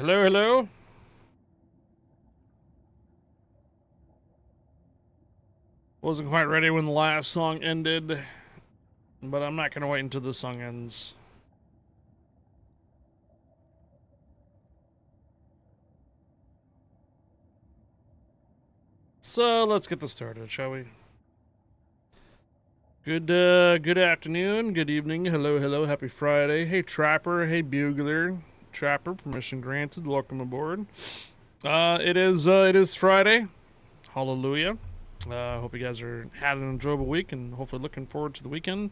Hello, hello. Wasn't quite ready when the last song ended, but I'm not gonna wait until the song ends. So let's get this started, shall we? Good afternoon, good evening, hello, hello, happy Friday. Hey Trapper, hey Bugler. Trapper, permission granted, welcome aboard. It is Friday. Hallelujah. Hope you guys had an enjoyable week and hopefully looking forward to the weekend.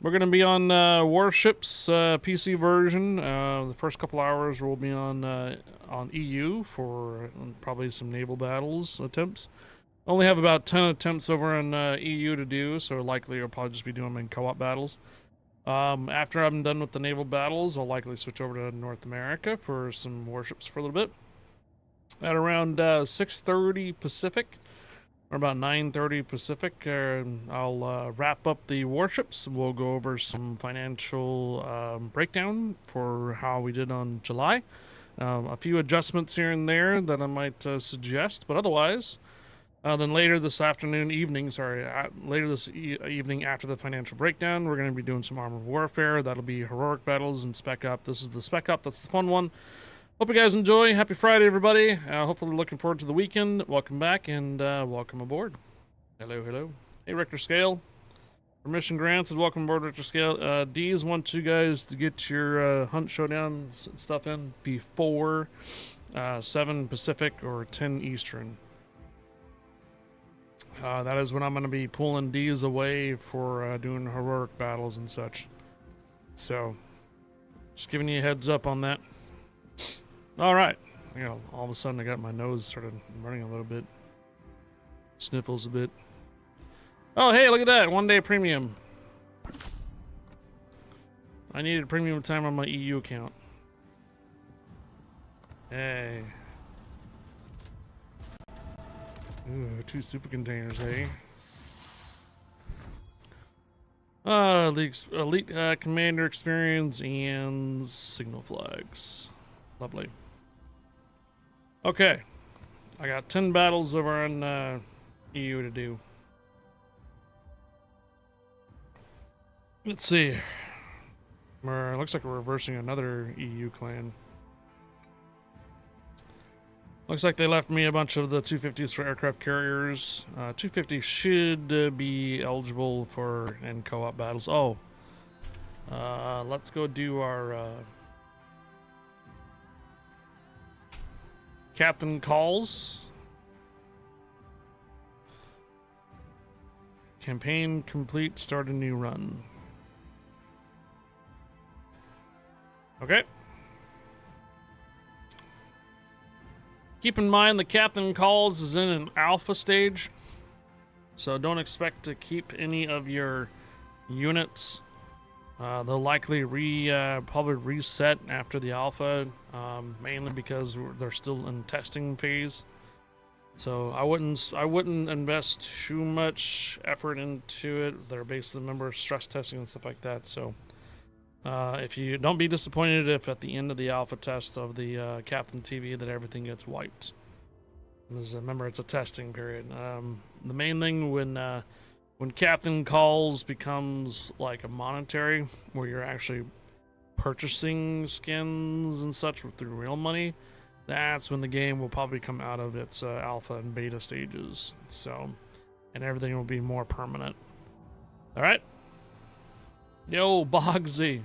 We're going to be on Warships PC version. The first couple hours we'll be on EU for probably some naval battles attempts. Only have about 10 attempts over on EU to do, so likely I'll probably just be doing them in co-op battles. After I'm done with the naval battles, I'll likely switch over to North America for some warships for a little bit. At around 6:30 Pacific, or about 9:30 Pacific, I'll wrap up the warships. We'll go over some financial breakdown for how we did on July. A few adjustments here and there that I might suggest, but otherwise, then later this evening after the financial breakdown, we're going to be doing some armored warfare. That'll be heroic battles and spec up. This is the spec up. That's the fun one. Hope you guys enjoy. Happy Friday, everybody. Hopefully looking forward to the weekend. Welcome back and welcome aboard. Hello, hello. Hey, Richter Scale. Permission granted. Welcome aboard, Richter Scale. D's want you guys to get your hunt showdown stuff in before 7 Pacific or 10 Eastern. That is when I'm going to be pulling D's away for doing heroic battles and such. So, just giving you a heads up on that. All right. All of a sudden I got my nose started running a little bit. Sniffles a bit. Oh, hey, look at that. 1 day premium. I needed premium time on my EU account. Hey. Ooh, 2 super containers, hey? Elite commander experience and signal flags. Lovely. Okay. I got 10 battles over on EU to do. Let's see. Looks like we're reversing another EU clan. Looks like they left me a bunch of the 250s for aircraft carriers. 250 should be eligible for in co-op battles. Oh. Let's go do our Captain calls. Campaign complete, start a new run. Okay. Keep in mind the Captain calls is in an alpha stage, so don't expect to keep any of your units. They'll likely probably reset after the alpha, mainly because they're still in testing phase. So I wouldn't invest too much effort into it. They're basically, remember, stress testing and stuff like that. So if you don't be disappointed if at the end of the alpha test of the Captain TV that everything gets wiped. Because remember, it's a testing period. The main thing when Captain calls becomes like a monetary, where you're actually purchasing skins and such through real money, that's when the game will probably come out of its alpha and beta stages. So, and everything will be more permanent. All right. Yo, Bogsy.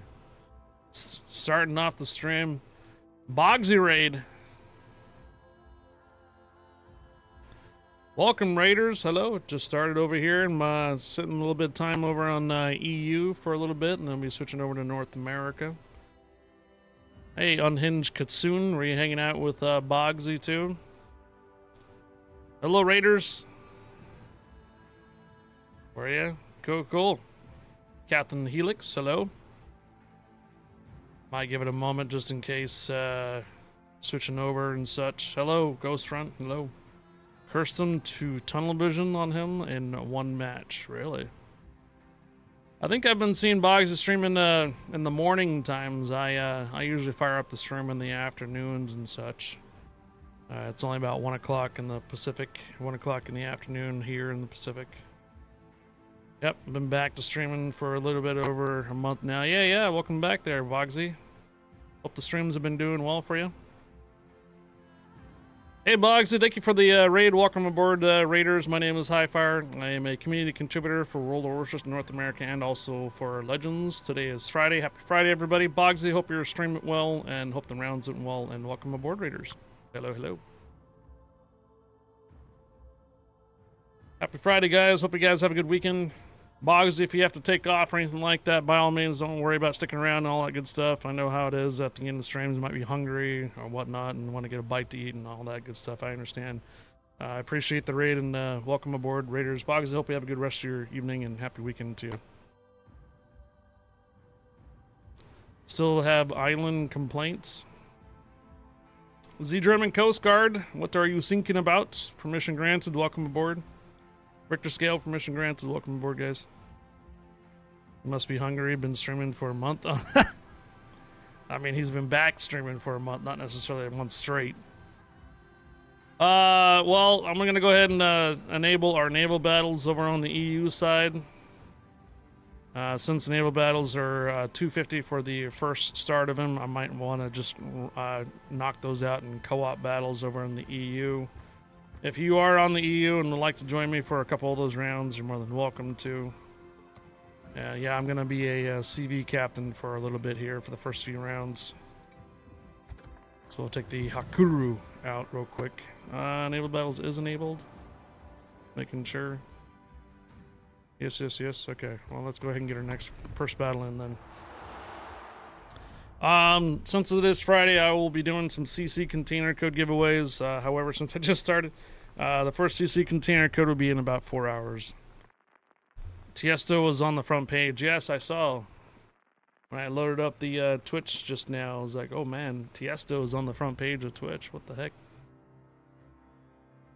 Starting off the stream. Bogsy raid. Welcome, Raiders. Hello. Just started over here. I'm sitting a little bit of time over on EU for a little bit, and then we'll be switching over to North America. Hey, Unhinged Katsune. Were you hanging out with Bogsy too? Hello, Raiders. Where are you? Cool, cool. Captain Helix, hello. Might give it a moment just in case switching over and such. Hello, Ghost Front. Hello. Cursed them to tunnel vision on him in one match. Really? I think I've been seeing Boggs stream in the morning times. I usually fire up the stream in the afternoons and such. It's only about 1 o'clock in the Pacific, 1 o'clock in the afternoon here in the Pacific. Yep, been back to streaming for a little bit over a month now. Yeah, welcome back there, Boggsy. Hope the streams have been doing well for you. Hey Boggsy, thank you for the raid. Welcome aboard, Raiders. My name is Highfire. I am a community contributor for World of Warships North America and also for Legends. Today is Friday. Happy Friday, everybody. Boggsy, hope you're streaming well and hope the rounds went well. And welcome aboard, Raiders. Hello, hello. Happy Friday, guys. Hope you guys have a good weekend. Boggsy, if you have to take off or anything like that, by all means, don't worry about sticking around and all that good stuff. I know how it is at the end of the streams. You might be hungry or whatnot and want to get a bite to eat and all that good stuff. I understand. I appreciate the raid and welcome aboard, Raiders. Boggsy, hope you have a good rest of your evening and happy weekend to you. Still have island complaints. Z German Coast Guard, what are you thinking about? Permission granted, welcome aboard. Richter scale, permission granted, welcome aboard, guys. You must be hungry, been streaming for a month. I mean, he's been back streaming for a month, not necessarily a month straight. Well, I'm gonna go ahead and enable our naval battles over on the EU side. Since the naval battles are 250 for the first start of them, I might want to just knock those out in co-op battles over in the EU. If you are on the EU and would like to join me for a couple of those rounds, you're more than welcome to. Yeah, I'm going to be a CV captain for a little bit here for the first few rounds. So we'll take the Hakuru out real quick. Naval battles is enabled. Making sure. Yes. Okay, well, let's go ahead and get our next first battle in then. Since it is Friday, I will be doing some CC container code giveaways. However, since I just started, the first CC container code will be in about 4 hours. Tiesto was on the front page. Yes, I saw. When I loaded up the Twitch just now, I was like, oh man, Tiesto is on the front page of Twitch. What the heck?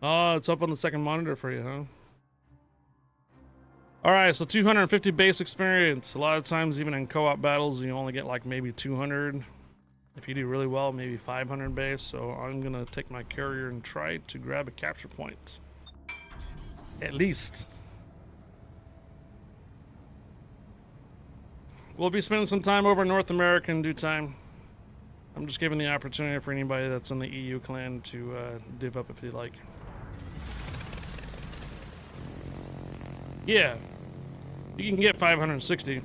Oh, it's up on the second monitor for you, huh? Alright, so 250 base experience. A lot of times, even in co-op battles, you only get like maybe 200. If you do really well, maybe 500 base. So I'm gonna take my carrier and try to grab a capture point. At least. We'll be spending some time over in North America in due time. I'm just giving the opportunity for anybody that's in the EU clan to div up if they like. Yeah, you can get 560.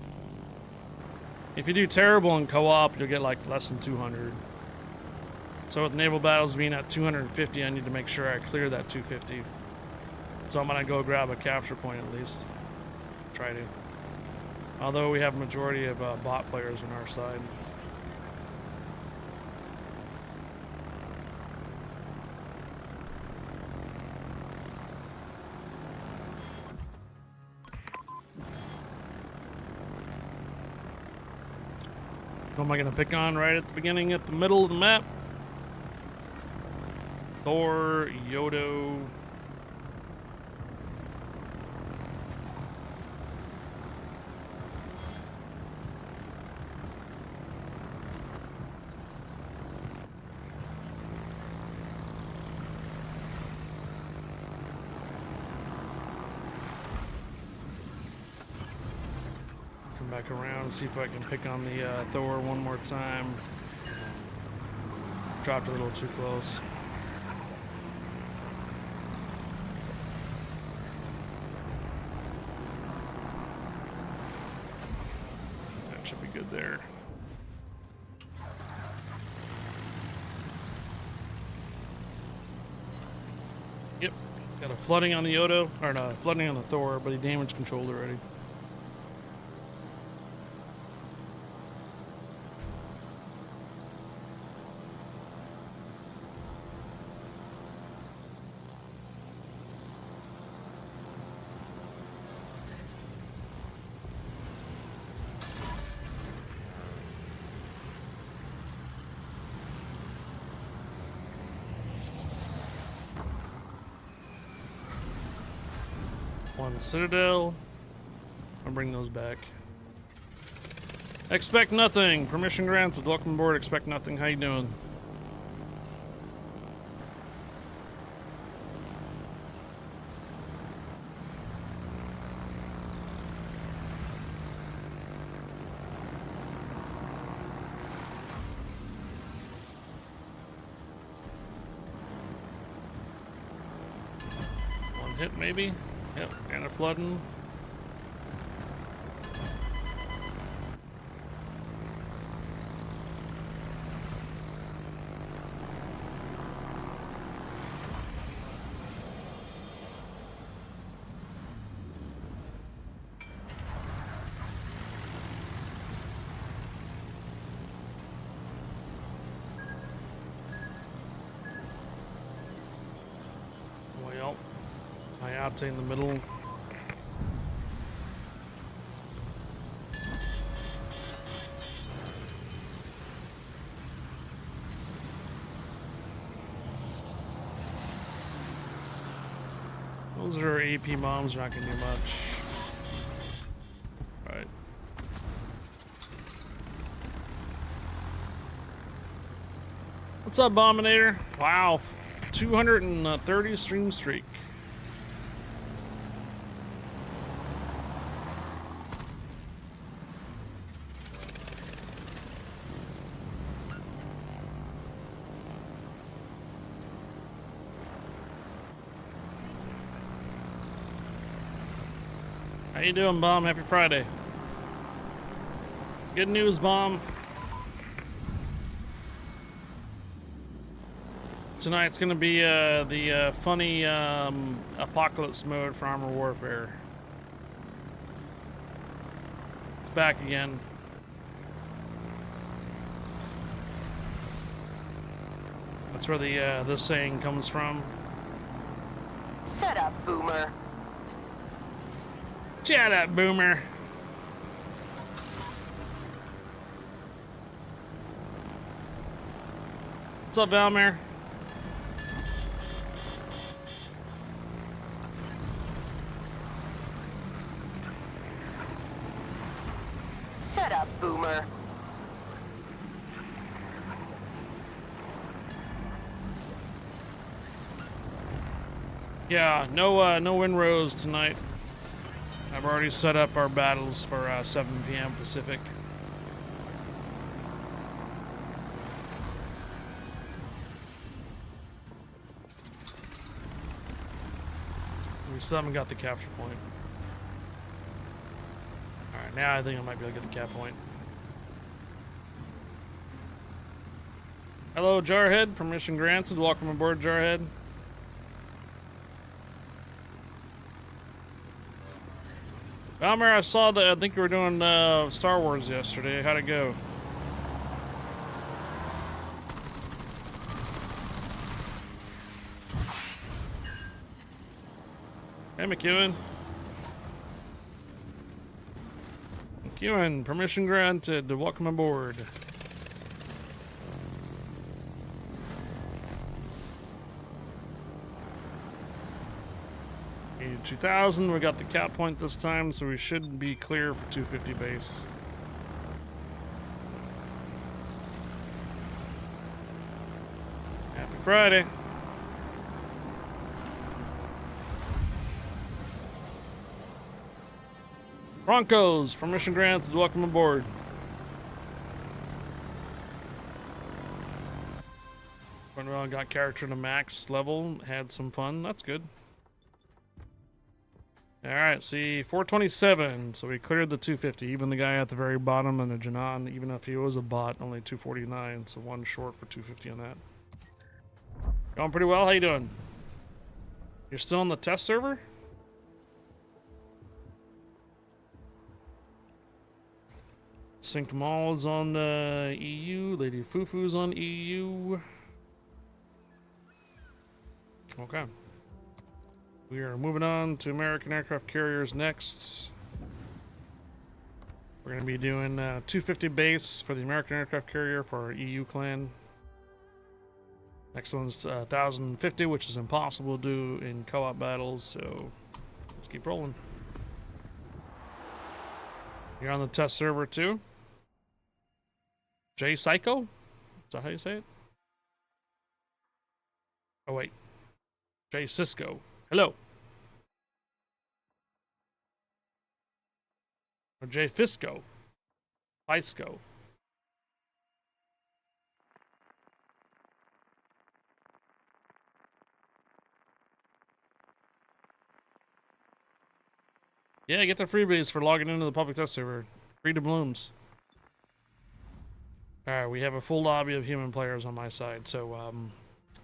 If you do terrible in co-op, you'll get like less than 200. So with naval battles being at 250, I need to make sure I clear that 250. So I'm gonna go grab a capture point at least. Try to. Although we have a majority of bot players on our side. Who am I going to pick on right at the beginning, at the middle of the map? Thor, Yodo. Back around, see if I can pick on the Thor one more time. Dropped a little too close. That should be good there. Yep, got a flooding on the Yodo, or no, flooding on the Thor, but he damage controlled already. One Citadel. I'll bring those back. Expect nothing. Permission granted. Welcome aboard. Expect nothing. How you doing? One hit maybe? Yep, and a flooding. Well, IATA in the middle. Those are AP bombs, not gonna do much. Right. What's up, Bombinator? Wow, 230 stream streak. How you doing, Bomb? Happy Friday. Good news, Bomb. Tonight's gonna be the funny apocalypse mode for Armor Warfare. It's back again. That's where the this saying comes from. Shut up, Boomer. Shut up, Boomer. What's up, Valmir? Shut up, Boomer. Yeah, no windrows tonight. I've already set up our battles for 7 p.m. Pacific. We still haven't got the capture point. Alright, now I think I might be able to get the cap point. Hello, Jarhead. Permission granted. Welcome aboard, Jarhead. Valmer, I saw that. I think you were doing Star Wars yesterday. How'd it go? Hey, McEwen. McEwen, permission granted. Welcome aboard. 82,000. We got the cap point this time, so we should be clear for 250 base. Happy Friday. Broncos, permission granted. Welcome aboard. Well, got character to max level. Had some fun. That's good. Alright, see, 427, so we cleared the 250. Even the guy at the very bottom and the Janan, even if he was a bot, only 249, so one short for 250 on that. Going pretty well, how you doing? You're still on the test server? Sync Mall is on EU, Lady Fufu's on EU. Okay. We are moving on to American aircraft carriers next. We're going to be doing 250 base for the American aircraft carrier for our EU clan. Next one's 1,050, which is impossible to do in co-op battles, so let's keep rolling. You're on the test server too? J Psycho? Is that how you say it? Oh wait. J Cisco. Hello. Or J Fisco. Fisco. Yeah, get the freebies for logging into the public test server. Free doubloons. Alright, we have a full lobby of human players on my side, so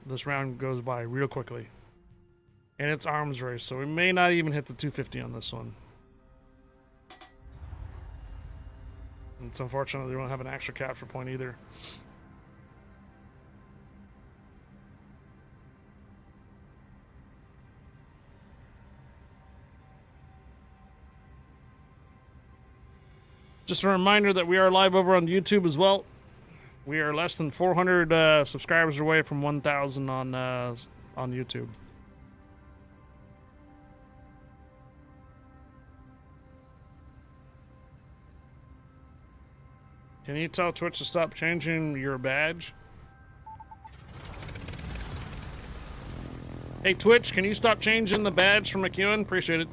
this round goes by real quickly. And it's arms race, so we may not even hit the 250 on this one. It's unfortunate they don't have an extra capture point either. Just a reminder that we are live over on YouTube as well. We are less than 400 subscribers away from 1,000 on YouTube. Can you tell Twitch to stop changing your badge? Hey Twitch, can you stop changing the badge from McEwen? Appreciate it.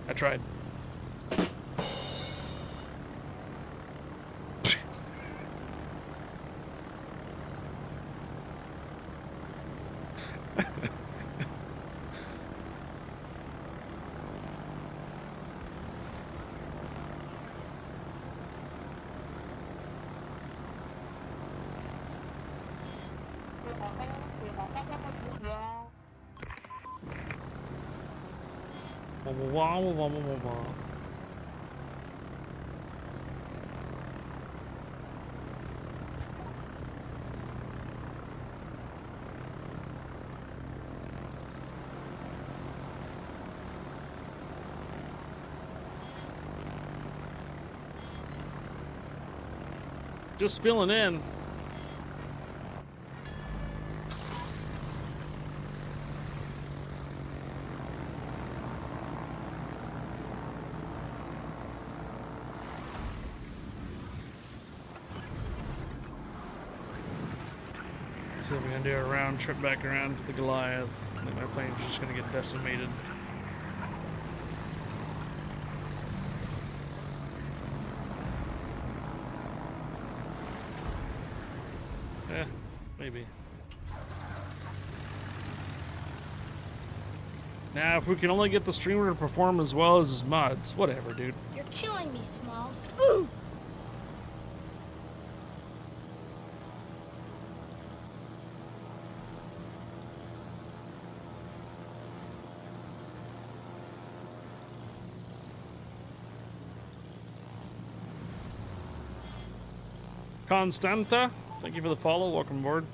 I tried. Just filling in. So we're gonna do a round trip back around to the Goliath. I think my plane's just gonna get decimated. Yeah, maybe. Now, if we can only get the streamer to perform as well as his mods, whatever, dude. You're killing me, Smalls. Ooh! Constanta, thank you for the follow. Welcome aboard.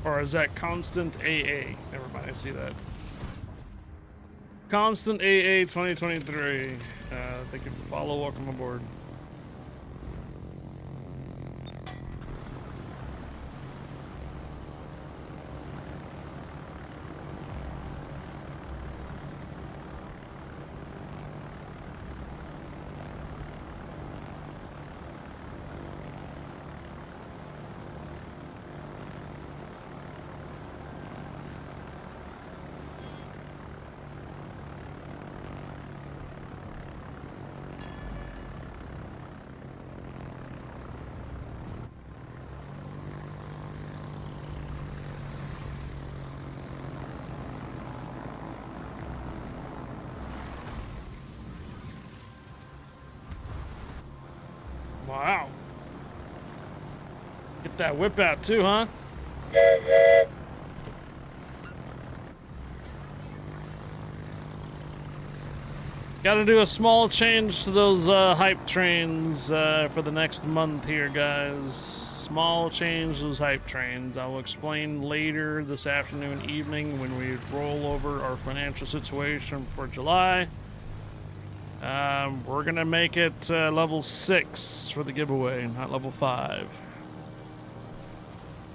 Or is that Constant AA? Never mind, I see that. Constant AA 2023. Thank you for the follow. Welcome aboard. Wow. Get that whip out too, huh? Gotta do a small change to those hype trains for the next month here, guys. Small change to those hype trains. I will explain later this afternoon, evening, when we roll over our financial situation for July. We're gonna make it level 6 for the giveaway, not level 5.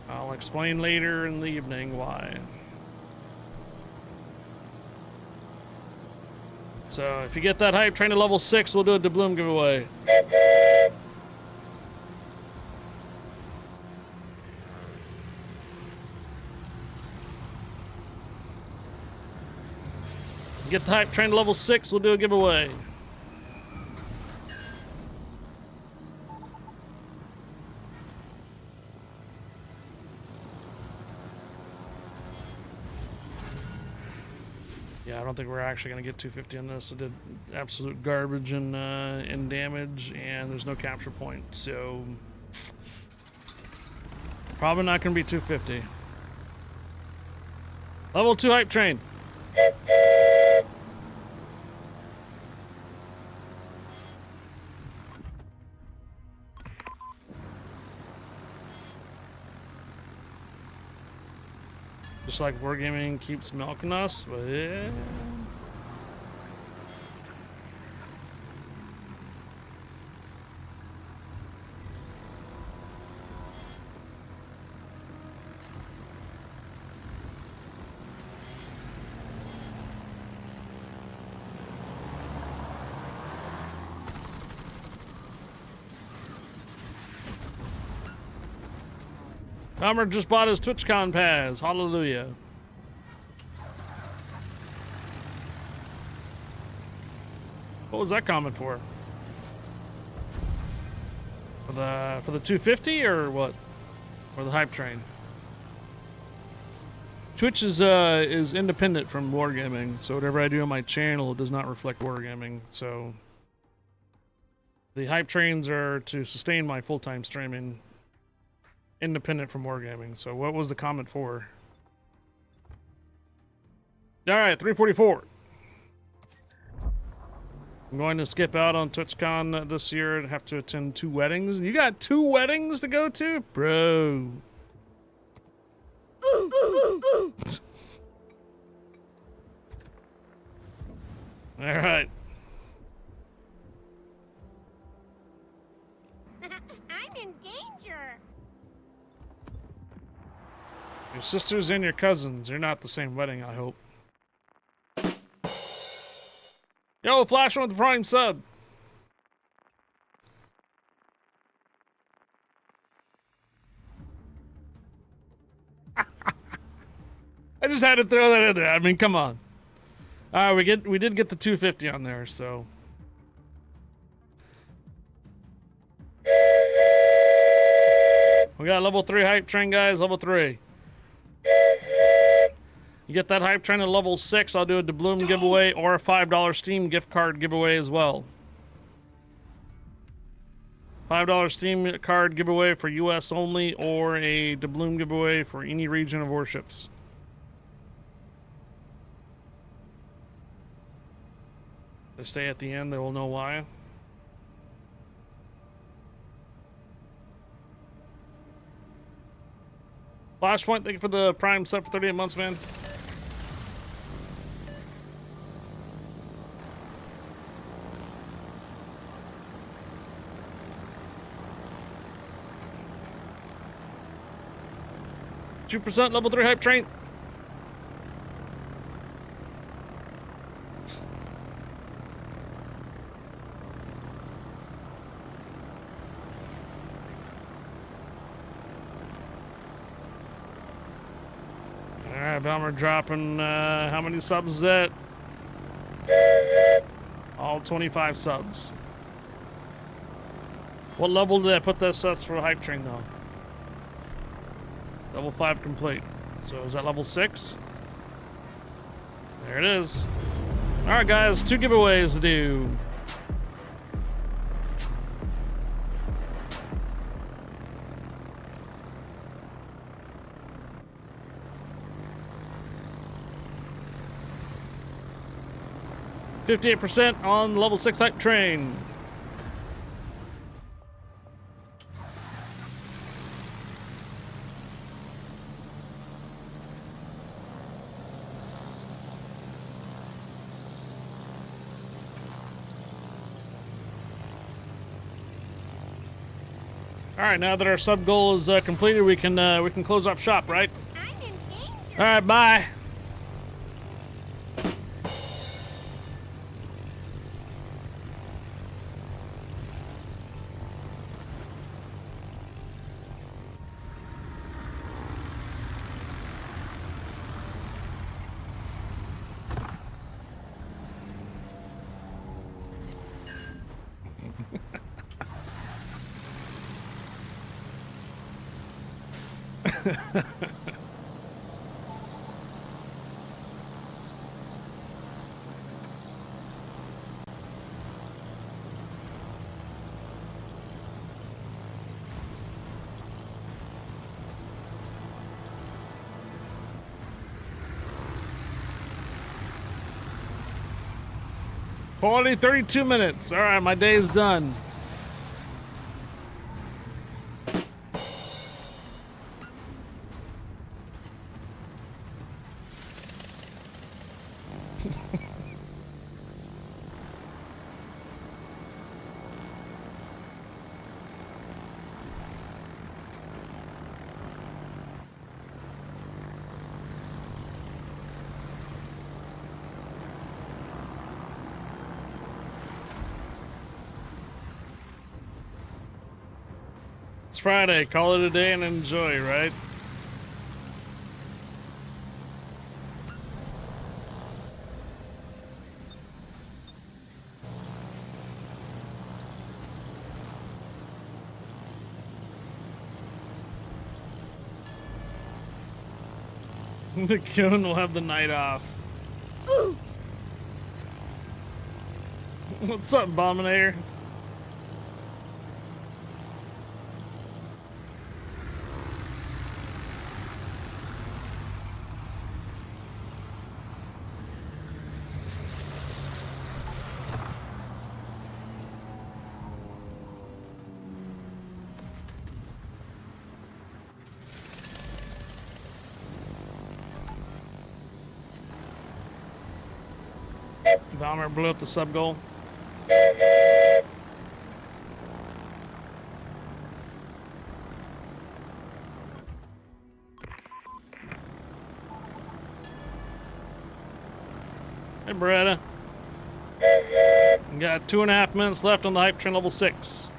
I'll explain later in the evening why. So if you get that hype train to level 6, we'll do a doubloon giveaway. Get the hype train to level 6, we'll do a giveaway. Yeah, I don't think we're actually going to get 250 on this. It did absolute garbage in damage, and there's no capture point, so probably not going to be 250. Level 2 hype train. Just like Wargaming keeps milking us, but yeah. Palmer just bought his TwitchCon pass. Hallelujah. What was that comment for? For the 250 or what? Or the hype train? Twitch is independent from Wargaming, so whatever I do on my channel does not reflect Wargaming. So the hype trains are to sustain my full-time streaming, independent from Wargaming. So what was the comment for? All right, 344. I'm going to skip out on TwitchCon this year and have to attend 2 weddings. You got 2 weddings to go to? Bro. All right. I'm in danger. Your sisters and your cousins. You're not the same wedding, I hope. Yo, Flash with the Prime sub. I just had to throw that in there. I mean, come on. All right, we did get the 250 on there, so. We got level 3 hype train, guys. Level 3. You get that hype train at level 6, I'll do a doubloon giveaway or a $5 Steam gift card giveaway as well. $5 Steam card giveaway for US only, or a doubloon giveaway for any region of Warships. They stay at the end, they will know why. Flashpoint, thank you for the Prime sub for 38 months, man. %, level 3 hype train. Alright, Valmer dropping, how many subs is that? All 25 subs. What level did I put this subs for a hype train though? Level 5 complete. So is that level 6? There it is. Alright guys, 2 giveaways to do. %, on level 6 type train. All right, now that our sub goal is completed, we can close up shop, right? I'm in danger. All right, bye. Quality 32 minutes. All right, my day is done. It's Friday. Call it a day and enjoy, right? The Coon will have the night off. Ooh. What's up, Bominator? Bomber blew up the sub goal. Hey, Beretta. We got 2.5 minutes left on the hype train level 6.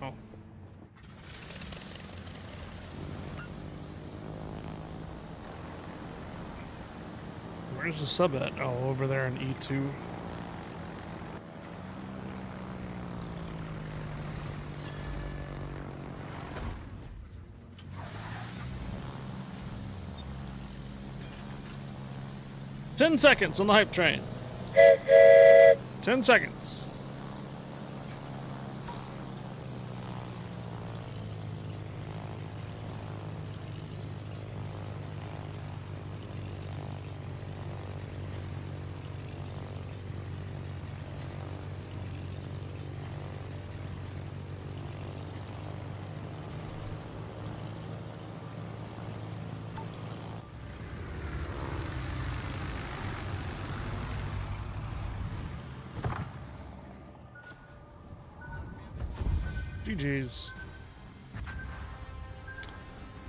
Oh. Where's the sub at? Oh, over there in E2. Ten seconds on the hype train. 10 seconds. GG's.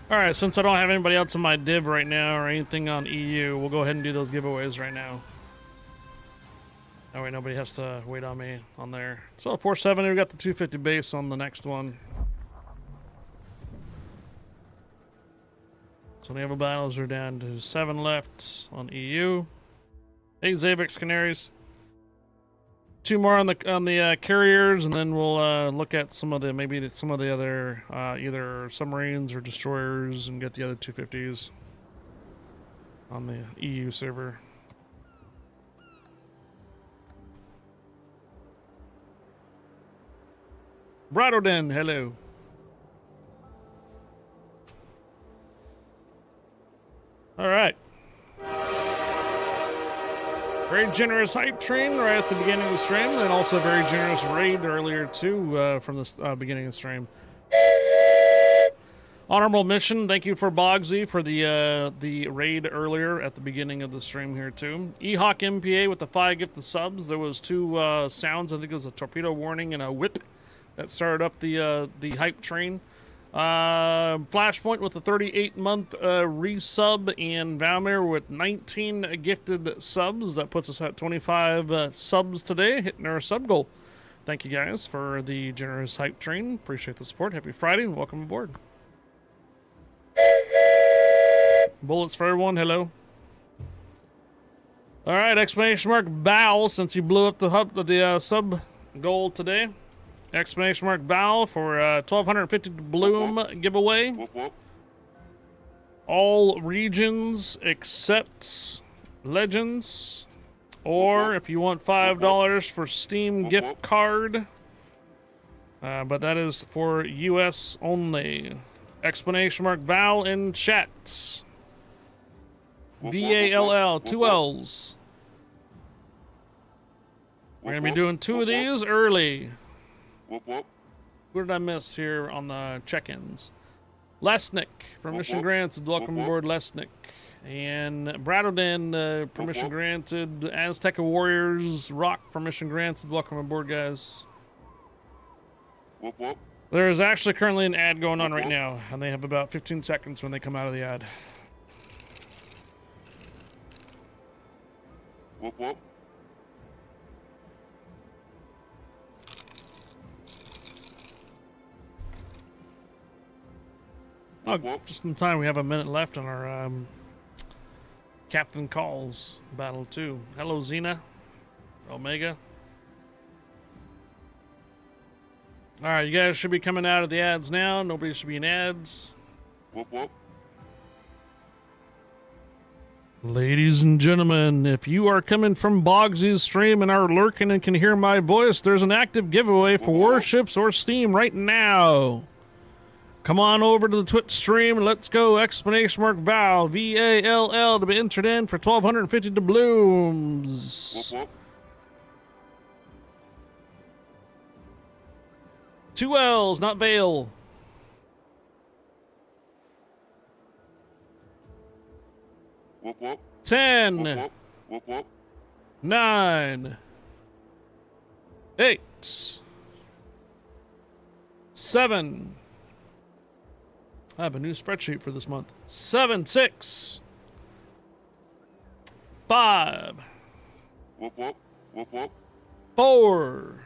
Alright, since I don't have anybody else in my div right now or anything on EU, we'll go ahead and do those giveaways right now. That way nobody has to wait on me on there. So 470, we got the 250 base on the next one. So naval battles are down to 7 left on EU. 8 Zavix Canaries. 2 more on the carriers, and then we'll look at some of the other either submarines or destroyers and get the other 250s on the EU server. Bradoden, hello. All right. Very generous hype train right at the beginning of the stream, and also very generous raid earlier too from the beginning of the stream. Honorable mission. Thank you for Bogsy for the raid earlier at the beginning of the stream here too. Ehawk MPA with the 5 gift the subs. There was 2 sounds. I think it was a torpedo warning and a whip that started up the hype train. Flashpoint with a 38-month resub, and Valmir with 19 gifted subs. That puts us at 25 subs today, hitting our sub goal. Thank you guys for the generous hype train. Appreciate the support. Happy Friday and welcome aboard. Bullets for everyone. Hello. All right, exclamation mark Bow, since you blew up the sub goal today. Exclamation mark Bow for 1,250 bloom giveaway. All regions except Legends. Or if you want $5 for Steam gift card. But that is for US only. Exclamation mark Val in chats. VALL, 2 L's. We're going to be doing 2 of these early. What did I miss here on the check-ins? Lesnick, permission granted. Welcome aboard, Lesnick. And Bradodan, permission granted. Azteca Warriors, Rock, permission granted. Welcome aboard, guys. There is actually currently an ad going on right now, and they have about 15 seconds when they come out of the ad. Oh, just in time. We have a minute left on our Captain Calls Battle 2. Hello, Xena. Omega. Alright, you guys should be coming out of the ads now. Nobody should be in ads. Ladies and gentlemen, if you are coming from Bogsy's stream and are lurking and can hear my voice, there's an active giveaway for Warships or Steam right now. Come on over to the Twitch stream and let's go! Exclamation mark Val, VALL, to be entered in for 1,250 doubloons. 2 L's, not Vale. Ten. 9. 8. 7. I have a new spreadsheet for this month. 7, 6. 5. 4.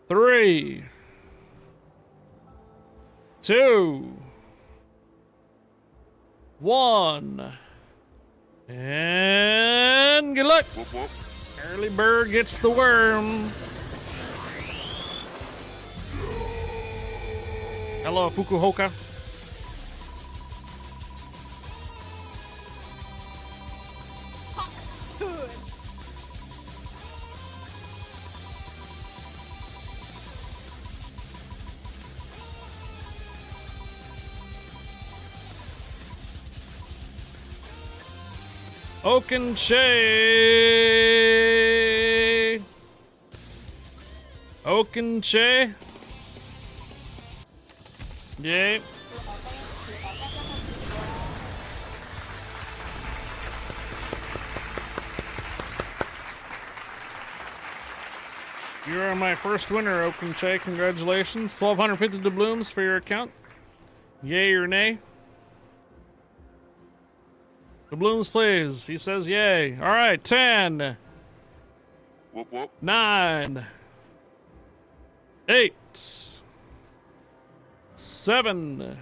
3. 2. 1. And good luck. Early bird gets the worm. Hello, Fukuoka. Okenche. Okenche. Yay. You are my first winner, Okenche. Congratulations. 1,250 doubloons for your account. Yay or nay? Doubloons, please. He says yay. All right, 10. 9. 8. 7.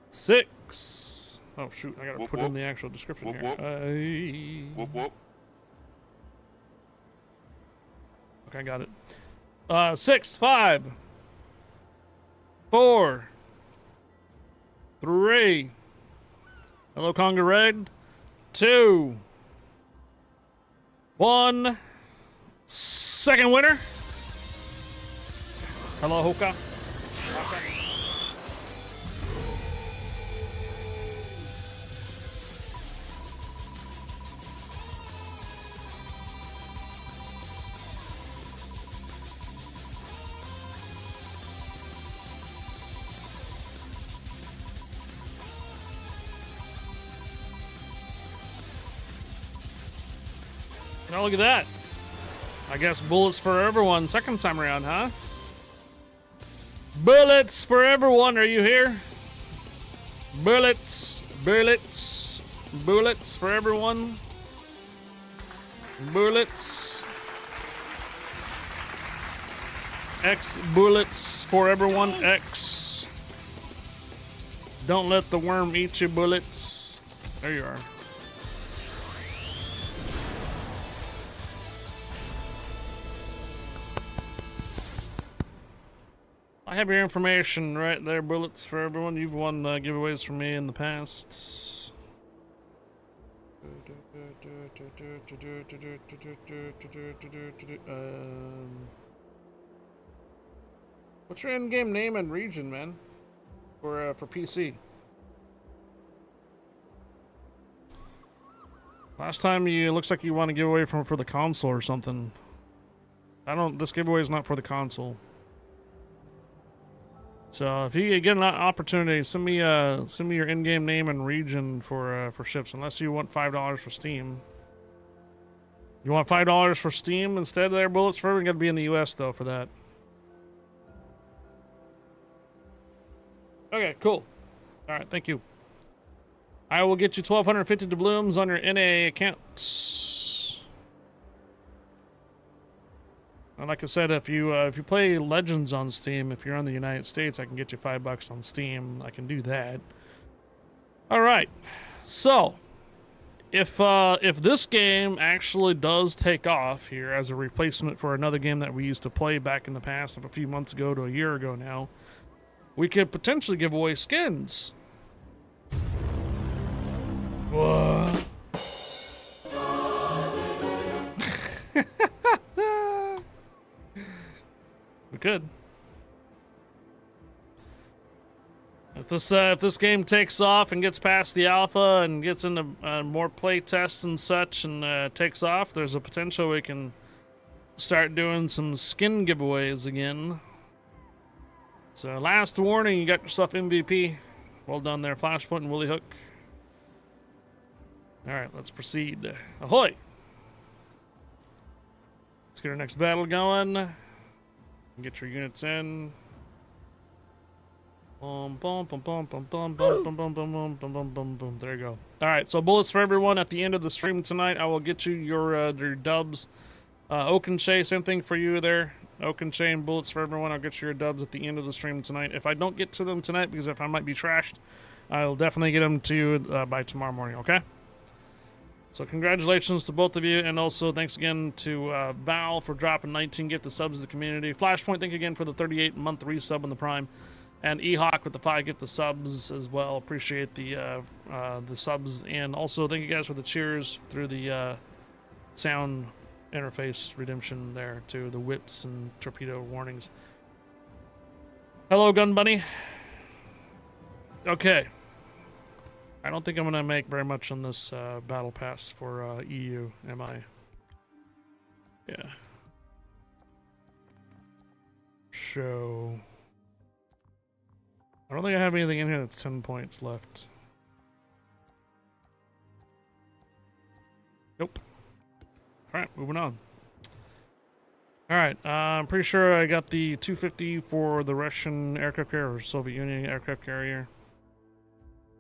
6. Oh shoot, I gotta put in the actual description here. Okay, I got it. 6, 5. 4. 3. Hello, Conga Red. 2. 1. Second winner. Hello, Hoka. Oh, look at that. I guess bullets for everyone second time around, huh? Bullets for everyone, are you here? Bullets, bullets, bullets for everyone. Bullets. X bullets for everyone. X. Don't let the worm eat your bullets. There you are. I have your information right there, bullets for everyone. You've won giveaways from me in the past. What's your in-game name and region, man? For PC. Last time you looks like you want to give away for the console or something. This giveaway is not for the console. So if you get an opportunity, send me your in-game name and region for ships. Unless you want $5 for Steam. You want $5 for Steam instead of their bullets for everyone? Got to be in the U.S. though for that. Okay, cool. All right, thank you. I will get you 1,250 doubloons on your NA account. And like I said, if you play Legends on Steam, if you're in the United States, I can get you $5 on Steam. I can do that. All right. So, if this game actually does take off here as a replacement for another game that we used to play back in the past, of a few months ago to a year ago now, we could potentially give away skins. What? We could. If this game takes off and gets past the alpha and gets into more play tests and such and takes off, there's a potential we can start doing some skin giveaways again. So last warning, you got yourself MVP. Well done there, Flashpoint and Woolly Hook. All right, let's proceed. Ahoy! Let's get our next battle going. Get your units in. Boom, boom, boom, boom, boom, boom, boom, boom, boom, boom, boom, boom, boom, boom. There you go. All right, so bullets for everyone at the end of the stream tonight. I will get you your dubs. Oakenshay, same thing for you there. Oakenshay and bullets for everyone. I'll get you your dubs at the end of the stream tonight. If I don't get to them tonight, because if I might be trashed, I'll definitely get them to you by tomorrow morning. Okay. So congratulations to both of you, and also thanks again to Val for dropping 19 gifted subs to the community. Flashpoint, thank you again for the 38-month resub on the Prime, and Ehawk with the 5 gifted subs as well. Appreciate the subs, and also thank you guys for the cheers through the sound interface redemption there too, the whips and torpedo warnings. Hello, Gun Bunny. Okay. I don't think I'm gonna make very much on this battle pass for EU, am I? Yeah. Show. I don't think I have anything in here that's 10 points left. Nope. Alright, moving on. Alright, I'm pretty sure I got the 250 for the Russian aircraft carrier or Soviet Union aircraft carrier.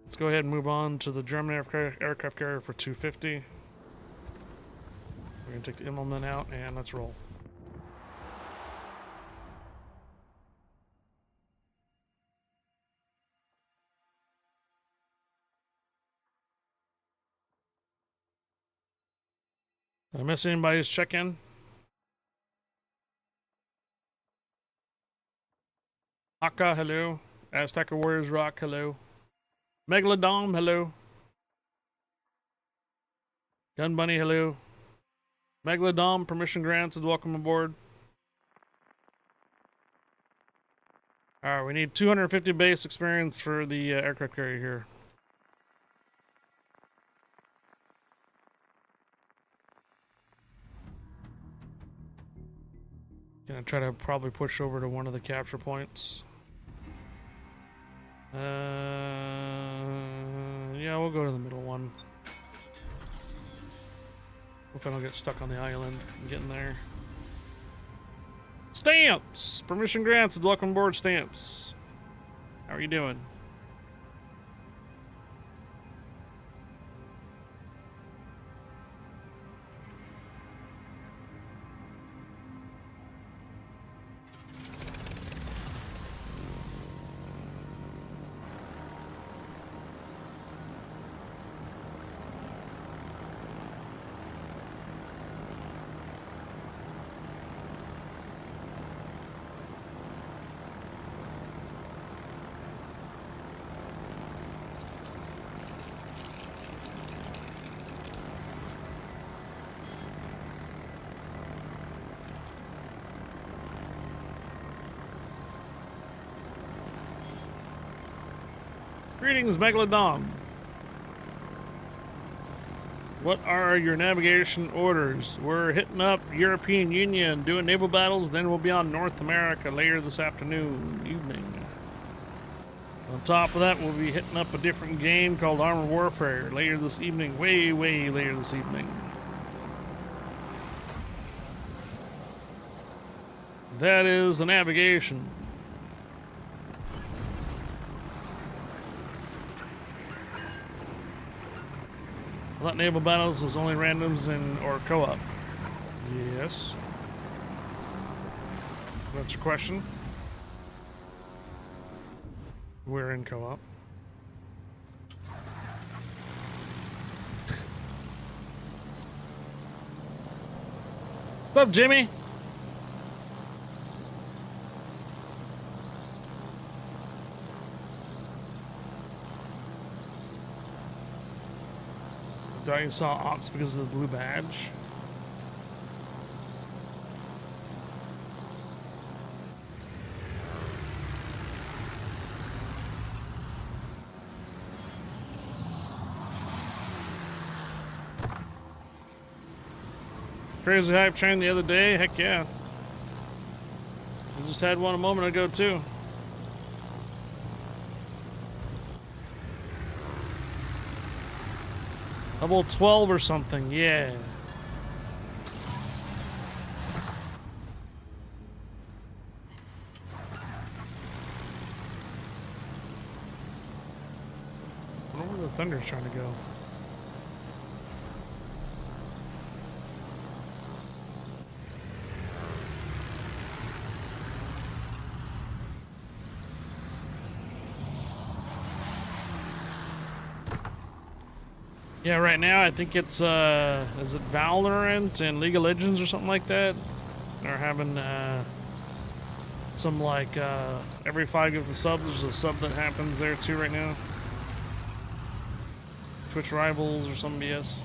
Let's go ahead and move on to the German aircraft carrier for 250. We're going to take the Immelman out and let's roll. Did I miss anybody's check-in? Akka, hello. Aztec Warriors Rock, hello. Megalodon, hello. Gun Bunny, hello. Megalodon, permission granted, welcome aboard. Alright, we need 250 base experience for the aircraft carrier here. Gonna try to probably push over to one of the capture points. Yeah, we'll go to the middle one. Hope I don't get stuck on the island getting there. Stamps! Permission granted. Welcome aboard, Stamps. How are you doing? Greetings, Megalodon. What are your navigation orders? We're hitting up European Union, doing naval battles, then we'll be on North America later this evening. On top of that, we'll be hitting up a different game called Armored Warfare later this evening, way later this evening. That is the navigation. I thought naval battles was only randoms or co-op. Yes. That's your question. We're in co-op. What's up, Jimmy? Thought you saw ops because of the blue badge. Crazy hype train the other day? Heck yeah. I just had one a moment ago too. Level 12 or something, yeah. I wonder where the thunder's trying to go. Yeah, right now I think it's is it Valorant and League of Legends or something like that? They're having some like every 5 gift of subs, there's a sub that happens there too right now. Twitch Rivals or some BS.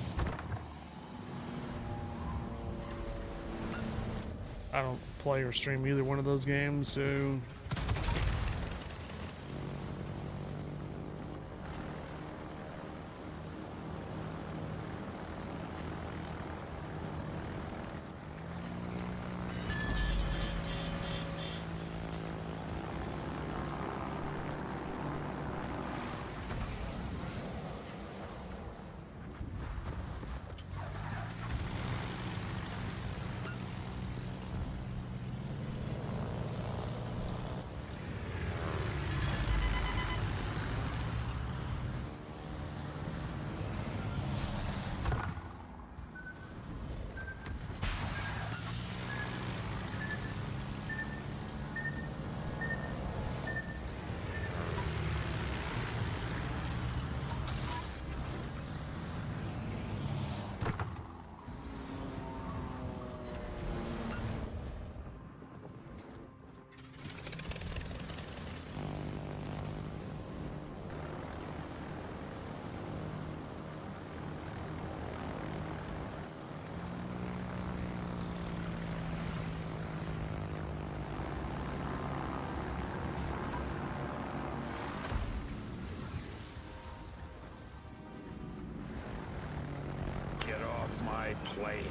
I don't play or stream either one of those games, so plane.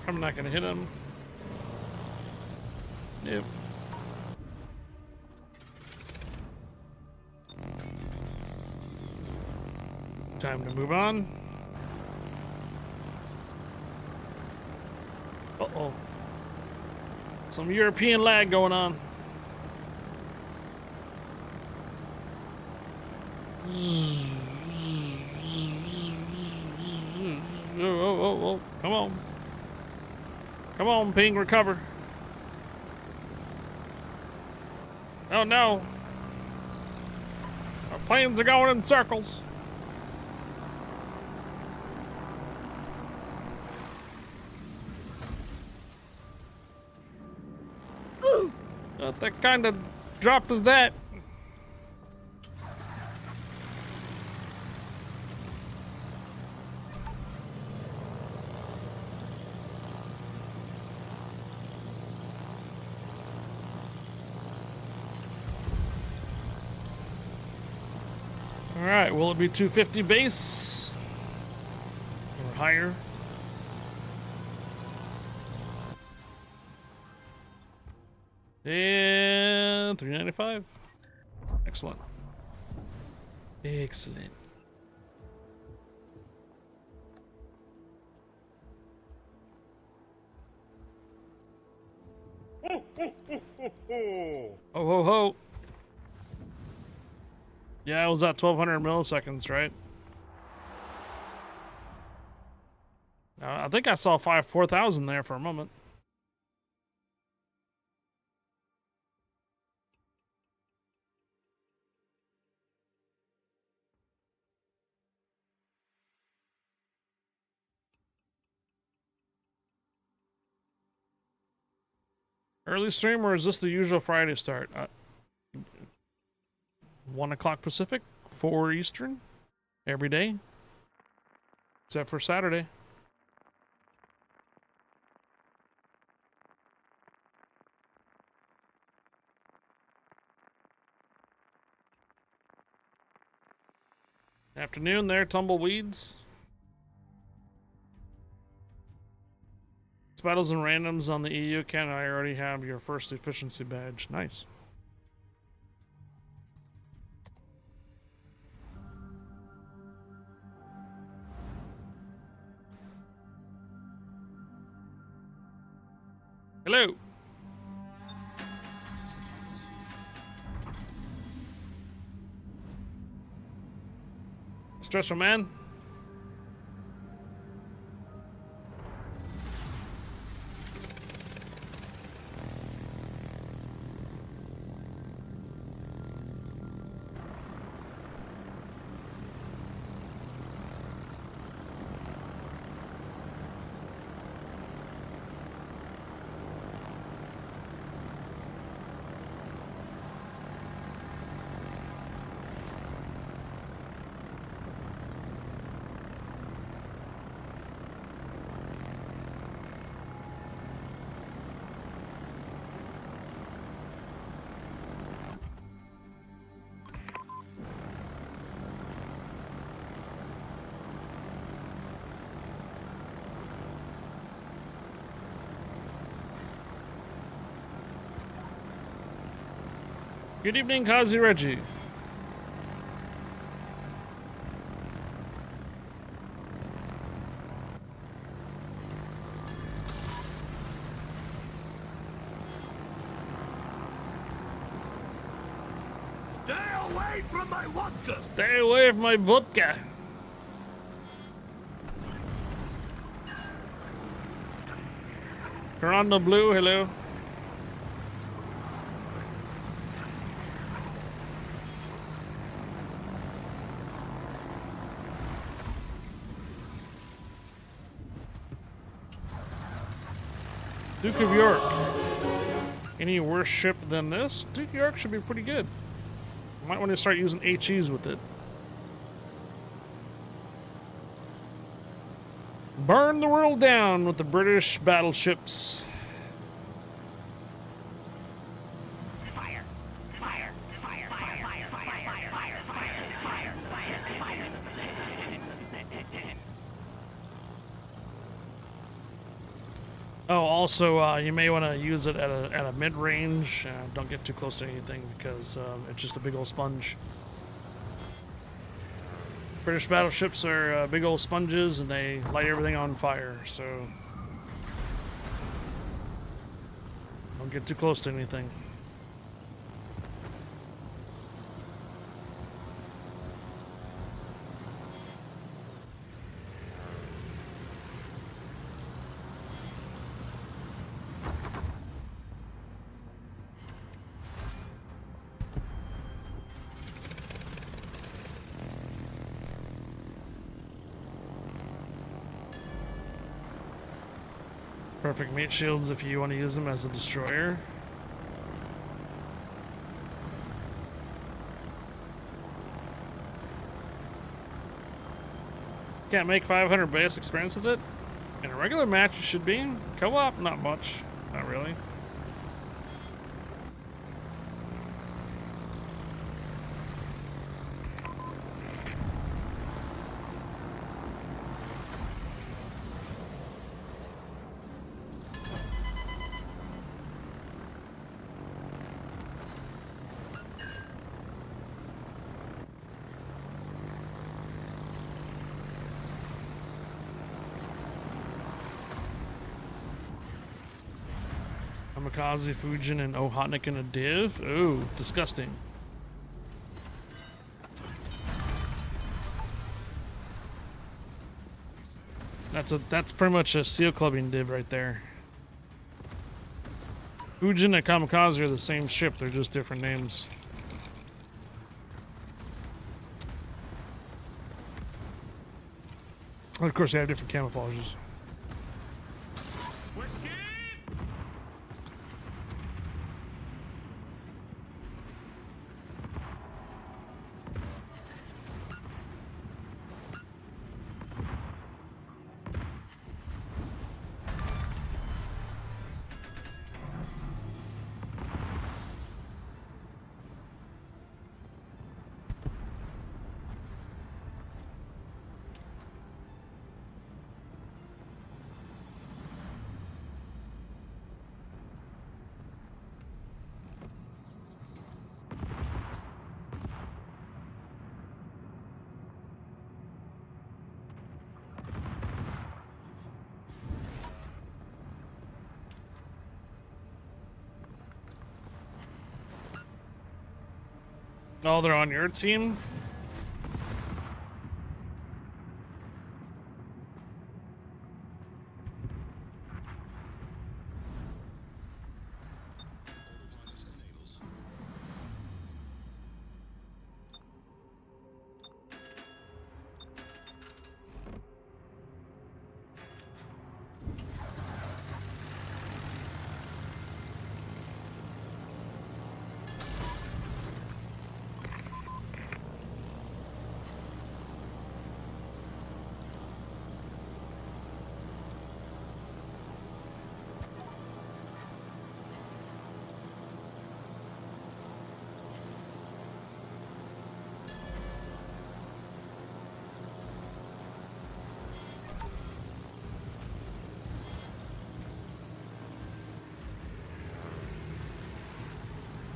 I'm not gonna hit him. Nope. Time to move on. Uh-oh. Some European lag going on. Oh, come on. Come on, ping, recover. Oh no. Our planes are going in circles. What that kind of drop is that? All right, will it be 250 base or higher? And 395. Excellent. Excellent. Ho ho ho. Yeah, it was at 1200 milliseconds, right? I think I saw 4,000 there for a moment. Early stream, or is this the usual Friday start? 1 o'clock Pacific, 4 Eastern, every day, except for Saturday. Afternoon there, tumbleweeds. Battles and randoms on the EU account. I already have your first efficiency badge. Nice. Hello. Stressful man. Good evening, Kazi Reggie. Stay away from my vodka! Stay away from my vodka. Toronto Blue, hello. Duke of York. Any worse ship than this? Duke of York should be pretty good. Might want to start using HEs with it. Burn the world down with the British battleships. Fire! Fire! Fire! Fire! Fire! Fire! Fire! Fire! Fire! Fire! Fire! Oh, also, you may want to use it at a mid-range. Don't get too close to anything because it's just a big old sponge. British battleships are big old sponges and they light everything on fire, so don't get too close to anything. Perfect meat shields if you want to use them as a destroyer. Can't make 500 base experience with it? In a regular match, you should be. Co-op, not much. Not really. Kamikaze, Fujin, and Ohotnik in a div? Ooh, disgusting. That's pretty much a seal clubbing div right there. Fujin and Kamikaze are the same ship, they're just different names. And of course, they have different camouflages. Whiskey! Oh, they're on your team?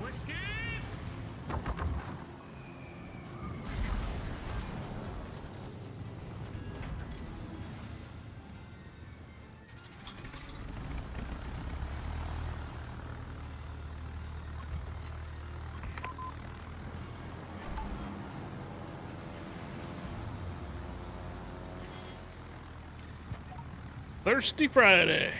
Whiskey! Thirsty Friday.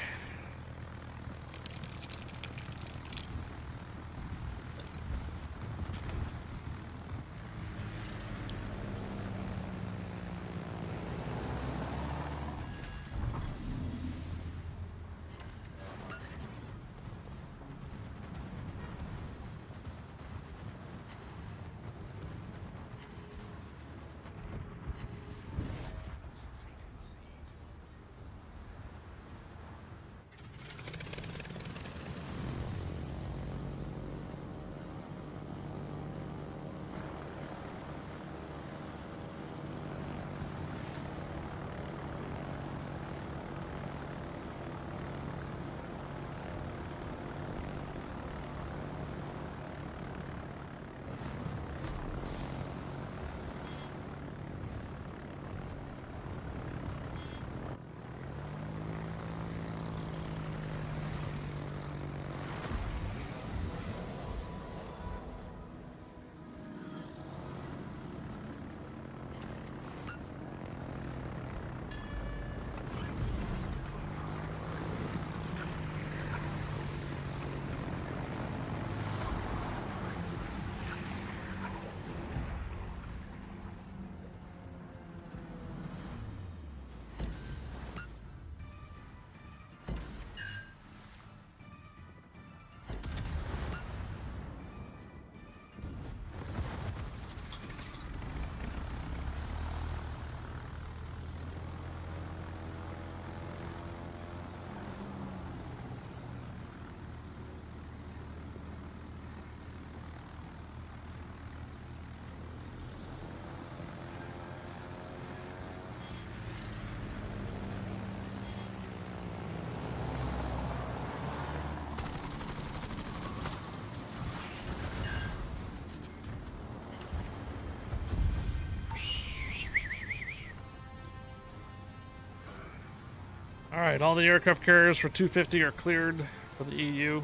All right, all the aircraft carriers for 250 are cleared for the EU.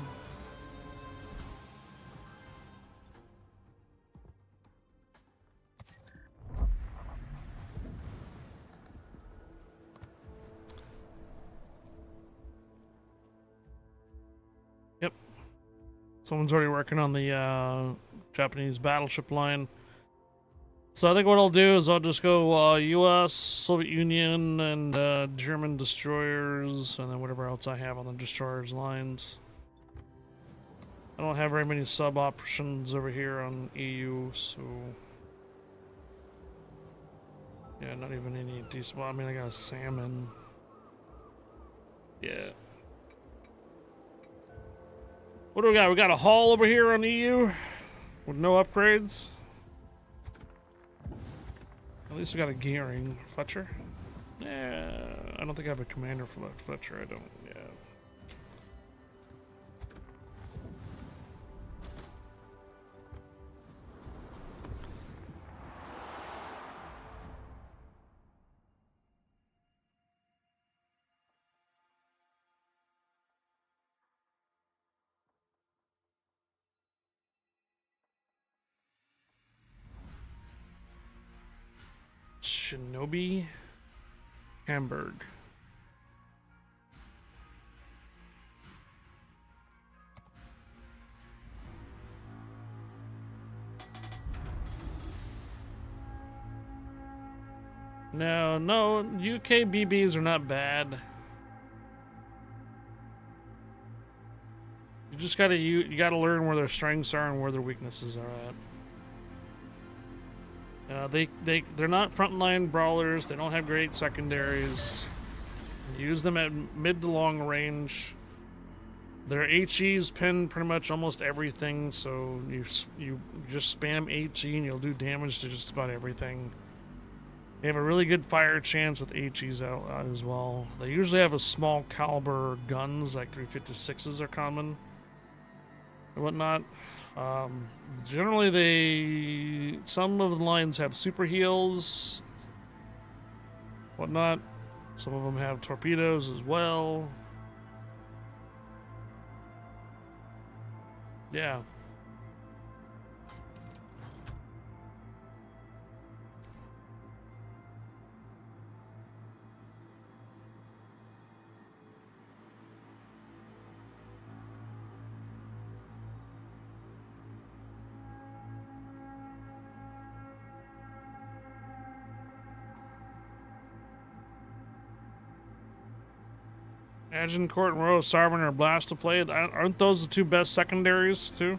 Yep. Someone's already working on the Japanese battleship line. So I think what I'll do is I'll just go U.S., Soviet Union, and German destroyers, and then whatever else I have on the destroyers lines. I don't have very many sub options over here on EU, so yeah, not even any decent. Well, I mean, I got a salmon. Yeah. What do we got? We got a hull over here on EU with no upgrades. At least we got a gearing. Fletcher? Yeah, I don't think I have a commander for Fletcher. I don't. Yeah. Shinobi Hamburg. No, UK BBs are not bad. You just you gotta learn where their strengths are and where their weaknesses are at. They're not frontline brawlers. They don't have great secondaries. Use them at mid to long range. Their HEs pin pretty much almost everything, so you just spam HE and you'll do damage to just about everything. They have a really good fire chance with HEs out as well. They usually have a small caliber guns, like 356s are common and whatnot. Generally, some of the lines have super heals, whatnot. Some of them have torpedoes as well. Yeah. Agincourt and Royal Sovereign are blast to play. Aren't those the two best secondaries, too?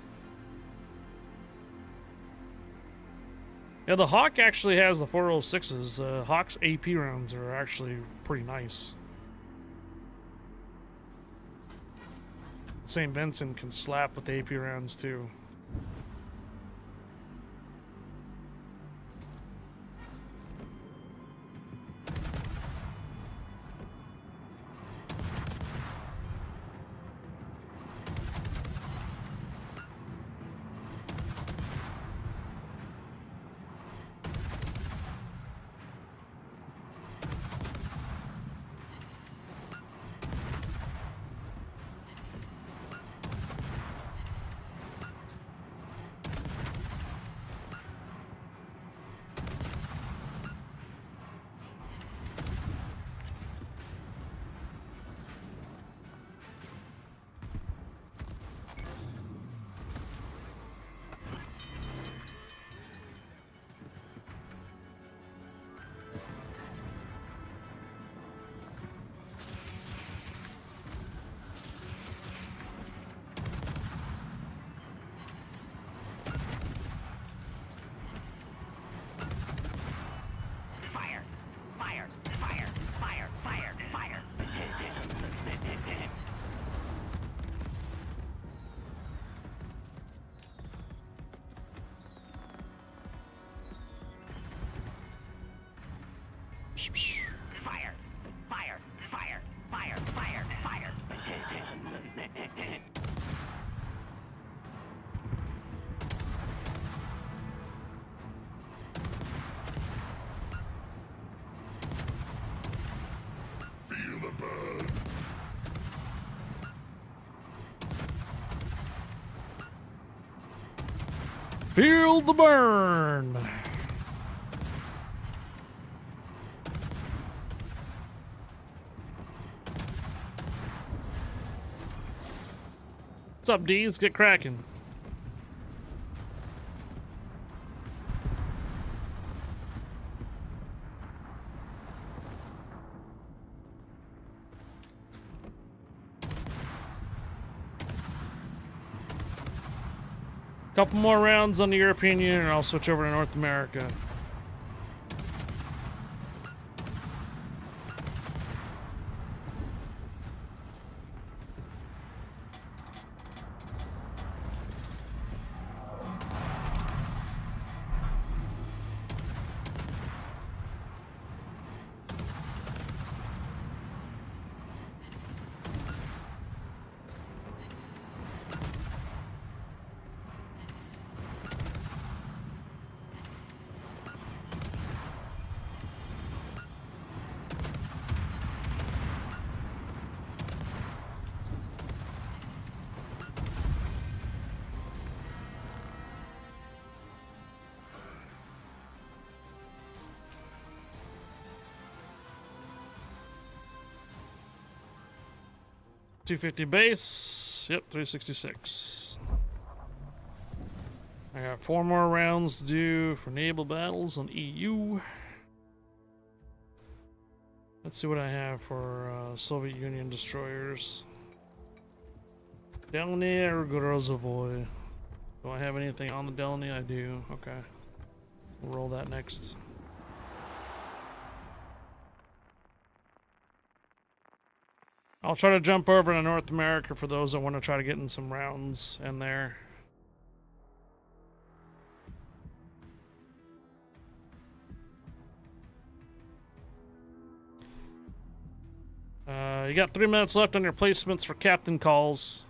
Yeah, the Hawk actually has the 406s. Hawk's AP rounds are actually pretty nice. St. Vincent can slap with the AP rounds, too. Fire! Fire! Fire! Fire! Fire! Fire! Feel the burn. Feel the burn. What's up, D's? Get cracking. Couple more rounds on the European Union, and I'll switch over to North America. $250 base. Yep, 366. I got 4 more rounds to do for naval battles on EU. Let's see what I have for Soviet Union destroyers. Delny or Grozovoy? Do I have anything on the Delny? I do. Okay. We'll roll that next. I'll try to jump over to North America for those that want to try to get in some rounds in there. You got 3 minutes left on your placements for captain calls.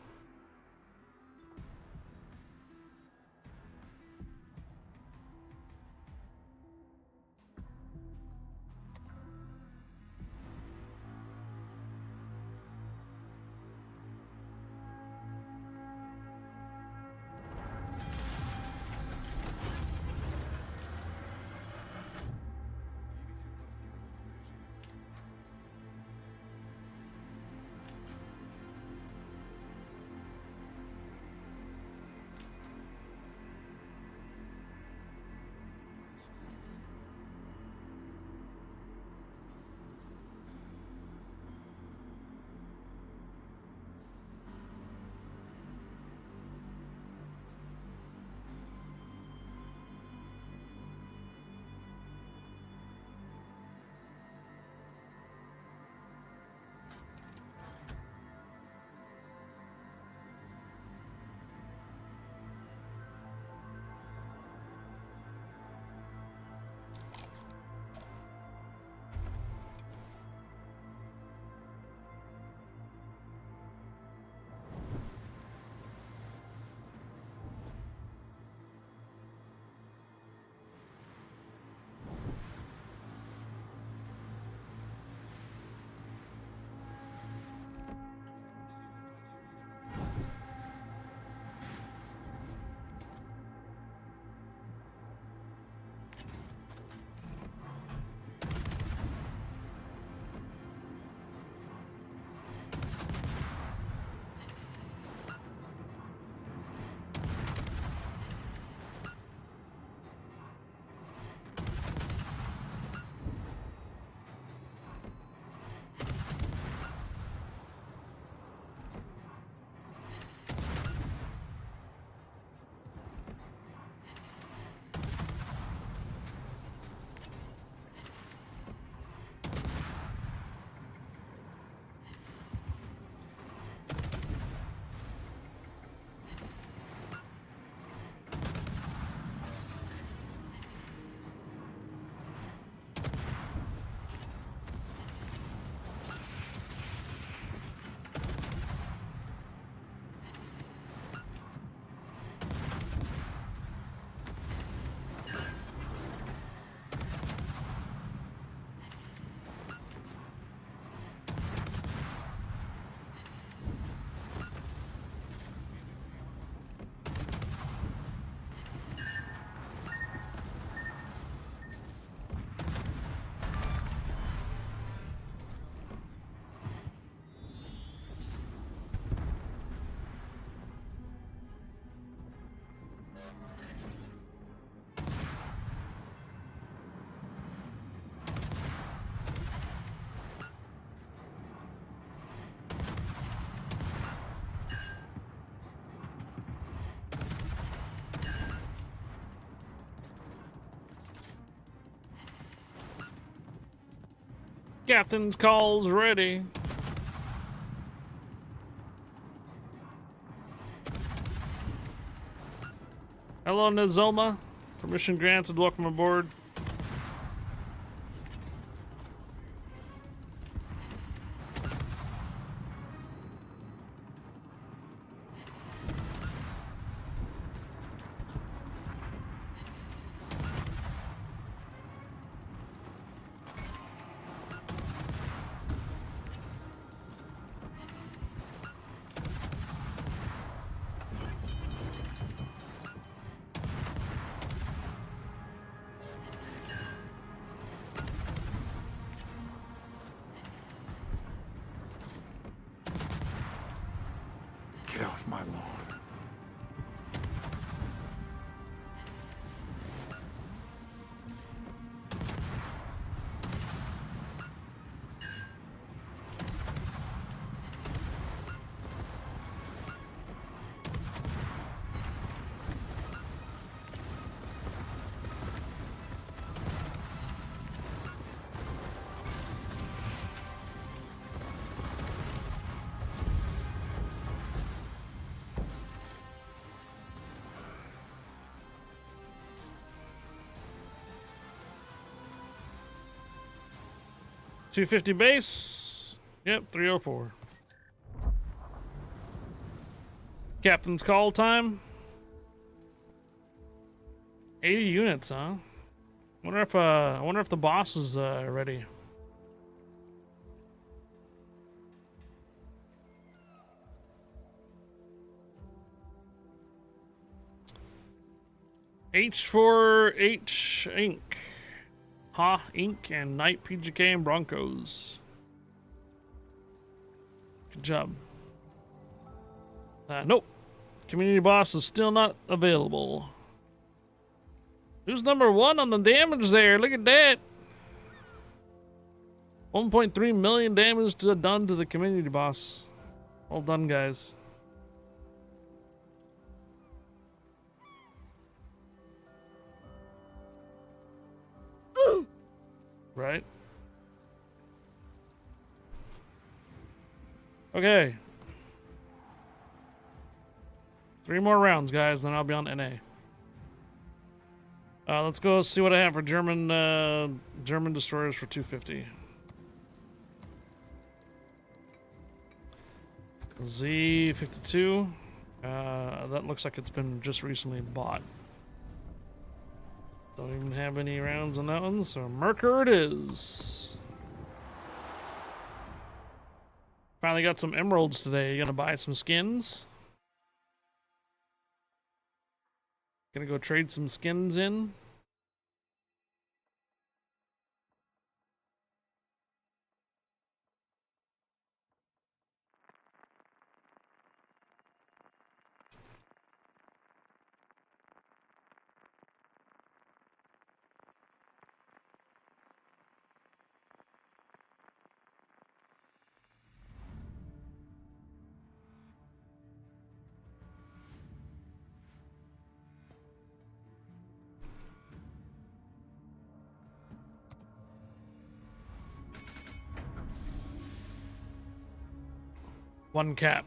Captain's call's ready. Hello, Nizoma. Permission granted. Welcome aboard. Get off my lawn. $250 base. Yep, 304. Captain's call time. 80 units, huh? I wonder if the boss is ready. H4H Inc. Ha Inc. and Knight PGK and Broncos. Good job. Nope. Community boss is still not available. Who's number one on the damage there? Look at that. 1.3 million damage done to the community boss. Well done, guys. Right? Okay. 3 more rounds, guys, then I'll be on NA. Let's go see what I have for German destroyers for 250. Z52. That looks like it's been just recently bought. Don't even have any rounds on that one, so Merker it is. Finally got some emeralds today. You gonna buy some skins? Gonna go trade some skins in? One cap.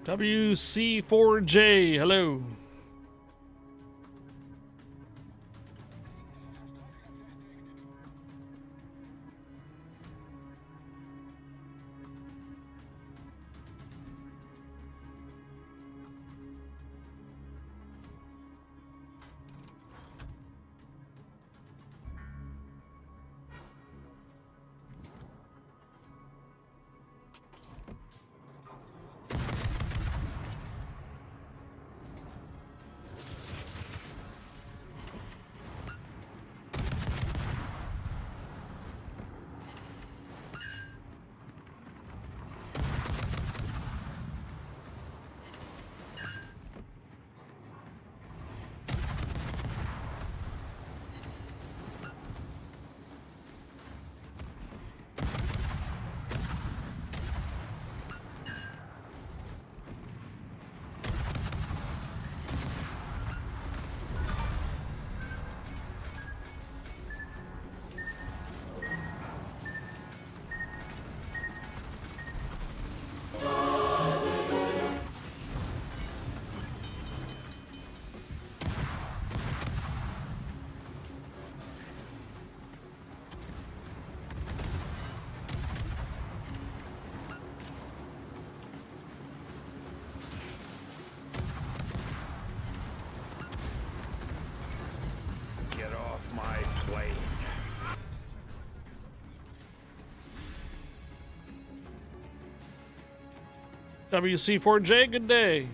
WC4J, hello. Get off my plane. WC4J, good day.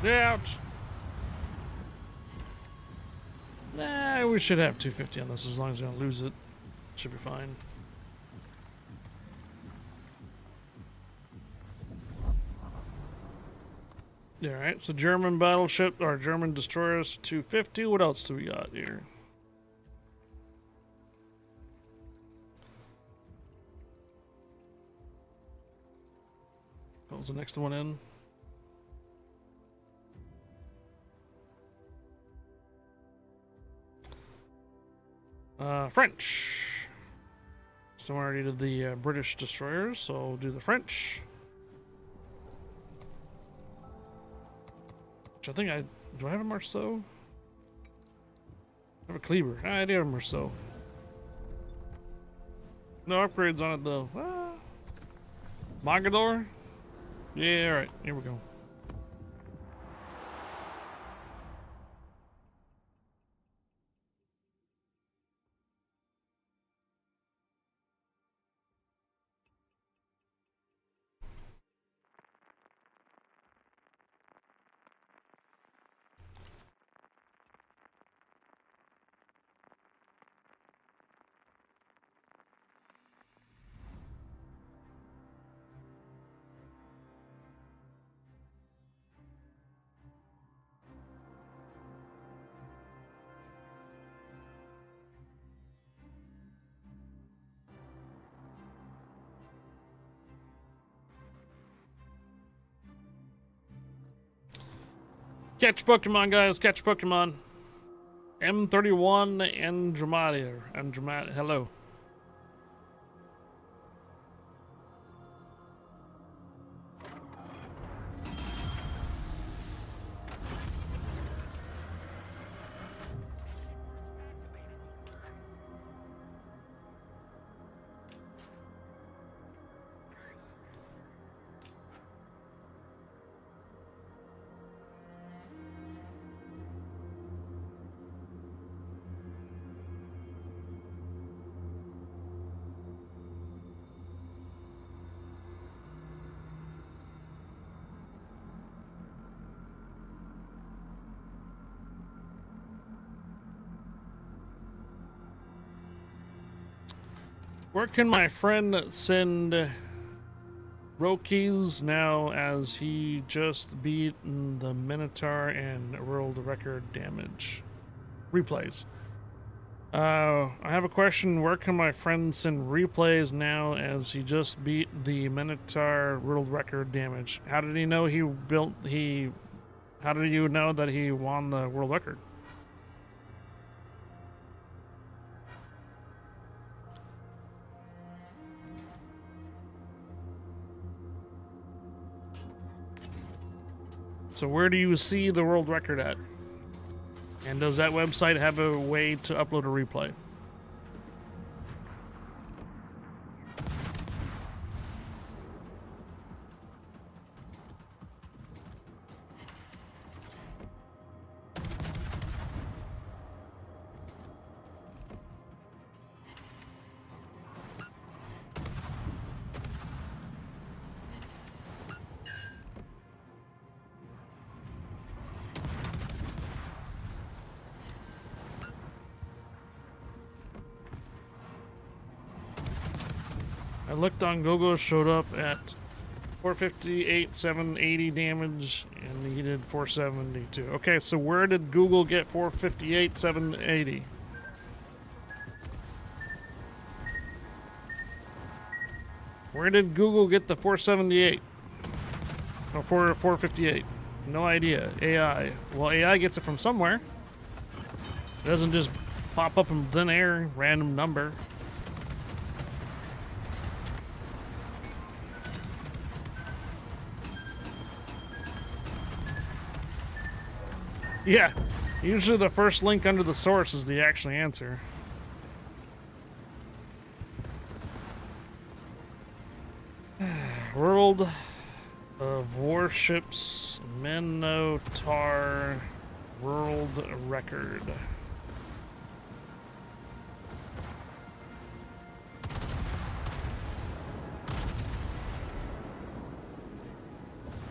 Ouch. Nah, we should have 250 on this as long as we don't lose it. Should be fine. Alright, so German battleship, or German destroyers, 250. What else do we got here? What was the next one in? French. So I already did the British destroyers, so we'll do the French. Which I think do I have a Marceau? I have a Cleaver. I do have a Marceau. No upgrades on it though. Mogador? Yeah, alright, here we go. Catch Pokemon, guys. Catch Pokemon. M31 Andromeda. Hello. Where can my friend send Rockies now as he just beat the Minotaur and world record damage? Replays. I have a question. Where can my friend send replays now as he just beat the Minotaur world record damage? How did he know how did you know that he won the world record? So where do you see the world record at? And does that website have a way to upload a replay? I looked on Google, showed up at 458, 780 damage, and he did 472. Okay, so where did Google get 458, 780? Where did Google get the 478? Or 458? No idea. AI. Well, AI gets it from somewhere. It doesn't just pop up in thin air, random number. Yeah, usually the first link under the source is the actual answer. World of Warships Minotaur World Record.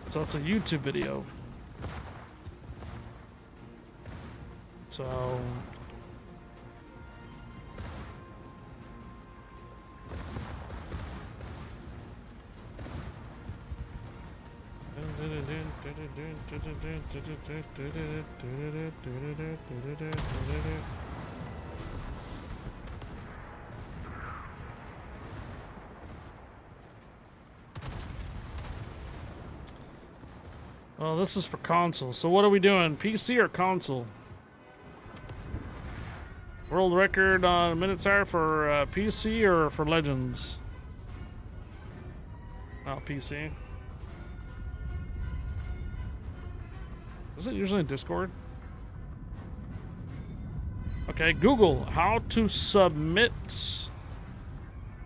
So it's a YouTube video. So well, this is for console. So what are we doing? PC or console? World record on Minotaur for PC or for Legends? Oh, PC. Is it usually in Discord? Okay, Google, how to submit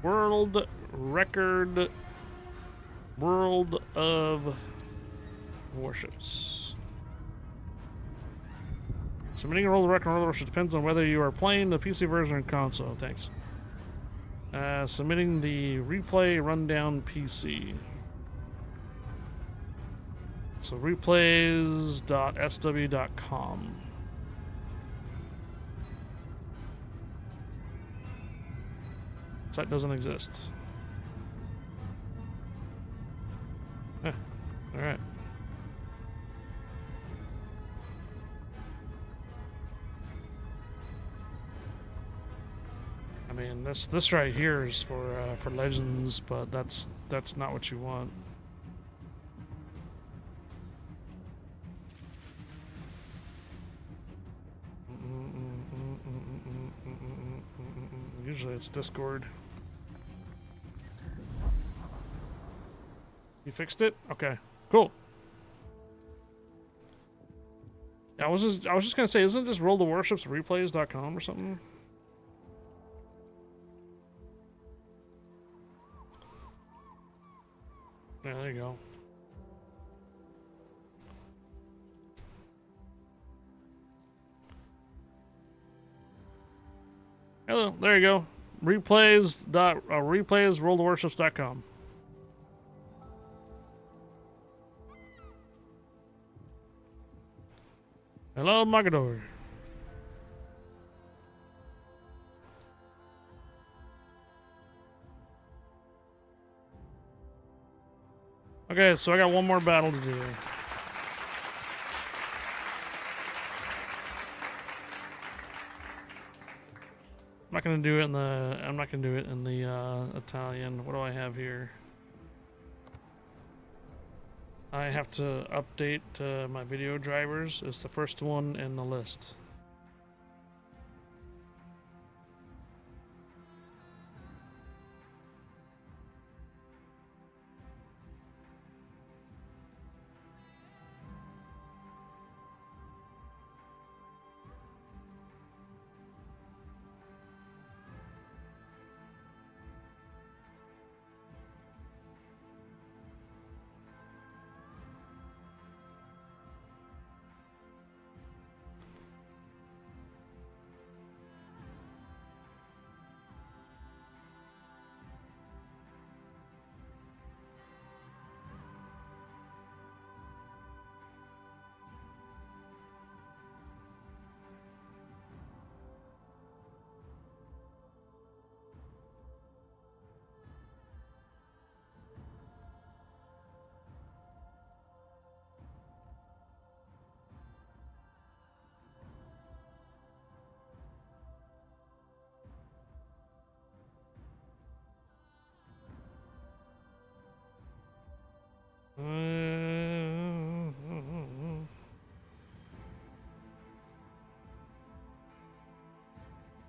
world record World of Warships. Submitting a world record World of Warships depends on whether you are playing the PC version or console. Thanks. Submitting the replay rundown PC. So replays.sw.com. Site doesn't exist. All right. I mean, this right here is for Legends, but that's not what you want. Usually it's Discord. You fixed it? Okay, cool. Yeah, I was just gonna say, isn't this World of Warships replays.com or something? Yeah, there you go. Hello, there you go. Replays worldwarships.com. Hello, Magador. Okay, so I got one more battle to do. I'm not gonna do it in the. I'm not gonna do it in the Italian. What do I have here? I have to update my video drivers. It's the first one in the list.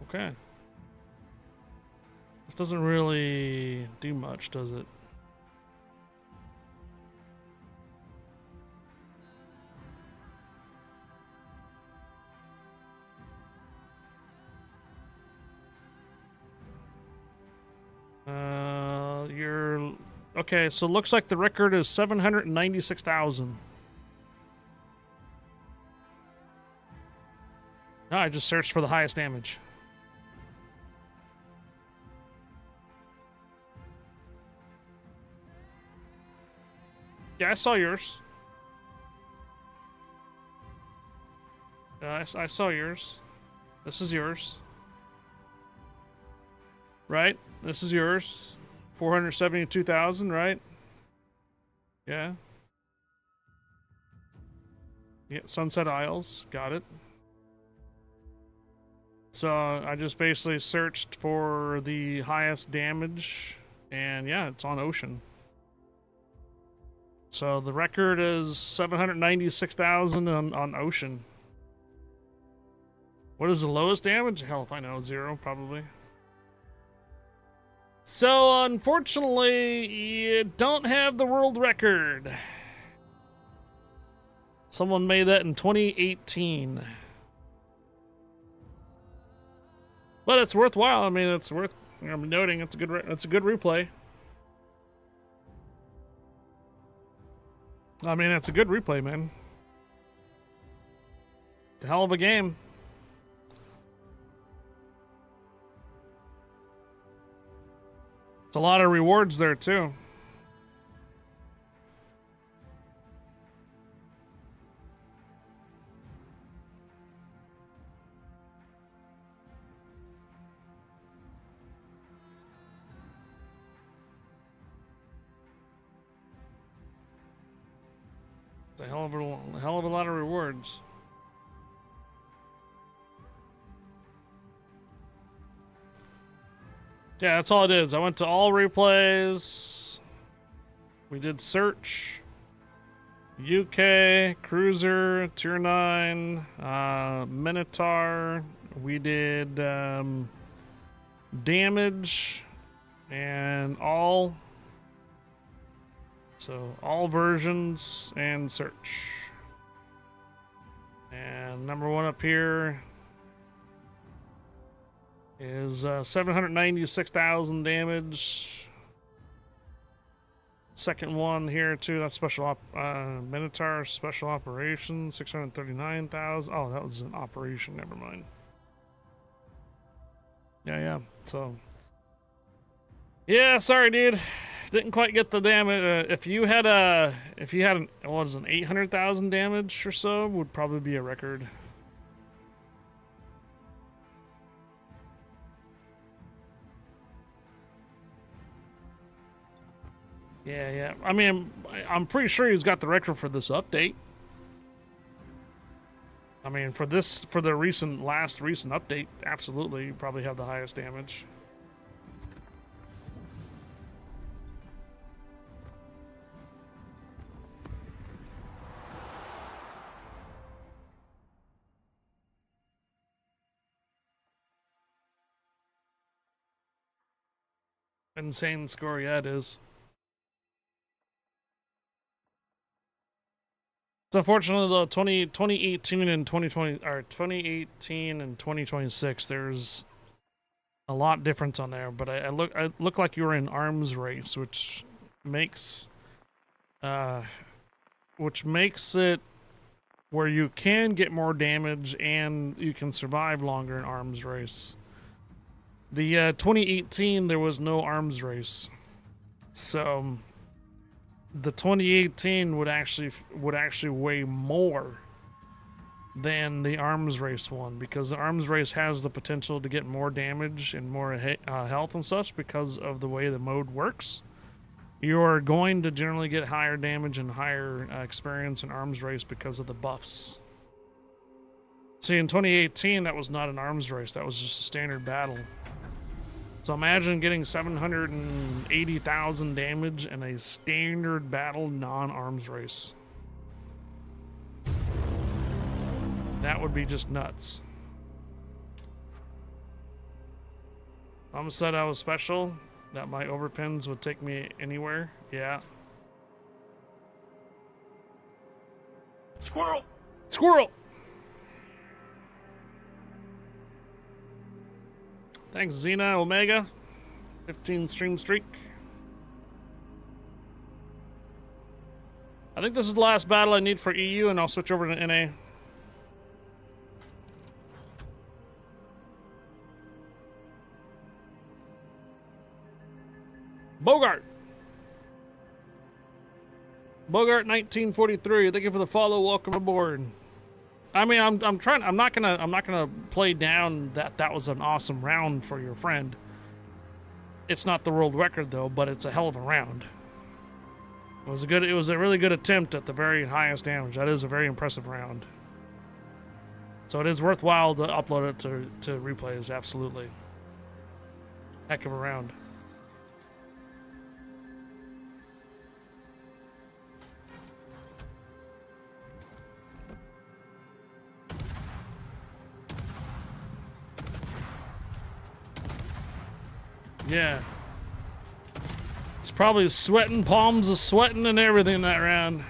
Okay. This doesn't really do much, does it? You're okay. So it looks like the record is 796,000. No, I just searched for the highest damage. Yeah, I saw yours. I saw yours. This is yours. Right? This is yours. 472,000, right? Yeah. Yeah, Sunset Isles. Got it. So I just basically searched for the highest damage, and yeah, it's on Ocean. So the record is 796,000 on Ocean. What is the lowest damage? Hell if I know, 0 probably. So unfortunately, you don't have the world record. Someone made that in 2018. But it's worthwhile. I mean, it's worth noting. It's a good replay. I mean, it's a good replay, man. It's a hell of a game. It's a lot of rewards there, too. It's a hell of a lot of rewards. Yeah, that's all it is. I went to all replays. We did search. UK, Cruiser, Tier 9, Minotaur. We did damage and all. So all versions and search. And number one up here is 796,000 damage. Second one here too, that's Minotaur special operation, 639,000. Oh, that was an operation, never mind. Yeah, so yeah, sorry dude. Didn't quite get the damage. If you had an 800,000 damage or so, would probably be a record. Yeah. I mean, I'm pretty sure he's got the record for this update. I mean, for the last recent update, absolutely, you probably have the highest damage. Insane score, yeah, it is. So unfortunately, though, 2018 and 2020, or 2018 and 2026, there's a lot difference on there. But I look like you were in arms race, which makes it where you can get more damage and you can survive longer in arms race. The 2018 there was no arms race, so the 2018 would actually weigh more than the arms race one, because the arms race has the potential to get more damage and more health and such because of the way the mode works. You're going to generally get higher damage and higher experience in arms race because of the buffs. See, in 2018 that was not an arms race, that was just a standard battle. So imagine getting 780,000 damage in a standard battle non-arms race. That would be just nuts. Mom said I was special, that my overpins would take me anywhere. Yeah. Squirrel! Squirrel! Thanks, Xena Omega. 15 stream streak. I think this is the last battle I need for EU, and I'll switch over to NA. Bogart 1943. Thank you for the follow. Welcome aboard. I mean, I'm not gonna play down that was an awesome round for your friend. It's not the world record though, but it's a hell of a round. It was a really good attempt at the very highest damage. That is a very impressive round. So it is worthwhile to upload it to replays, absolutely. Heck of a round. Yeah. It's probably sweating, palms are sweating and everything that round.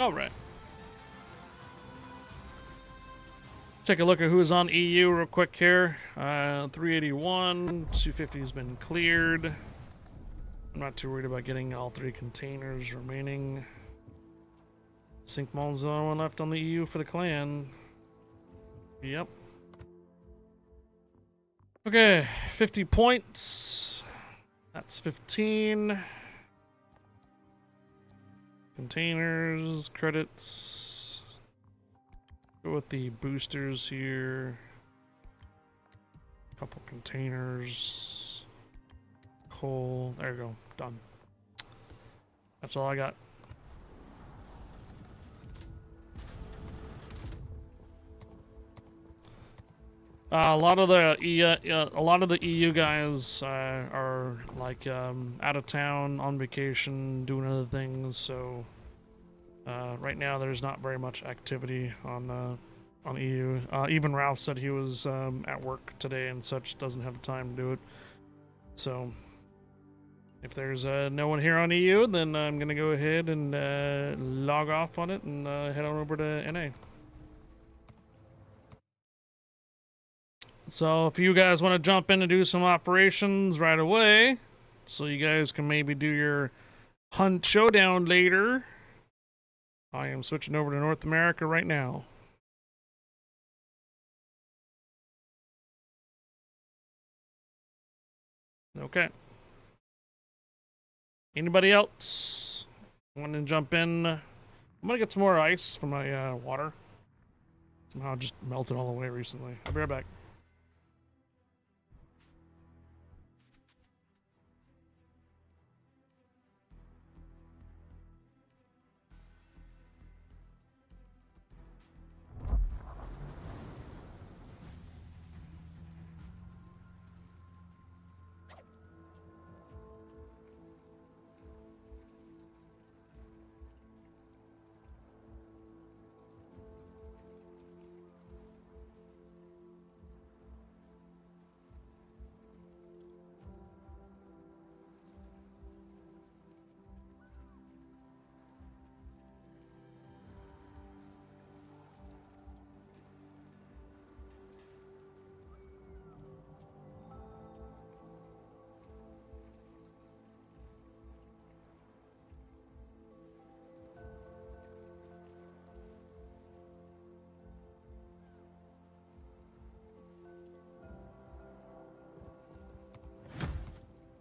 All right. Take a look at who's on EU real quick here. 381, 250 has been cleared. I'm not too worried about getting all 3 containers remaining. Sink Mall's the only one left on the EU for the clan. Yep. Okay, 50 points. That's 15. Containers, credits. Go with the boosters here. Couple containers. Coal. There you go. Done. That's all I got. A lot of the EU guys are like out of town on vacation, doing other things. So right now, there's not very much activity on EU. Even Ralph said he was at work today and such, doesn't have the time to do it. So if there's no one here on EU, then I'm gonna go ahead and log off on it and head on over to NA. So if you guys want to jump in and do some operations right away, so you guys can maybe do your hunt showdown later, I am switching over to North America right now. Okay. Anybody else want to jump in? I'm gonna get some more ice for my water. Somehow it just melted all the way recently. I'll be right back.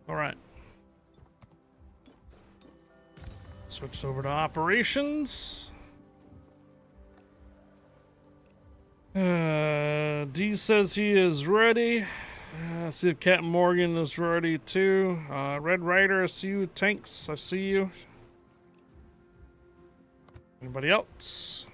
All right. Switched over to operations. D says he is ready. See if Captain Morgan is ready too. Red Rider, I see you. Tanks, I see you. Anybody else?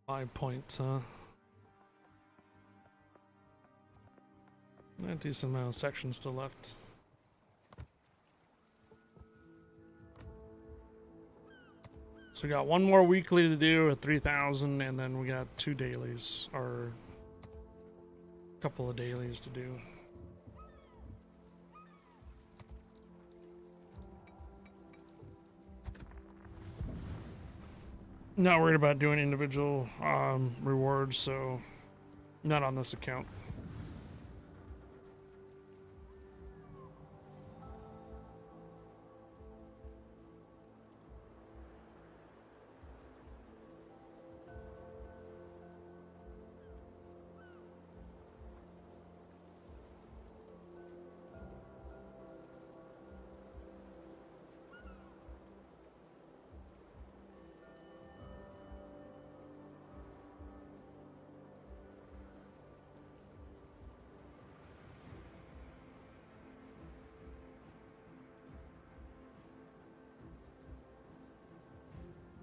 Five points, huh? Decent amount of sections still left. So we got one more weekly to do at 3,000, and then we got 2 dailies, or a couple of dailies to do. Not worried about doing individual rewards, so not on this account.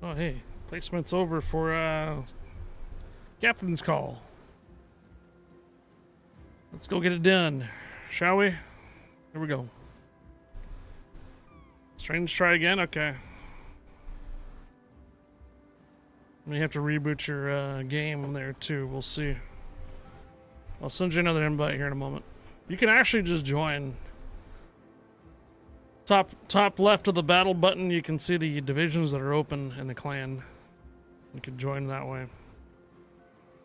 Oh, hey, placement's over for captain's call. Let's go get it done, shall we? Here we go. Strange, try again? Okay. You have to reboot your game there too. We'll see. I'll send you another invite here in a moment. You can actually just join. Top left of the battle button, you can see the divisions that are open in the clan. You can join that way.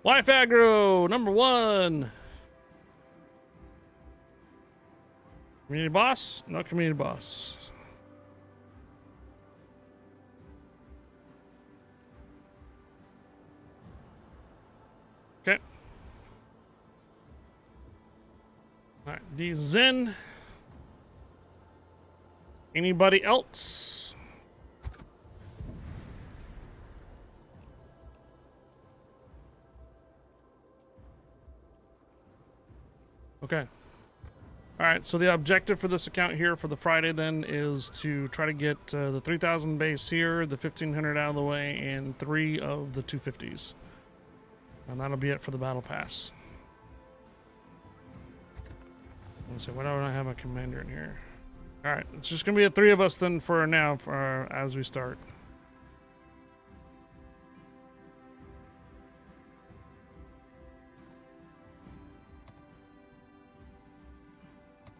Life aggro number 1. Community boss? No community boss. Okay. Alright, these in. Anybody else? Okay. Alright, so the objective for this account here for the Friday then is to try to get the 3,000 base here, the 1,500 out of the way, and 3 of the 250s. And that'll be it for the battle pass. Let's see, why don't I have a commander in here? Alright, it's just gonna be the 3 of us then for now, as we start.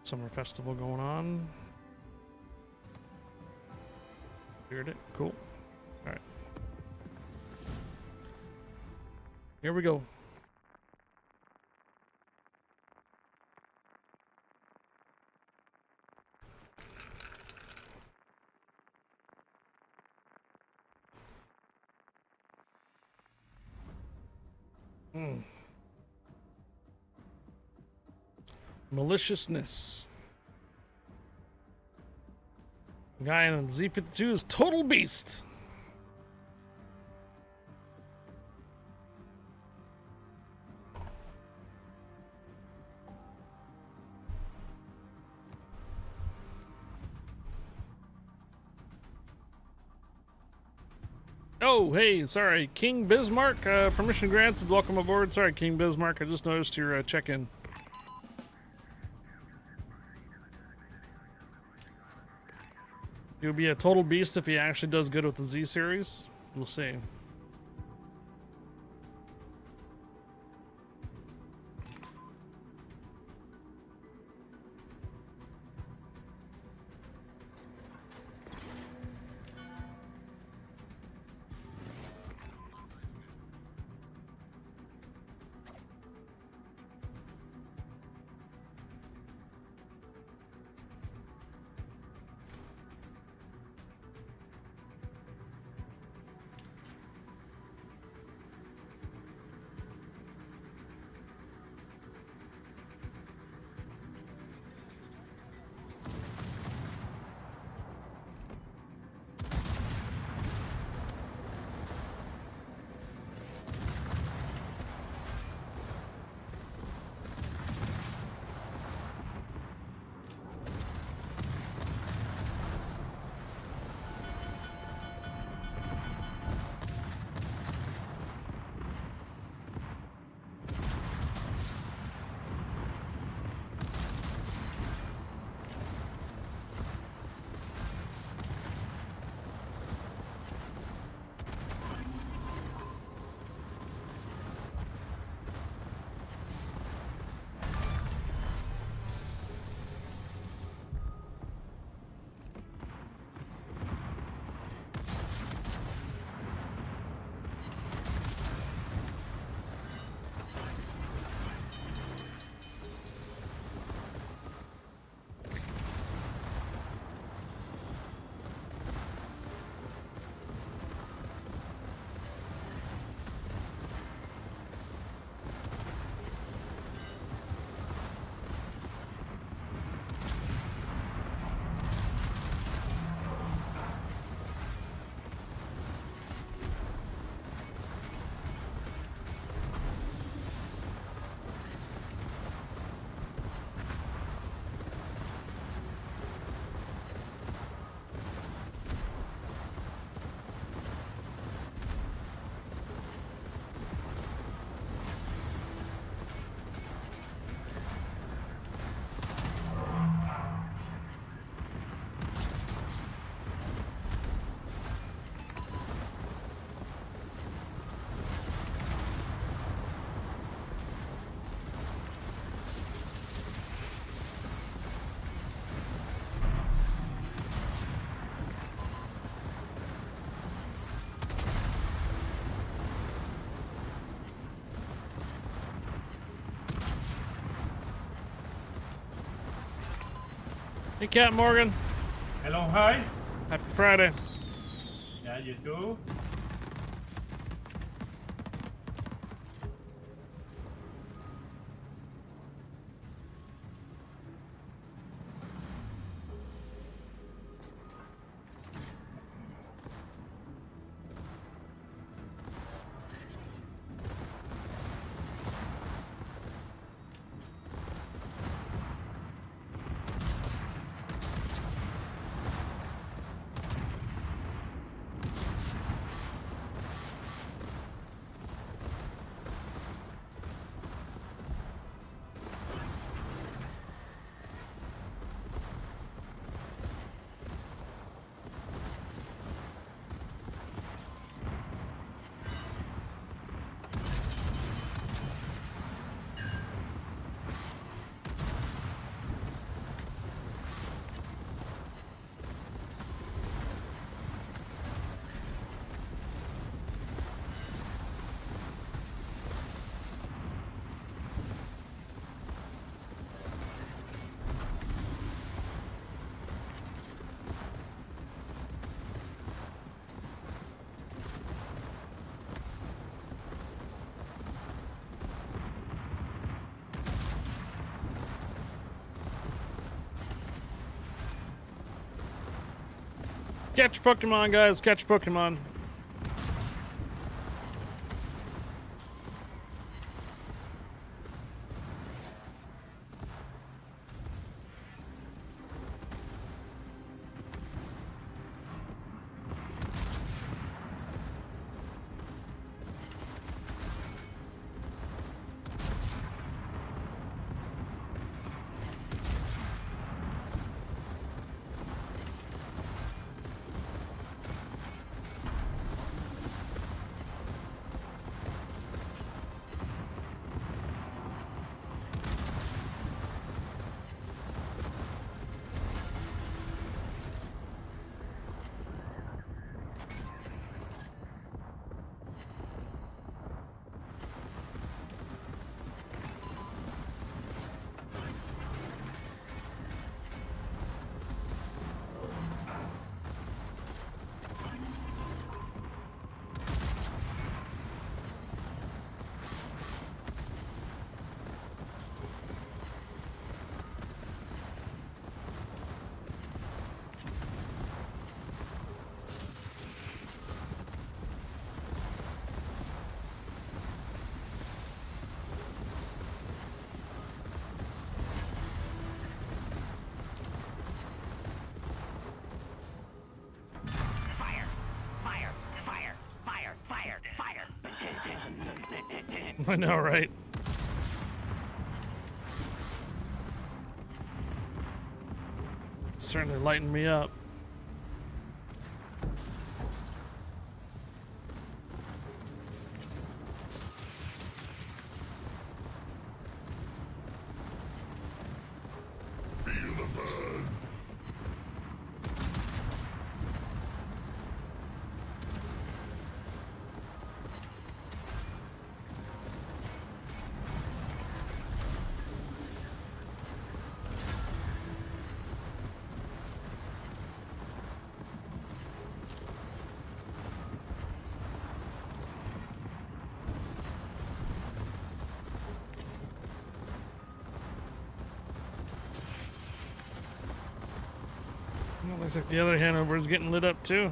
Summer festival going on. Cleared it. Cool. Alright. Here we go. Maliciousness. Guy in the Z52 is total beast. Oh, hey, sorry. King Bismarck, permission granted. Welcome aboard. Sorry, King Bismarck. I just noticed your check-in. He'll be a total beast if he actually does good with the Z series. We'll see. Hey, Cat Morgan. Hello, hi. Happy Friday. Yeah, you too. Catch Pokemon, guys. Catch Pokemon. Fire! Fire! Fire! Fire! Fire! Fire! I know, right? Certainly lightened me up. Well, looks like the other Hanover is getting lit up too.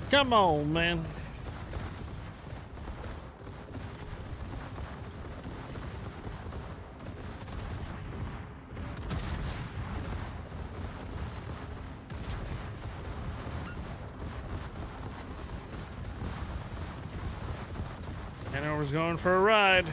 Come on, man. Hanover's going for a ride.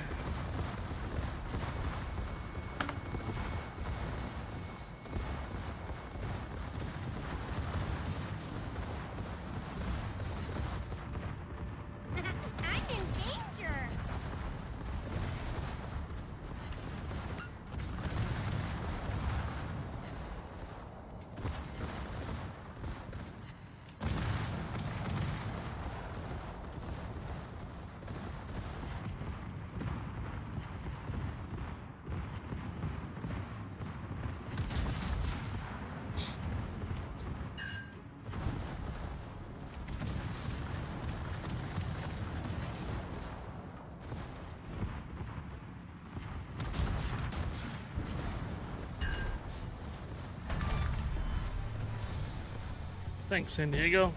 Thanks, San Diego.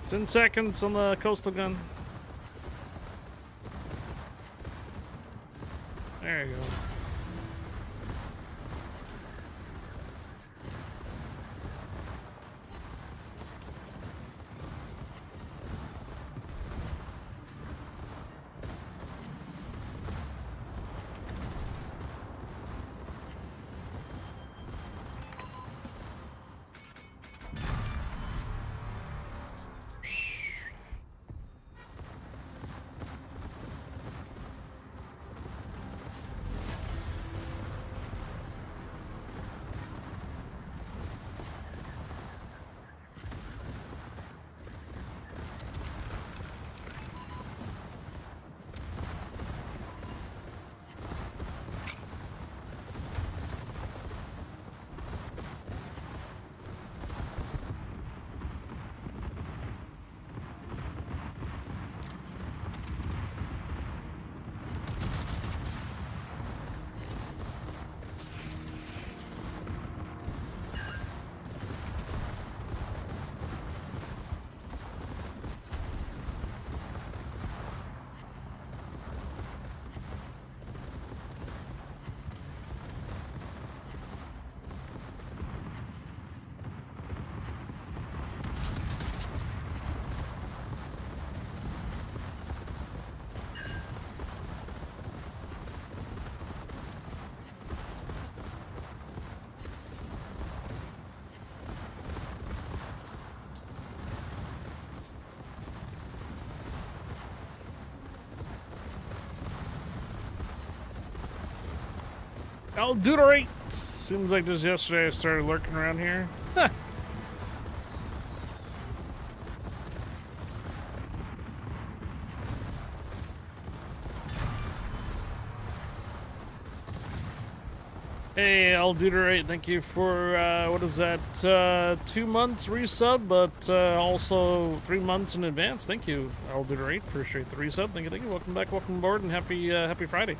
Ten seconds on the coastal gun. There you go. Aldeuterate! Seems like just yesterday I started lurking around here. Huh. Hey, Aldeuterate, thank you for, what is that, 2 months resub, but also 3 months in advance. Thank you, Aldeuterate. Appreciate the resub. Thank you, thank you. Welcome back, welcome aboard, and happy Friday.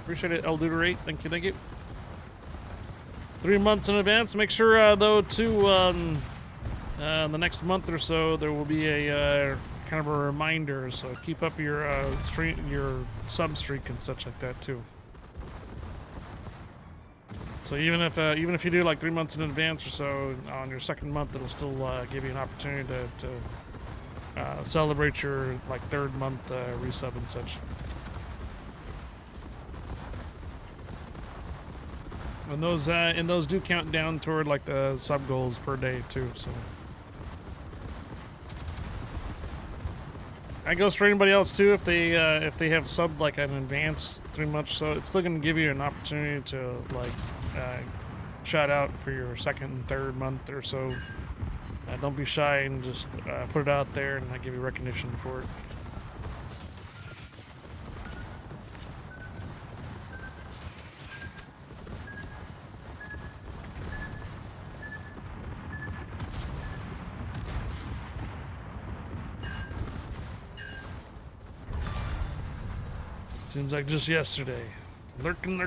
Appreciate it, Aldeuterate. Thank you, thank you. 3 months in advance. Make sure, though, to the next month or so, there will be a kind of a reminder. So keep up your your sub streak and such like that too. So even if you do like 3 months in advance or so, on your second month, it'll still give you an opportunity to celebrate your like third month resub and such. And those do count down toward like the sub goals per day too. So that goes for anybody else too. If they have subbed like an advance 3 months, so it's still gonna give you an opportunity to like shout out for your second and third month or so. Don't be shy and just put it out there, and I give you recognition for it. Seems like just yesterday. Lurking.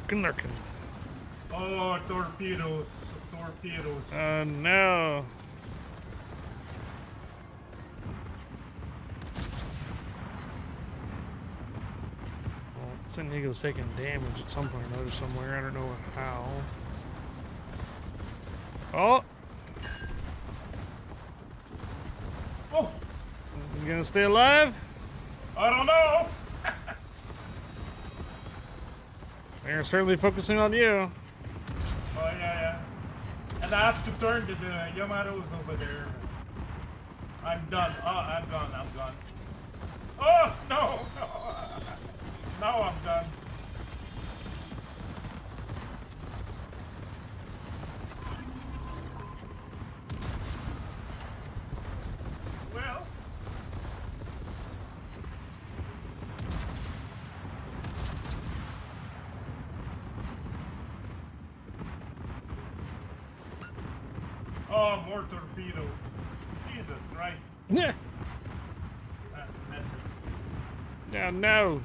Oh, torpedoes. No. Well, San Diego's taking damage at some point or another somewhere. I don't know how. Oh! You gonna stay alive? I don't know. We're certainly focusing on you. Oh yeah. And I have to turn to the Yamato's over there. I'm done. Oh, I'm gone. Oh no. Now I'm done. Well. Oh, more torpedoes. Jesus Christ. Yeah. That's it. Yeah, no.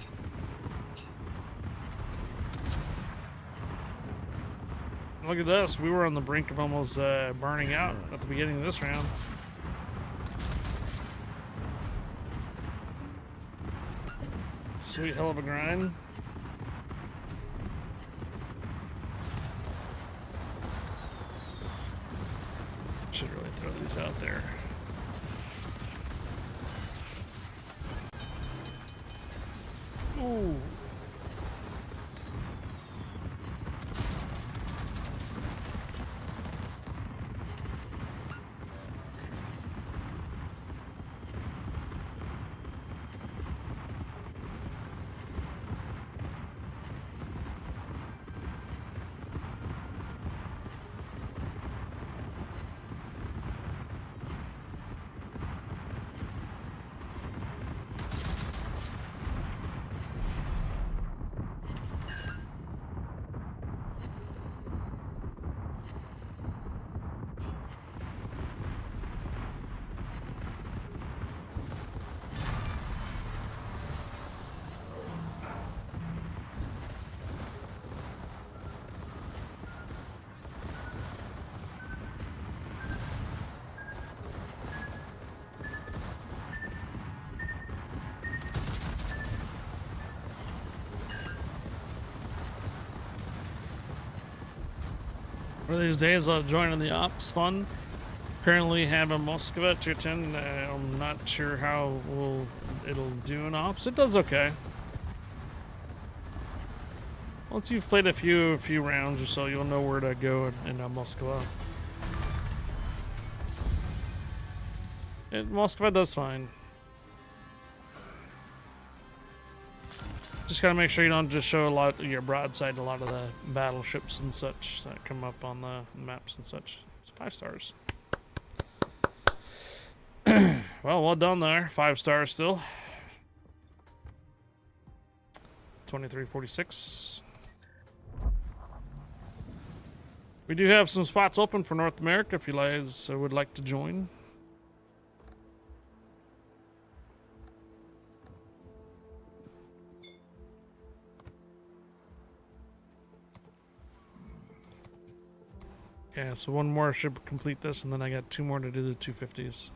Look at this. We were on the brink of almost burning out at the beginning of this round. Sweet hell of a grind. Should really throw these out there. Ooh. One of these days I'll join in the ops fun. Currently have a Moskva to attend. I'm not sure how it'll do in ops. It does okay. Once you've played a few rounds or so, you'll know where to go in Moskva. Moskva does fine. Just gotta make sure you don't just show a lot of your broadside to a lot of the battleships and such that come up on the maps and such. It's 5 stars. Well done there. 5 stars still. 2346. We do have some spots open for North America if you guys would like to join. Yeah, so one more should complete this, and then I got 2 more to do the 250s.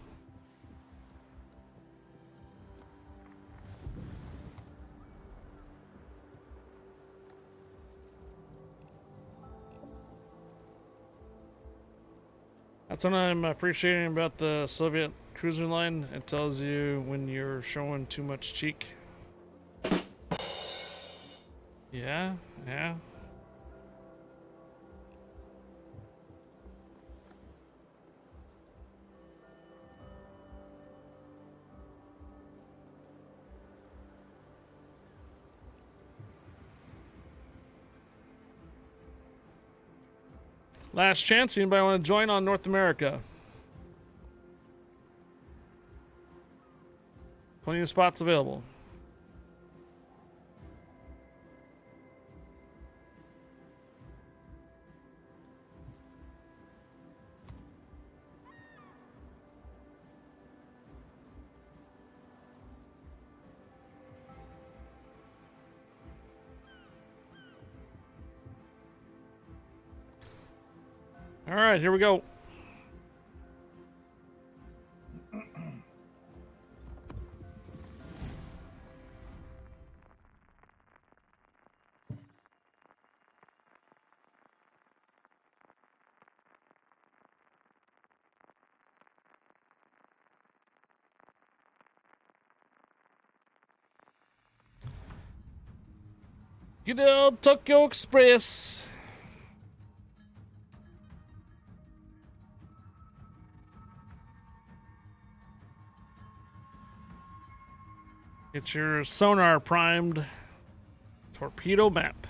That's what I'm appreciating about the Soviet cruiser line. It tells you when you're showing too much cheek. Yeah. Last chance. Anybody want to join on North America? Plenty of spots available. All right, here we go. Good old Tokyo Express. Get your sonar primed. Torpedo map.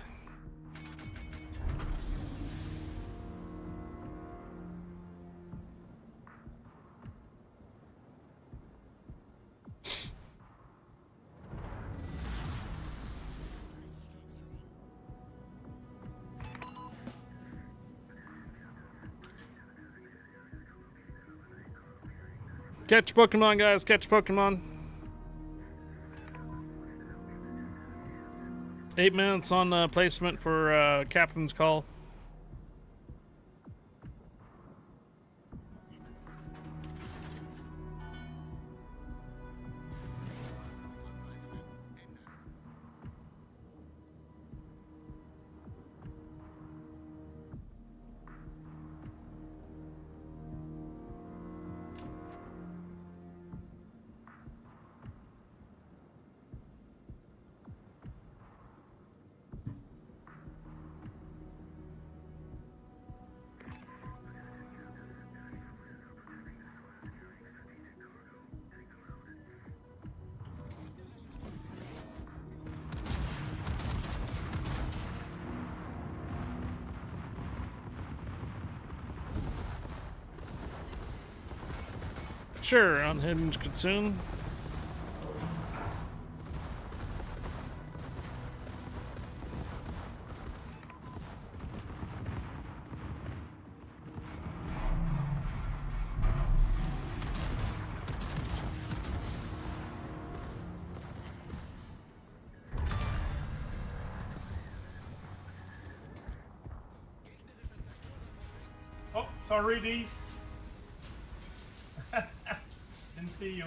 Catch Pokemon, guys. Catch Pokemon. 8 minutes on placement for Captain's Call. Sure, unhinged Kitsune. Oh, sorry, these. Didn't see you.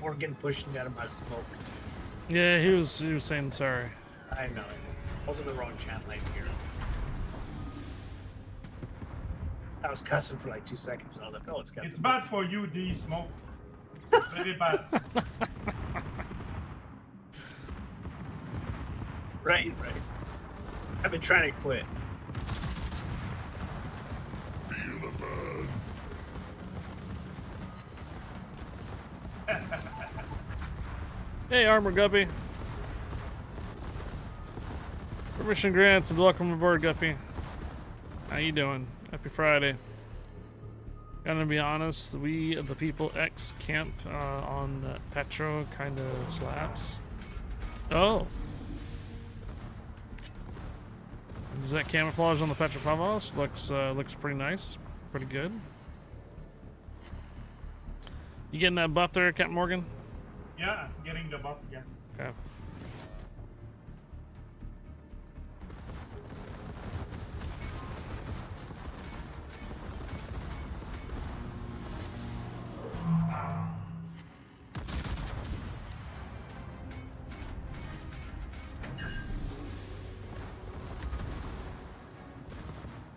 Morgan pushing out of my smoke. Yeah, he was saying sorry. I know. I was in the wrong channel right here. I was cussing for like 2 seconds and I was like, oh, it's got It's bad for you, D smoke. Very bad. Right. I've been trying to quit. Hey, Armor Guppy. Permission grants and welcome aboard, Guppy. How you doing? Happy Friday. Gonna be honest, we the people X camp on Petro kind of slaps. Oh. Does that camouflage on the Petropavos looks pretty nice, pretty good. You getting that buff there, Captain Morgan? Yeah, getting the buff, yeah. Okay.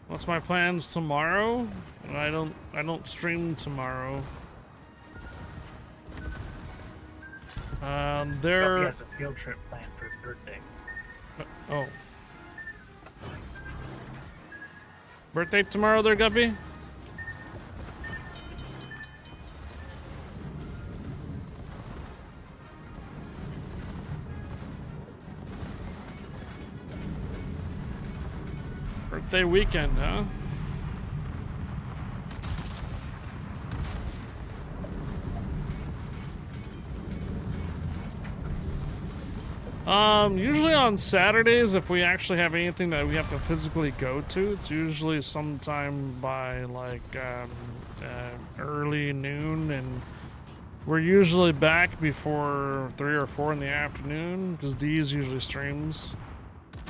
What's my plans tomorrow? I don't stream tomorrow. Guppy There. has a field trip planned for his birthday. Oh. Birthday tomorrow there, Guppy? Birthday weekend, huh? Usually on Saturdays, if we actually have anything that we have to physically go to, it's usually sometime by like early noon, and we're usually back before 3 or 4 in the afternoon because D's usually streams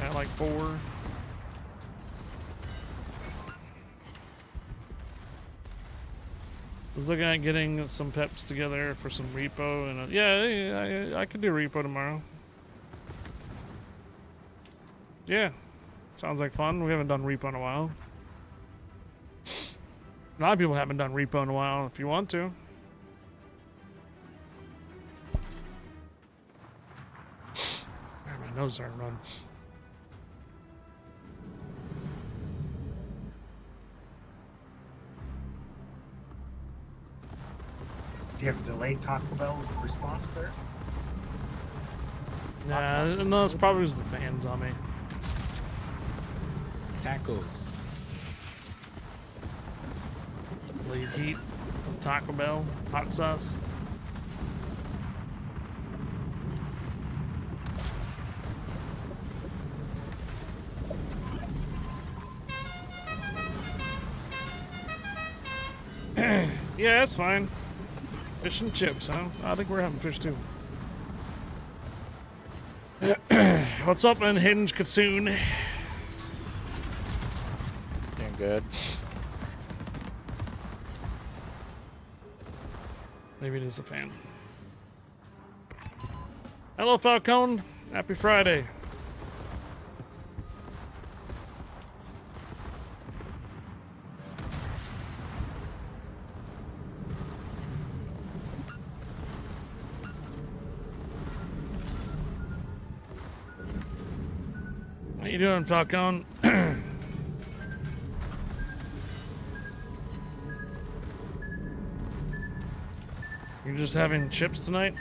at like 4. I was looking at getting some peps together for some repo, and yeah, I could do repo tomorrow. Yeah, sounds like fun. We haven't done repo in a while. A lot of people haven't done repo in a while. If you want to. My nose is starting to run. Do you have delayed Taco Bell response there? Nah, no, it's probably just the fans on me. Tacos. Lead heat, Taco Bell, hot sauce. Yeah, that's fine. Fish and chips, huh? I think we're having fish too. What's up, Unhinged Kitsune? Doing good. Maybe it is a fan. Hello, Falcone. Happy Friday. How you doing, Falcone? You're just having chips tonight?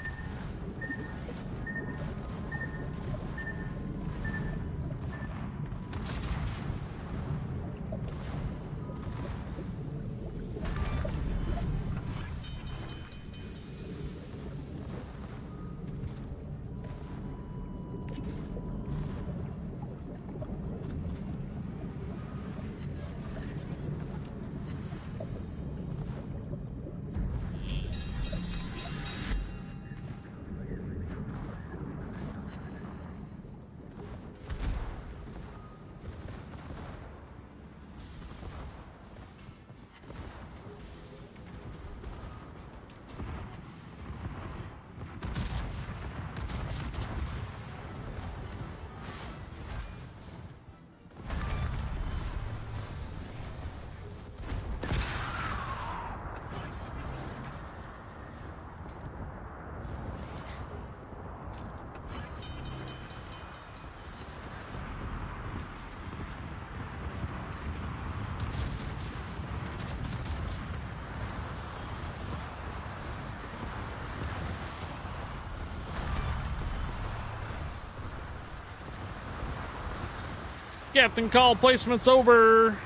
Captain Call placement's over.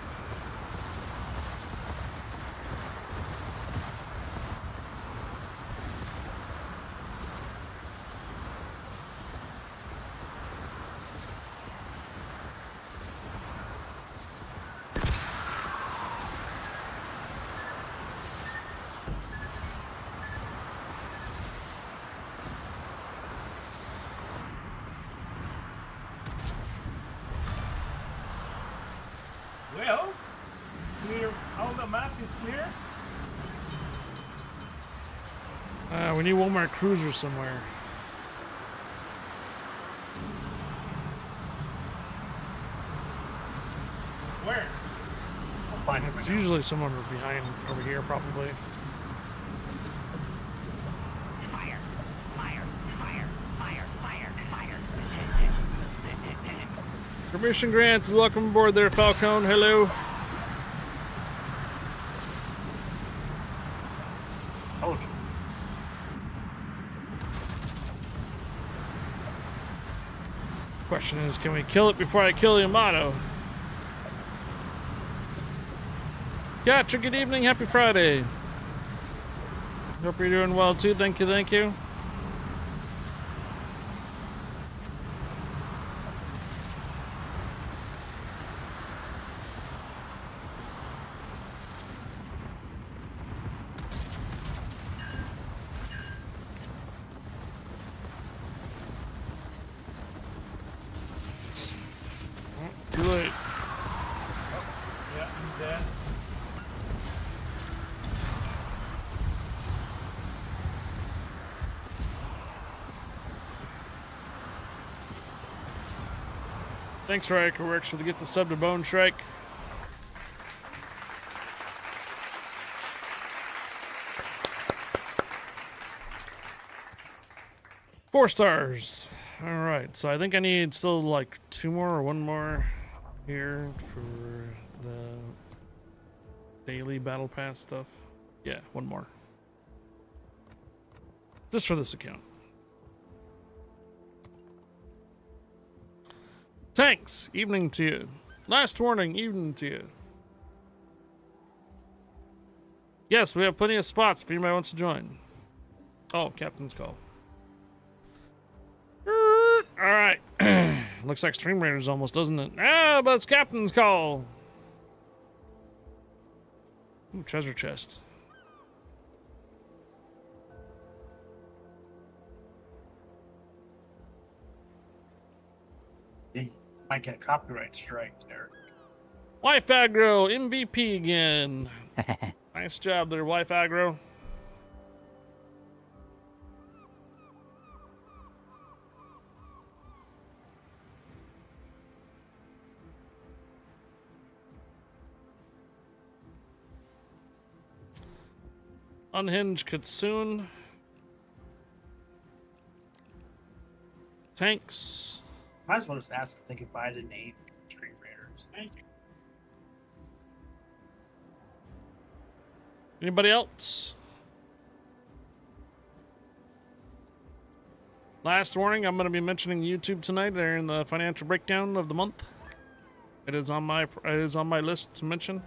Well, clear. All the map is clear. We need one more cruiser somewhere. Where? find him. It's right now. usually someone behind over here, probably. Fire! Fire! Fire! Fire! Fire! Fire! Permission grants. Welcome aboard there, Falcone. Hello. Told you. Question is, can we kill it before I kill the Yamato? Gotcha, good evening, happy Friday. Hope you're doing well too, thank you, thank you. Too late. Yeah, he's dead. Thanks, Riker Works, for the gift of sub to Bone Strike. Four stars. All right, so I think I need still like 2 more or 1 more here for the daily battle pass stuff. Yeah, 1 more. Just for this account. Thanks. Evening to you. Last warning, evening to you. Yes, we have plenty of spots if anybody wants to join. Oh, Captain's call. All right. Looks like Stream Raiders almost, doesn't it? Ah, but it's Captain's call. Ooh, treasure chest. You might get a copyright strike there. Wife Aggro, MVP again. Nice job there, Wife Aggro. Unhinged Kitsune. Tanks. Might as well just ask if they could buy the name Street Raiders. Thank you. Anybody else? Last warning, I'm going to be mentioning YouTube tonight during the financial breakdown of the month. It is on my list to mention.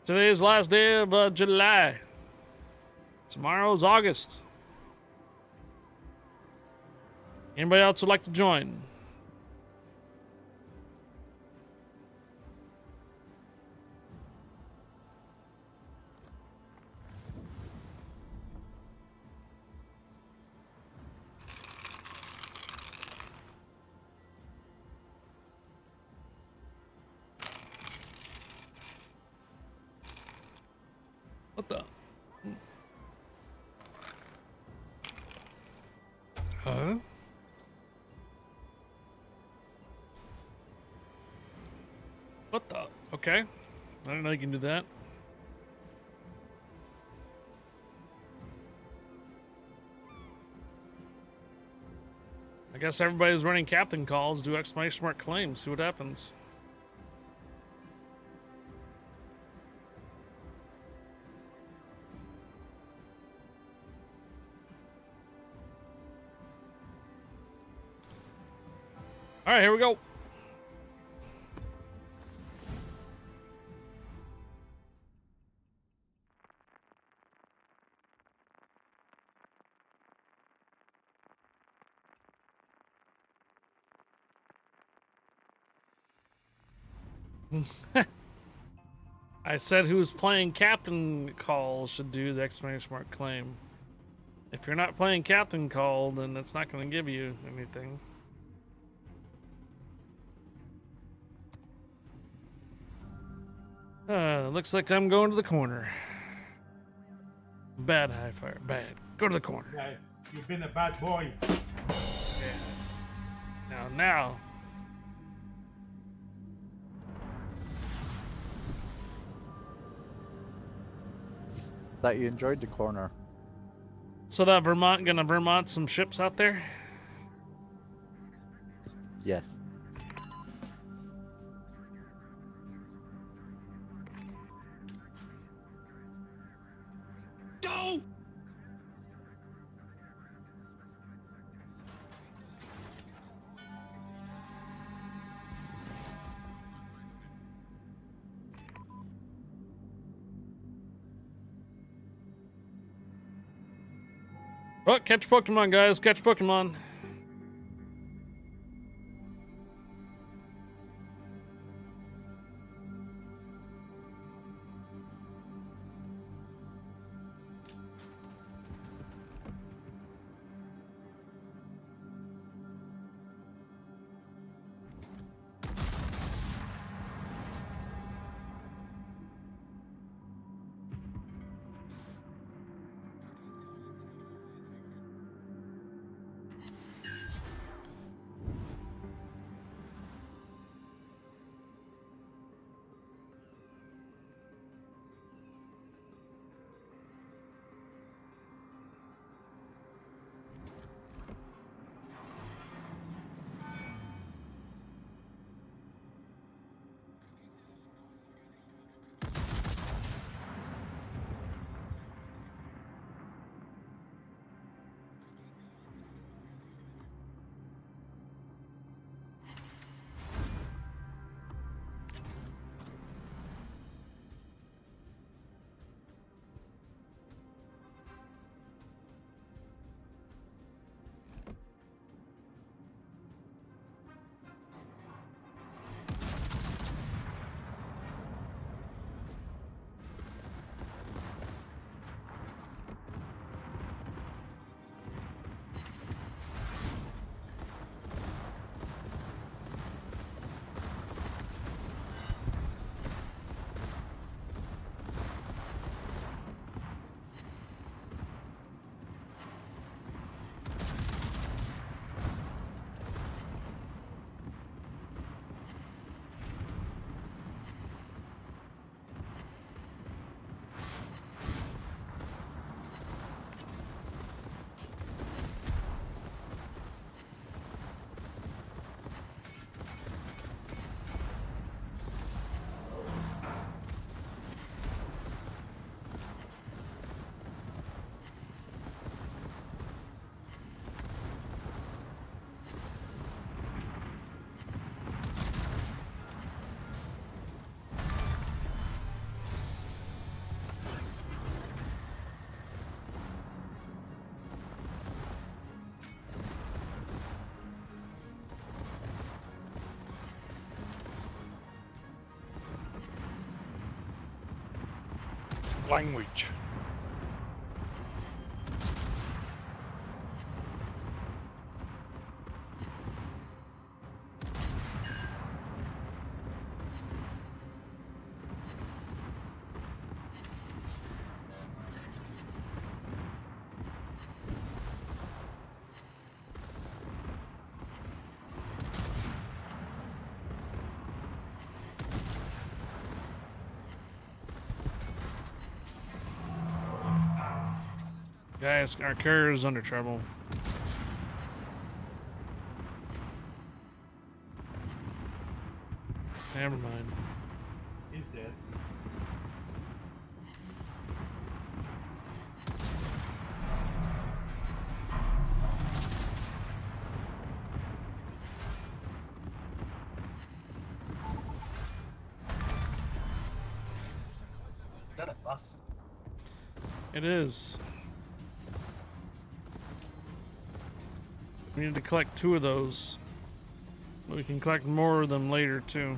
Today is the last day of July. Tomorrow's August. Anybody else would like to join? What the? Huh? What the? Okay. I didn't know you can do that. I guess everybody's running captain calls, do exclamation mark claims, see what happens. All right, here we go. I said who's playing captain call should do the exclamation mark claim. If you're not playing captain call, then it's not going to give you anything. Looks like I'm going to the corner. Bad high fire, bad. Go to the corner. Yeah, you've been a bad boy. Now. Thought you enjoyed the corner. So that gonna Vermont some ships out there? Yes. Oh, catch Pokemon, guys. Catch Pokemon. Language. Guys, our carrier is under trouble. Never mind. He's dead. Is that a buff? It is. We need to collect 2 of those. We can collect more of them later, too.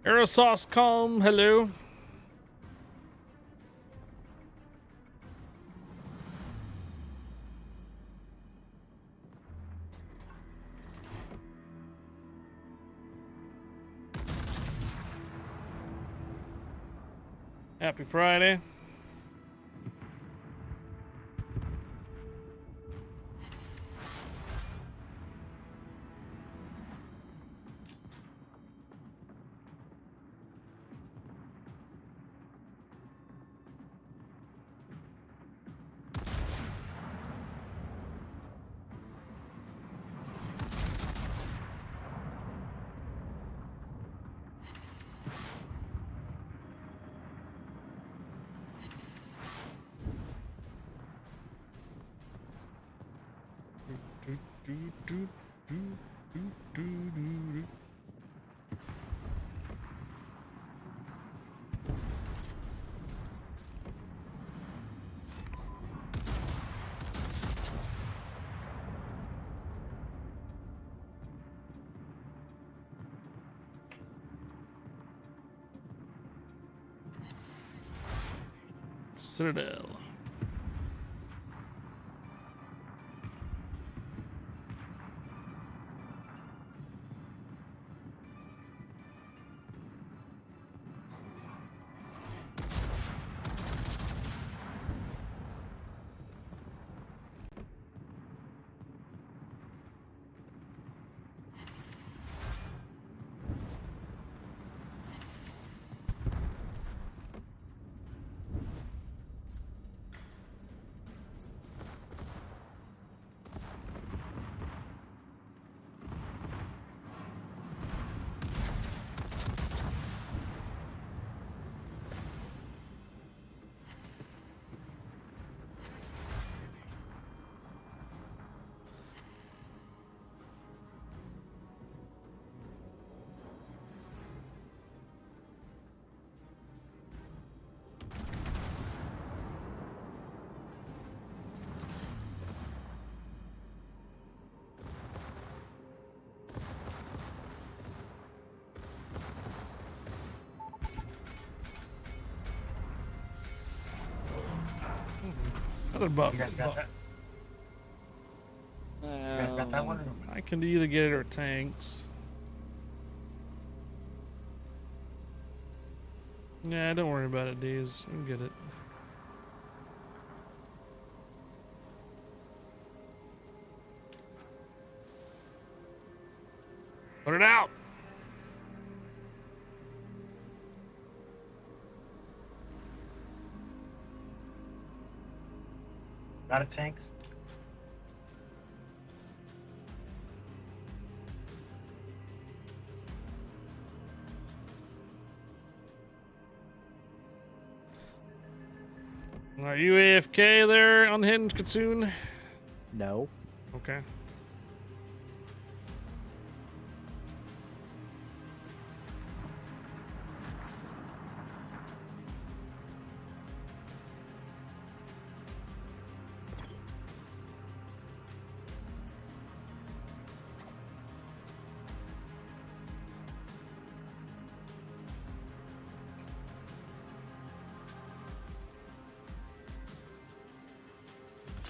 Aerosauce Calm, hello. Happy Friday. Citadel. Another buff. You guys got that? You guys got that one? I can either get it or tanks. Yeah, don't worry about it, D's. We can get it. Put it out! Got it, tanks? Are you AFK there, Unhinged Kitsune? No. Okay.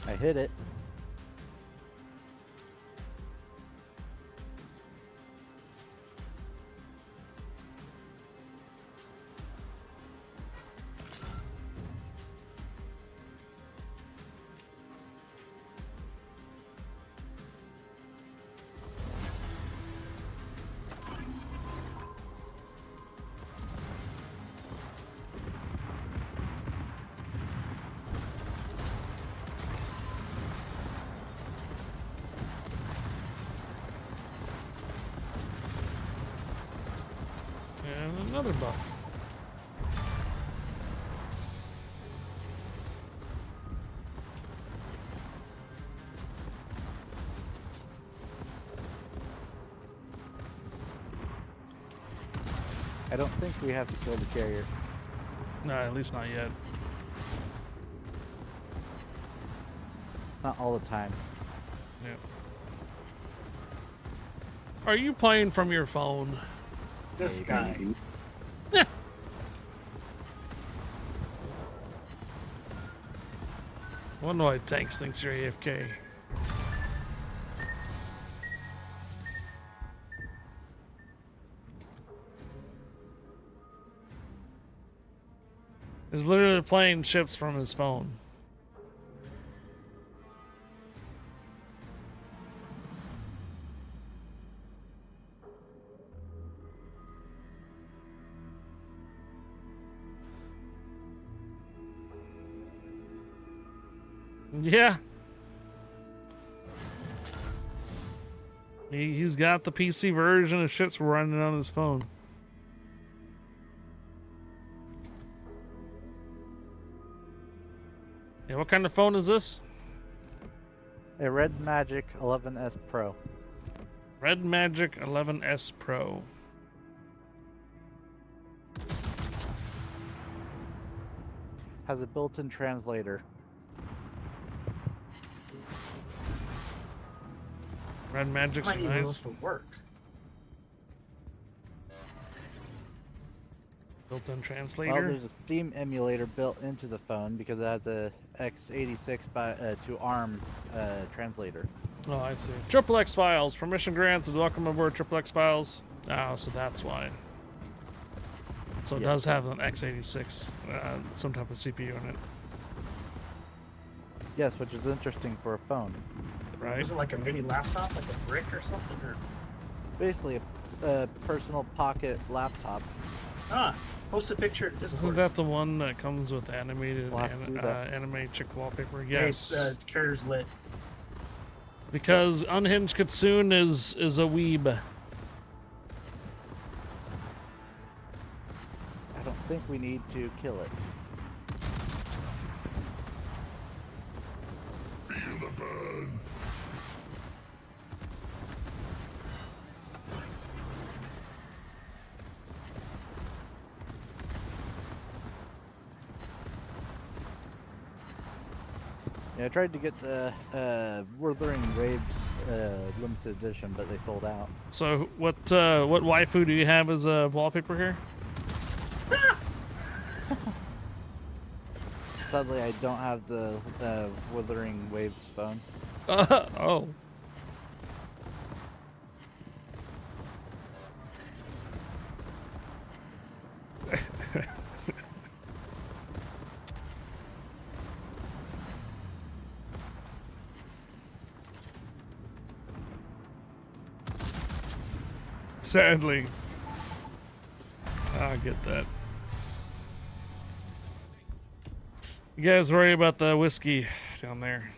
I hit it. And another buff. I don't think we have to kill the carrier. No, at least not yet. Not all the time. Yeah. Are you playing from your phone? This guy. Wonder why Tanks thinks you're AFK. He's literally playing ships from his phone. Yeah. He's got the PC version of ships running on his phone. Yeah, what kind of phone is this? A Red Magic 11S Pro. Red Magic 11S Pro. Has a built-in translator. Red Magic's Might even nice. for work. Built-in Well, translator. there's a Steam emulator built into the phone because it has a x86 to ARM translator. Oh, I see. Triple X Files. Permission granted. Welcome aboard Triple X Files. Oh, so that's why. So it Yeah. does have an x86, some type of CPU in it, Yes, which is interesting for a phone. right? Was it like a mini laptop, like a brick or something? Or Basically a personal pocket laptop. post a picture at Discord. Isn't that the one that comes with animated We'll have to do that. anime chick wallpaper? Hey, Yes. carrier's lit. Because Unhinged Kitsune is a weeb. I don't think we need to kill it. Yeah, I tried to get the Wuthering Waves limited edition, but they sold out. So what waifu do you have as a wallpaper here? Sadly, I don't have the Wuthering Waves phone. Oh. Sadly. I get that. You guys worry about the whiskey down there.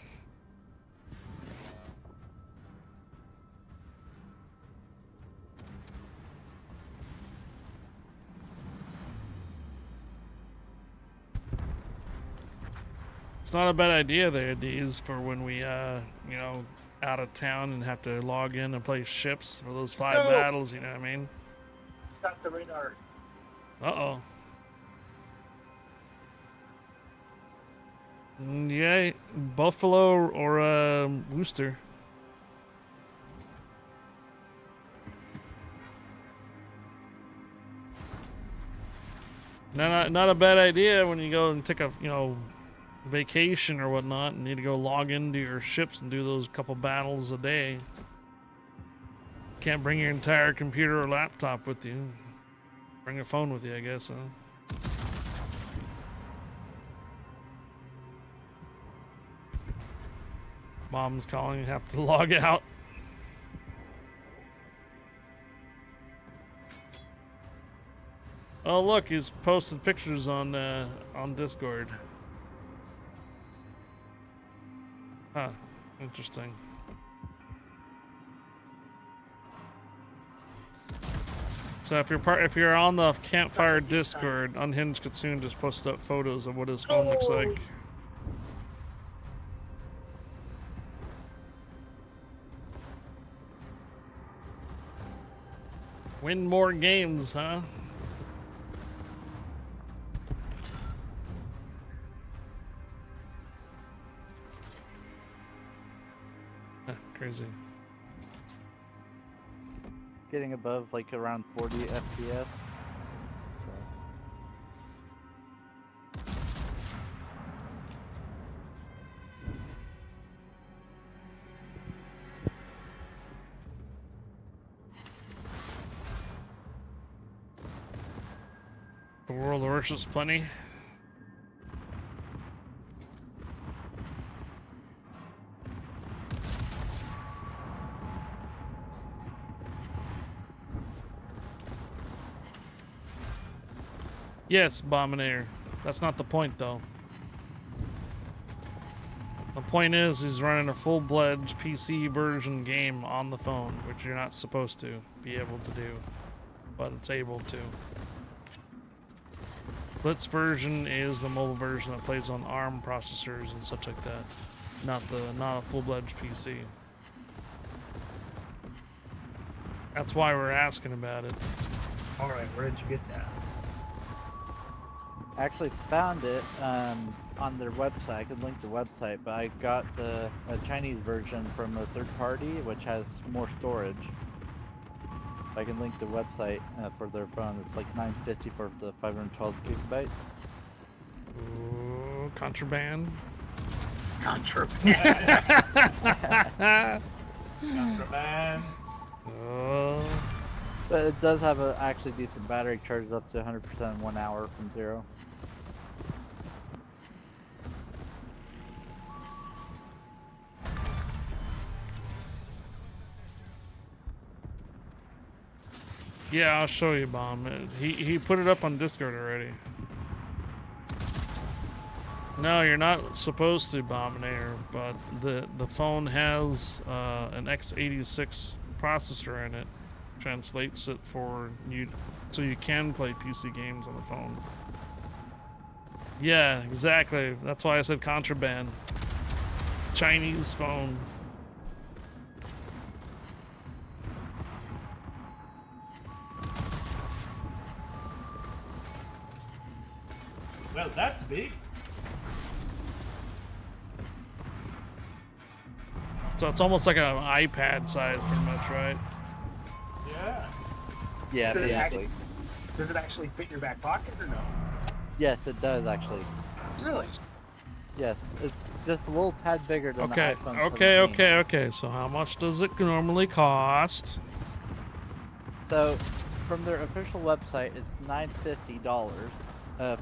It's not a bad idea there, D's, for when we, you know, out of town and have to log in and play ships for those 5 No. battles, you know what I mean? Got the radar. Uh-oh. Yeah, Buffalo or Wooster. Not a bad idea when you go and take a, you know, vacation or whatnot and need to go log into your ships and do those couple battles a day. Can't bring your entire computer or laptop with you. Bring a phone with you, I guess, huh? Mom's calling, you have to log out. Oh look, he's posted pictures on Discord. Huh, interesting. So if you're on the Campfire Discord, Unhinged Kitsune just posted up photos of what his phone looks like. Win more games, huh? Crazy. Getting above like around 40 FPS. So. The World of Warships plenty. Yes, Bominator. That's not the point, though. The point is, he's running a full-fledged PC version game on the phone, which you're not supposed to be able to do, but it's able to. Blitz version is the mobile version that plays on ARM processors and such like that, not a full-fledged PC. That's why we're asking about it. All right, where did you get that? Actually found it on their website. I could link the website, but I got a Chinese version from a third party, which has more storage. I can link the website for their phone. It's like $9.50 for the 512 gigabytes. Ooh, contraband. Contraband. Oh. But it does have a actually decent battery, charges up to 100% in 1 hour from 0. Yeah, I'll show you, Bomb. He put it up on Discord already. No, you're not supposed to, Bominator, but the phone has an x86 processor in it. Translates it for you, so you can play PC games on the phone. Yeah, exactly. That's why I said contraband. Chinese phone. Well, that's big. So it's almost like an iPad size, pretty much, right? Yeah. Yeah, Does it basically. Does it actually fit in your back pocket or no? Yes, it does actually. Really? Yes, it's just a little tad bigger than Okay, the iPhone okay, 17. okay. So how much does it normally cost? So, from their official website, it's $950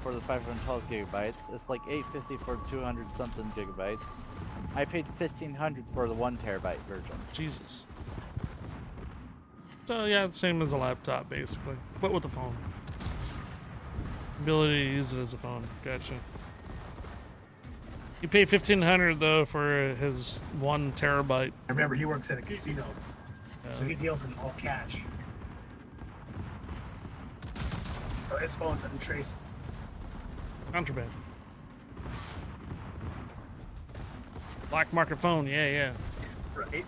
for the 512 gigabytes. It's like $850 for 200 something gigabytes. I paid $1,500 for the 1 terabyte version. Jesus. So yeah, the same as a laptop, basically, but with a phone. Ability to use it as a phone. Gotcha. You pay $1,500 though for his 1 terabyte. I remember he works at a casino, so Yeah. he deals in all cash. So his phone's untraceable. Contraband. Black market phone. Yeah. Right?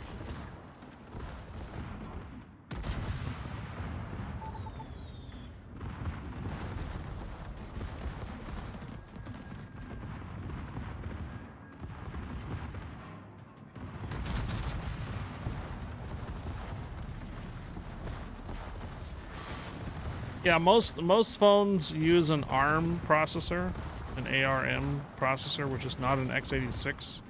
Yeah, most phones use an ARM processor, an ARM processor, which is not an x86.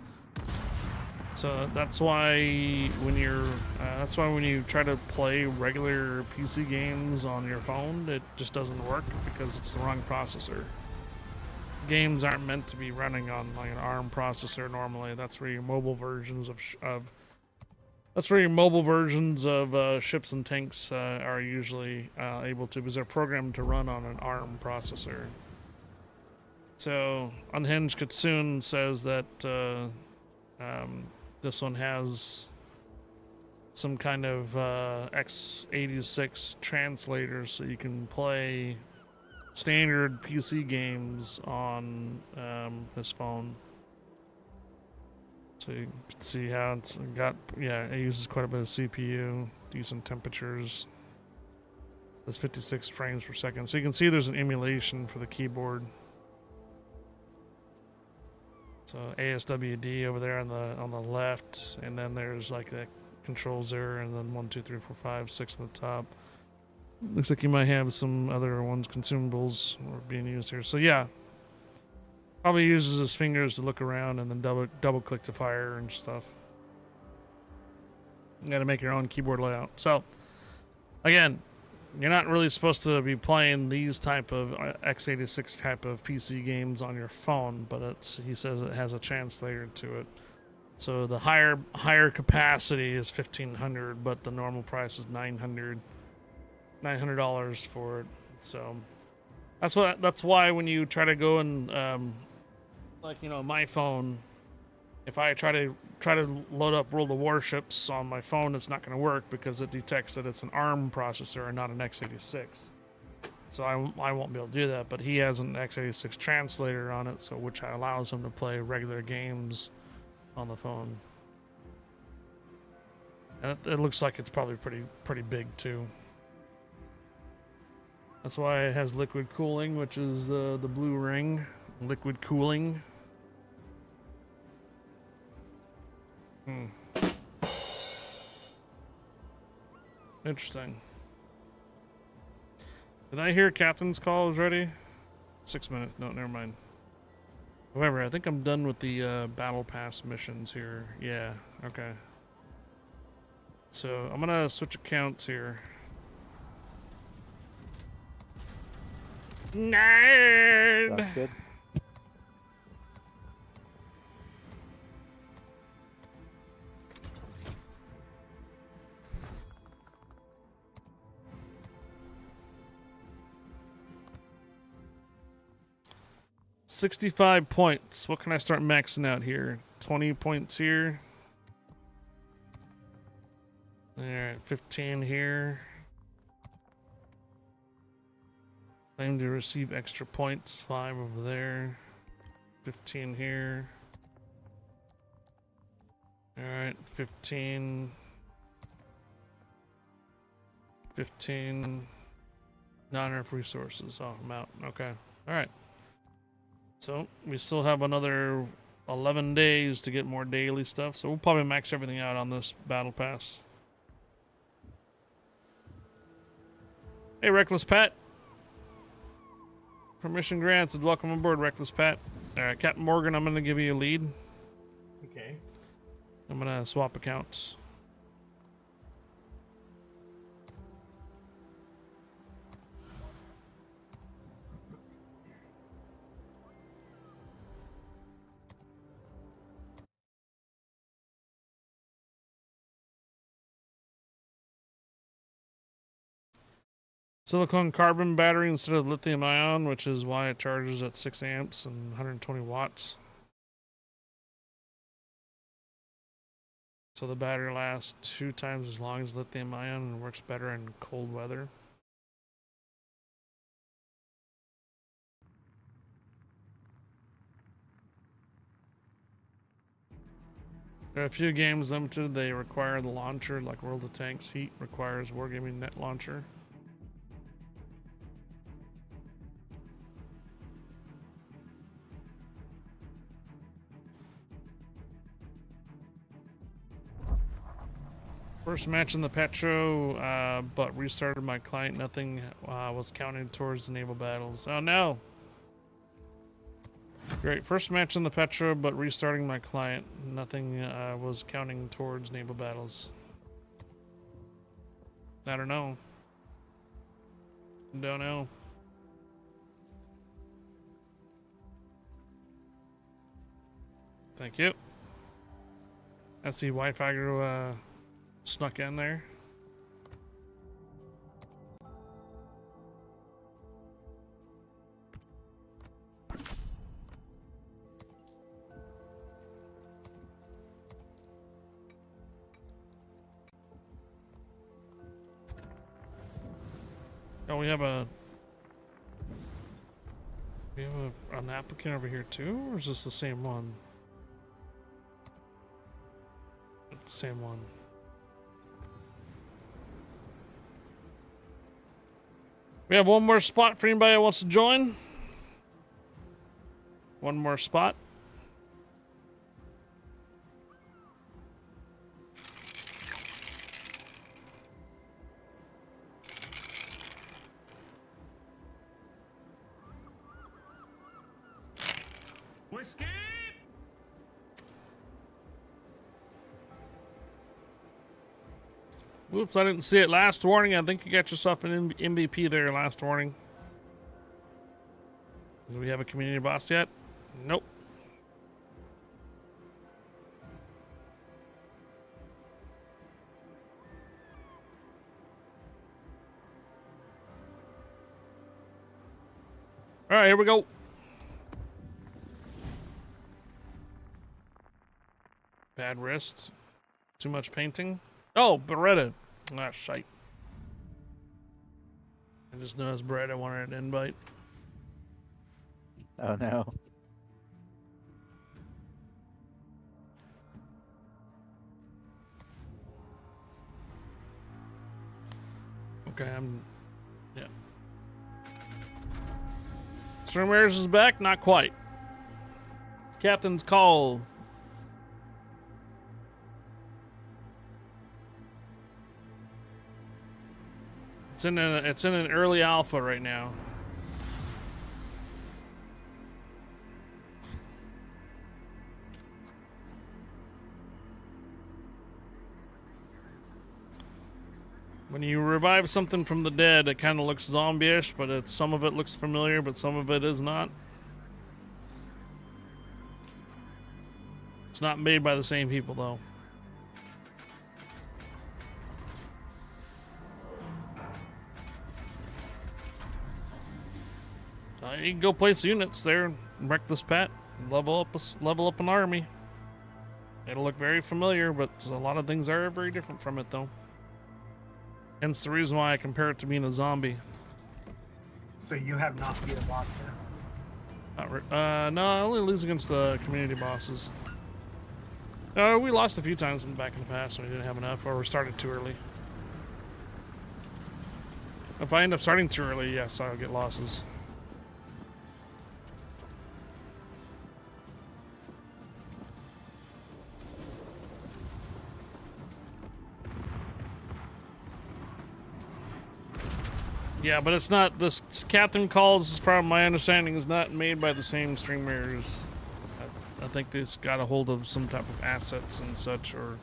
So that's why when you try to play regular PC games on your phone, it just doesn't work because it's the wrong processor. Games aren't meant to be running on like an ARM processor normally. That's where your mobile versions of ships and tanks are usually able to, because they're programmed to run on an ARM processor. So Unhinged Kitsune says that this one has some kind of x86 translator, so you can play standard PC games on this phone. So you can see how it's got, yeah, it uses quite a bit of CPU, decent temperatures. There's 56 frames per second. So you can see there's an emulation for the keyboard. So ASWD over there on the left, and then there's like the controls there, and then 1, 2, 3, 4, 5, 6 on the top. Looks like you might have some other ones, consumables, are being used here. So yeah. Probably uses his fingers to look around and then double click to fire and stuff. You gotta make your own keyboard layout. So, again, you're not really supposed to be playing these type of x86 type of PC games on your phone, but he says it has a translator to it. So the higher capacity is 1,500, but the normal price is $900 for it. So that's why when you try to go and like my phone, if I try to load up World of Warships on my phone, it's not going to work because it detects that it's an ARM processor and not an x86. So I won't be able to do that. But he has an x86 translator on it, so which allows him to play regular games on the phone. And it looks like it's probably pretty big too. That's why it has liquid cooling, which is the blue ring. Liquid cooling. Interesting. Did I hear Captain's call is ready? 6 minutes. No, never mind. However, I think I'm done with the battle pass missions here. Yeah, okay. So I'm gonna switch accounts here. Nerd! That's good. $65 points. What can I start maxing out here? 20 points here. Alright, 15 here. Claim to receive extra points. 5 over there. 15 here. Alright, 15. 15. Not enough resources. Oh, I'm out. Okay. Alright. So we still have another 11 days to get more daily stuff. So we'll probably max everything out on this battle pass. Hey, Reckless Pat. Permission granted. Welcome aboard, Reckless Pat. All right, Captain Morgan, I'm going to give you a lead. Okay. I'm going to swap accounts. Silicon carbon battery instead of lithium ion, which is why it charges at 6 amps and 120 watts. So the battery lasts 2 times as long as lithium ion and works better in cold weather. There are a few games limited. They require the launcher, like World of Tanks. Heat requires Wargaming Net Launcher. First match in the Petro, but restarted my client. Nothing was counted towards the naval battles. Oh no! Great. First match in the Petro, but restarting my client. Nothing was counting towards naval battles. I don't know. Don't know. Thank you. That's the Wi-Fi snuck in there. Oh, we have an applicant over here too, or is this the same one? It's the same one. We have one more spot for anybody that wants to join. One more spot. Whiskey! Whoops, I didn't see it. Last warning. I think you got yourself an MVP there. Last warning. Do we have a community boss yet? Nope. All right, here we go. Bad wrist. Too much painting. Oh, Beretta. Ah, shite. I just know it's Beretta wanted an invite. Oh no. Okay, yeah. Ramirez is back? Not quite. Captain's call. It's in an early alpha right now. When you revive something from the dead, it kind of looks zombie-ish, but some of it looks familiar, but some of it is not. It's not made by the same people, though. You can go place units there and wreck this pet. Level up an army. It'll look very familiar, but a lot of things are very different from it, though. Hence the reason why I compare it to being a zombie. So you have not beat a boss yet? No, I only lose against the community bosses. We lost a few times back in the past when we didn't have enough, or we started too early. If I end up starting too early, yes, I'll get losses. Yeah, but it's not, this Captain Calls, from my understanding, is not made by the same streamers. I think they've got a hold of some type of assets and such, or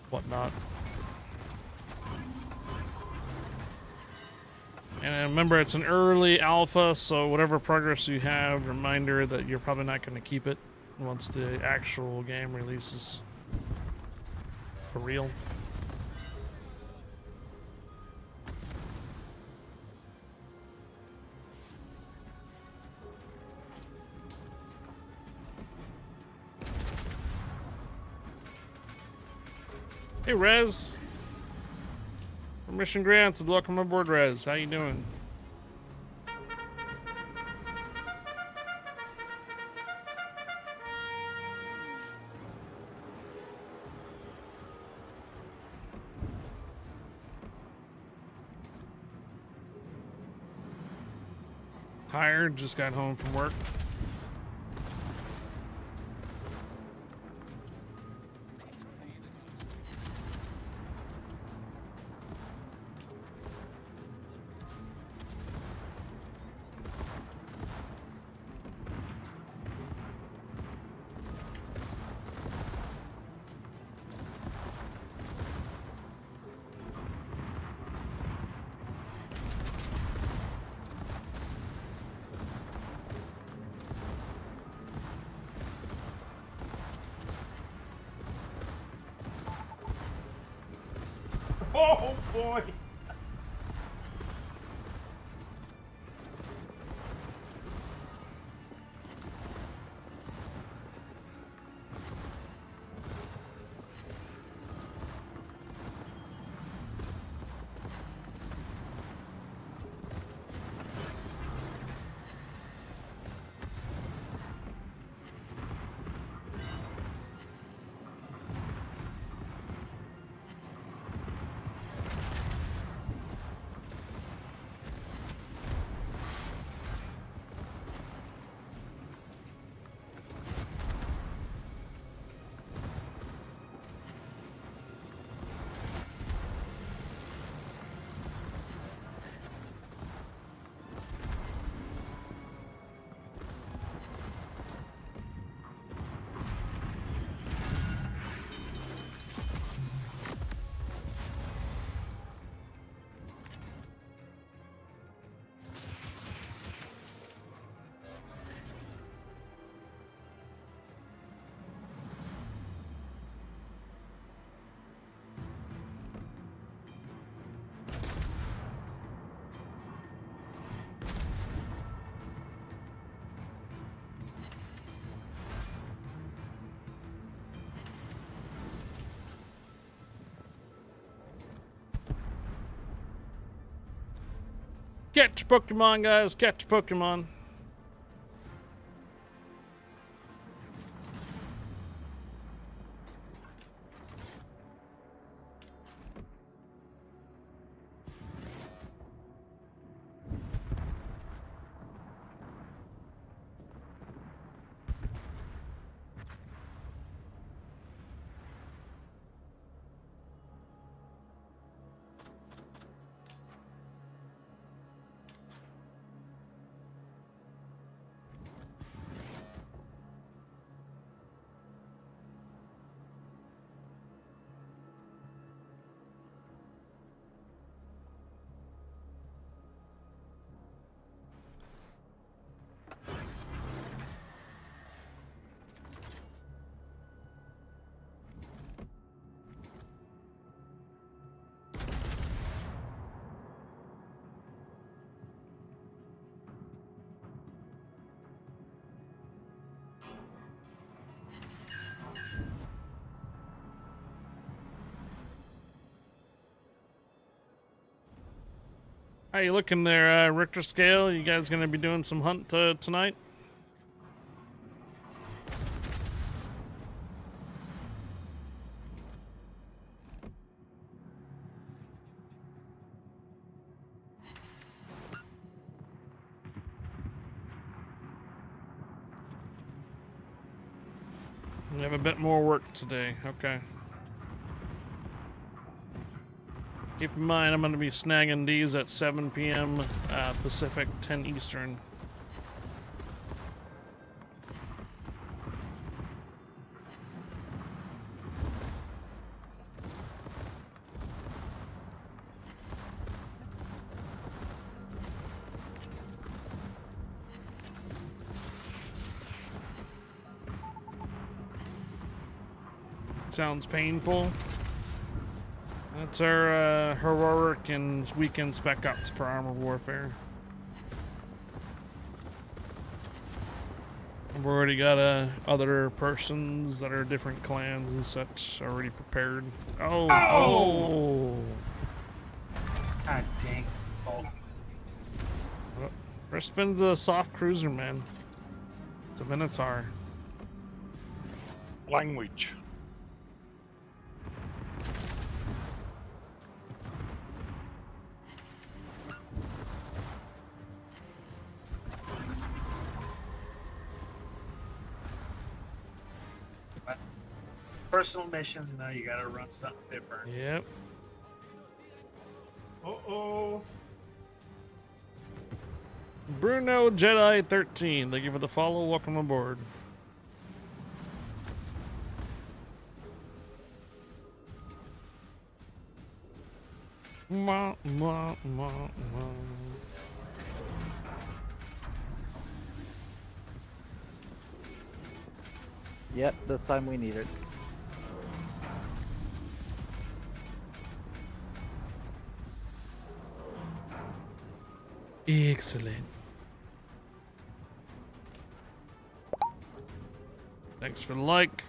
whatnot. And remember, it's an early alpha, so whatever progress you have, reminder that you're probably not going to keep it once the actual game releases for real. Hey, Rez. Permission grants. Welcome aboard, Rez. How you doing? Tired. Just got home from work. Oh boy! Catch Pokemon, guys. Catch Pokemon. How you looking there, Richter scale? You guys gonna be doing some hunt tonight? We have a bit more work today. Okay. Keep in mind, I'm going to be snagging these at 7 p.m. Pacific, 10 Eastern. Sounds painful. That's our heroic and weekend spec ops for armor warfare. We've already got other persons that are different clans and such already prepared. Oh! God dang. Oh. Crispin's a soft cruiser, man. It's a Minotaur. Language. Personal missions, now you gotta run something different. Yep. Uh-oh. Bruno Jedi 13. Thank you for the follow. Welcome aboard. Mwah, mwah, mwah, mwah. Yep, this time we need it. Excellent. Thanks for the like.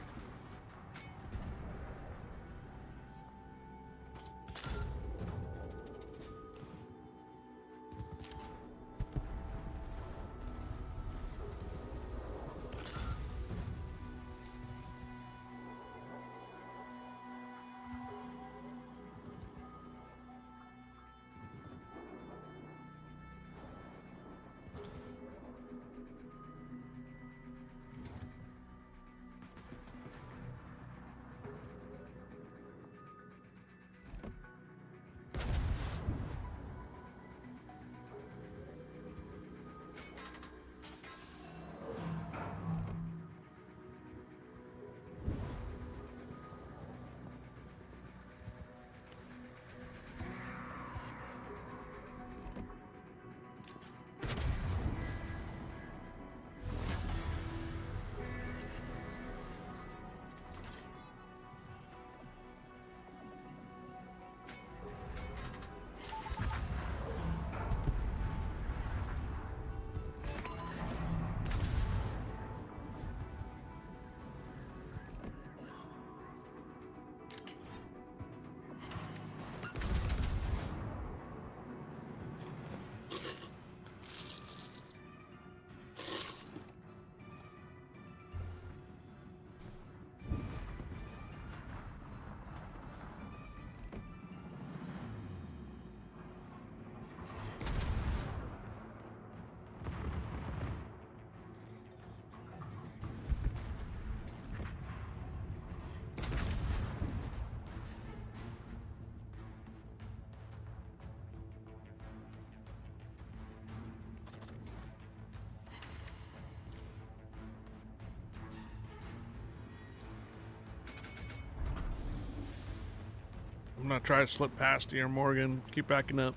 I'm gonna try to slip past you, Morgan. Keep backing up.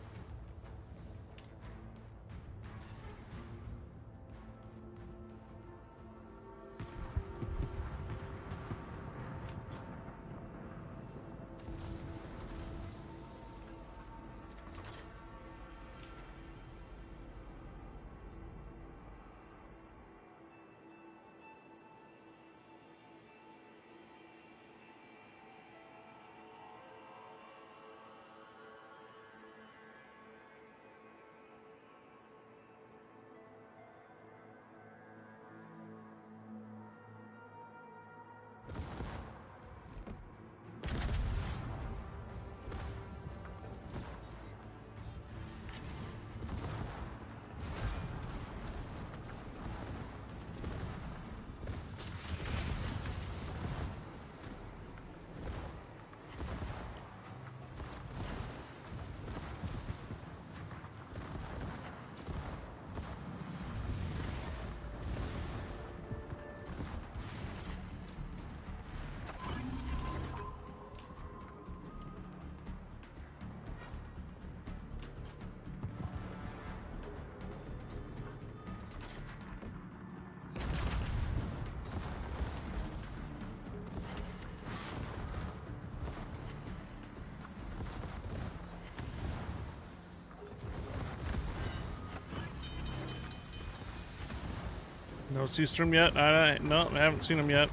No Seastrom yet? No, I haven't seen him yet.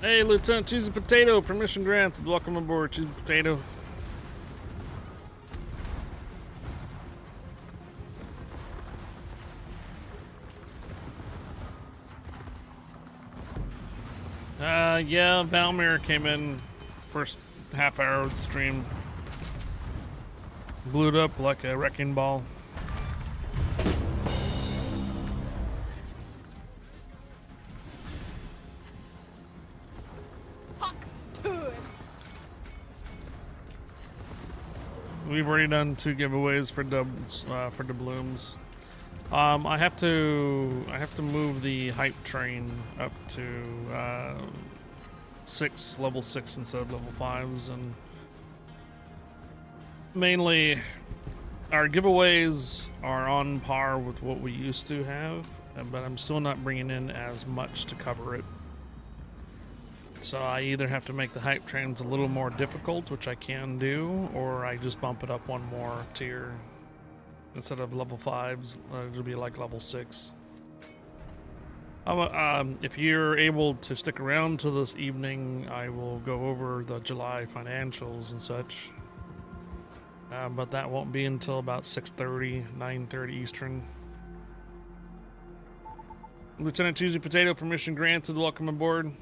Hey, Lieutenant Cheesy Potato, permission granted. Welcome aboard, Cheesy Potato. Yeah, Valmir came in first half hour of the stream. Blew it up like a wrecking ball. We've already done 2 giveaways for doubloons. I have to move the hype train up to level 6 instead of level 5s, and mainly our giveaways are on par with what we used to have, but I'm still not bringing in as much to cover it. So I either have to make the hype trains a little more difficult, which I can do, or I just bump it up 1 more tier. Instead of level 5s, it'll be like level 6. If you're able to stick around to this evening, I will go over the July financials and such. But that won't be until about 6:30, 9:30 Eastern. Lieutenant Cheesy Potato, permission granted. Welcome aboard.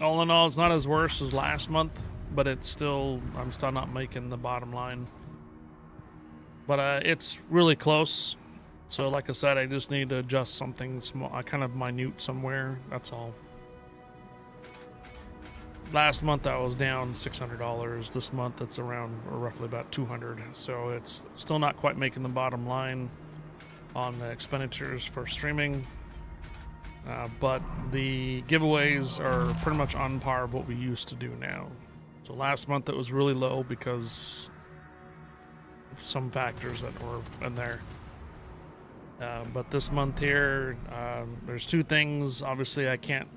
All in all, it's not as worse as last month, but I'm still not making the bottom line. But it's really close. So like I said, I just need to adjust something small, kind of minute somewhere. That's all. Last month I was down $600. This month it's around, or roughly about 200. So it's still not quite making the bottom line on the expenditures for streaming. But the giveaways are pretty much on par with what we used to do now. So last month it was really low because of some factors that were in there. But this month here, there's 2 things. Obviously, I can't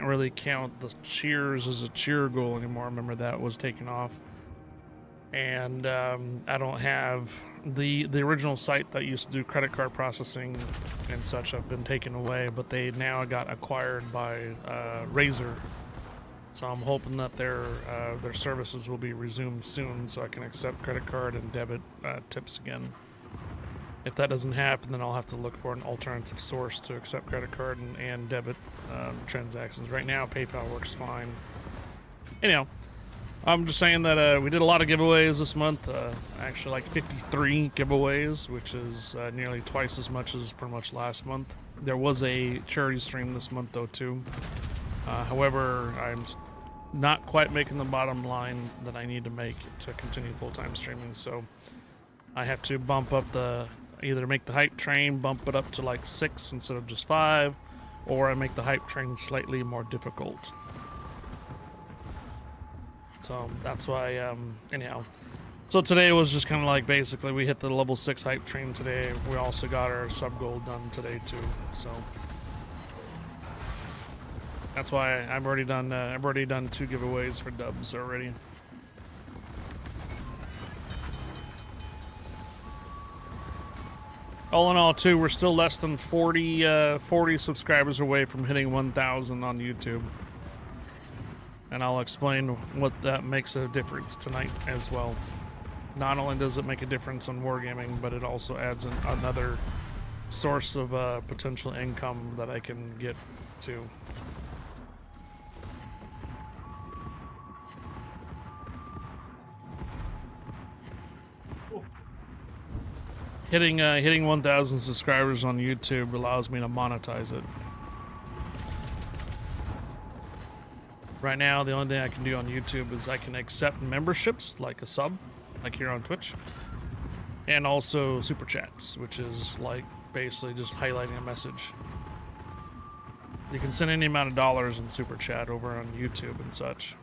really count the cheers as a cheer goal anymore. Remember, that was taken off, and I don't have the original site that used to do credit card processing and such have been taken away. But they now got acquired by Razer, so I'm hoping that their services will be resumed soon, so I can accept credit card and debit tips again. If that doesn't happen, then I'll have to look for an alternative source to accept credit card and debit transactions. Right now, PayPal works fine. Anyhow, I'm just saying that we did a lot of giveaways this month. Actually, like 53 giveaways, which is nearly twice as much as pretty much last month. There was a charity stream this month, though, too. However, I'm not quite making the bottom line that I need to make to continue full-time streaming, so I have to bump up either make the hype train, bump it up to like 6 instead of just 5, or I make the hype train slightly more difficult. So that's why, anyhow. So today was just kind of like basically we hit the level 6 hype train today. We also got our sub goal done today too. So that's why I've already done 2 giveaways for dubs already. All in all, too, we're still less than 40 subscribers away from hitting 1,000 on YouTube. And I'll explain what that makes a difference tonight as well. Not only does it make a difference on wargaming, but it also adds another source of potential income that I can get to. Hitting 1,000 subscribers on YouTube allows me to monetize it. Right now, the only thing I can do on YouTube is I can accept memberships, like a sub, like here on Twitch, and also super chats, which is like basically just highlighting a message. You can send any amount of dollars in super chat over on YouTube and such,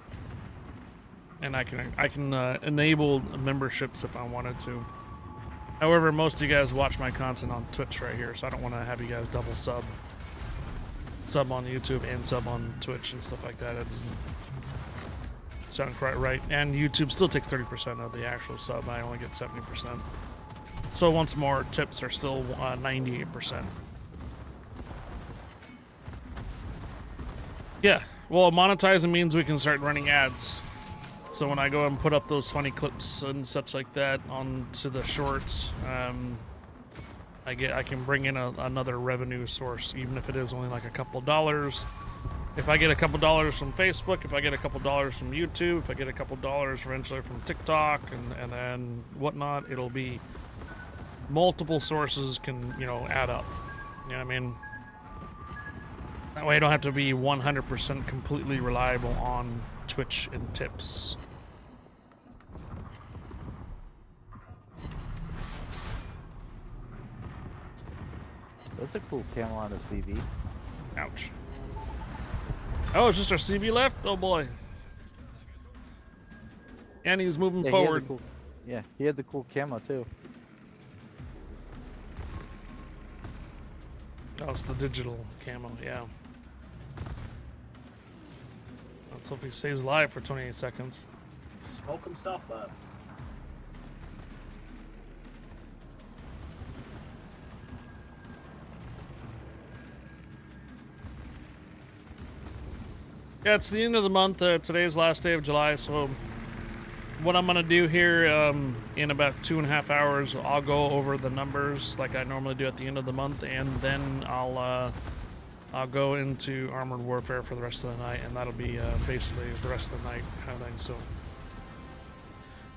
and I can enable memberships if I wanted to. However, most of you guys watch my content on Twitch right here, so I don't want to have you guys double sub on YouTube and sub on Twitch and stuff like that. It doesn't sound quite right. And YouTube still takes 30% of the actual sub. I only get 70%. So once more, tips are still 98%. Yeah, well, monetizing means we can start running ads. So when I go and put up those funny clips and such like that onto the shorts, I can bring in another revenue source, even if it is only like a couple dollars. If I get a couple dollars from Facebook, if I get a couple dollars from YouTube, if I get a couple dollars eventually from TikTok and then whatnot, it'll be multiple sources can, you know, add up. You know what I mean? That way I don't have to be 100% completely reliable on Twitch and tips. That's a cool camo on a CV. Ouch. Oh, it's just our CV left? Oh boy. And he's moving forward. He had the cool camo too. Oh, it's the digital camo, yeah. Let's hope he stays alive for 28 seconds. Smoke himself up. Yeah, it's the end of the month. Today's last day of July, so what I'm gonna do here in about 2.5 hours, I'll go over the numbers like I normally do at the end of the month, and then I'll go into Armored Warfare for the rest of the night, and that'll be basically the rest of the night kind of thing. So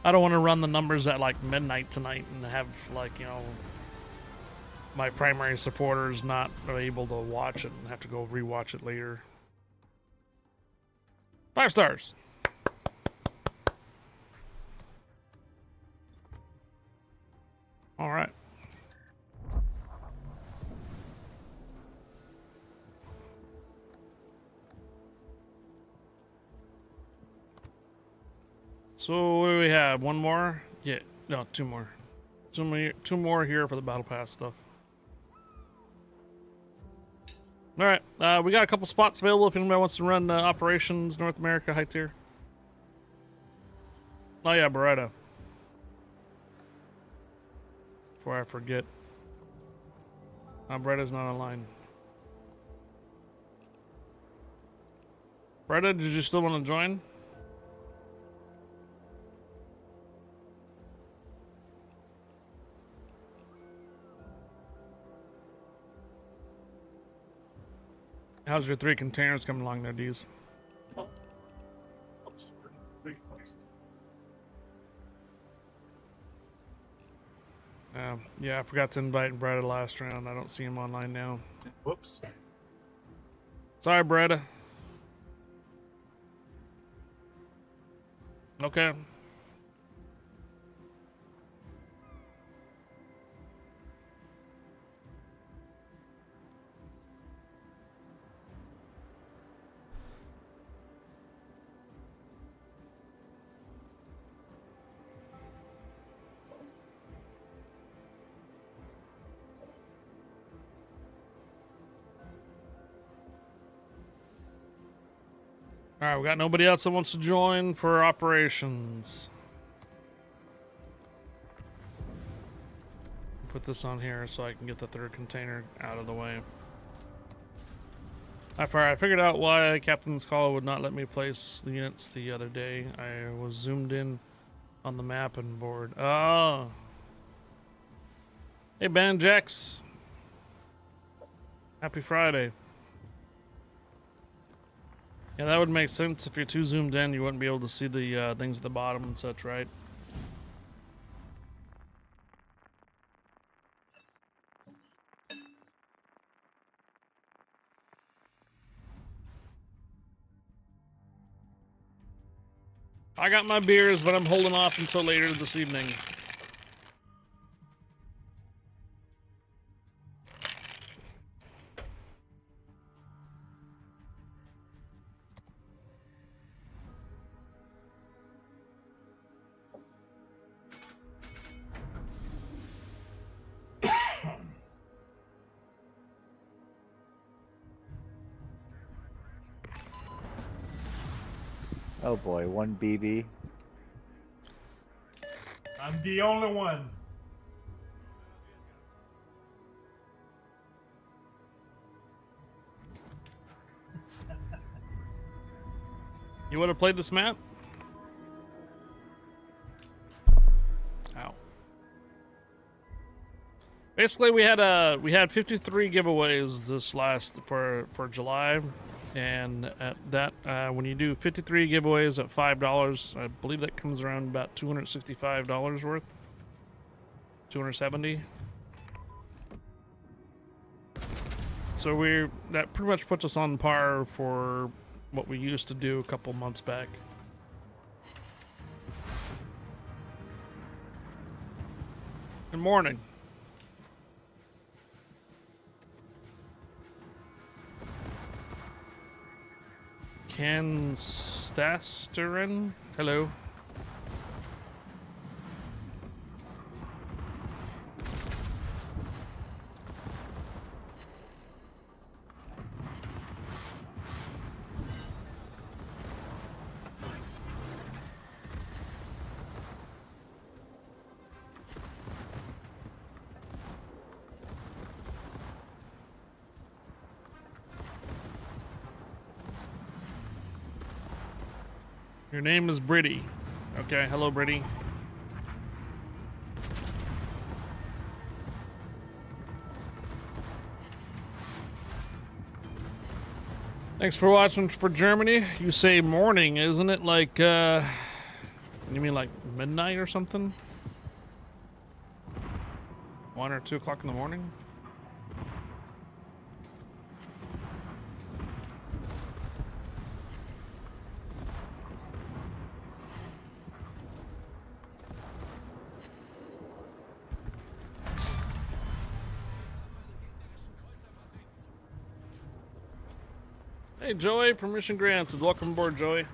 I don't want to run the numbers at like midnight tonight and have, like, you know, my primary supporters not able to watch it and have to go rewatch it later. 5 stars. All right. So what do we have? One more? Yeah, no, 2 more. Two more here for the battle pass stuff. All right, we got a couple spots available if anybody wants to run Operations North America High Tier. Oh yeah, Beretta. Before I forget. Beretta's not online. Beretta, did you still want to join? How's your 3 containers coming along there, D's? Oh, pretty close. Yeah, I forgot to invite Bretta last round. I don't see him online now. Whoops. Sorry, Bretta. Okay. All right, we got nobody else that wants to join for operations. Put this on here so I can get the third container out of the way. I figured out why Captain's Call would not let me place the units the other day. I was zoomed in on the map and board. Oh. Hey, Ben Jax. Happy Friday. Yeah, that would make sense. If you're too zoomed in, you wouldn't be able to see the things at the bottom and such, right? I got my beers, but I'm holding off until later this evening. Oh boy, one BB. I'm the only one. You would have played this map? Ow. Basically, we had 53 giveaways this last for July, and at that when you do 53 giveaways at $5, I believe that comes around about $265 worth. 270. So that pretty much puts us on par for what we used to do a couple months back. Good morning. Canstasterin? Hello. Your name is Britty. Okay, hello Britty. Thanks for watching for Germany. You say morning, isn't it? Like, you mean like midnight or something? 1 or 2 o'clock in the morning? Hey Joey, permission granted. Welcome aboard, Joey.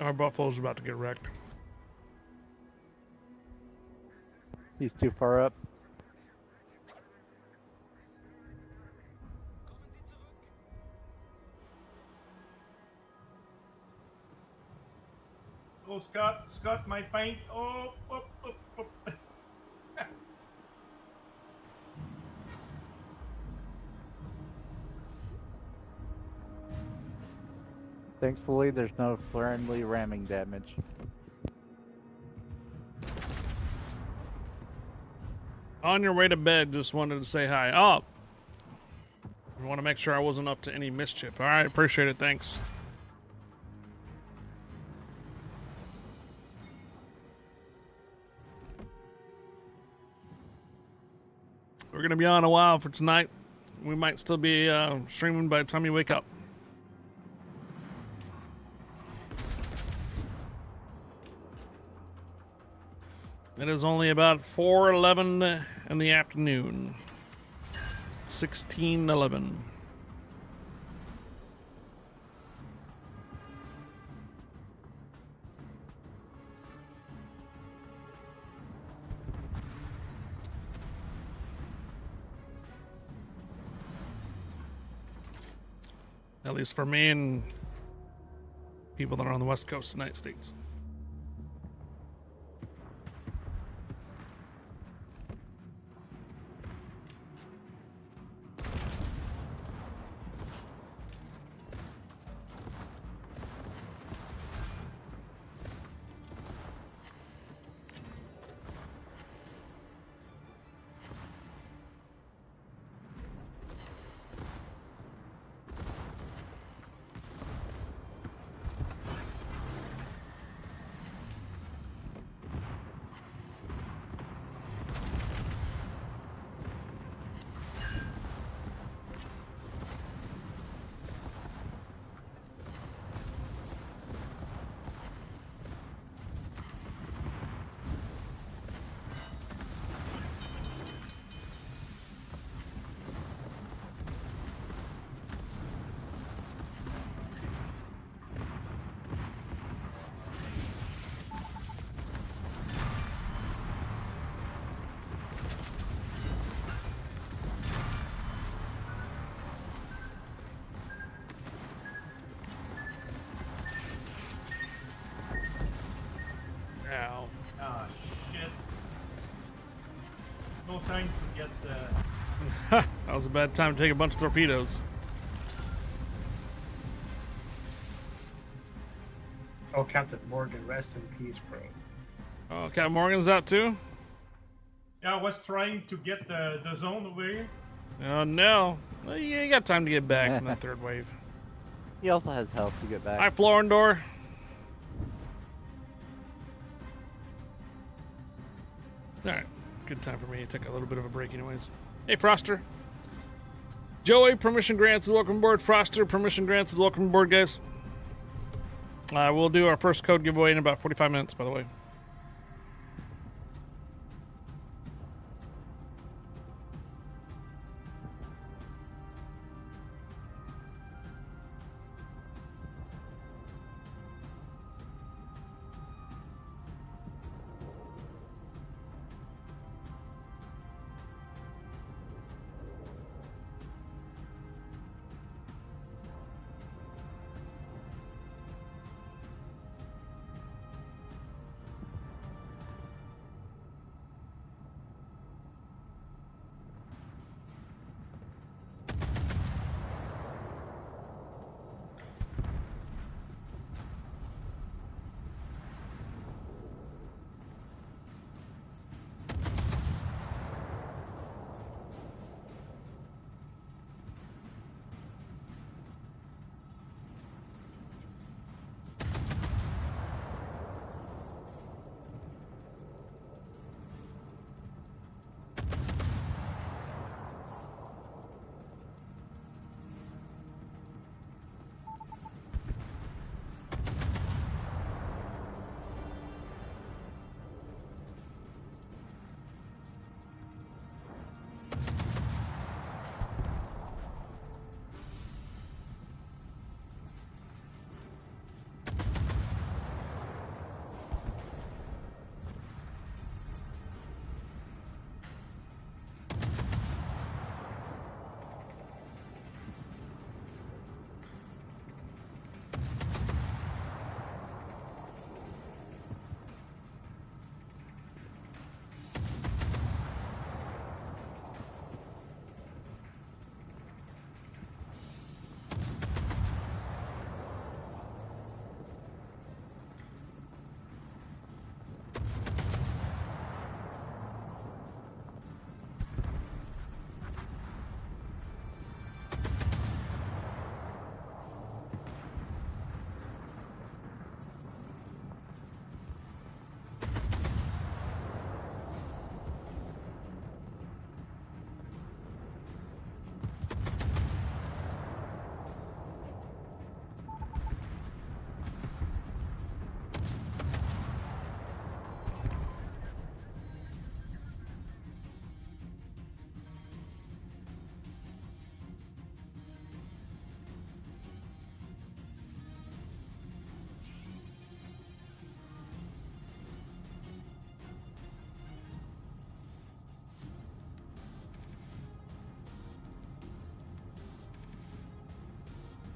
Our buffalo's about to get wrecked. He's too far up. Oh, Scott, my paint. Oh, up. Thankfully, there's no friendly ramming damage. On your way to bed, just wanted to say hi. Oh, I want to make sure I wasn't up to any mischief. All right, appreciate it. Thanks. We're gonna be on a while for tonight. We might still be streaming by the time you wake up. It is only about 4:11 in the afternoon. 16:11. At least for me and people that are on the West Coast of the United States. Ow. Ah, shit. No time to get the... That was a bad time to take a bunch of torpedoes. Oh, Captain Morgan, rest in peace, bro. Oh, Captain Morgan's out too? Yeah, I was trying to get the zone over here. Oh no. Well, you got time to get back from that third wave. He also has health to get back. Hi, Florendor. Alright. Good time for me to take a little bit of a break anyways. Hey, Froster. Joey, permission granted. Welcome aboard. Froster, permission granted. Welcome aboard, guys. We'll do our first code giveaway in about 45 minutes, by the way.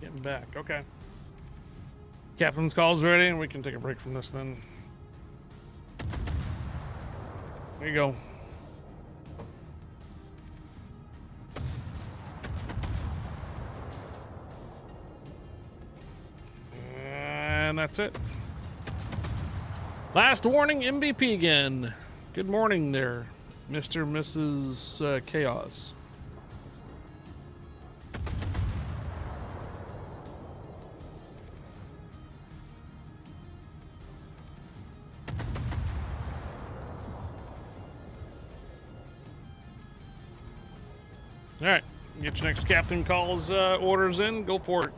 Getting back. Okay. Captain's call's ready, and we can take a break from this then. There you go. And that's it. Last warning, MVP again. Good morning there, Mr. and Mrs. Chaos. All right, get your next captain calls orders in. Go for it.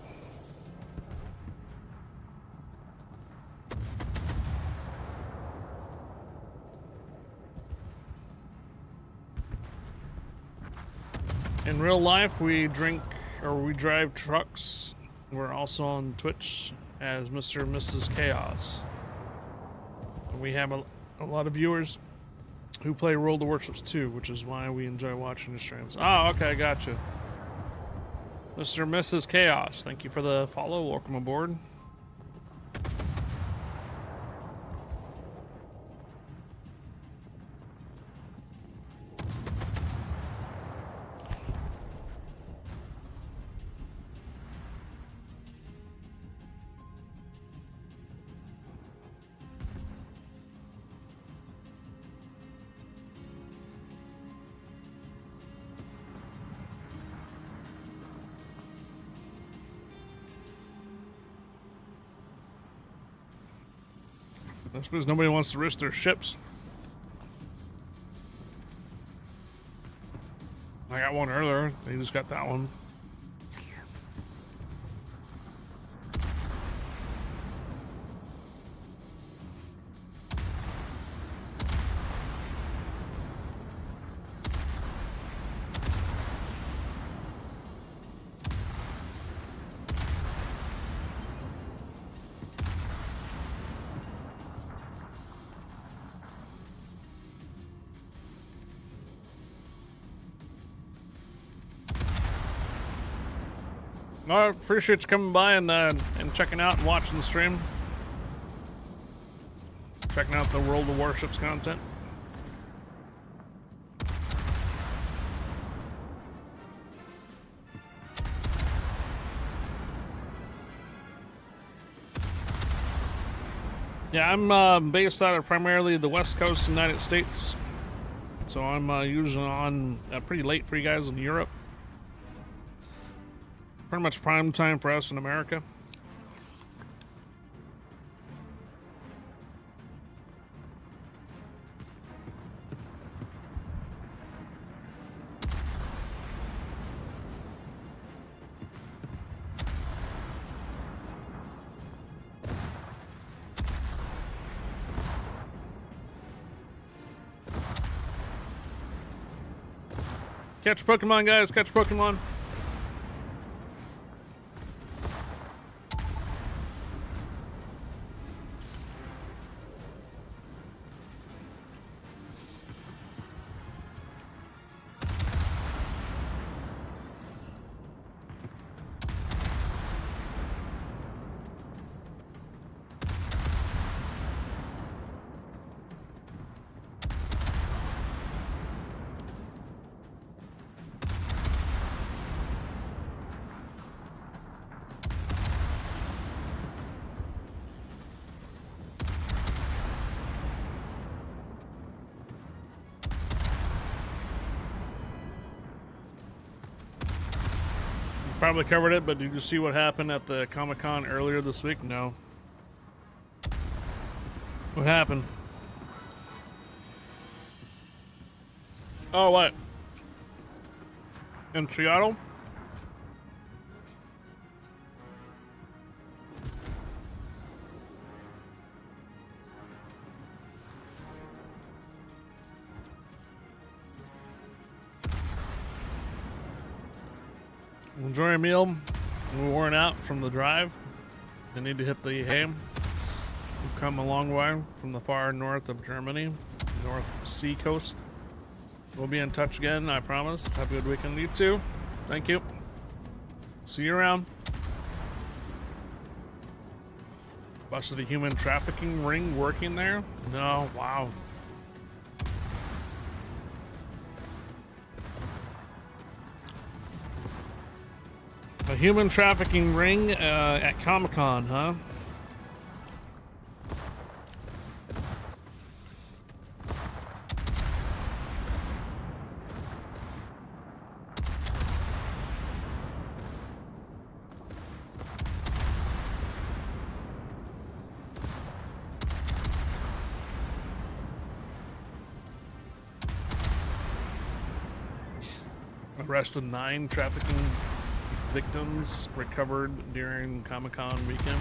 In real life, we drink or we drive trucks. We're also on Twitch as Mr. and Mrs. Chaos. We have a lot of viewers who play World of Warships 2, which is why we enjoy watching the streams. Oh, okay, gotcha. Mr. and Mrs. Chaos, thank you for the follow. Welcome aboard. I suppose nobody wants to risk their ships. I got one earlier. They just got that one. I appreciate you coming by and checking out and watching the stream. Checking out the World of Warships content. Yeah, I'm based out of primarily the West Coast of the United States. So I'm usually on pretty late for you guys in Europe. Pretty much prime time for us in America. Catch Pokemon, guys. Catch Pokemon. Probably covered it, but did you see what happened at the Comic-Con earlier this week? No. What happened? Oh, what? In Seattle? Enjoy your meal. We're worn out from the drive. I need to hit the hay. We've come a long way from the far north of Germany, North Sea coast. We'll be in touch again, I promise. Have a good weekend, you too. Thank you. See you around. Busted a human trafficking ring working there? No, wow. A human trafficking ring at Comic-Con, huh? Arrested 9 trafficking victims recovered during Comic-Con weekend.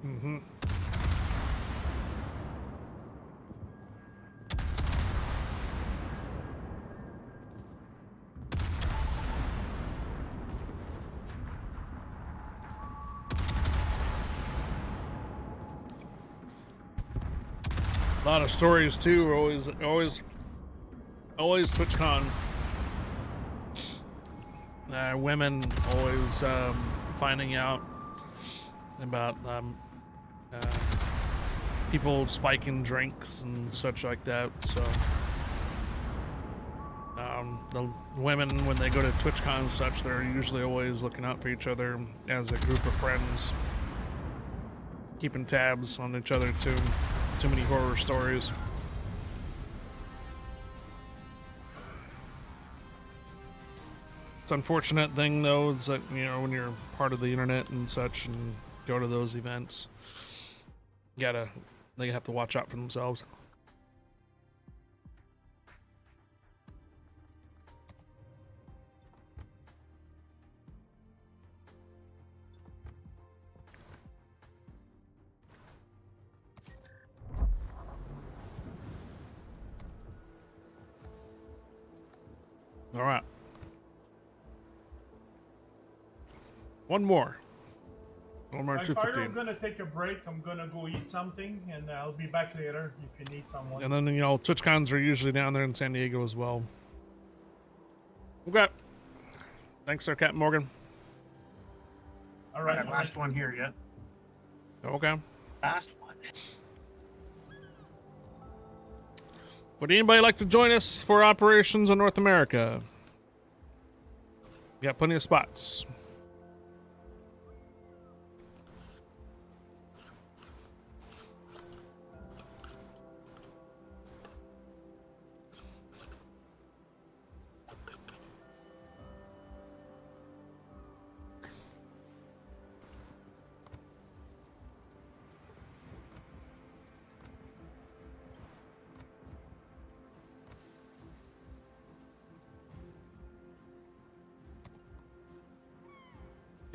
Mm-hmm. A lot of stories too. Are always TwitchCon. Women always finding out about people spiking drinks and such like that. So the women, when they go to TwitchCon and such, they're usually always looking out for each other as a group of friends, keeping tabs on each other too. Too many horror stories. It's an unfortunate thing though, is that, you know, when you're part of the internet and such and go to those events, they have to watch out for themselves. All right. One more. One more If 215. I'm gonna take a break, I'm gonna go eat something, and I'll be back later if you need someone. And then, you know, TwitchCons are usually down there in San Diego as well. Okay. Thanks, Sir Captain Morgan. All right, That last one here yet. Okay. Last one. Would anybody like to join us for operations in North America? We got plenty of spots.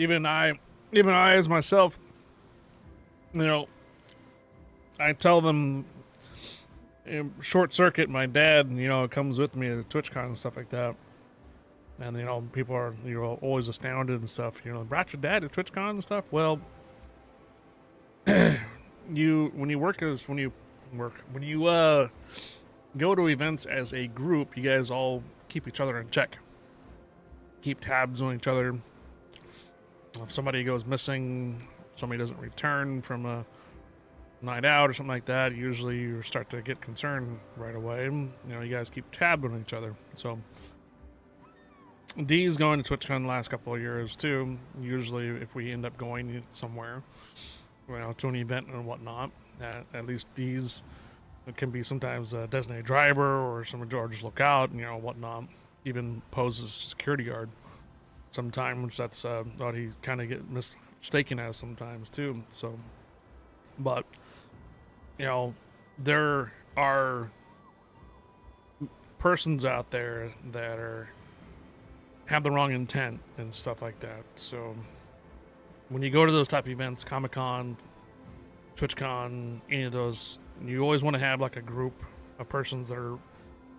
Even I as myself, you know, I tell them, short circuit my dad, you know, comes with me to TwitchCon and stuff like that. And, you know, people are, you know, always astounded and stuff. You know, brought your dad to TwitchCon and stuff? Well, when you go to events as a group, you guys all keep each other in check. Keep tabs on each other. If somebody goes missing, somebody doesn't return from a night out or something like that, usually you start to get concerned right away. You know, you guys keep tab on each other. So D's going to TwitchCon the last couple of years too. Usually if we end up going somewhere, you know, to an event and whatnot, at least D's, it can be sometimes a designated driver or some George's lookout, you know, whatnot, even poses security guard. Sometimes that's what he kind of get mistaken as sometimes too. So, but you know, there are persons out there that have the wrong intent and stuff like that. So when you go to those type of events, Comic-Con, TwitchCon, any of those, you always want to have like a group of persons that are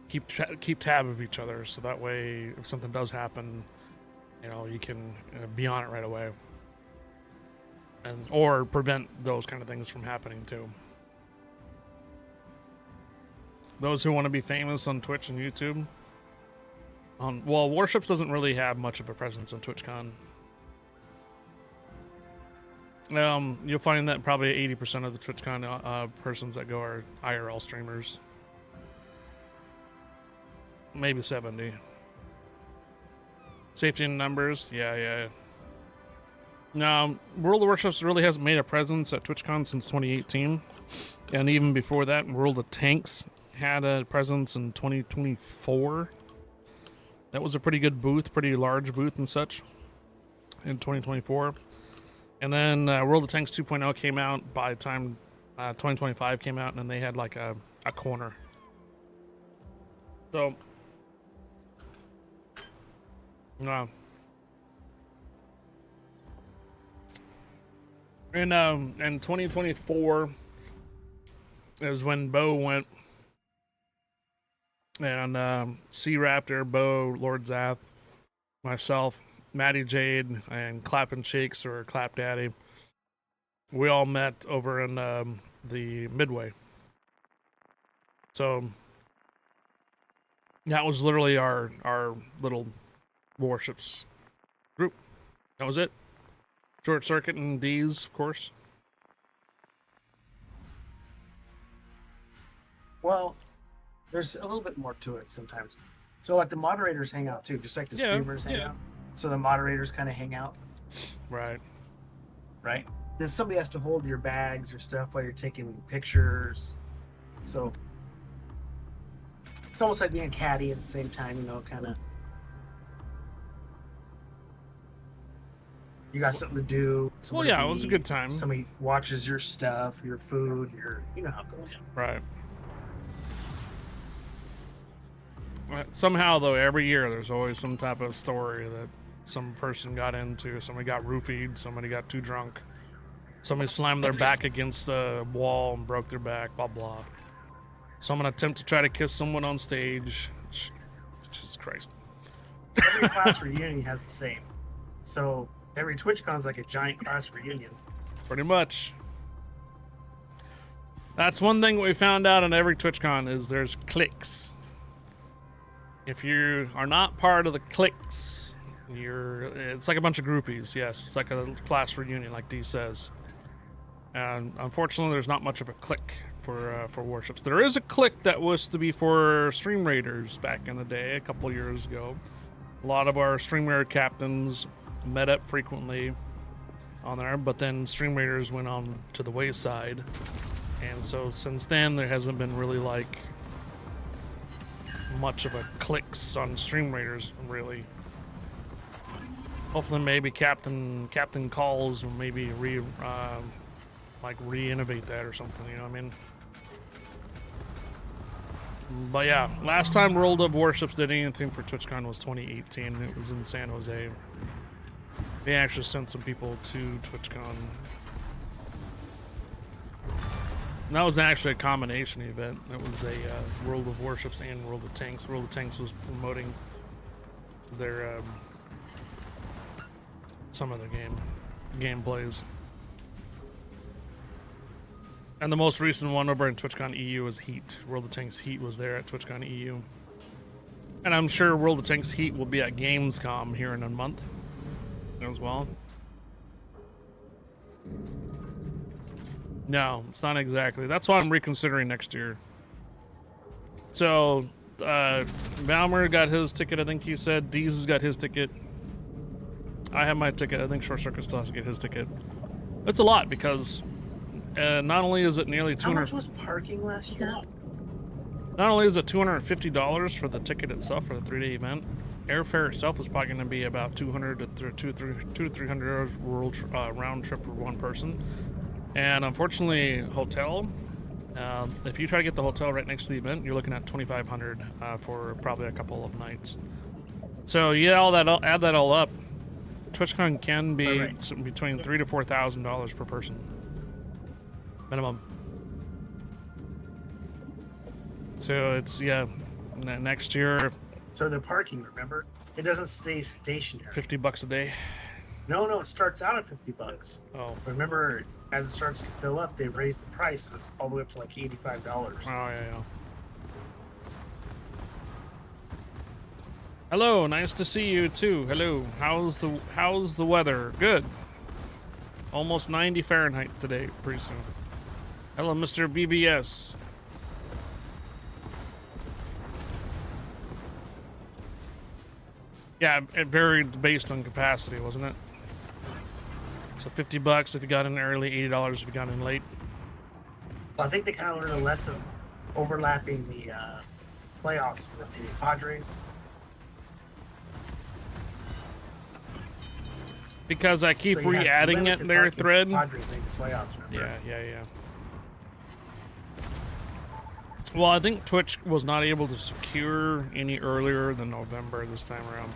keep tab of each other, so that way if something does happen, you know, you can be on it right away. and or prevent those kind of things from happening too. Those who want to be famous on Twitch and YouTube. Well, Warships doesn't really have much of a presence on TwitchCon. You'll find that probably 80% of the TwitchCon persons that go are IRL streamers. Maybe 70. Safety in numbers, yeah. Now, World of Warships really hasn't made a presence at TwitchCon since 2018. And even before that, World of Tanks had a presence in 2024. That was a pretty good booth, pretty large booth and such in 2024. And then World of Tanks 2.0 came out by the time 2025 came out, and then they had like a corner. So, in 2024 is when Bo went, and Sea Raptor, Bo, Lord Zath, myself, Maddie Jade, and Clap and Shakes or Clap Daddy. We all met over in the Midway. So that was literally our little Warships group. That was it. Short Circuit and D's, of course. Well, there's a little bit more to it sometimes. So like the moderators hang out too, just like the streamers hang out. So the moderators kind of hang out. Right. Then somebody has to hold your bags or stuff while you're taking pictures. So it's almost like being a caddy at the same time, you know, kind of. You got something to do. Well, yeah, it was a good time. Somebody watches your stuff, your food, you know how it goes. Right. Somehow, though, every year there's always some type of story that some person got into. Somebody got roofied. Somebody got too drunk. Somebody slammed their back against the wall and broke their back. Blah blah. Someone attempt to try to kiss someone on stage. Jesus Christ. Every class reunion has the same. So every TwitchCon is like a giant class reunion. Pretty much. That's one thing we found out on every TwitchCon is there's cliques. If you are not part of the cliques, it's like a bunch of groupies. Yes, it's like a class reunion, like D says. And unfortunately, there's not much of a clique for Warships. There is a clique that was to be for Stream Raiders back in the day, a couple years ago. A lot of our Stream Raider captains met up frequently on there, but then Stream Raiders went on to the wayside. And so since then, there hasn't been really like much of a clicks on Stream Raiders, really. Hopefully, maybe Captain Calls will maybe re-innovate that or something. You know what I mean? But yeah, last time World of Warships did anything for TwitchCon was 2018. It was in San Jose. They actually sent some people to TwitchCon. And that was actually a combination event. It was a World of Warships and World of Tanks. World of Tanks was promoting their some of their gameplays. And the most recent one over in TwitchCon EU was Heat. World of Tanks Heat was there at TwitchCon EU. And I'm sure World of Tanks Heat will be at Gamescom here in a month as well. No, it's not exactly. That's why I'm reconsidering next year. So, Valmer got his ticket, I think he said. Deez has got his ticket. I have my ticket. I think Short Circuit still has to get his ticket. It's a lot because not only is it nearly $200. How much was parking last year? Not only is it $250 for the ticket itself for the 3-day event, airfare itself is probably going to be about $200 to $300 round trip for one person. And unfortunately, hotel. If you try to get the hotel right next to the event, you're looking at $2,500 for probably a couple of nights. So yeah, add that all up. TwitchCon can be between $3,000 to $4,000 per person, minimum. So it's next year. So the parking, remember, it doesn't stay stationary. $50 a day. No, it starts out at $50. Oh. Remember, as it starts to fill up, they raise the price all the way up to like $85. Oh, yeah. Hello, nice to see you too. Hello. How's the weather? Good. Almost 90 Fahrenheit today, pretty soon. Hello, Mr. BBS. Yeah, it varied based on capacity, wasn't it? So $50 if you got in early, $80 if you got in late. Well, I think they kind of learned a lesson overlapping the playoffs with the Padres. Because I keep So you have re-adding it limited in their markets. thread. Padres made the playoffs, remember? Yeah. Well, I think Twitch was not able to secure any earlier than November this time around.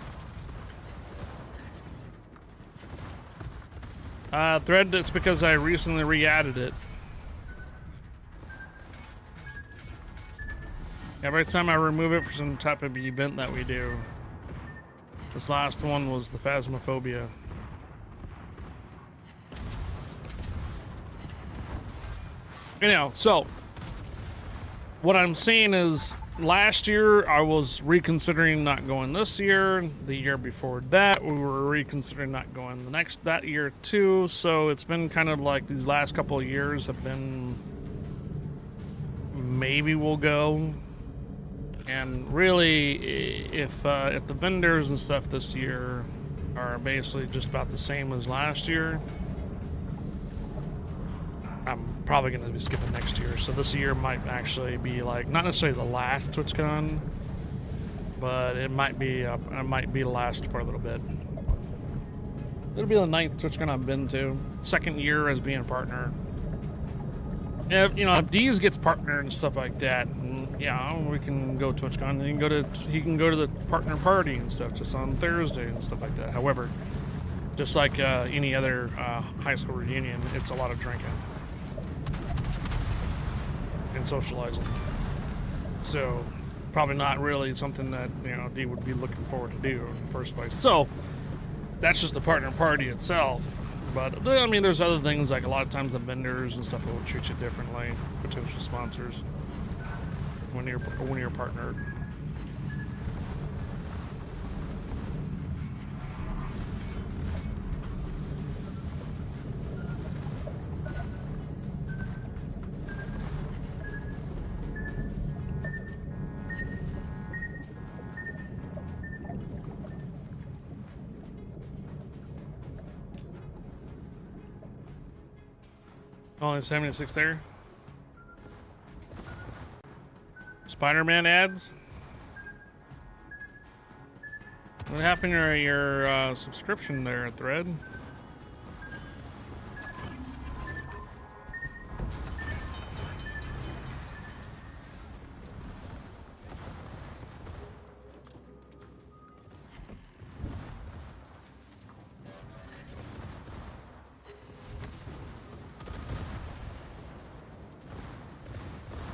Thread, it's because I recently re-added it. Every time I remove it for some type of event that we do. This last one was the Phasmophobia. Anyhow, so what I'm saying is last year I was reconsidering not going this year. The year before that we were reconsidering not going that year too. So it's been kind of like these last couple of years have been maybe we'll go. And really, if the vendors and stuff this year are basically just about the same as last year, I'm probably going to be skipping next year. So this year might actually be like not necessarily the last TwitchCon, but it might be last for a little bit. It'll be the 9th TwitchCon I've been to. 2nd year as being a partner. If, you know, if Deez gets partner and stuff like that, yeah, we can go TwitchCon. He can go to the partner party and stuff just on Thursday and stuff like that. However, just like any other high school reunion, it's a lot of drinking and socializing. So probably not really something that, you know, D would be looking forward to do in the first place. So that's just the partner party itself. But I mean, there's other things like a lot of times the vendors and stuff will treat you differently, potential sponsors when you're partnered. Only 76 there. Spider-Man ads. What happened to your subscription there, Thread?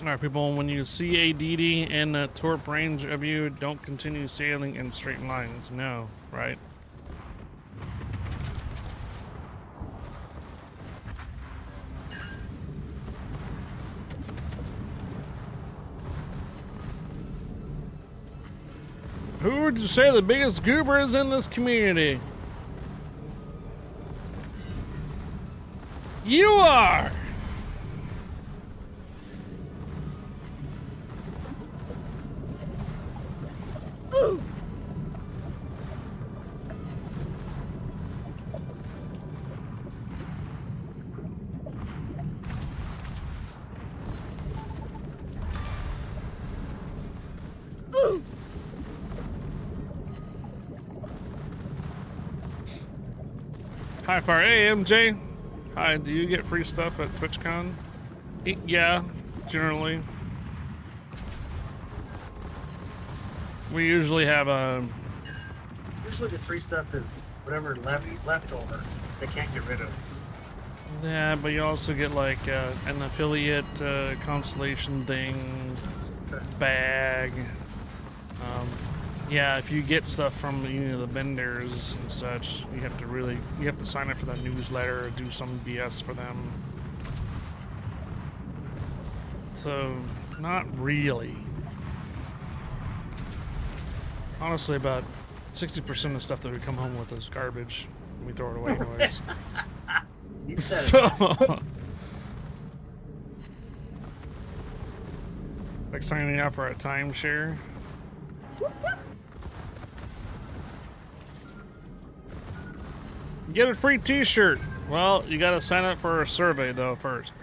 Alright, people, when you see a DD in a torp range of you, don't continue sailing in straight lines. No, right? Who would you say the biggest goober is in this community? You are! Hi, Fire. Hey, MJ. Hi, do you get free stuff at TwitchCon? Yeah, generally. We usually have a... Usually the free stuff is whatever is left over they can't get rid of. Yeah, but you also get like an affiliate constellation thing, bag. Yeah, if you get stuff from the vendors and such, you have to sign up for that newsletter or do some BS for them. So, not really. Honestly, about 60% of the stuff that we come home with is garbage. We throw it away anyways. You said it. So, like signing up for a timeshare. Get a free t-shirt. Well, you gotta sign up for a survey though first.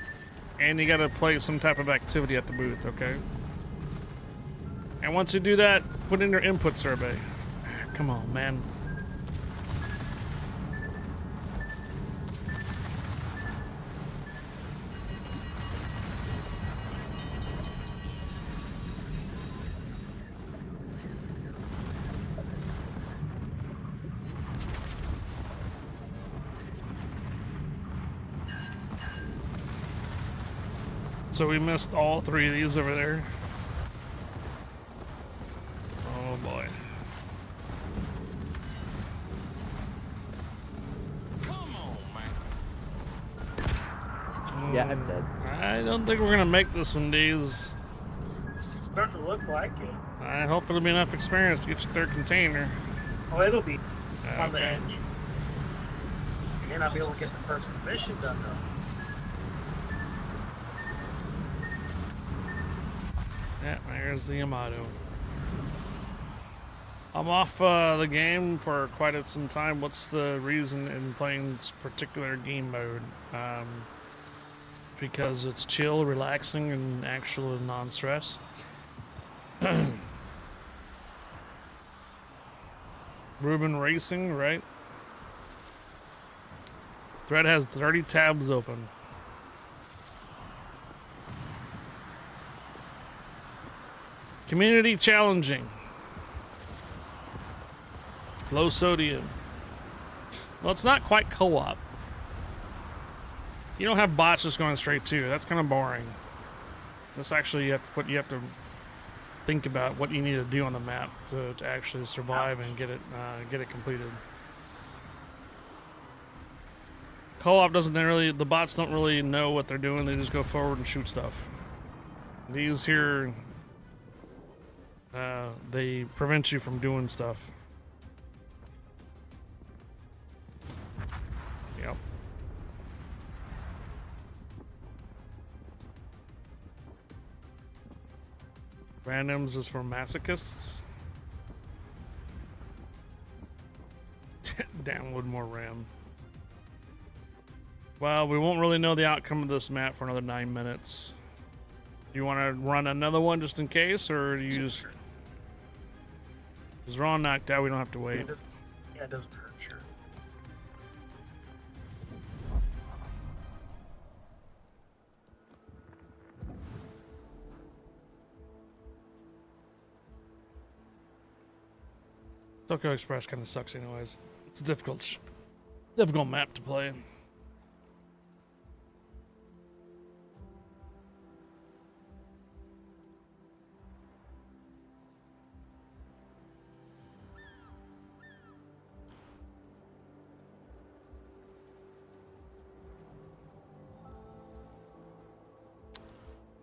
And you gotta play some type of activity at the booth, okay? And once you do that, put in your input survey. Come on, man. So we missed all 3 of these over there. Oh boy. Yeah, I'm dead. I don't think we're gonna make this one, Days. It's starting to look like it. I hope it'll be enough experience to get your 3rd container. Oh, it'll be on the Okay. edge. You may not be able to get the first mission done though. Yeah, there's the Yamato. I'm off the game for quite some time. What's the reason in playing this particular game mode? Because it's chill, relaxing, and actual non-stress. Ruben Racing, right? Thread has 30 tabs open. Community challenging. Low sodium. Well, it's not quite co-op. You don't have bots just going straight to. That's kind of boring. This actually you have to think about what you need to do on the map to actually survive and get it completed. Co-op doesn't really, the bots don't really know what they're doing. They just go forward and shoot stuff. These here, they prevent you from doing stuff. Yep. Randoms is for masochists. Download more RAM. Well, we won't really know the outcome of this map for another 9 minutes. You want to run another one just in case, or do you just... Because we're all knocked out, we don't have to wait. Yeah, it doesn't hurt, sure. Tokyo Express kind of sucks anyways. It's a difficult map to play.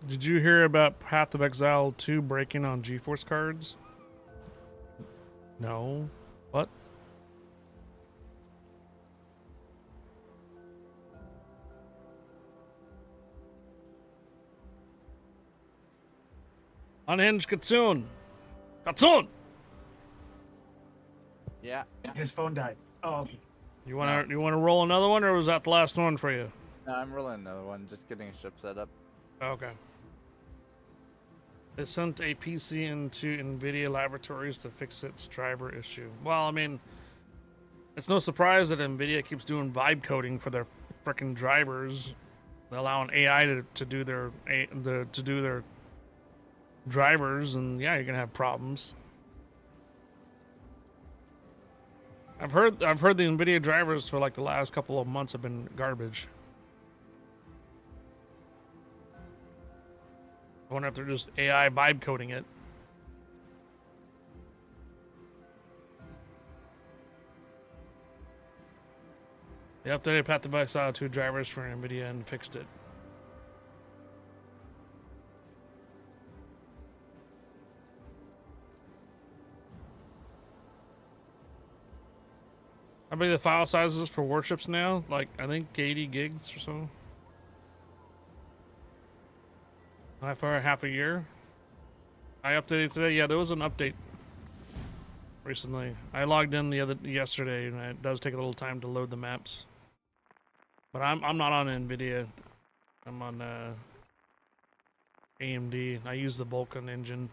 Did you hear about Path of Exile 2 breaking on GeForce cards? No. What? Unhinged Katsune! Katsune! Yeah. His phone died. Oh, You wanna roll another one, or was that the last one for you? No, I'm rolling another one. Just getting a ship set up. Okay. They sent a PC into NVIDIA laboratories to fix its driver issue. Well, I mean, it's no surprise that NVIDIA keeps doing vibe coding for their frickin' drivers. They're allowing AI to do their drivers, and yeah, you're gonna have problems. I've heard the NVIDIA drivers for like the last couple of months have been garbage. I wonder if they're just AI vibe coding it. They updated Path of Exile 2 drivers for NVIDIA and fixed it. How big are the file sizes for Warships now? Like, I think 80 gigs or so. For half a year. I updated today. Yeah, there was an update recently. I logged in yesterday, and it does take a little time to load the maps. But I'm not on NVIDIA. I'm on AMD. I use the Vulkan engine.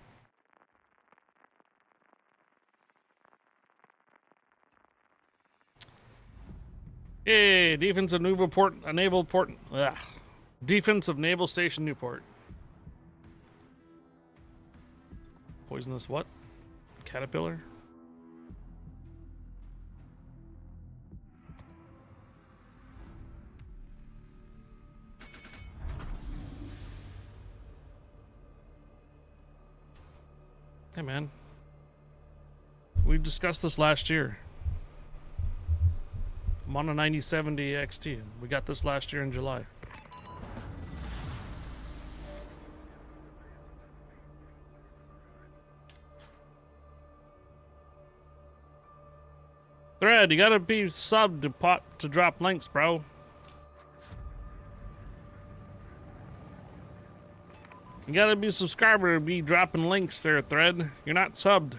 Hey, defense of Naval Port. Ugh. Defense of Naval Station Newport. Poisonous what? Caterpillar? Hey man. We discussed this last year. I'm on a 9070 XT. We got this last year in July. Thread, you gotta be subbed to drop links, bro. You gotta be a subscriber to be dropping links there, Thread. You're not subbed.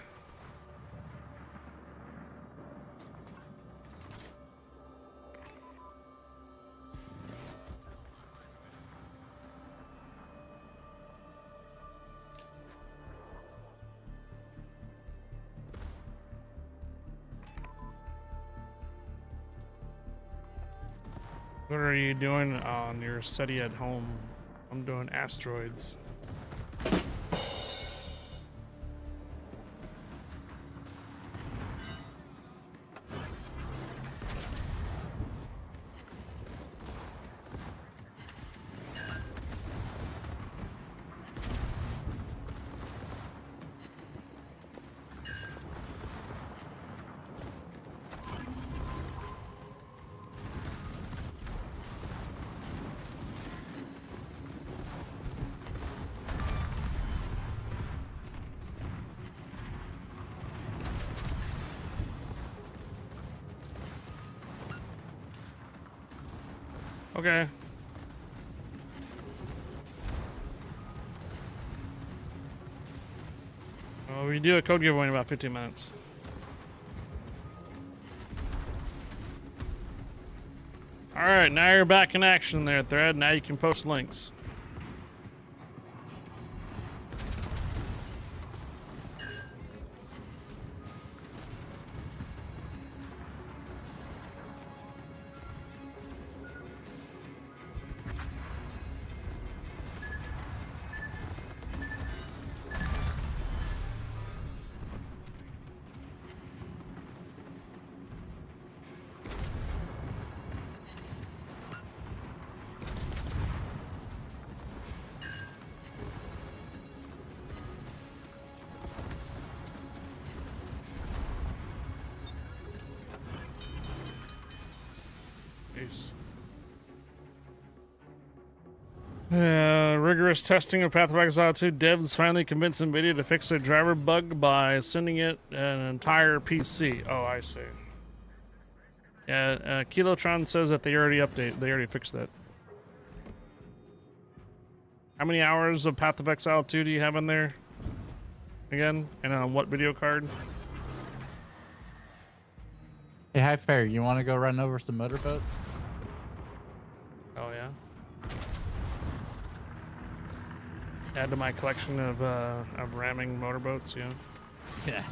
What are you doing on your SETI at home? I'm doing asteroids. Okay. Well, we do a code giveaway in about 15 minutes. Alright, now you're back in action there, Thread. Now you can post links. Rigorous testing of Path of Exile 2. Devs finally convinced NVIDIA to fix their driver bug by sending it an entire PC. Oh, I see. Yeah, Kilotron says that they already fixed that. How many hours of Path of Exile 2 do you have in there? Again? And on what video card? Hey, hi, Fair. You want to go run over some motorboats? Oh, yeah? Add to my collection of ramming motorboats, yeah. Yeah.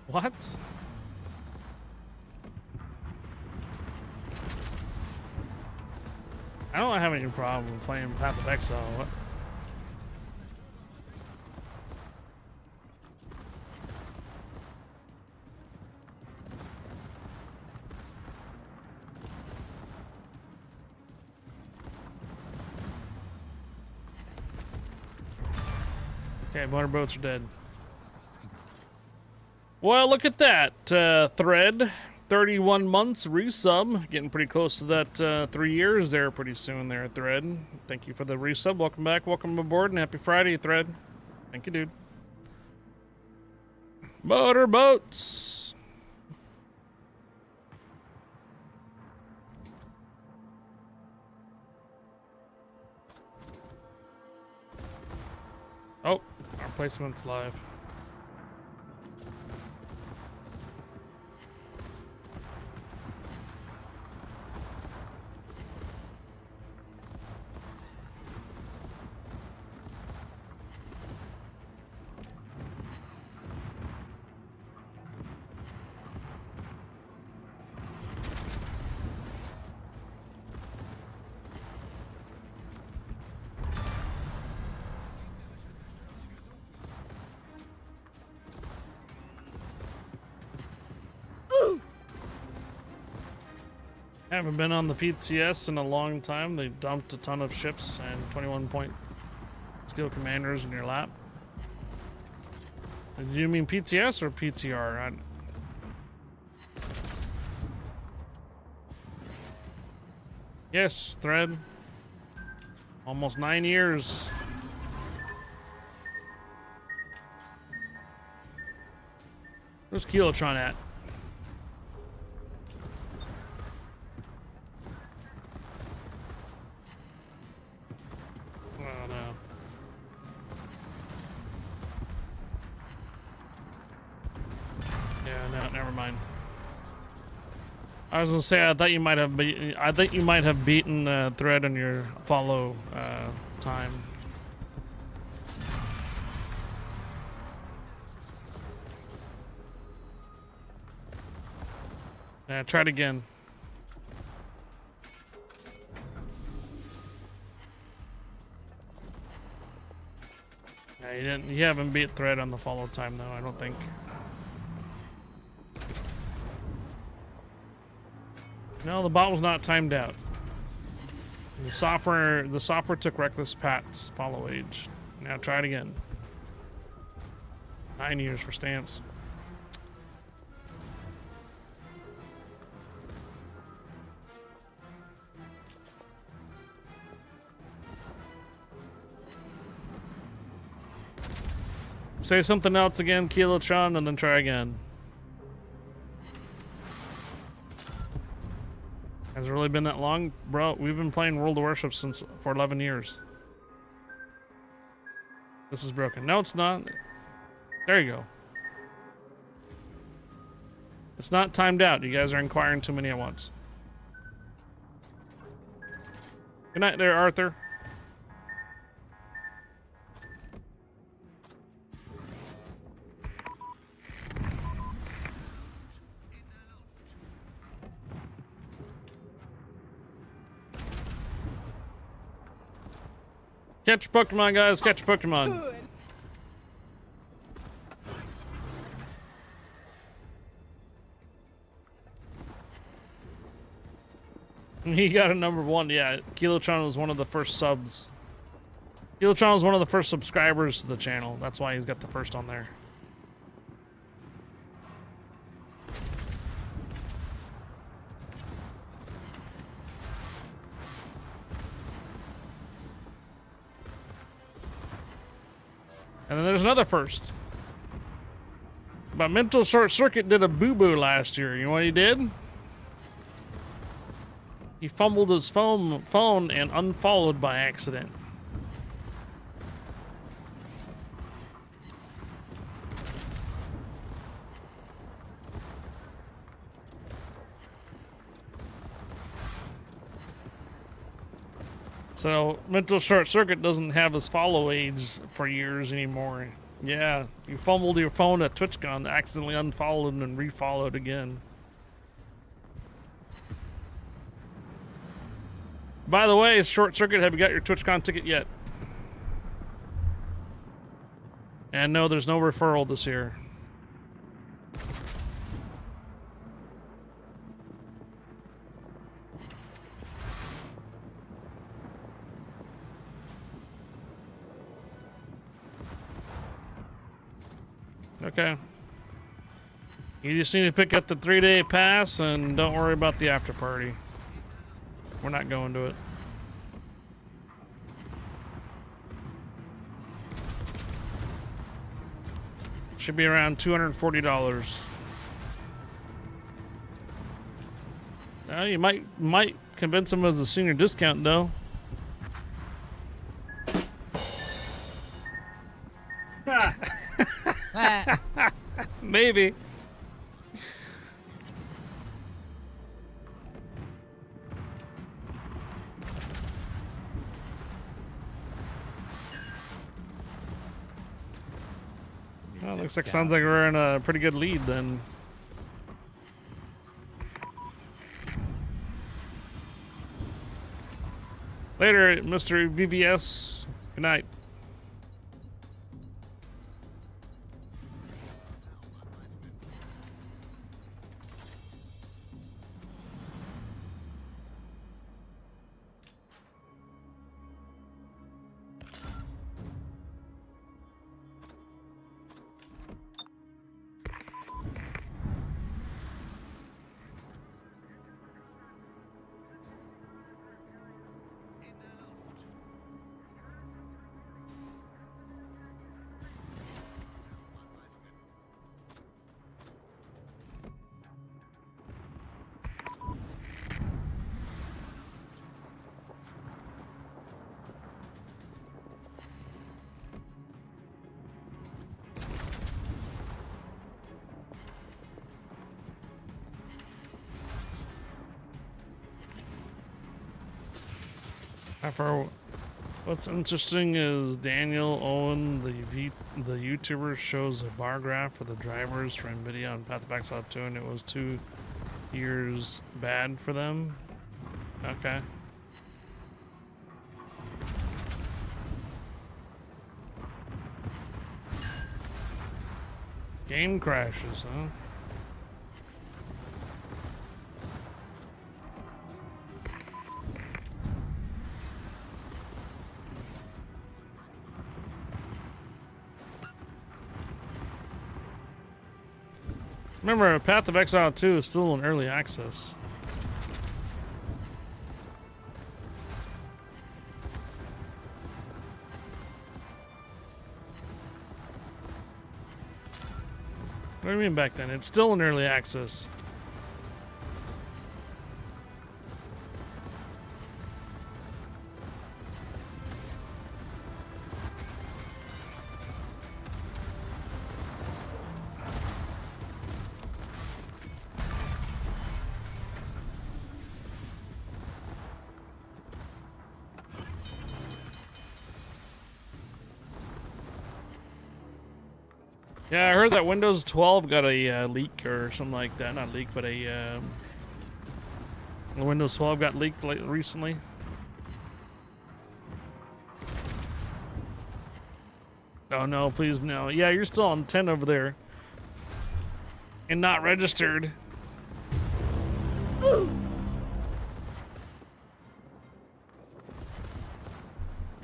What? I don't have any problem playing Path of Exile. What? Okay, motorboats are dead. Well, look at that. Thread, 31 months, resub. Getting pretty close to that 3 years there pretty soon there, Thread. Thank you for the resub. Welcome back, welcome aboard, and happy Friday, Thread. Thank you, dude. Motorboats. Oh, our placement's live. Haven't been on the PTS in a long time. They dumped a ton of ships and 21-point skill commanders in your lap. Do you mean PTS or PTR? Yes, Thread. Almost 9 years. Where's Kilotron at? Oh no. Yeah, no, never mind. I was gonna say I thought you might have beaten Thread on your follow time. Yeah, try it again. Yeah, you haven't beat Thread on the follow time though, I don't think. No, the bot was not timed out. The software took Reckless Pat's follow age. Now try it again. 9 years for stamps. Say something else again, Kilotron, and then try again. Has it really been that long? Bro, we've been playing World of Warships for 11 years. This is broken. No, it's not. There you go. It's not timed out. You guys are inquiring too many at once. Good night there, Arthur. Catch Pokemon, guys. Catch Pokemon. He got a number 1. Yeah, Kilotron was one of the first subs. Kilotron was one of the first subscribers to the channel. That's why he's got the first on there. And then there's another first. But Mental Short Circuit did a boo-boo last year. You know what he did? He fumbled his phone and unfollowed by accident. So, Mental Short Circuit doesn't have his follow age for years anymore. Yeah, you fumbled your phone at TwitchCon, accidentally unfollowed and refollowed again. By the way, Short Circuit, have you got your TwitchCon ticket yet? And no, there's no referral this year. Okay. You just need to pick up the 3-day pass and don't worry about the after party. We're not going to it. Should be around $240. You might convince them as a senior discount though. Maybe. Well, looks like sounds like we're in a pretty good lead then. Later, Mr. VBS. Good night. What's interesting is Daniel Owen, the YouTuber, shows a bar graph for the drivers for NVIDIA on Path of Exile 2, and it was 2 years bad for them. Okay. Game crashes, huh? Remember, Path of Exile 2 is still in early access. What do you mean back then? It's still in early access. Yeah, I heard that Windows 12 got a leak or something like that. Not leak, but a Windows 12 got leaked recently. Oh no, please no. Yeah, you're still on 10 over there. And not registered.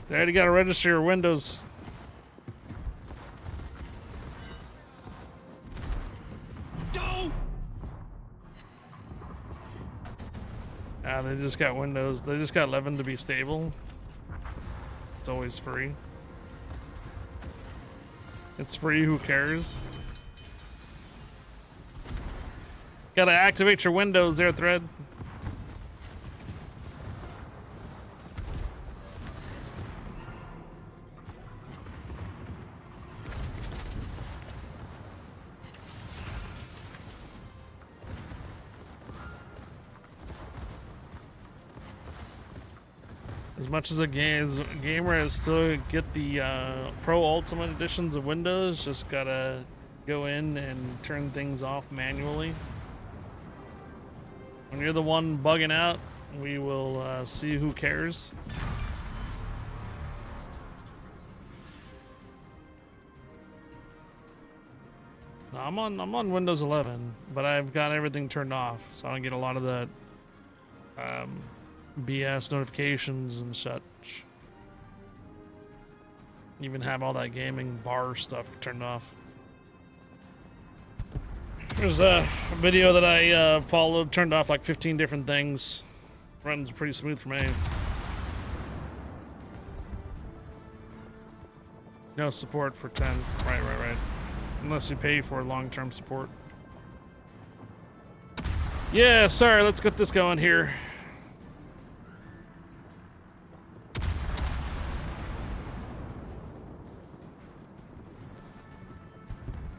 Daddy gotta register your Windows. They just got Windows. They just got 11 to be stable. It's always free. It's free, who cares? Gotta activate your Windows there, Thread. As much as a gamer is still get the Pro Ultimate editions of Windows, just gotta go in and turn things off manually. When you're the one bugging out, we will see who cares. No, I'm on Windows 11, but I've got everything turned off, so I don't get a lot of the BS notifications and such. Even have all that gaming bar stuff turned off. There's a video that I followed, turned off like 15 different things. Runs pretty smooth for me. No support for 10. Right. Unless you pay for long-term support. Yeah, sorry, let's get this going here.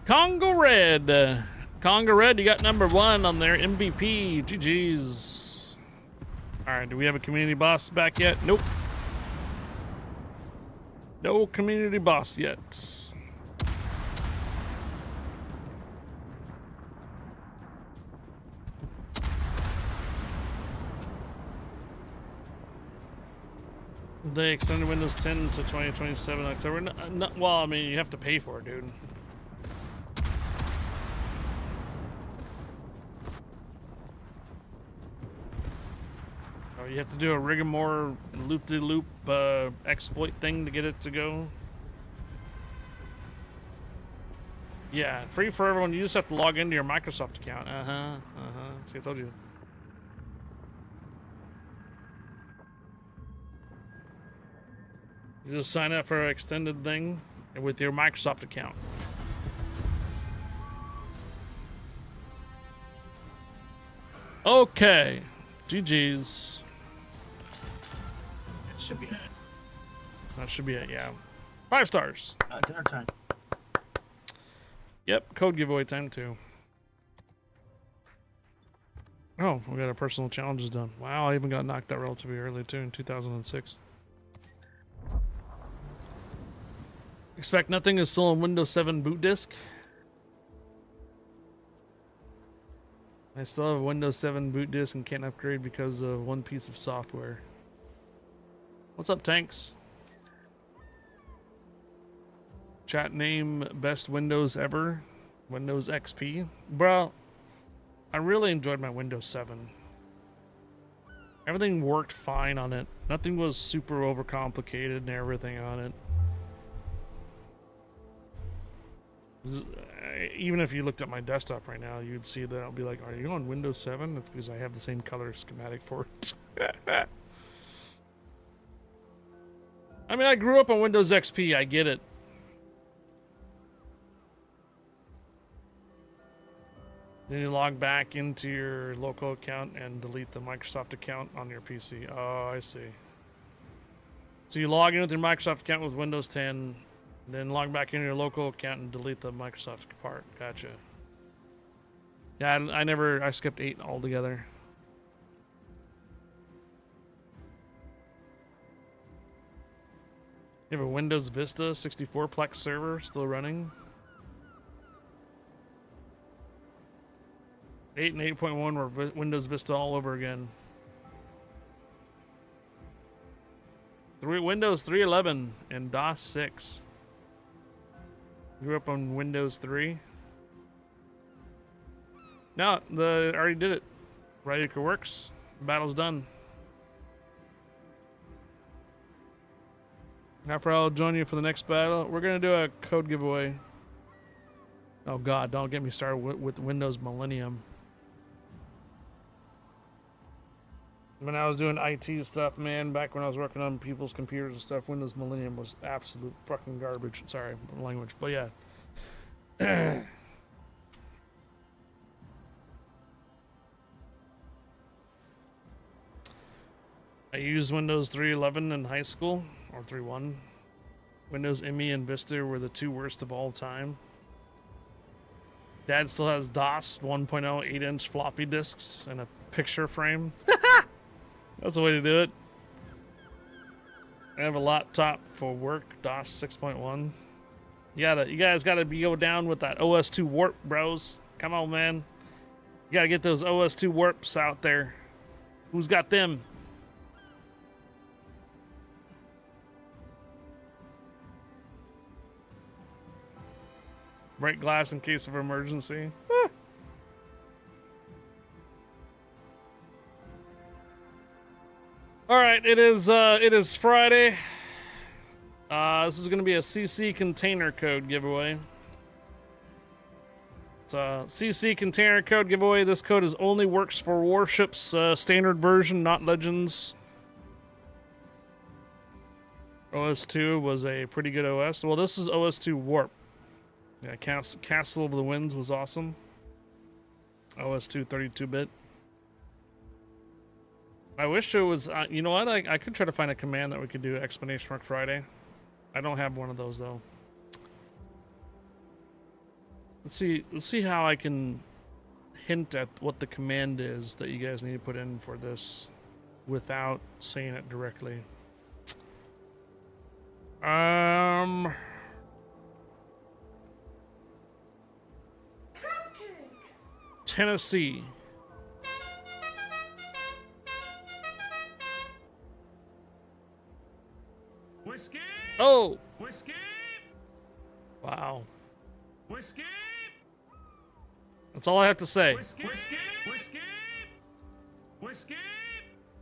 Congo Red. Congo Red, you got number 1 on their MVP. GG's. Alright, do we have a community boss back yet? Nope. No community boss yet. They extended Windows 10 to 2027 October. Well, I mean, you have to pay for it, dude. You have to do a rigmarole loop-de-loop exploit thing to get it to go. Yeah, free for everyone. You just have to log into your Microsoft account. See, I told you. You just sign up for an extended thing with your Microsoft account. Okay. GG's. Should be it. That should be it, yeah. 5 stars. Dinner time. Yep, code giveaway time too. Oh, we got our personal challenges done. Wow, I even got knocked out relatively early too in 2006. Expect nothing is still on Windows 7 boot disk. I still have a Windows 7 boot disk and can't upgrade because of one piece of software. What's up, Tanks? Chat name best Windows ever. Windows XP. Bro, I really enjoyed my Windows 7. Everything worked fine on it. Nothing was super overcomplicated and everything on it. Even if you looked at my desktop right now, you'd see that I'll be like, are you on Windows 7? That's because I have the same color schematic for it. I mean, I grew up on Windows XP. I get it. Then you log back into your local account and delete the Microsoft account on your PC. Oh, I see. So you log in with your Microsoft account with Windows 10, then log back into your local account and delete the Microsoft part. Gotcha. Yeah, I skipped 8 altogether. You have a Windows Vista 64-plex server still running. 8 and 8.1 were Windows Vista all over again. Windows 3.11 and DOS 6. Grew up on Windows 3. No, I already did it. Radica works. Battle's done. After I'll join you for the next battle. We're gonna do a code giveaway. Oh God, don't get me started with Windows Millennium. When I was doing IT stuff, man, back when I was working on people's computers and stuff, Windows Millennium was absolute fucking garbage. Sorry, language, but yeah. I used Windows 3.11 in high school, or 3.1. Windows ME and Vista were the 2 worst of all time. Dad still has DOS 1.0 8-inch floppy disks and a picture frame. That's the way to do it. I have a laptop for work, DOS 6.1. You guys gotta go down with that OS2 warp, bros. Come on, man. You gotta get those OS2 warps out there. Who's got them? Break glass in case of emergency. All right, it is Friday. This is going to be a CC container code giveaway. It's CC container code giveaway. This code only works for Warships standard version, not Legends. OS2 was a pretty good OS. Well, this is OS2 Warp. Yeah, Castle of the Winds was awesome. OS2 32-bit. I wish it was, you know what, I could try to find a command that we could do exclamation mark Friday. I don't have one of those though. Let's see how I can hint at what the command is that you guys need to put in for this without saying it directly. Tennessee. Whiskey. Oh. Whiskey. Wow. Whiskey. That's all I have to say. Whiskey. Whiskey. Whiskey. Whiskey.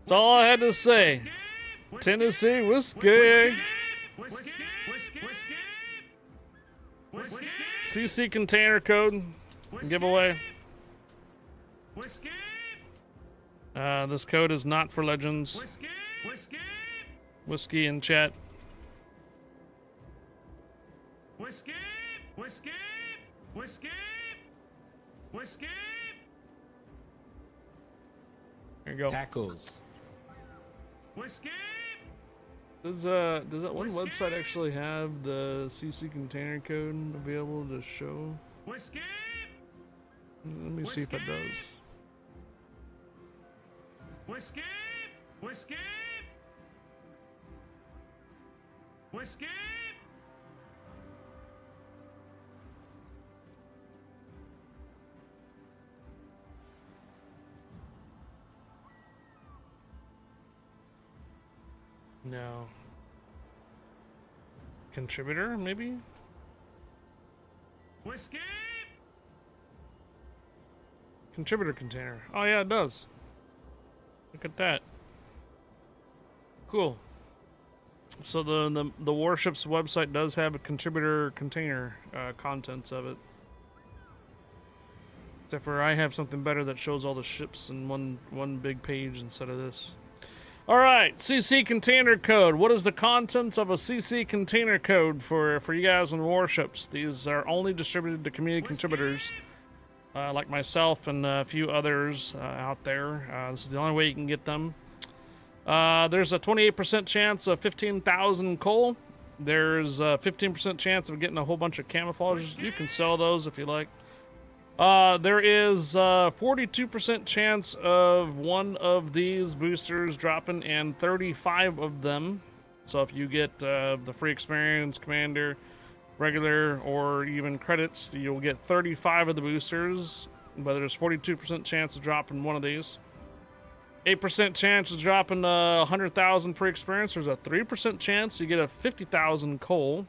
That's all I had to say. Tennessee whiskey. Whiskey. Whiskey. Whiskey. CC container code giveaway. Whiskey. This code is not for Legends. Whiskey. Whiskey. Whiskey in chat. Whiskey. Whiskey. Whiskey. Whiskey. There you go. Tacos. Whiskey. Does that one website actually have the CC container code available to show? Whiskey. Let me see if it does. Whiskey. Whiskey. Whiskey. No. Contributor, maybe? Whiskey. Contributor container. Oh yeah, it does. Look at that. Cool. So the Warships website does have a contributor container contents of it. Except for I have something better that shows all the ships in one big page instead of this. All right, CC container code. What is the contents of a CC container code for you guys in Warships? These are only distributed to community contributors like myself and a few others out there. This is the only way you can get them. There's a 28% chance of 15,000 coal. There's a 15% chance of getting a whole bunch of camouflages. You can sell those if you like. There is a 42% chance of one of these boosters dropping and 35 of them. So if you get the free experience, commander, regular, or even credits, you'll get 35 of the boosters. But there's 42% chance of dropping one of these. 8% chance of dropping 100,000 free experience. There's a 3% chance you get a 50,000 coal.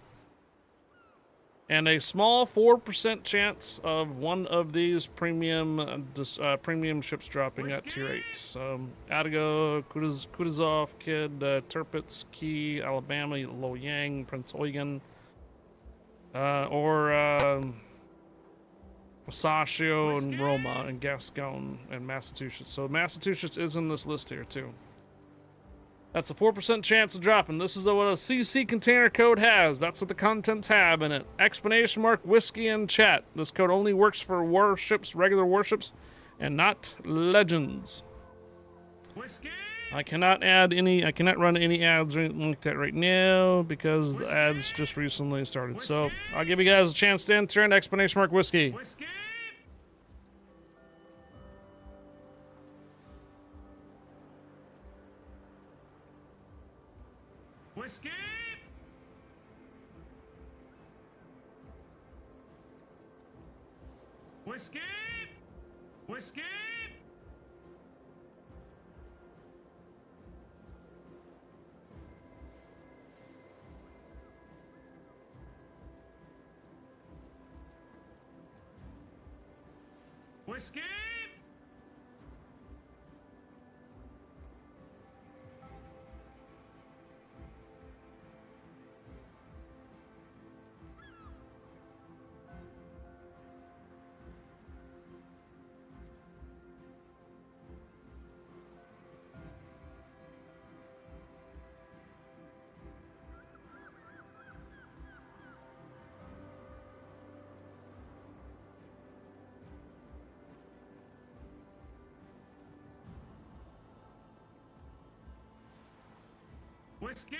And a small 4% chance of one of these premium premium ships dropping at tier 8. Atago, Kutuzov, Kid, Tirpitz, Key, Alabama, Loyang, Prince Eugen, or Sasio and Roma and Gascon and Massachusetts. So Massachusetts is in this list here too. That's a 4% chance of dropping. This is what a CC container code has. That's what the contents have in it. Explanation mark whiskey in chat. This code only works for warships, regular warships, and not Legends. Whiskey. I cannot run any ads or anything like that right now because the ads just recently started. So I'll give you guys a chance to enter in explanation mark whiskey. Whiskey. Whiskey. Whiskey. Whiskey. Whiskey. Whiskey!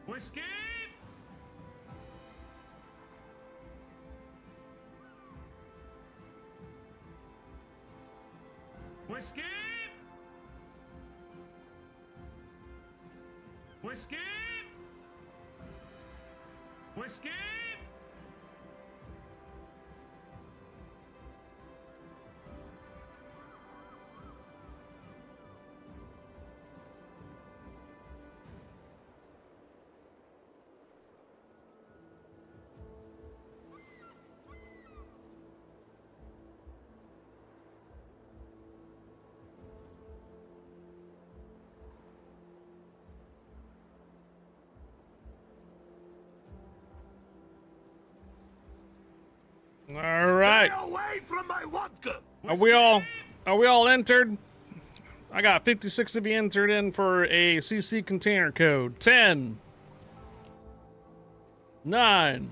Whiskey! Whiskey! Whiskey! Whiskey! All right. Stay away from my vodka! Are we all entered? I got 56 of you entered in for a CC container code. 10, 9,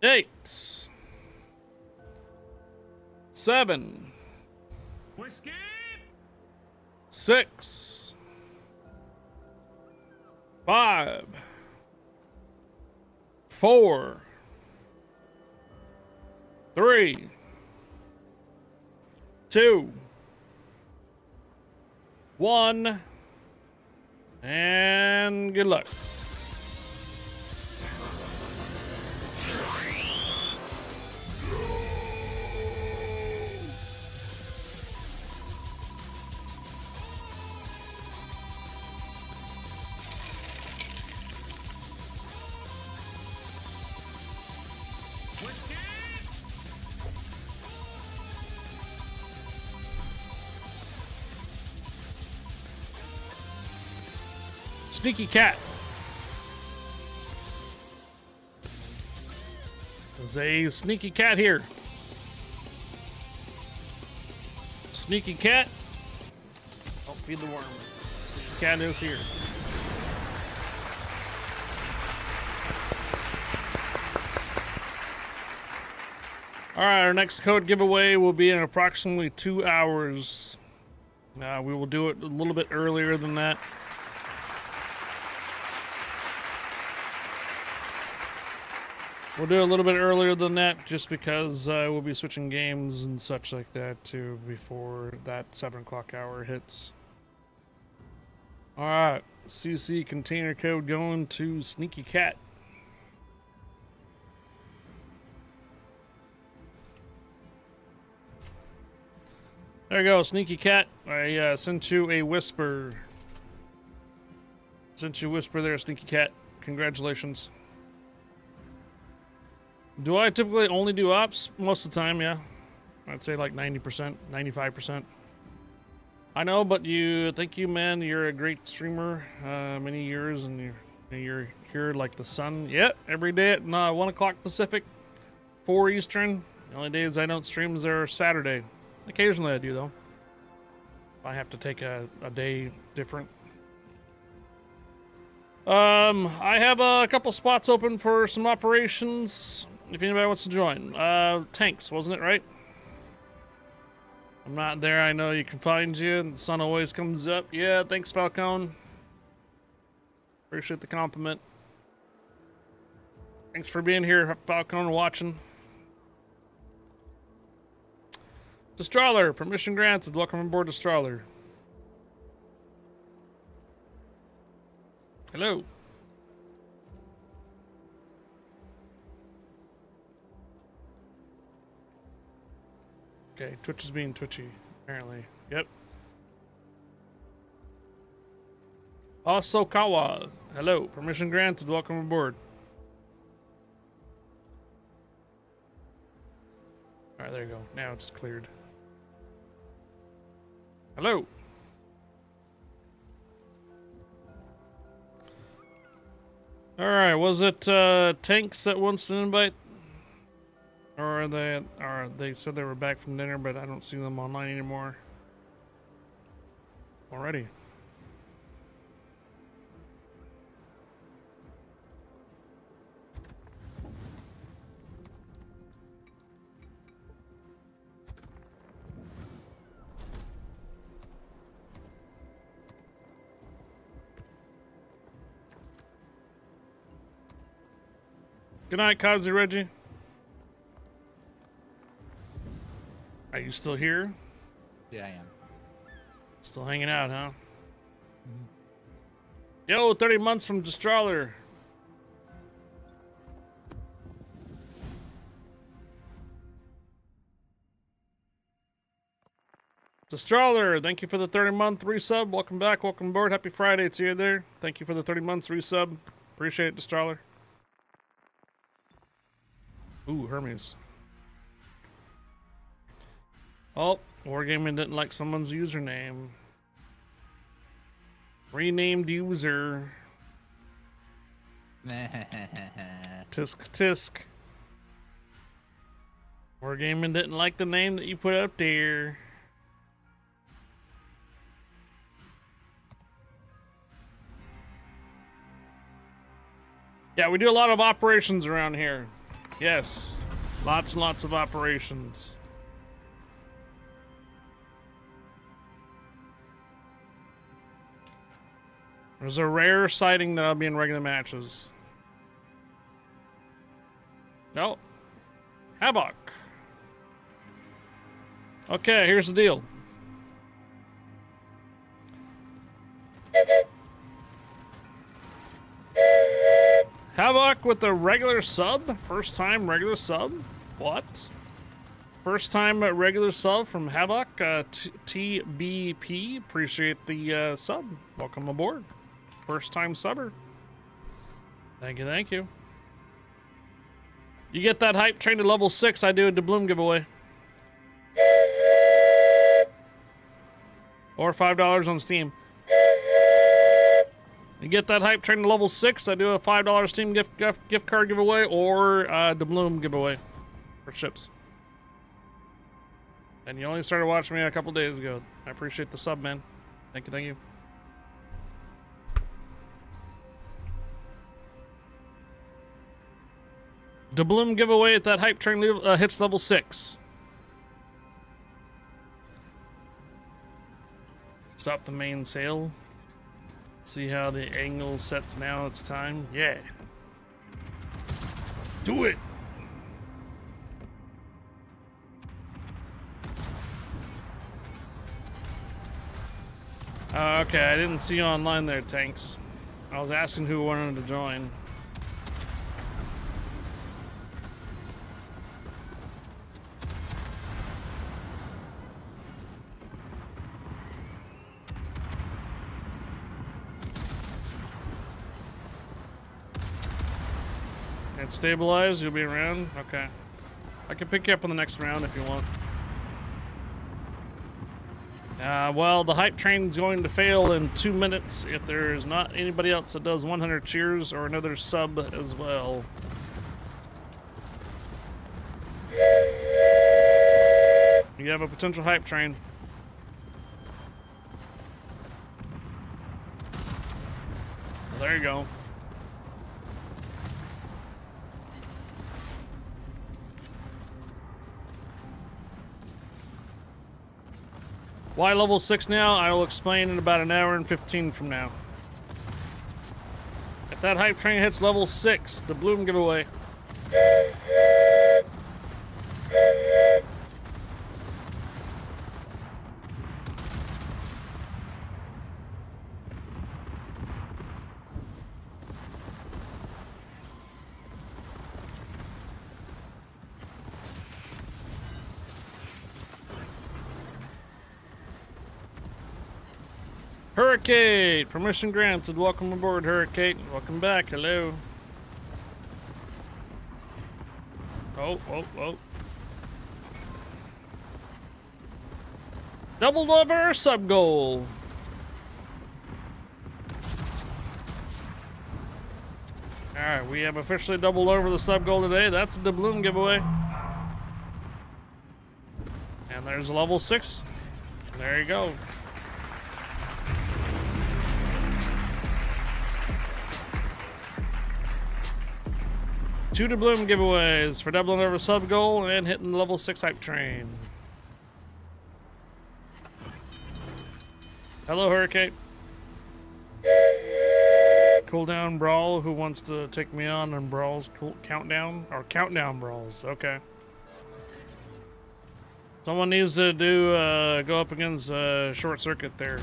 8, 7, Whiskey! 6, 5, 4, 3, 2, 1, and good luck. Whiskey! Sneaky cat. There's a sneaky cat here. Sneaky cat. Don't feed the worm. Sneaky cat is here. All right, our next code giveaway will be in approximately 2 hours. We will do it a little bit earlier than that. We'll do it a little bit earlier than that just because we'll be switching games and such like that too before that 7 o'clock hour hits. All right, CC container code going to Sneaky Cat. There you go, Sneaky Cat. I sent you a whisper. Sent you a whisper there, Sneaky Cat. Congratulations. Do I typically only do ops? Most of the time, yeah. I'd say like 90%, 95%. I know, but thank you, man. You're a great streamer, many years, and you're here like the sun. Yep, every day at 1 o'clock Pacific, 4 Eastern. The only days I don't stream is Saturday. Occasionally I do, though. I have to take a day different. I have a couple spots open for some operations. If anybody wants to join. Tanks, wasn't it, right? I'm not there. I know you can find you. The sun always comes up. Yeah, thanks, Falcone. Appreciate the compliment. Thanks for being here, Falcone, watching. Destrawler, permission granted. Welcome aboard, Destrawler. Hello. Okay, Twitch is being twitchy, apparently. Yep. Osokawa. Hello. Permission granted. Welcome aboard. Alright, there you go. Now it's cleared. Hello. Alright, was it Tanks that wants an invite? Or they said they were back from dinner, but I don't see them online anymore. Alrighty. Good night, Kazi Reggie. Are you still here? Yeah, I am. Still hanging out, huh? Yo, 30 months from Destraler. Destraler, thank you for the 30-month resub. Welcome back, welcome aboard. Happy Friday to you there. Thank you for the 30 months resub. Appreciate it, Destraler. Ooh, Hermes. Oh, Wargaming didn't like someone's username. Renamed user. Tisk tisk. Wargaming didn't like the name that you put up there. Yeah, we do a lot of operations around here. Yes, lots and lots of operations. There's a rare sighting that I'll be in regular matches. No. Havoc. Okay, here's the deal. Havoc with a regular sub? First time regular sub? What? First time regular sub from Havoc, TBP. Appreciate the sub. Welcome aboard. First time subber. Thank you, thank you. You get that hype train to level 6, I do a doubloon giveaway. Or $5 on Steam. You get that hype train to level 6, I do a $5 Steam gift card giveaway or doubloon giveaway for ships. And you only started watching me a couple days ago. I appreciate the sub, man. Thank you, thank you. Doubloon giveaway at that hype train hits level 6. Stop the main sail. See how the angle sets now. It's time. Yeah. Do it. Okay, I didn't see you online there, Tanks. I was asking who wanted to join. It's stabilized, you'll be around? Okay. I can pick you up on the next round if you want. Well, the hype train's going to fail in 2 minutes if there's not anybody else that does 100 cheers or another sub as well. You have a potential hype train. Well, there you go. Why level 6 now? I will explain in about an hour and 15 from now. If that hype train hits level 6, the bloom giveaway. Hurricane! Permission granted. Welcome aboard, Hurricane. Welcome back. Hello. Oh, oh, oh. Doubled over our sub goal. Alright, we have officially doubled over the sub goal today. That's a doubloon giveaway. And there's level 6. There you go. Two doubloon giveaways for doubling over sub goal and hitting the level 6 hype train. Hello, Hurricane. Cooldown brawl. Who wants to take me on brawls? Countdown or countdown brawls? Okay. Someone needs to do go up against short circuit there.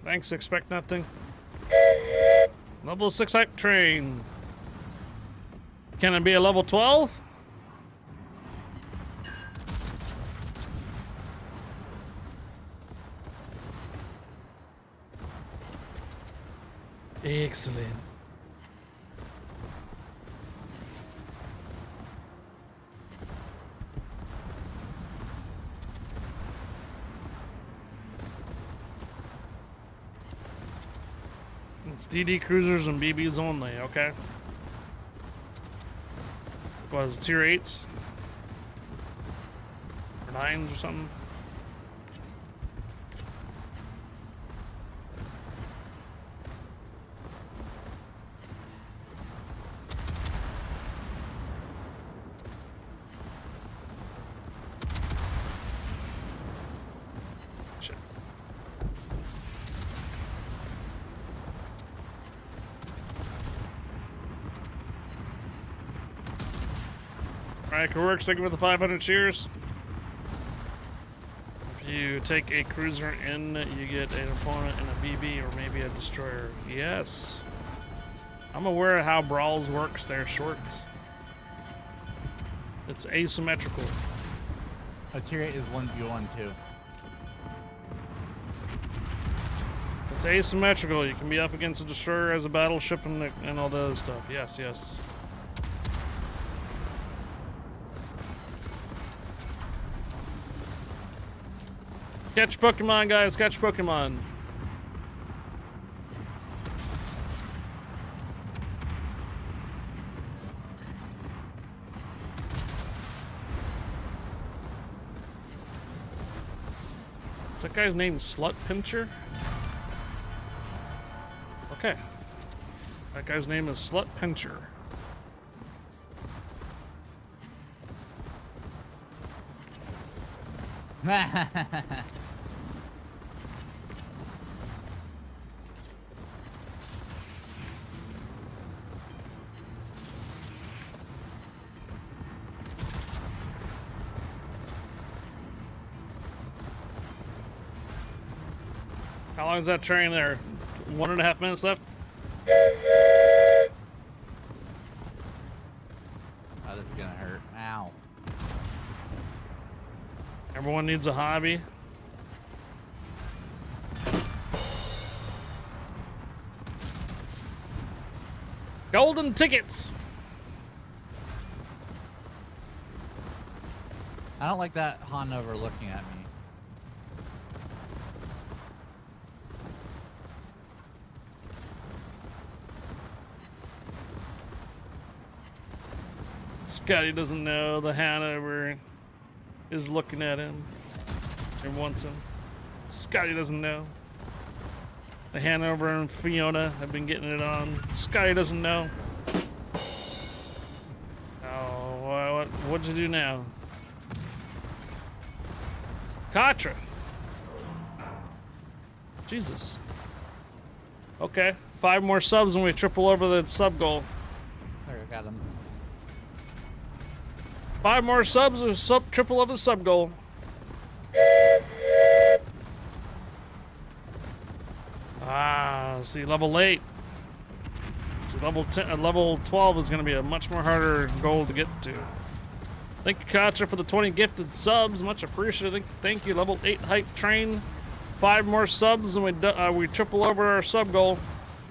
Thanks, expect nothing. Level 6 hype train. Can it be a level 12? Excellent. It's DD cruisers and BBs only, okay? What is it, tier 8s? Or 9s or something? Shit. Alright, cool work. Thank you for the 500 cheers. If you take a cruiser in, you get an opponent in a BB or maybe a destroyer. Yes. I'm aware of how brawls works there, Shorts. It's asymmetrical. A tier 8 is 1v1 too. It's asymmetrical. You can be up against a destroyer as a battleship and all the other stuff. Yes, yes. Catch Pokemon, guys. Catch Pokemon. Is that guy's name Slut Pincher? Okay. That guy's name is Slut Pincher. How long is that train there? 1.5 minutes left? Oh, this is gonna hurt. Ow. Everyone needs a hobby. Golden tickets! I don't like that Hanover looking at me. Scotty doesn't know the Hanover is looking at him and wants him. Scotty doesn't know. The Hanover and Fiona have been getting it on. Scotty doesn't know. Oh, what'd you do now? Katra. Jesus. Okay, 5 more subs and we triple over the sub goal. There, I got him. 5 more subs or triple over the sub goal. Ah, Let's see, level 8. So level 12 is going to be a much more harder goal to get to. Thank you, Katja, for the 20 gifted subs. Much appreciated. Thank you, level 8 hype train. 5 more subs and we triple over our sub goal.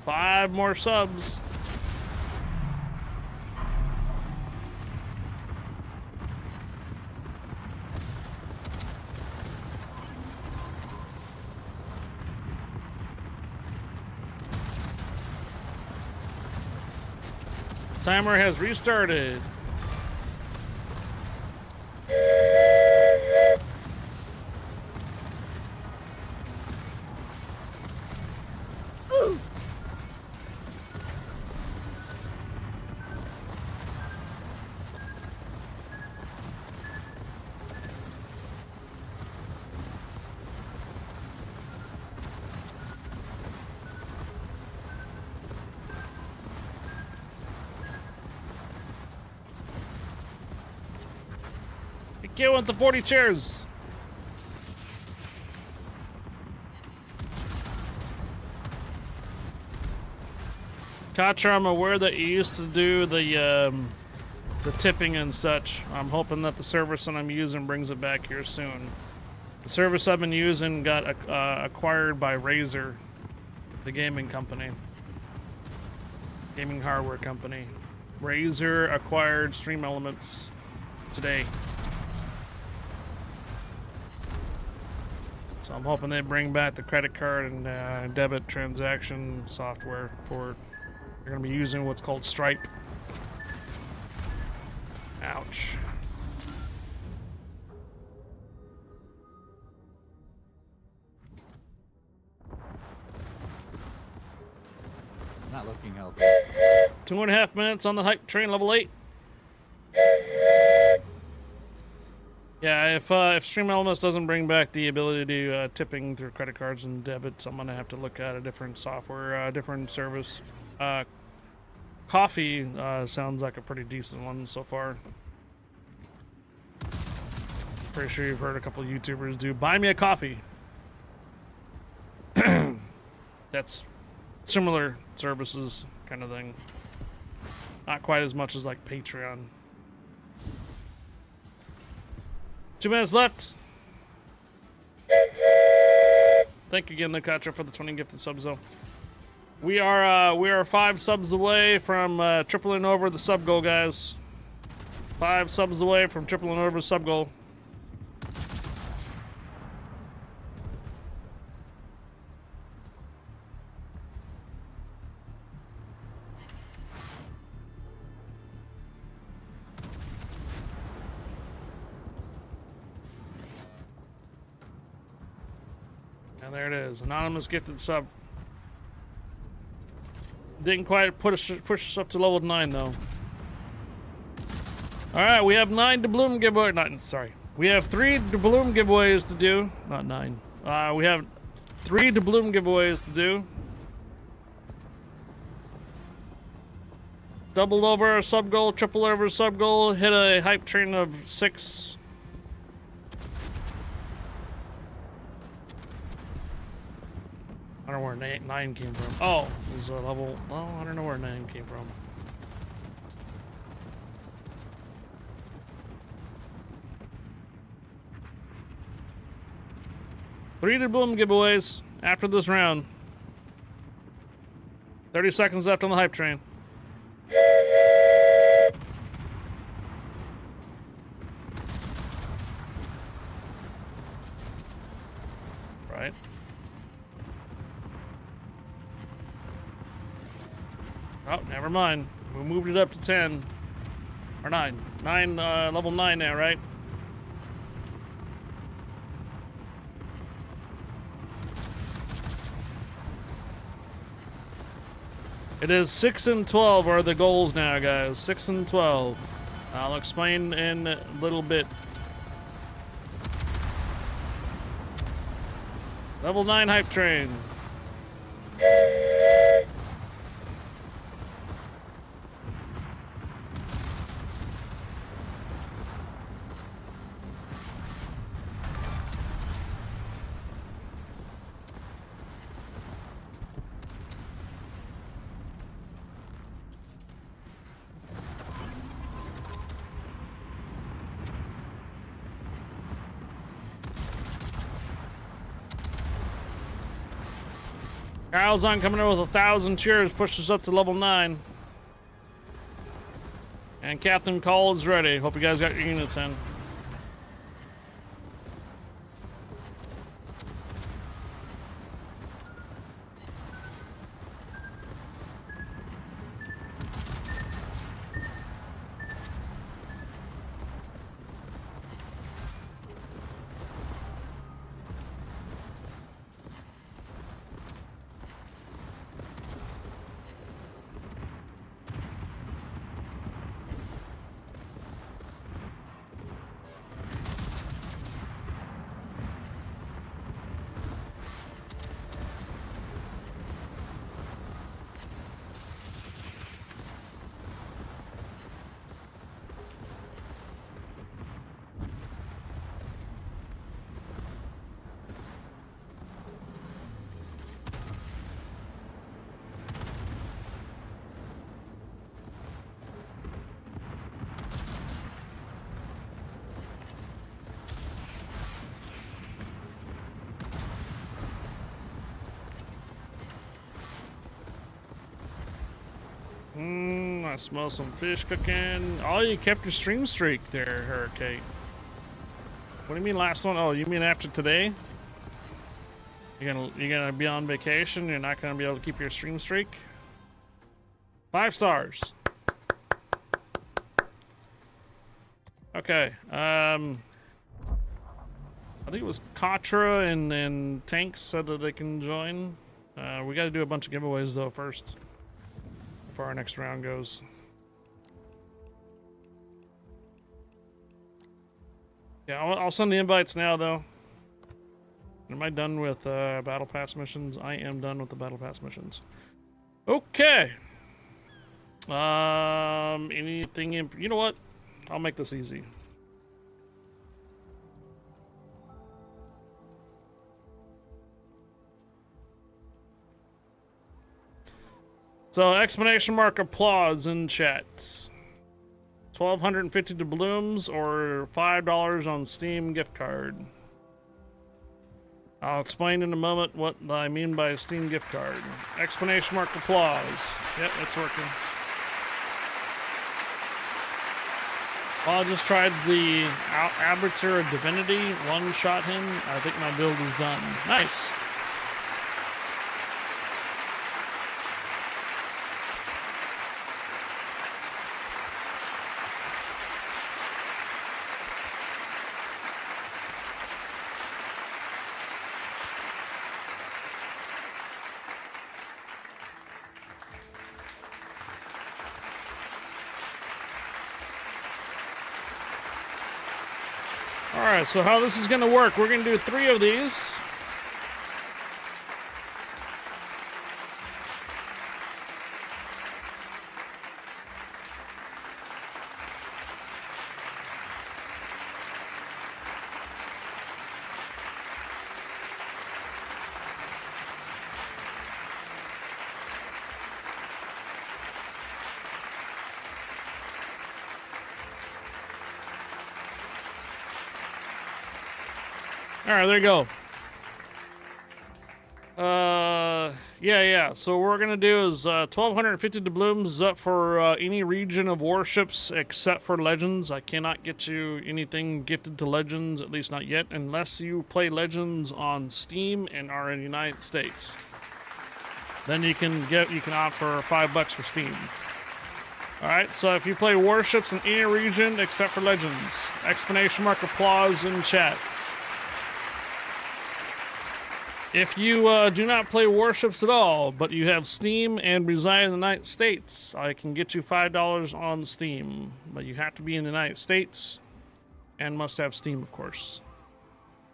5 more subs. Timer has restarted. Get with the 40 chairs. Katra, I'm aware that you used to do the tipping and such. I'm hoping that the service that I'm using brings it back here soon. The service I've been using got acquired by Razer, the gaming company, gaming hardware company. Razer acquired Stream Elements today. So I'm hoping they bring back the credit card and debit transaction software for. They're going to be using what's called Stripe. Ouch. Not looking healthy. 2.5 minutes on the hype train, level 8. Yeah, if Stream Elements doesn't bring back the ability to do tipping through credit cards and debits, I'm gonna have to look at a different software, different service. Coffee sounds like a pretty decent one so far. Pretty sure you've heard a couple YouTubers do buy me a coffee. That's similar services kind of thing. Not quite as much as like Patreon. 2 minutes left. Thank you again, Nikatra, for the 20 gifted subs, though. We are 5 subs away from tripling over the sub goal, guys. 5 subs away from tripling over the sub goal. And there it is, anonymous gifted sub. Didn't quite push us up to level 9 though. All right, we have 9 doubloon giveaway. We have 3 doubloon giveaways to do. Not 9. We have 3 doubloon giveaways to do. Double over our sub goal, triple over sub goal, hit a hype train of 6. I don't know where 9 came from. Oh, it was a level. Well, I don't know where 9 came from. Three doubloon giveaways after this round. 30 seconds left on the hype train. Right. Oh, never mind. We moved it up to 10. Or 9. 9, level 9 now, right? It is 6 and 12 are the goals now, guys. 6 and 12. I'll explain in a little bit. Level 9 hype train. Kyle's on coming in with 1,000 cheers, pushes up to level 9. And Captain Call is ready. Hope you guys got your units in. I smell some fish cooking. Oh, you kept your stream streak there, Hurricane. What do you mean last one? Oh, you mean after today? You're gonna be on vacation? You're not gonna be able to keep your stream streak? 5 stars. Okay. I think it was Katra and Tanks said that they can join. We got to do a bunch of giveaways though first. Before our next round goes. Yeah, I'll send the invites now, though. Am I done with Battle Pass missions? I am done with the Battle Pass missions. Okay. Anything in... You know what? I'll make this easy. So, exclamation mark applause in chat. 1,250 doubloons or $5 on Steam gift card. I'll explain in a moment what I mean by a Steam gift card. Exclamation mark applause. Yep, it's working. Well, I just tried the Arbiter of Divinity, one-shot him. I think my build is done. Nice. Alright, so how this is going to work, we're going to do 3 of these. Alright, there you go. Yeah. So what we're gonna do is 1,250 doubloons up for any region of Warships except for Legends. I cannot get you anything gifted to Legends, at least not yet, unless you play Legends on Steam and are in the United States. Then you can opt for $5 for Steam. Alright, so if you play Warships in any region except for Legends, exclamation mark applause in chat. If you do not play Warships at all, but you have Steam and reside in the United States, I can get you $5 on Steam. But you have to be in the United States and must have Steam, of course.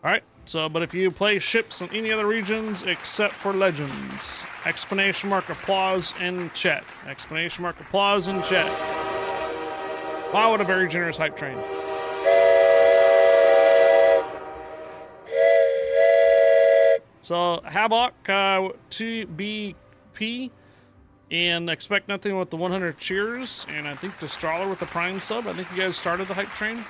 Alright, but if you play ships in any other regions except for Legends, exclamation mark applause in chat. Exclamation mark applause in chat. Wow, what a very generous hype train. So, Havoc, 2BP, and Expect Nothing with the 100 cheers, and I think Destroller with the Prime sub. I think you guys started the hype train.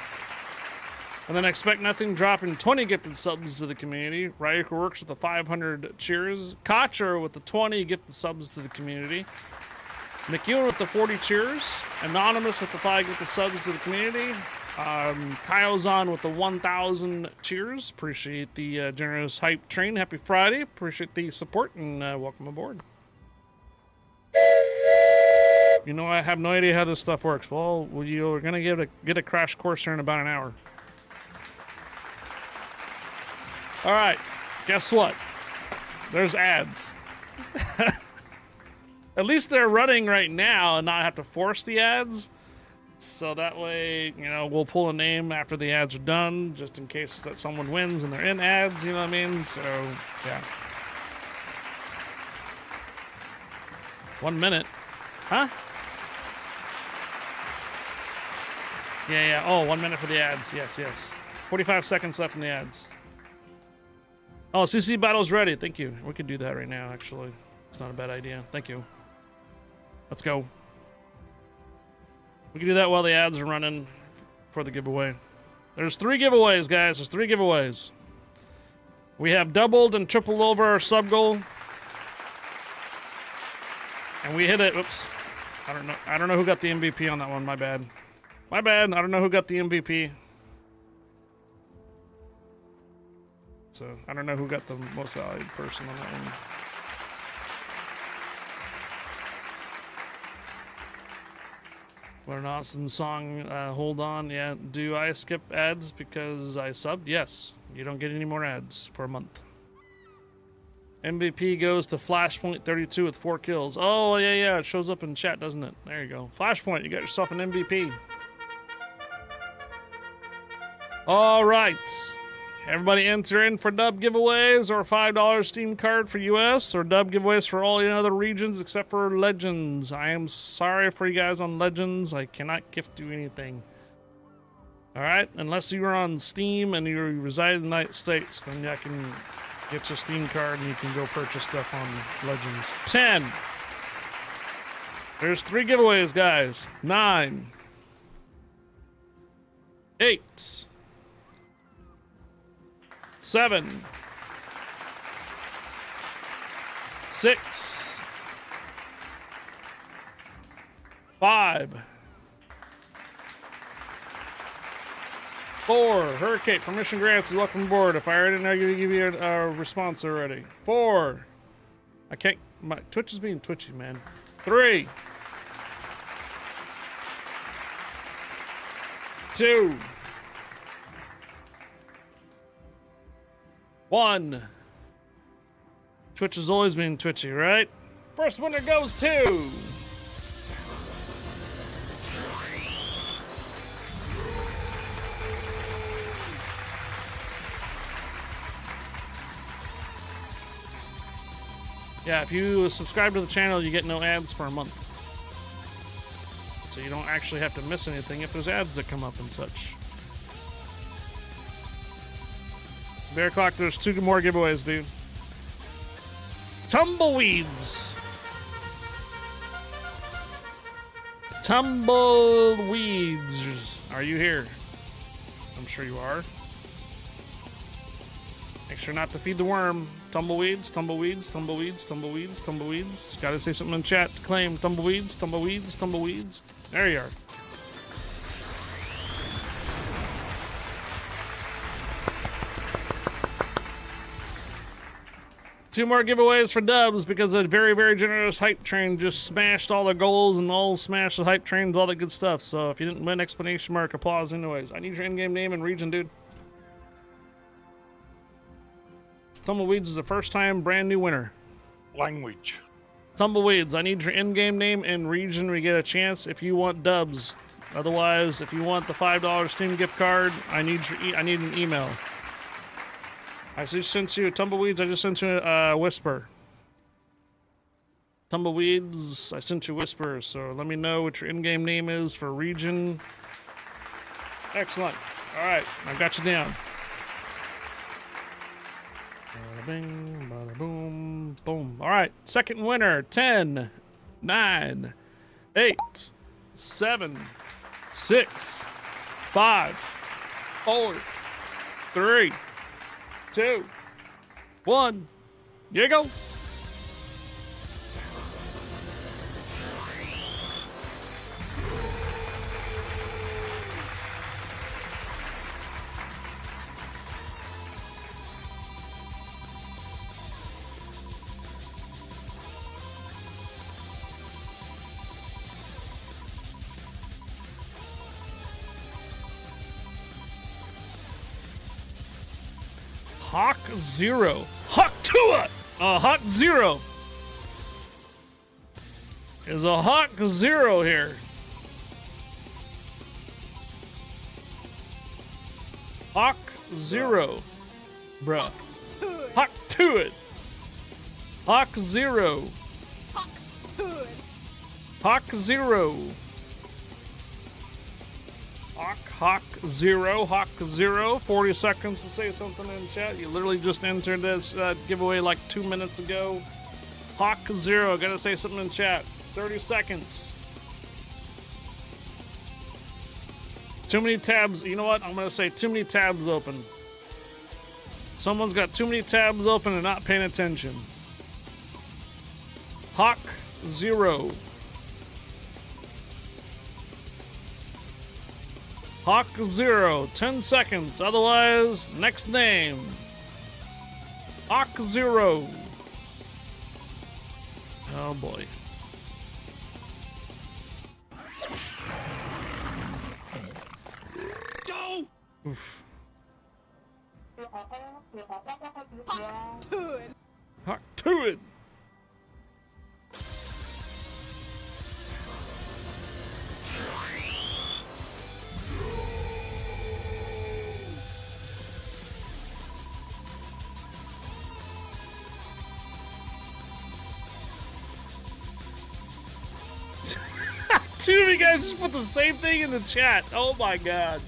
And then Expect Nothing dropping 20 gifted subs to the community. Ryuker Works with the 500 cheers. Kocher with the 20 gifted subs to the community. McEwen with the 40 cheers. Anonymous with the 5 gifted subs to the community. Kyozan with the 1,000 cheers. Appreciate the generous hype train. Happy Friday. Appreciate the support and welcome aboard. You know, I have no idea how this stuff works. Well, you're gonna get a crash course here in about an hour. All right, guess what? There's ads. At least they're running right now and not have to force the ads. So that way, you know, we'll pull a name after the ads are done, just in case that someone wins and they're in ads, you know what I mean? So, yeah. 1 minute. Huh? Yeah. Oh, 1 minute for the ads. Yes. 45 seconds left in the ads. Oh, CC Battle's ready. Thank you. We could do that right now, actually. It's not a bad idea. Thank you. Let's go. We can do that while the ads are running for the giveaway. There's 3 giveaways, guys. There's 3 giveaways. We have doubled and tripled over our sub goal. And we hit it. Oops. I don't know who got the MVP on that one. My bad. I don't know who got the MVP. So I don't know who got the most valued person on that one. What an awesome song. Hold on. Yeah. Do I skip ads because I subbed? Yes. You don't get any more ads for a month. MVP goes to Flashpoint 32 with 4 kills. Oh, yeah. It shows up in chat, doesn't it? There you go. Flashpoint, you got yourself an MVP. All right. Everybody enter in for dub giveaways or $5 Steam card for US or dub giveaways for all the other regions except for Legends. I am sorry for you guys on Legends. I cannot gift you anything. All right, unless you are on Steam and you reside in the United States, then I can get your Steam card and you can go purchase stuff on Legends. 10. There's 3 giveaways, guys. 9. 8. 7. 6. 5. 4. Hurricane, permission grants, welcome aboard. If I already know you to give you a response already. 4. I can't, my Twitch is being twitchy, man. 3. 2. 1. Twitch has always been twitchy, right? First winner goes to... Yeah, if you subscribe to the channel, you get no ads for a month. So you don't actually have to miss anything if there's ads that come up and such. Bear Clock, there's 2 more giveaways, dude. Tumbleweeds. Tumbleweeds. Are you here? I'm sure you are. Make sure not to feed the worm. Tumbleweeds, tumbleweeds, tumbleweeds, tumbleweeds, tumbleweeds. Gotta say something in chat to claim tumbleweeds, tumbleweeds, tumbleweeds. There you are. Two more giveaways for dubs because a very, very generous hype train just smashed all the goals and all smashed the hype trains, all that good stuff. So if you didn't win, explanation mark, applause anyways. I need your in-game name and region, dude. Tumbleweeds is the first time brand new winner. Language. Tumbleweeds, I need your in-game name and region. We get a chance if you want dubs. Otherwise, if you want the $5 Steam gift card, I need an email. I just sent you Tumbleweeds. I just sent you a whisper. Tumbleweeds, I sent you whisper. So let me know what your in-game name is for region. Excellent. All right, I got you down. Bada bing, bada boom, boom. All right, second winner. 10, 9, 8, 7, 6, 5, 4, 3, 2, 1. Here you go. Hawk Zero. Hawk Tua! Hawk Zero. Is a Hawk Zero here. Hawk Zero. Bruh. Hawk to it. Hawk Zero. Hawk Zero. Hawk Zero. 40 seconds to say something in chat. You literally just entered this giveaway like 2 minutes ago. Hawk Zero, gotta say something in chat. 30 seconds. Too many tabs. You know what? I'm gonna say too many tabs open. Someone's got too many tabs open and not paying attention. Hawk Zero. Hawk Zero, 10 seconds. Otherwise, next name. Hawk Zero. Oh boy. Go! Oof. Hawk to it. Two of you guys just put the same thing in the chat. Oh my god.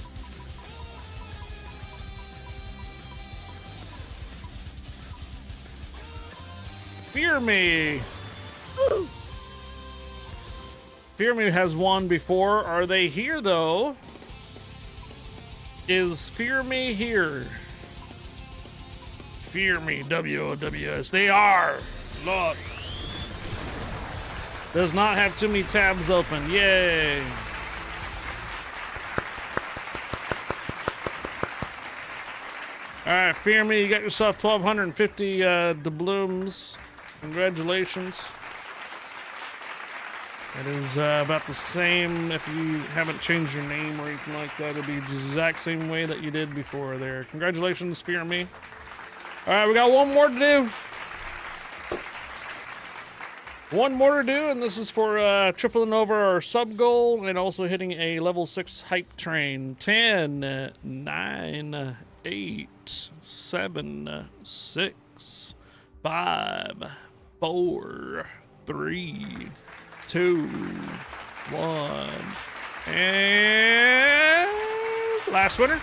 Fear Me. Woo. Fear Me has won before. Are they here though? Is Fear Me here? Fear Me, WOWS. They are. Look. Does not have too many tabs open. Yay. All right, Fear Me, you got yourself 1,250 doubloons. Congratulations. It is about the same if you haven't changed your name or anything like that. It'll be the exact same way that you did before there. Congratulations, Fear Me. All right, we got one more to do. One more to do, and this is for tripling over our sub goal and also hitting a level 6 hype train. 10, 9, 8, 7, 6, 5, 4, 3, 2, 1, and last winner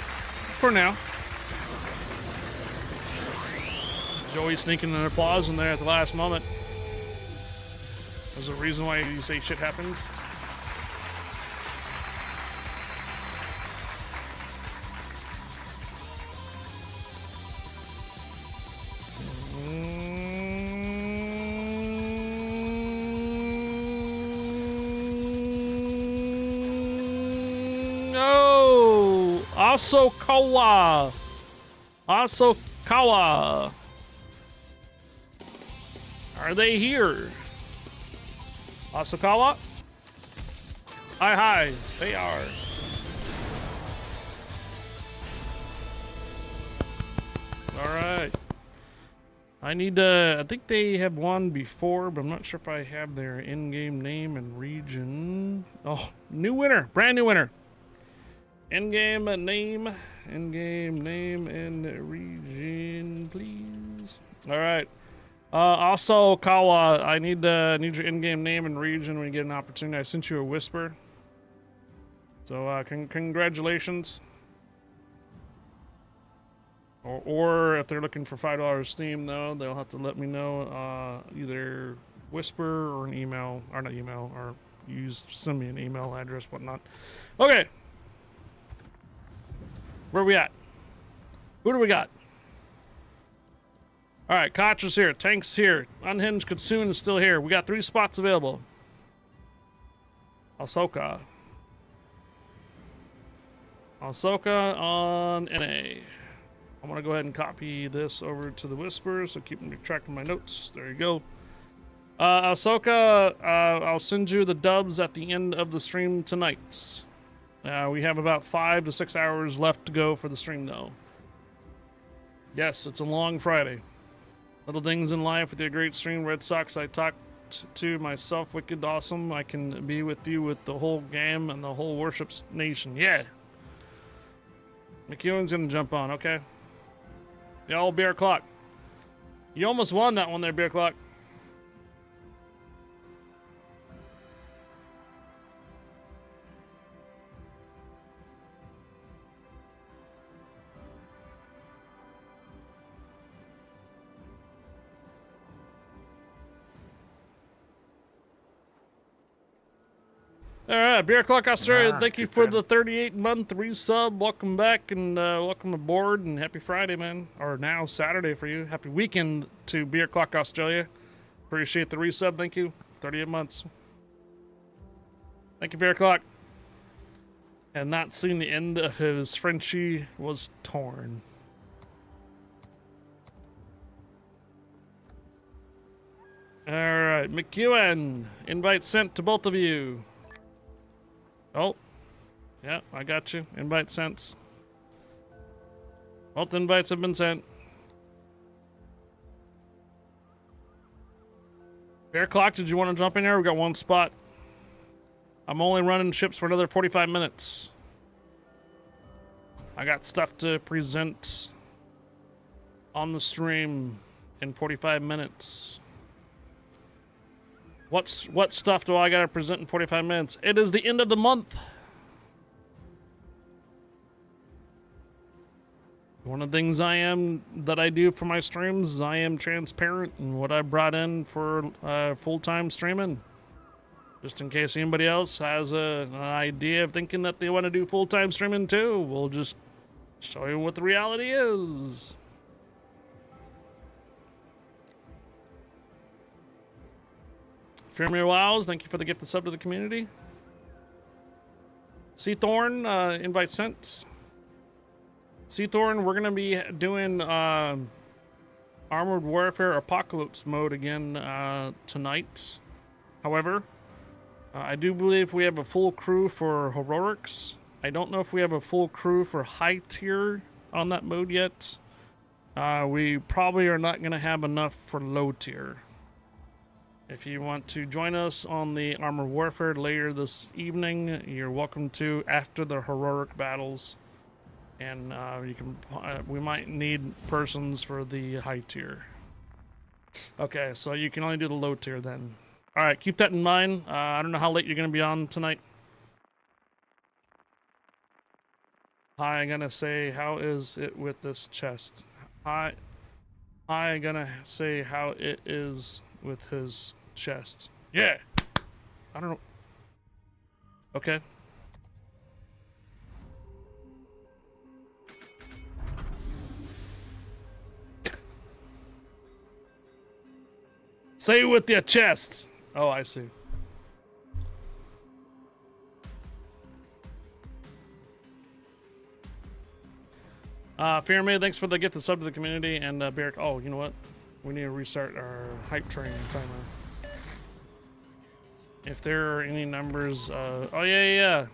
for now. Joey sneaking an applause in there at the last moment. There's a reason why you say shit happens. No! Asokawa! Asokawa! Are they here? Asakawa? Hi, they are. Alright. I need to, I think they have won before, but I'm not sure if I have their in-game name and region. Oh, new winner, brand new winner. In-game name and region, please. Alright. Also, Kawa, I need your in-game name and region when you get an opportunity. I sent you a whisper. So, congratulations. Or if they're looking for $5 Steam, though, they'll have to let me know either whisper or an email, or not email, or send me an email address, whatnot. Okay. Where are we at? Who do we got? All right, Koch is here. Tank's here. Unhinged Kitsune is still here. We got 3 spots available. Ahsoka. Ahsoka on NA. I'm gonna go ahead and copy this over to the Whisper, so keep track of my notes. There you go. Ahsoka, I'll send you the dubs at the end of the stream tonight. We have about 5 to 6 hours left to go for the stream, though. Yes, it's a long Friday. Little things in life with your great stream, Red Sox. I talked to myself, wicked awesome. I can be with you with the whole game and the whole Warships nation. Yeah. McEwen's gonna jump on, okay? Y'all, Beer Clock. You almost won that one there, Beer Clock. All right, Beer Clock Australia, thank you for the 38-month resub. Welcome back and welcome aboard and happy Friday, man. Or now Saturday for you. Happy weekend to Beer Clock Australia. Appreciate the resub, thank you. 38 months. Thank you, Beer Clock. And not seeing the end of his Frenchie was torn. All right, McEwen, invite sent to both of you. Oh, yeah, I got you. Invite sent. Both invites have been sent. Bear Clock, did you want to jump in here? We got 1 spot. I'm only running ships for another 45 minutes. I got stuff to present on the stream in 45 minutes. What stuff do I gotta present in 45 minutes? It is the end of the month. One of the things that I do for my streams is I am transparent in what I brought in for full-time streaming. Just in case anybody else has an idea of thinking that they want to do full-time streaming too, we'll just show you what the reality is. Firmir Wows, thank you for the gift of sub to the community. Seathorn, invite sent. Seathorn, we're going to be doing Armored Warfare Apocalypse mode again tonight. However, I do believe we have a full crew for Heroics. I don't know if we have a full crew for High Tier on that mode yet. We probably are not going to have enough for Low Tier. If you want to join us on the Armored Warfare later this evening, you're welcome to after the heroic battles, and we might need persons for the high tier. Okay, so you can only do the low tier then. All right, keep that in mind. I don't know how late you're gonna be on tonight. Hi, I'm gonna say, how is it with this chest? Hi, I'm gonna say how it is with his chest. Yeah. I don't know. Okay. Say with your chest. Oh, I see. Fear Me, thanks for the gift of sub to the community, and Barrick. Oh, you know what? We need to restart our hype train timer. If there are any numbers, oh yeah.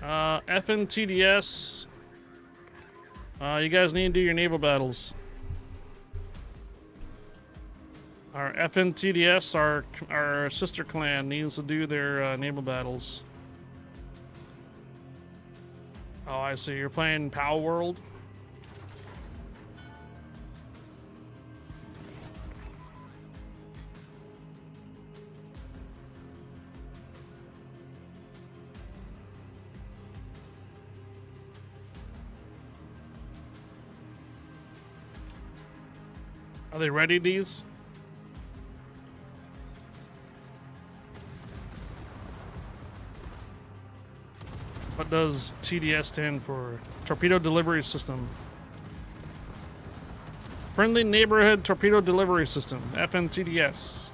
FNTDS. You guys need to do your naval battles. Our FNTDS, our sister clan, needs to do their naval battles. Oh, I see. You're playing POW World. Are they ready, these? What does TDS stand for? Torpedo Delivery System. Friendly Neighborhood Torpedo Delivery System, FNTDS.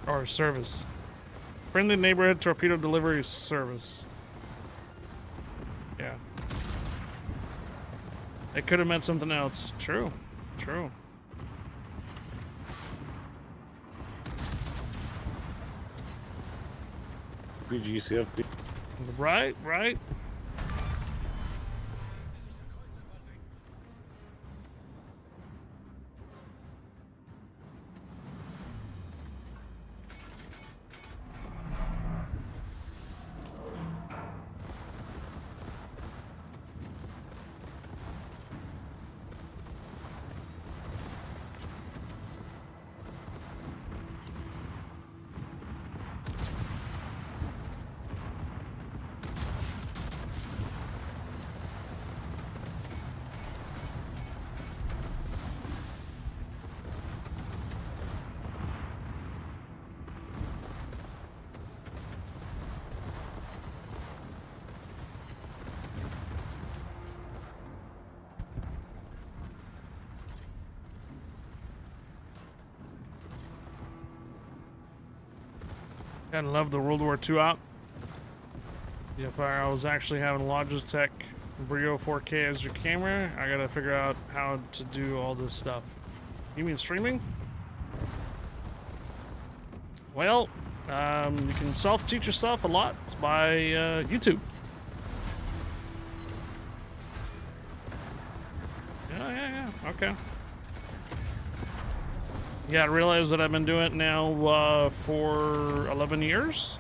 Or service. Friendly Neighborhood Torpedo Delivery Service. Yeah. It could have meant something else. True. True. VGCFD. Right, right. Gotta love the World War II app. If I was actually having Logitech Brio 4K as your camera, I gotta figure out how to do all this stuff. You mean streaming? Well, you can self-teach yourself a lot by YouTube. Yeah, okay. Yeah, I realize that I've been doing it now for 11 years.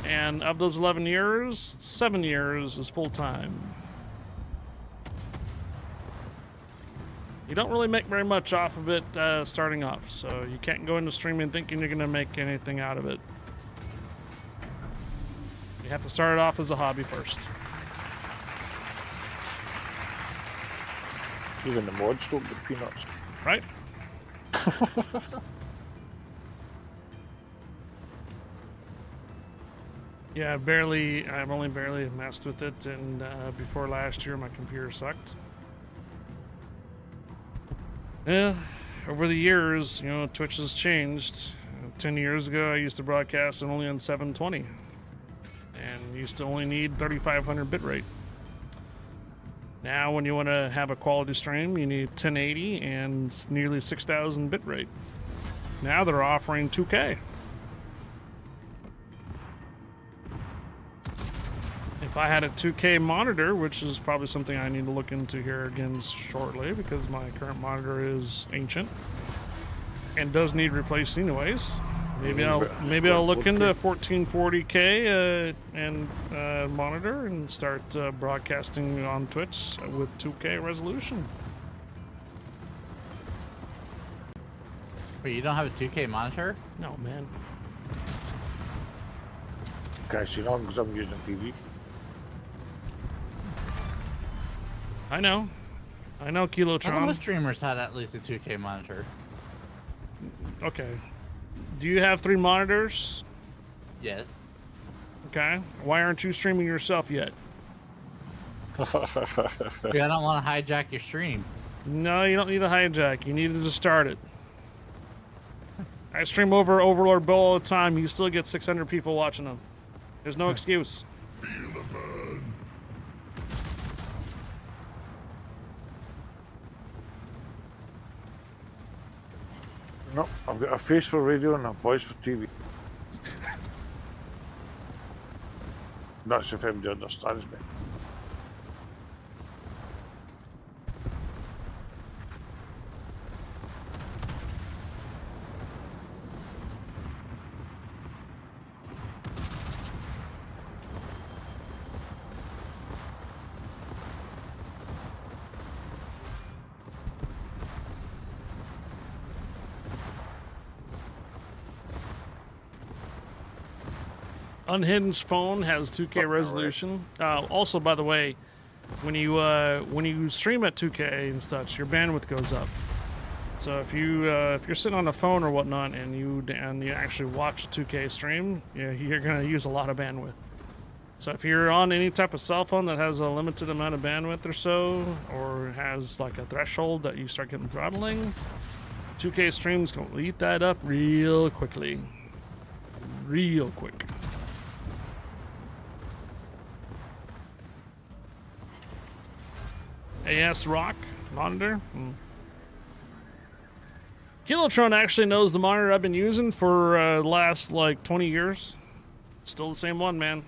And of those 11 years, 7 years is full-time. You don't really make very much off of it starting off, so you can't go into streaming thinking you're going to make anything out of it. You have to start it off as a hobby first. Even the mods don't get peanuts. Right? Yeah, I've only barely messed with it, and before last year my computer sucked. Yeah, over the years, you know, Twitch has changed. 10 years ago I used to broadcast only on 720 and used to only need 3500 bitrate. Now when you want to have a quality stream, you need 1080 and nearly 6000 bitrate. Now they're offering 2K. If I had a 2K monitor, which is probably something I need to look into here again shortly because my current monitor is ancient and does need replaced anyways. Maybe I'll look into 1440K and monitor and start broadcasting on Twitch with 2K resolution. Wait, you don't have a 2K monitor? No, man. Guys, you know, because I'm using TV. I know, Kilotron. All the streamers had at least a 2K monitor. Okay. Do you have 3 monitors? Yes. Okay. Why aren't you streaming yourself yet? I don't want to hijack your stream. No, you don't need a hijack. You needed to start it. I stream over Overlord Bowl all the time. You still get 600 people watching them. There's no excuse. No, I've got a face for radio and a voice for TV. That's if anybody understands me. Unhinged phone has 2K resolution. Also, by the way, when you stream at 2K and such, your bandwidth goes up. So if you're sitting on a phone or whatnot and you actually watch a 2K stream, you're gonna use a lot of bandwidth. So if you're on any type of cell phone that has a limited amount of bandwidth or so, or has like a threshold that you start getting throttling, 2K streams gonna eat that up real quickly, real quick. AS Rock monitor. Kilotron actually knows the monitor I've been using for the last like 20 years. Still the same one, man.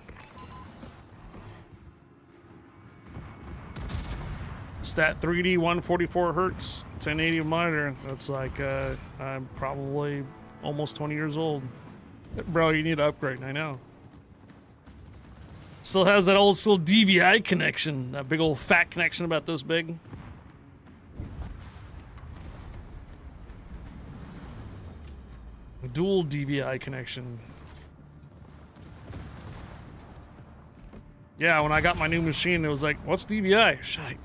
It's that 3D 144 hertz 1080 monitor. That's like I'm probably almost 20 years old. Bro, you need to upgrade. I know. Still has that old school DVI connection, that big old fat connection about this big. Dual DVI connection. Yeah, when I got my new machine, it was like, what's DVI? Shite.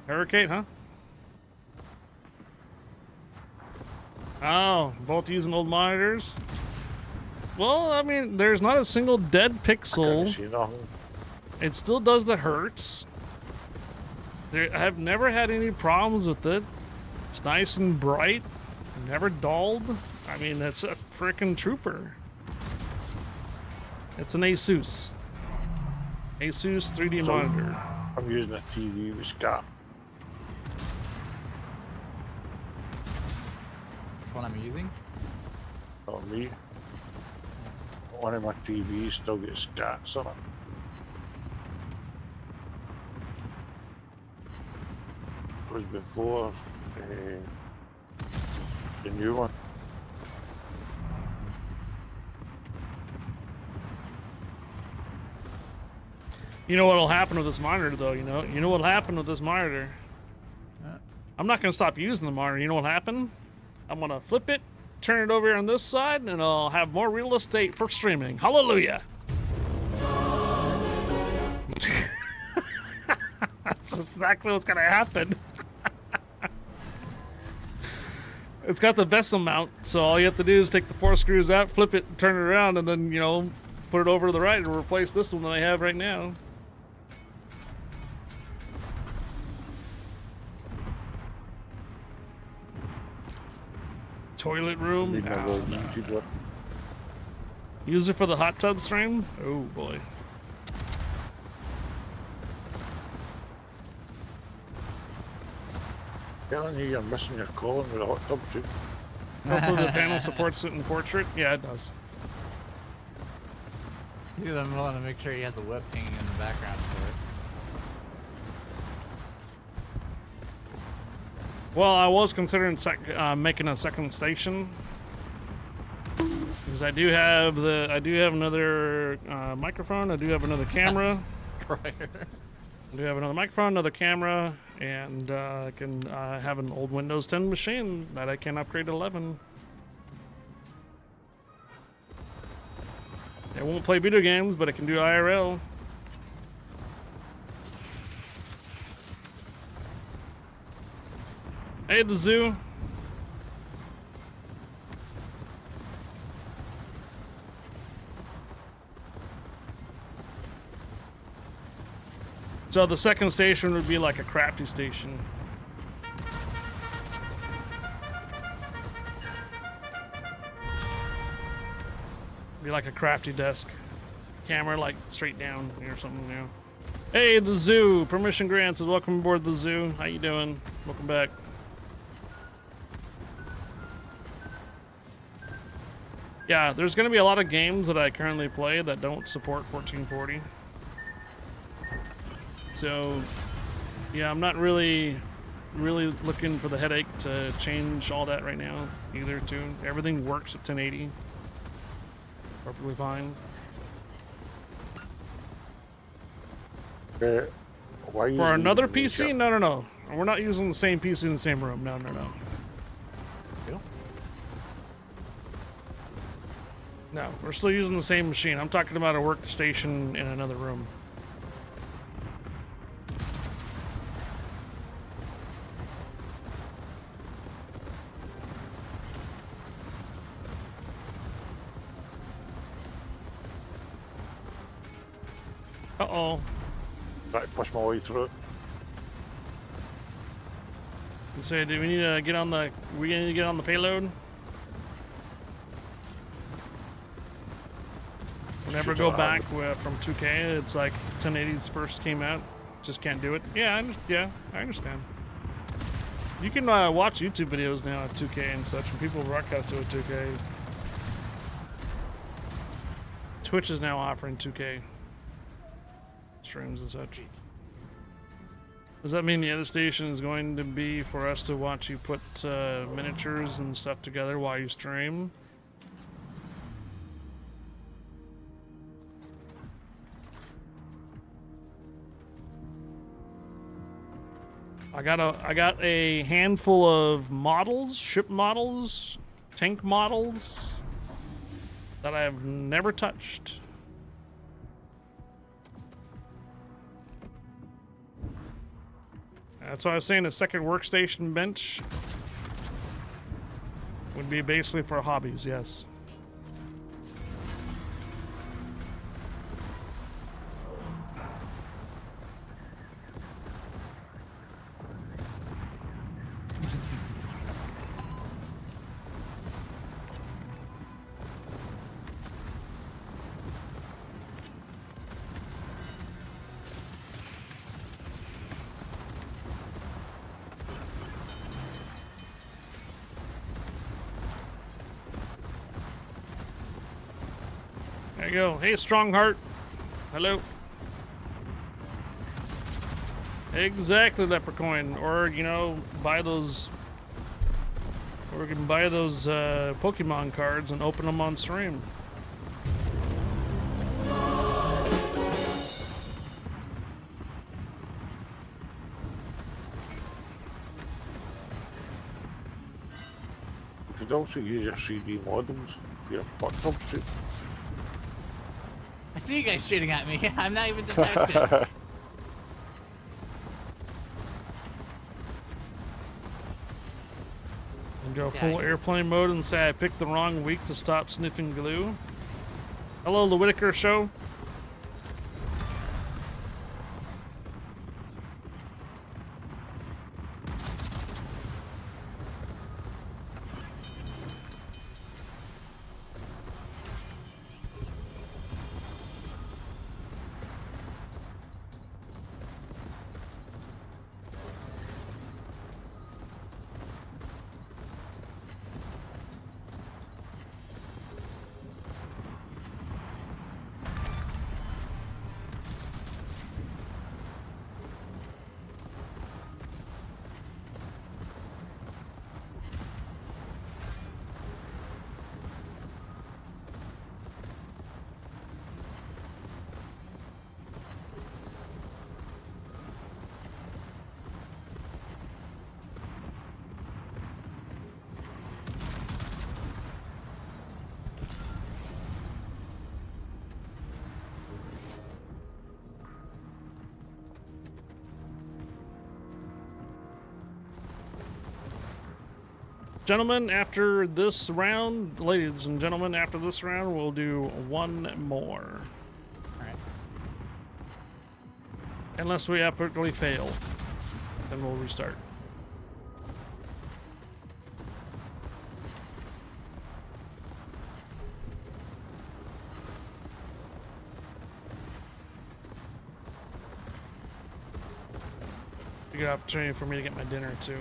Hurricane, huh? Oh, both using old monitors? Well, I mean, there's not a single dead pixel. It still does the hertz. I've never had any problems with it. It's nice and bright, never dulled. I mean, that's a freaking trooper. It's an Asus 3D monitor. I'm using a TV with Scott. Which one I'm using? Oh, me. One of my TVs still gets scats on it. It was before the new one. You know what'll happen with this monitor, though. You know what'll happen with this monitor. I'm not gonna stop using the monitor. You know what'll happen? I'm gonna flip it, turn it over here on this side, and I'll have more real estate for streaming. Hallelujah! That's exactly what's gonna happen. It's got the vessel mount, so all you have to do is take the 4 screws out, flip it, turn it around, and then, put it over to the right and replace this one that I have right now. Toilet room? No. Use it for the hot tub stream? Oh boy. Telling you you're missing your colon with a hot tub suit. Hopefully the panel supports it in portrait. Yeah, it does. You want to make sure you have the web hanging in the background for it. Well, I was considering making a second station because I do have another microphone. I do have another camera. Right. I do have another microphone, another camera, and I can have an old Windows 10 machine that I can upgrade to 11. It won't play video games, but it can do IRL. Hey, the zoo. So the second station would be like a crafty station. Be like a crafty desk. Camera like straight down or something, Hey, the zoo. Permission granted. Welcome aboard the zoo. How you doing? Welcome back. Yeah, there's going to be a lot of games that I currently play that don't support 1440. So, yeah, I'm not really looking for the headache to change all that right now either, too. Everything works at 1080. Perfectly fine. Why For another PC? No. We're not using the same PC in the same room. No. No, we're still using the same machine. I'm talking about a workstation in another room. Uh-oh. Try to push my way through it. And say, do we need to get on the? We need to get on the payload. Whenever Shoot go around. back from 2K, it's like 1080s first came out. Just can't do it. Yeah, I understand. You can watch YouTube videos now at 2K and such, and people broadcast it at 2K. Twitch is now offering 2K streams and such. Does that mean the other station is going to be for us to watch you put miniatures and stuff together while you stream? I got a handful of models, ship models, tank models that I've never touched. That's why I was saying a second workstation bench would be basically for hobbies, yes. There you go. Hey, Strongheart. Hello. Exactly, Leprechaun. Or, you know, buy those... Or we can buy those Pokemon cards and open them on stream. You could also use your 3D models for your platform stream. I see you guys shooting at me. I'm not even detected. And go full airplane mode and say I picked the wrong week to stop sniffing glue. Hello, the Whitaker Show. Gentlemen, after this round, ladies and gentlemen, after this round, we'll do one more. Alright. Unless we epically fail, then we'll restart. A good opportunity for me to get my dinner too.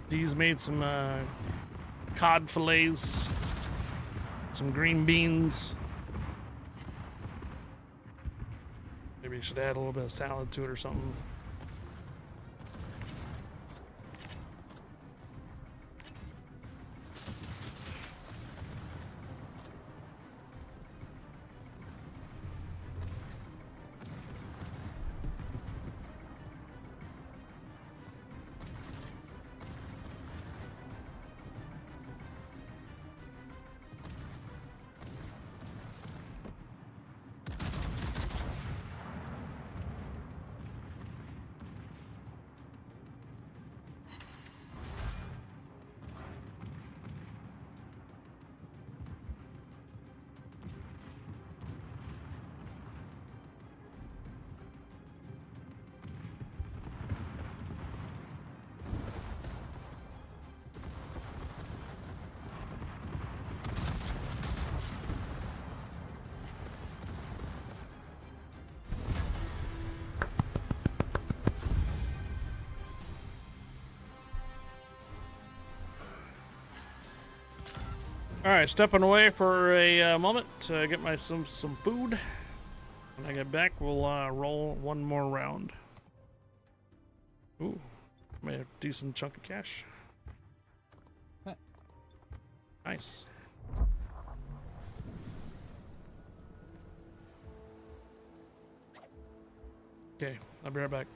Dee's made some cod fillets, some green beans. Maybe you should add a little bit of salad to it or something. All right, stepping away for a moment to get my some food. When I get back, we'll roll one more round. Ooh, made a decent chunk of cash. Nice. Okay, I'll be right back.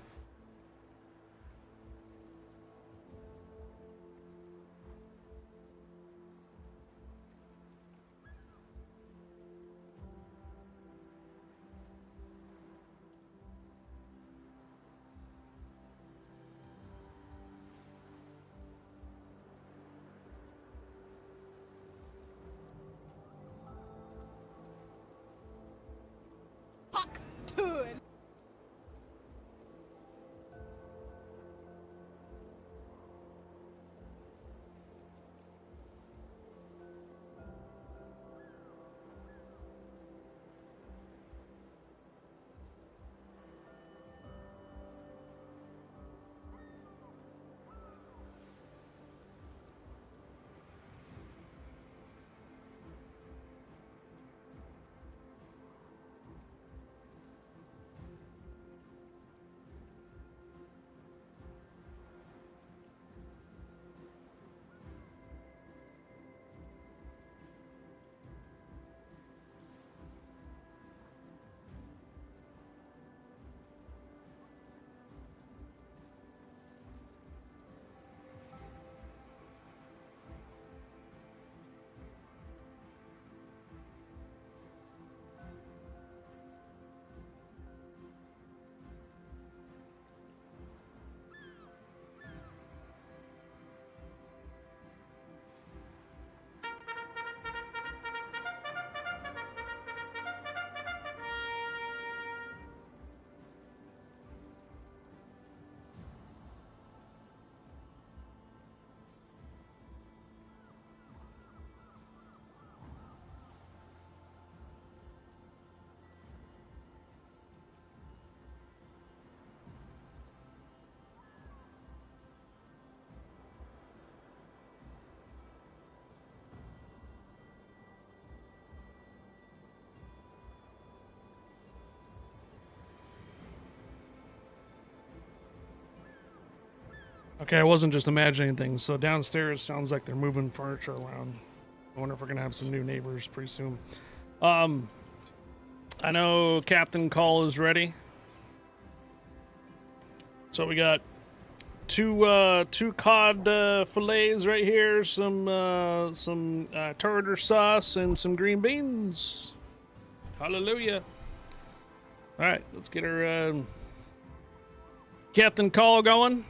Okay, I wasn't just imagining things. So downstairs sounds like they're moving furniture around. I wonder if we're gonna have some new neighbors pretty soon. I know Captain Call is ready. So we got two cod fillets right here, some tartar sauce, and some green beans. Hallelujah! All right, let's get our Captain Call going.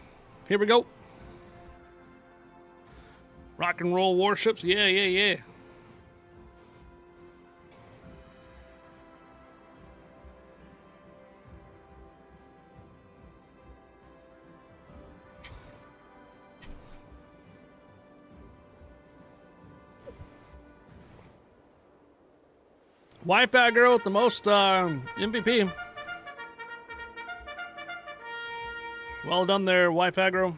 Here we go. Rock and roll warships. Yeah, yeah, yeah. Wi-Fi girl with the most MVP. Well done there, Wi-Fi girl.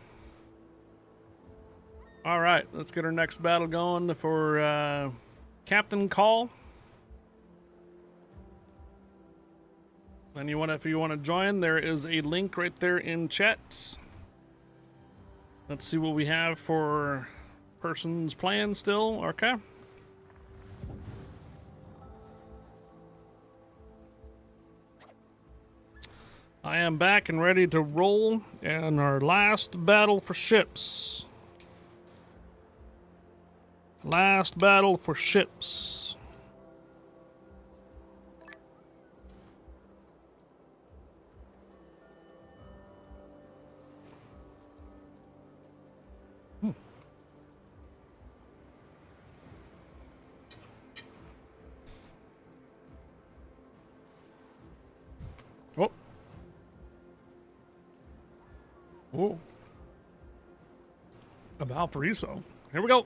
All right, let's get our next battle going for Captain Call. And if you want to join, there is a link right there in chat. Let's see what we have for persons playing still. Okay. I am back and ready to roll in our last battle for ships. Last battle for ships. Oh. Oh. A Valparaiso. Here we go.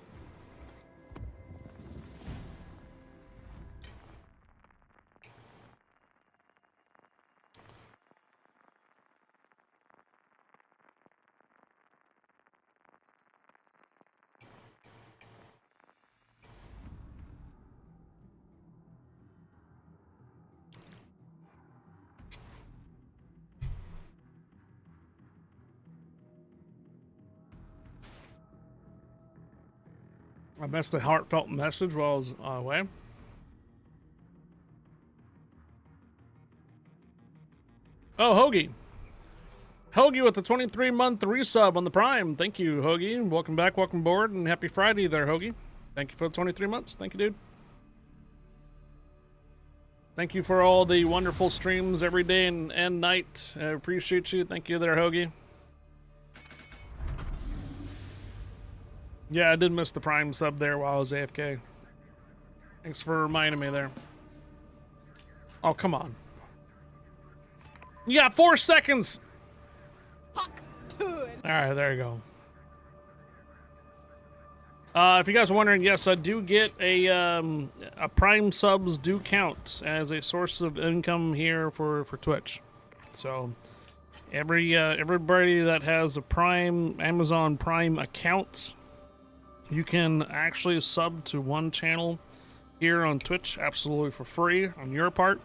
I missed a heartfelt message while I was away. Oh, Hoagie. Hoagie with the 23-month resub on the Prime. Thank you, Hoagie. Welcome back, welcome aboard, and happy Friday there, Hoagie. Thank you for the 23 months. Thank you, dude. Thank you for all the wonderful streams every day and night. I appreciate you. Thank you there, Hoagie. Yeah, I did miss the Prime sub there while I was AFK. Thanks for reminding me there. Oh, come on. You got 4 seconds! Alright, there you go. If you guys are wondering, yes, I do get a Prime subs do count as a source of income here for Twitch. So everybody that has a Prime Amazon Prime account, you can actually sub to one channel here on Twitch absolutely for free on your part.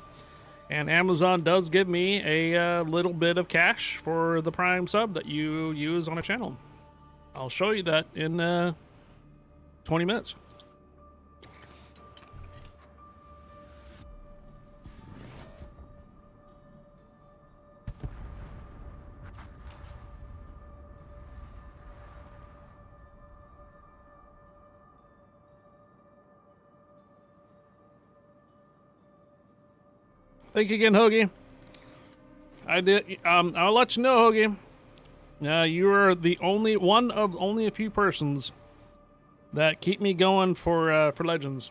And Amazon does give me a little bit of cash for the Prime sub that you use on a channel. I'll show you that in 20 minutes. Thank you again, Hoagie. I did. I'll let you know, Hoagie. You are the only one of only a few persons that keep me going for Legends.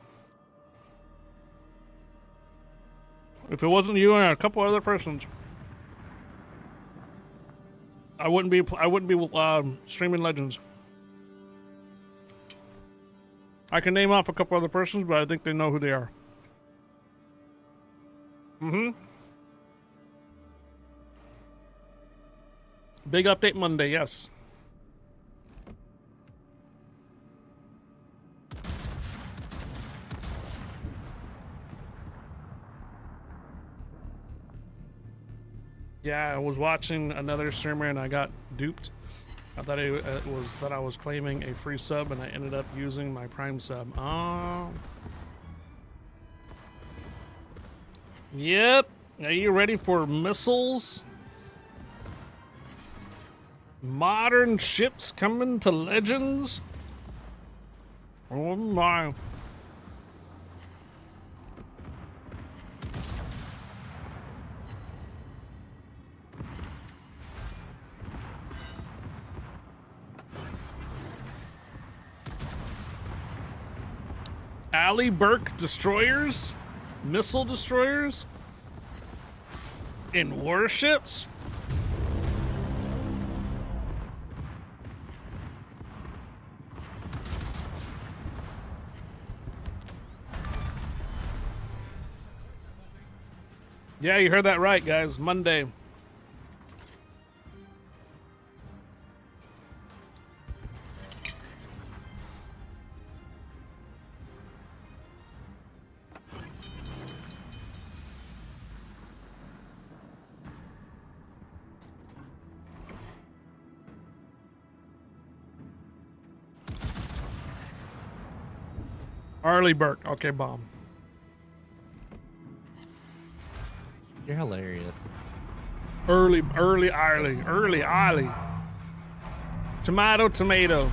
If it wasn't you and a couple other persons, I wouldn't be streaming Legends. I can name off a couple other persons, but I think they know who they are. Big update Monday, yes. Yeah, I was watching another streamer and I got duped. I thought it was that I was claiming a free sub and I ended up using my Prime sub. Oh. Yep. Are you ready for missiles? Modern ships coming to Legends? Oh my. Ali Burke destroyers? Missile destroyers? In warships? Yeah, you heard that right, guys. Monday. Arlie Burke. Okay, bomb. You're hilarious. Early Arlie. Tomato.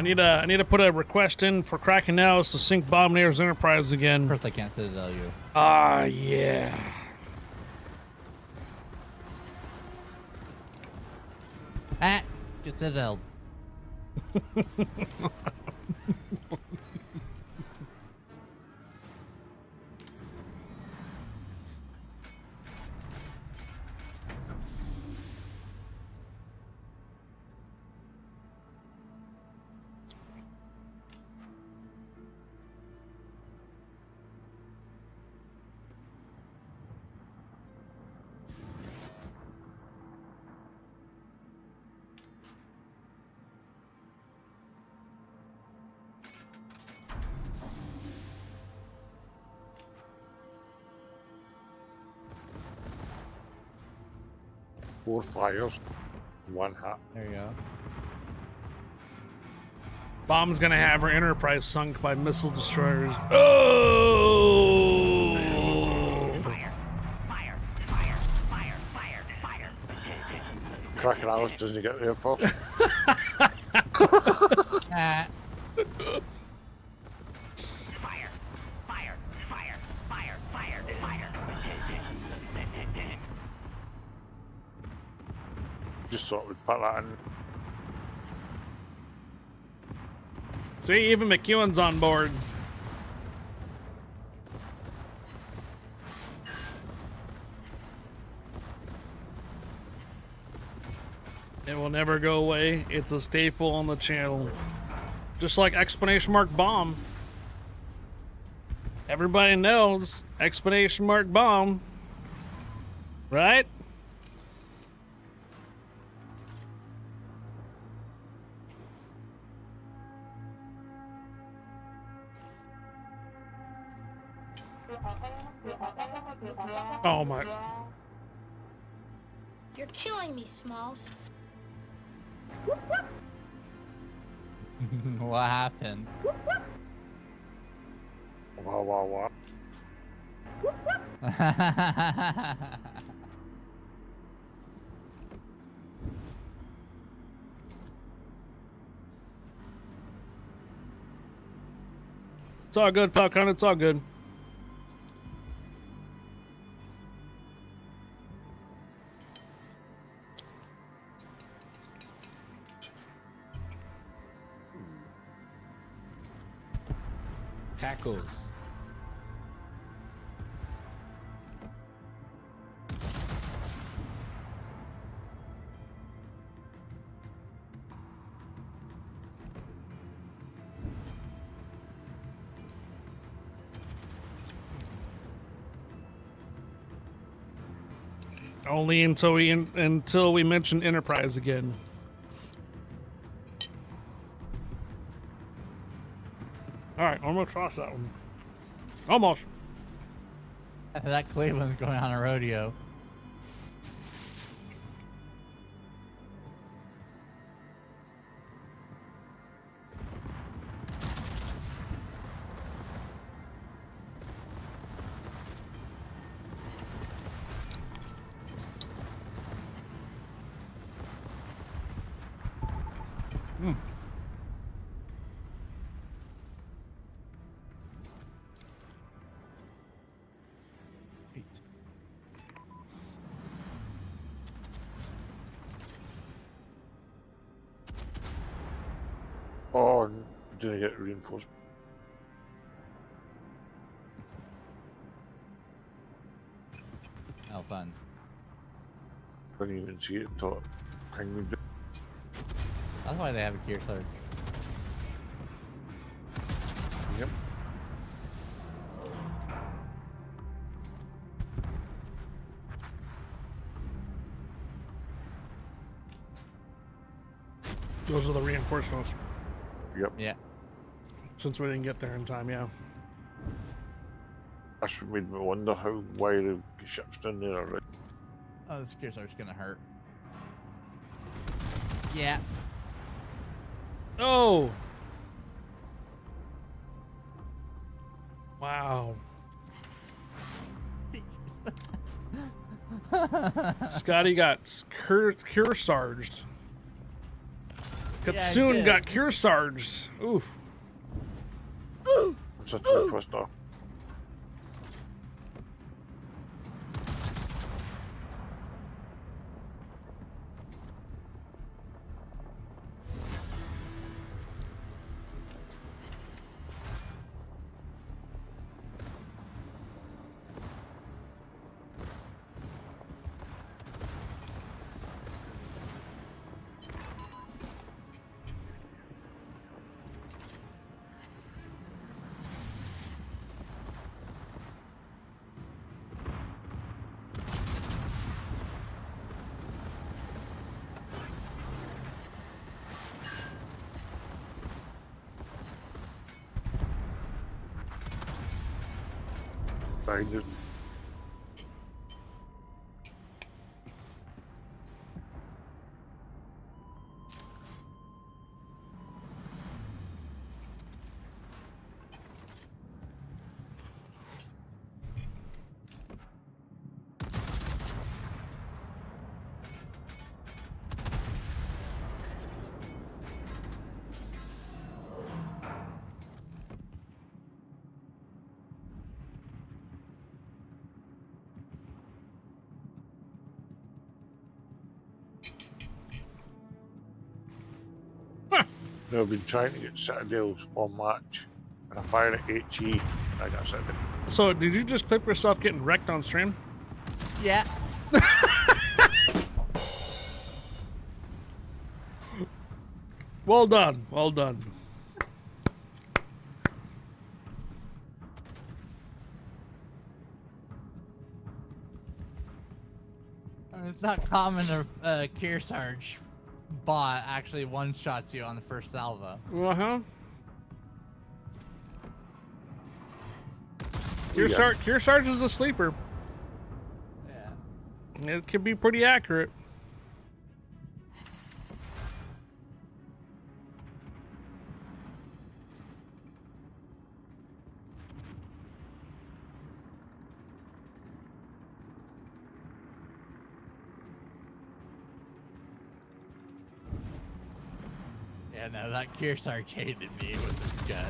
I need to put a request in for Kraken House to sink Bombinator's Enterprise again. Of course I can't Citadel you. Ah, yeah. Ah, get Citadel. 4 fires, 1 hit. There you go. Bomb's gonna have her Enterprise sunk by missile destroyers. Oh! Fire! Fire! Fire! Fire! Fire! Fire! Kraken Alice doesn't get there first. Ah. Fire! Fire! Fire! Fire! Fire! Fire! Just thought we'd put that in. See, even McEwen's on board. It will never go away. It's a staple on the channel. Just like exclamation mark bomb. Everybody knows exclamation mark bomb. Right? Oh my. You're killing me, Smalls. What happened? Wow, wow, wow. It's all good, Falcon. It's all good. Tackles. Only until we mention Enterprise again. All right, almost crossed that one. Almost. That Cleveland's going on a rodeo. Oh, didn't get reinforced. Oh, fun. Couldn't even see it until thing we did. That's why they have a gear surge. Yep. Those are the reinforcements. Yep. Yeah. Since we didn't get there in time, yeah. That's what made me wonder why the ship's down there already. Oh, this gear surge is gonna hurt. Yeah. Oh! Wow. Scotty got cure sarged. Katsoon got cure sarged. Oof. I'm such a twister. No, I've been trying to get Citadels on match, and I fire at HE. I got Citadel. So, did you just clip yourself getting wrecked on stream? Yeah. Well done. Well done. It's not common a Kearsarge bot actually one-shots you on the first salvo. Uh-huh. Kearsarge is a sleeper. Yeah. It can be pretty accurate. Yeah, no, that Kearsarge hated me with his guts.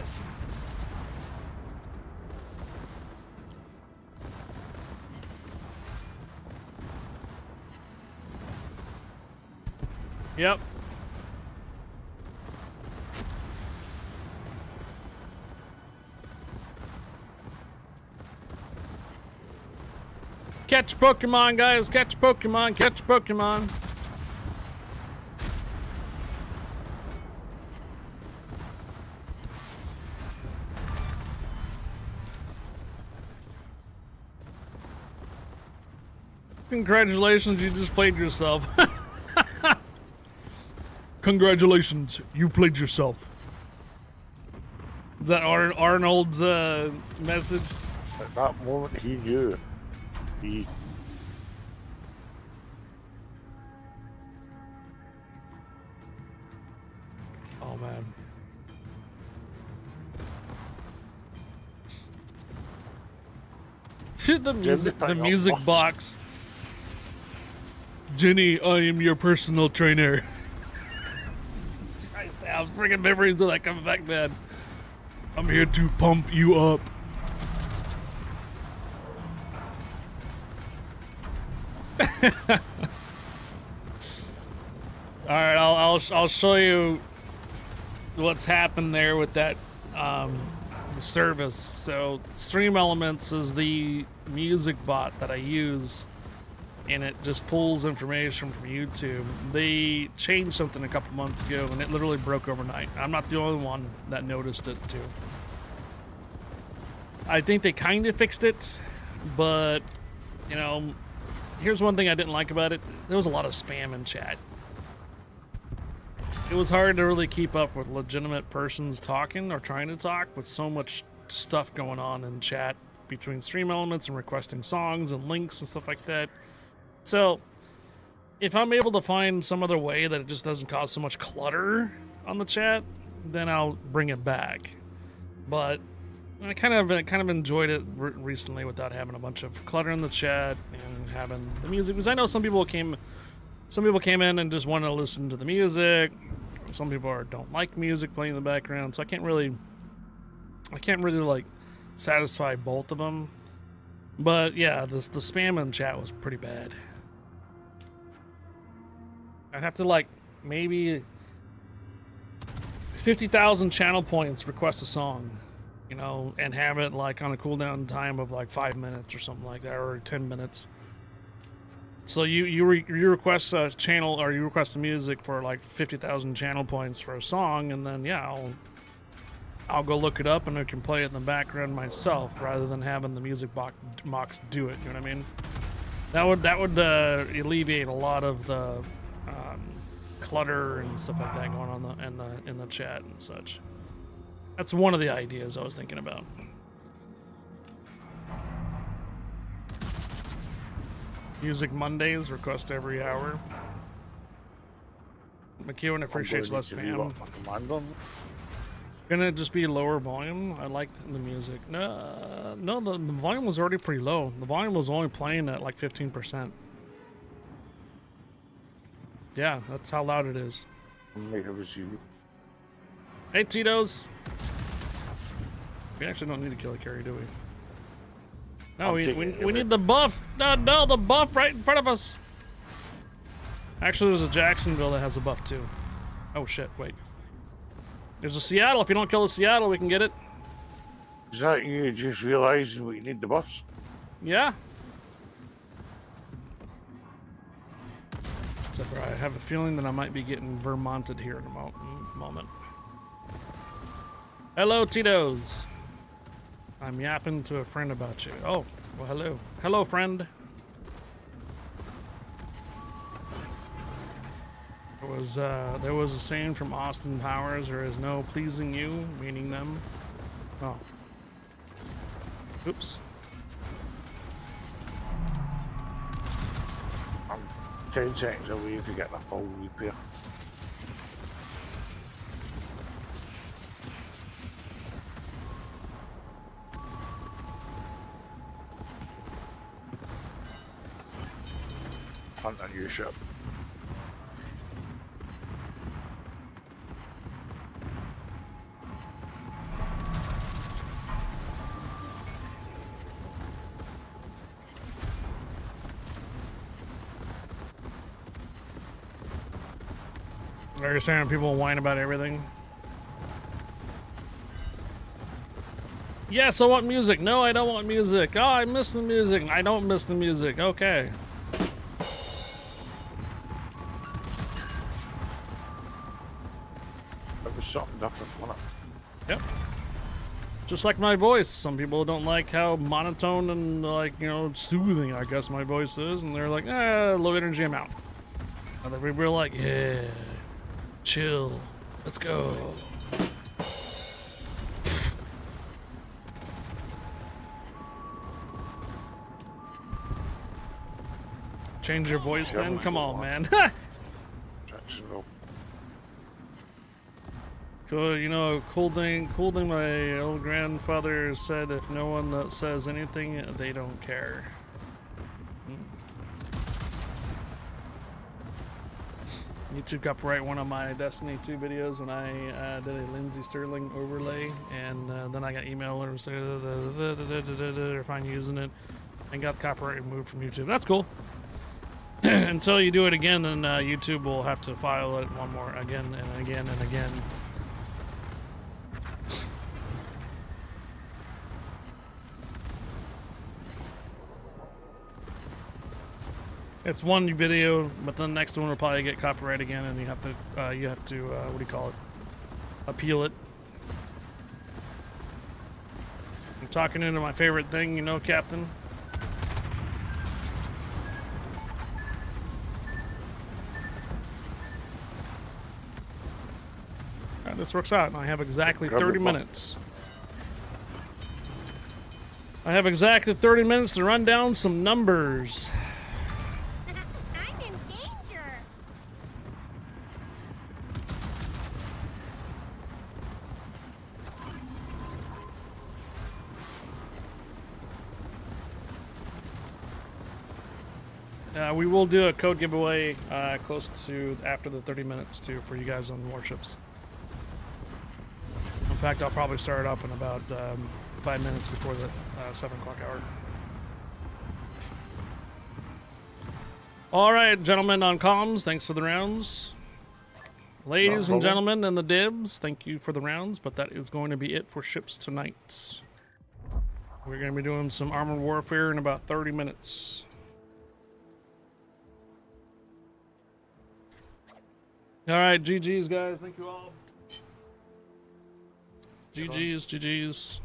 Yep. Catch Pokemon, guys. Catch Pokemon. Catch Pokemon. Congratulations, you just played yourself. Congratulations, you played yourself. Is that Arnold's message? At that moment, he knew. He. Oh man. The music box. Jenny, I am your personal trainer. Christ, I have friggin' memories of that coming back, man. I'm here to pump you up. All right, I'll show you what's happened there with that the service. So Stream Elements is the music bot that I use, and it just pulls information from YouTube. They changed something a couple months ago, and it literally broke overnight. I'm not the only one that noticed it too. I think they kind of fixed it, but you know, here's one thing I didn't like about it. There was a lot of spam in chat. It was hard to really keep up with legitimate persons talking or trying to talk with so much stuff going on in chat between Stream Elements and requesting songs and links and stuff like that. So if I'm able to find some other way that it just doesn't cause so much clutter on the chat, then I'll bring it back. But I kind of enjoyed it recently without having a bunch of clutter in the chat and having the music, because I know some people came in and just want to listen to the music. Some people don't like music playing in the background, so I can't really like satisfy both of them. But yeah, the spam in chat was pretty bad. I'd have to like maybe 50,000 channel points request a song, you know, and have it like on a cooldown time of like 5 minutes or something like that, or 10 minutes. So you request a channel, or you request the music for like 50,000 channel points for a song, and then yeah, I'll go look it up and I can play it in the background myself rather than having the music box do it. You know what I mean? That would alleviate a lot of the clutter and stuff like that going on in the chat and such. That's one of the ideas I was thinking about. Music Mondays, request every hour. McEwen appreciates less spam. Gonna just be lower volume. I like the music. No, the volume was already pretty low. The volume was only playing at like 15%. Yeah, that's how loud it is. Hey, Tito's. We actually don't need to kill a carry, do we? No, we need the buff. No, the buff right in front of us. Actually, there's a Jacksonville that has a buff too. Oh shit, wait. There's a Seattle. If you don't kill the Seattle, we can get it. Is that you just realising we need the buffs? Yeah. Except for I have a feeling that I might be getting Vermonted here in a moment. Hello, Tito's. I'm yapping to a friend about you. Oh, well, hello. Hello, friend. There was a saying from Austin Powers, there is no pleasing you, meaning them. Oh. Oops. 10 seconds away if you get a full repair. Hunt on your ship. Are you saying people whine about everything? Yes, I want music. No, I don't want music. Oh, I miss the music. I don't miss the music. Okay. It was something different, wasn't it? Yep. Just like my voice. Some people don't like how monotone and, like, you know, soothing, I guess my voice is. And they're like, low energy, I'm out. Other people are like, yeah. Chill. Let's go. Change your voice then? Come on, man. Jacksonville. Cool, you know, cool thing my old grandfather said, if no one that says anything, they don't care. YouTube copyright one of my Destiny 2 videos when I did a Lindsey Sterling overlay, and then I got emailers they're fine using it, and got copyright removed from YouTube. That's cool. Until you do it again, then YouTube will have to file it one more again and again and again. It's one video, but the next one will probably get copyright again, and you have to what do you call it? Appeal it. I'm talking into my favorite thing, you know, Captain. All right, this works out. I have exactly 30 minutes. I have exactly 30 minutes to run down some numbers. We will do a code giveaway close to after the 30 minutes too for you guys on Warships. In fact, I'll probably start up in about 5 minutes before the 7 o'clock hour. All right, gentlemen on comms, thanks for the rounds. Ladies and gentlemen and the dibs, thank you for the rounds, but that is going to be it for ships tonight. We're going to be doing some armored warfare in about 30 minutes. All right, GG's, guys. Thank you all. GG's, GG's.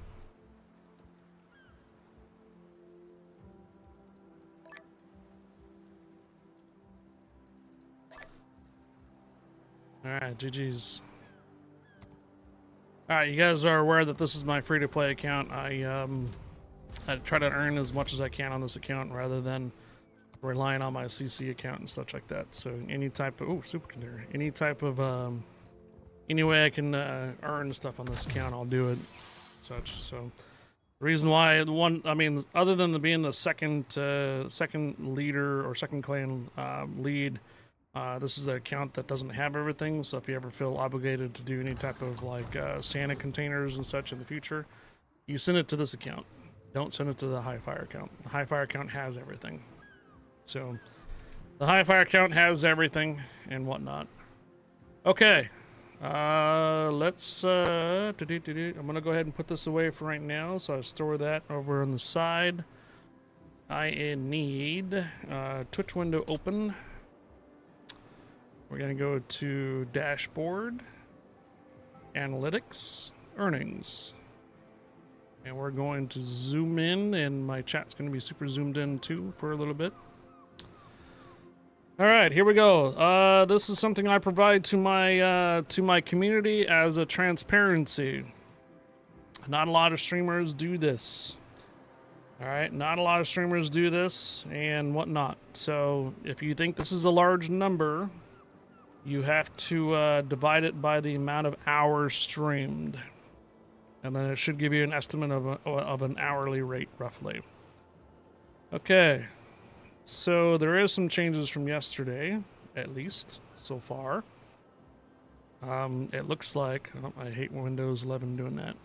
All right, GG's. All right, you guys are aware that this is my free-to-play account. I try to earn as much as I can on this account rather than relying on my CC account and such like that. So any type of superconductor, any type of any way I can earn stuff on this account, I'll do it. Such so the reason why other than being the second leader or second clan lead, this is the account that doesn't have everything. So if you ever feel obligated to do any type of like Santa containers and such in the future, you send it to this account. Don't send it to the High Fire account. The High Fire account has everything. So the High Fire account has everything and whatnot. Okay, Let's I'm gonna go ahead and put this away for right now, so I'll store that over on the side. I need Twitch window open. We're gonna go to dashboard, analytics, earnings, and we're going to zoom in, and my chat's gonna be super zoomed in too for a little bit. All right, here we go. This is something I provide to my community as a transparency. Not a lot of streamers do this. All right, not a lot of streamers do this and whatnot. So if you think this is a large number, you have to divide it by the amount of hours streamed, and then it should give you an estimate of an hourly rate roughly. Okay. So there is some changes from yesterday, at least so far. It looks like I hate Windows 11 doing that.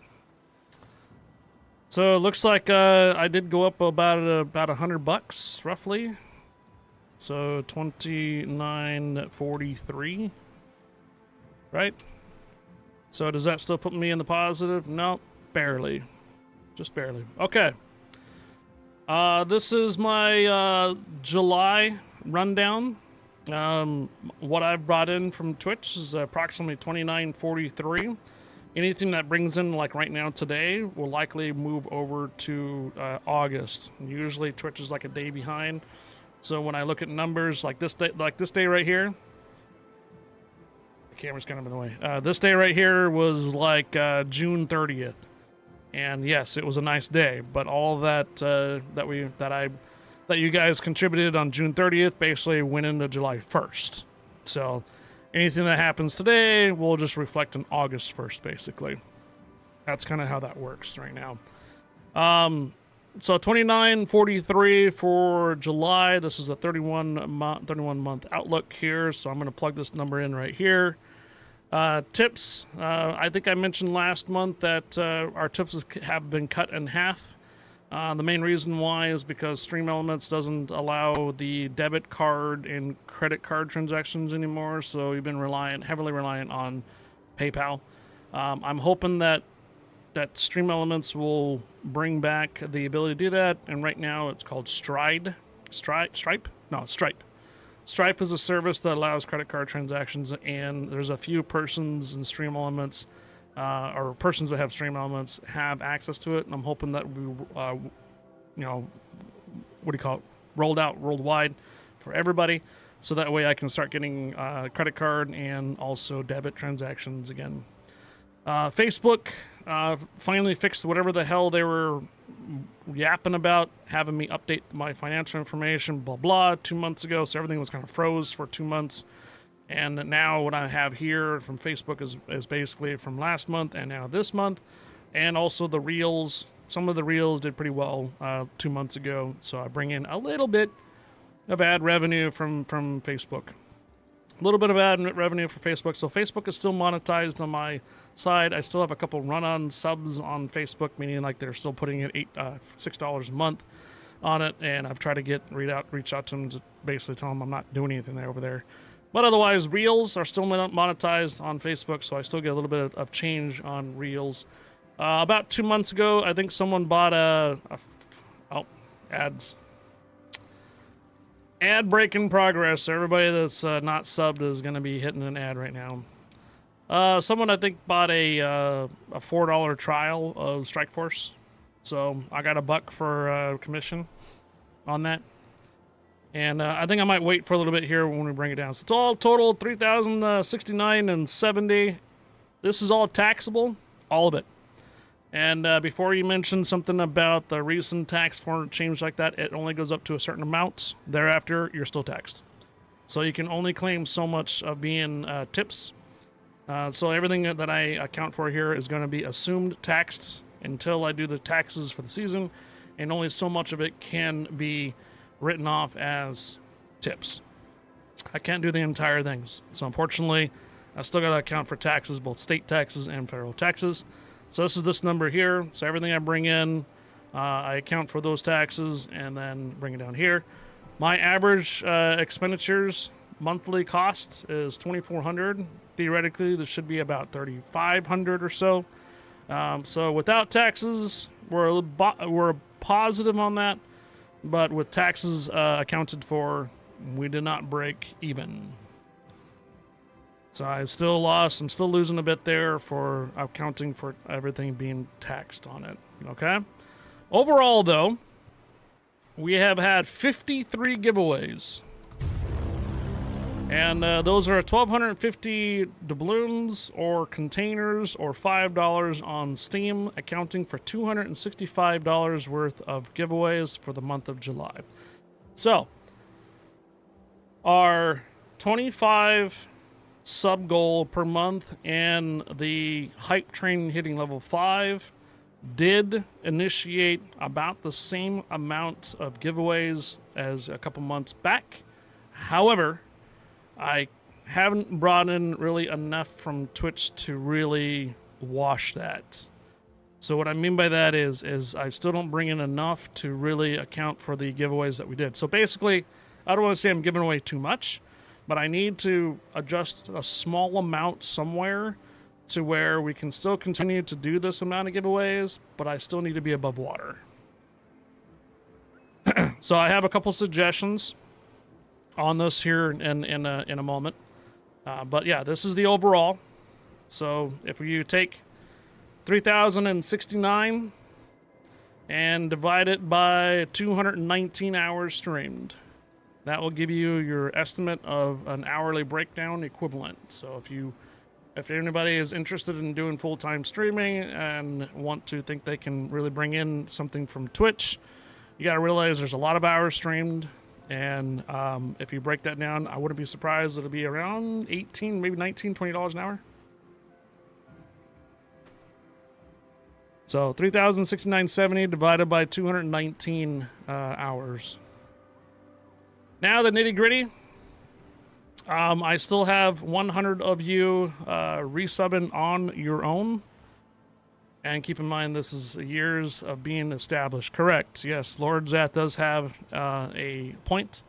So it looks like I did go up about $100 roughly. So 29.43, right? So does that still put me in the positive? No, barely, just barely. Okay. This is my July rundown. What I've brought in from Twitch is approximately 29.43. Anything that brings in, like right now today, will likely move over to August. Usually Twitch is like a day behind. So when I look at numbers like this day right here, the camera's kind of in the way. This day right here was like June 30th. And yes, it was a nice day, but all that that you guys contributed on June 30th basically went into July 1st. So anything that happens today will just reflect on August 1st, basically. That's kind of how that works right now. So 29.43 for July. This is a 31 month outlook here. So I'm going to plug this number in right here. Tips. I think I mentioned last month that our tips have been cut in half. The main reason why is because Stream Elements doesn't allow the debit card and credit card transactions anymore, so we've been heavily reliant on PayPal. I'm hoping that Stream Elements will bring back the ability to do that, and right now it's called Stripe. Stripe is a service that allows credit card transactions, and there's a few persons in Stream Elements, or persons that have Stream Elements have access to it, and I'm hoping that we, rolled out worldwide for everybody, so that way I can start getting credit card and also debit transactions again. Facebook finally fixed whatever the hell they were yapping about, having me update my financial information, blah blah, 2 months ago. So everything was kind of froze for 2 months, and now what I have here from Facebook is basically from last month and now this month, and also the reels. Some of the reels did pretty well 2 months ago, so I bring in a little bit of ad revenue from Facebook. A little bit of ad revenue for Facebook. So Facebook is still monetized on my side. I still have a couple run-on subs on Facebook, meaning like they're still putting in $6 a month on it, and I've tried to reach out to them to basically tell them I'm not doing anything over there. But otherwise, Reels are still monetized on Facebook, so I still get a little bit of change on Reels. About 2 months ago, I think someone bought ads. Ad break in progress. So everybody that's not subbed is going to be hitting an ad right now. Someone I think bought a $4 trial of Strikeforce, so I got $1 for commission on that. And I think I might wait for a little bit here when we bring it down. So it's all total $3,069.70. This is all taxable, all of it. And before you mention something about the recent tax form change like that, it only goes up to a certain amount. Thereafter, you're still taxed. So you can only claim so much of being tips. So everything that I account for here is going to be assumed taxed until I do the taxes for the season, and only so much of it can be written off as tips. I can't do the entire things. So unfortunately, I still got to account for taxes, both state taxes and federal taxes. So this is this number here. So everything I bring in, I account for those taxes and then bring it down here. My average expenditures monthly cost is $2,400. theoretically, this should be about 3,500 or so. So without taxes, we're positive on that, but with taxes accounted for, we did not break even. So I still lost. I'm still losing a bit there for accounting for everything being taxed on it. Okay. Overall, though, we have had 53 giveaways. And those are 1,250 doubloons or containers or $5 on Steam, accounting for $265 worth of giveaways for the month of July. So, our 25 sub goal per month and the hype train hitting level 5 did initiate about the same amount of giveaways as a couple months back. However, I haven't brought in really enough from Twitch to really wash that. So what I mean by that is I still don't bring in enough to really account for the giveaways that we did. So basically, I don't want to say I'm giving away too much, but I need to adjust a small amount somewhere to where we can still continue to do this amount of giveaways, but I still need to be above water. So I have a couple suggestions on this here in a moment. But yeah, this is the overall. So if you take 3,069 and divide it by 219 hours streamed, that will give you your estimate of an hourly breakdown equivalent. So if anybody is interested in doing full-time streaming and want to think they can really bring in something from Twitch, you got to realize there's a lot of hours streamed. And if you break that down, I wouldn't be surprised it'll be around 18, maybe 19, $20 an hour. So 3,069.70 divided by 219 hours. Now the nitty gritty. I still have 100 of you resubbing on your own. And keep in mind, this is years of being established. Correct. Yes, Lord Zat does have a point.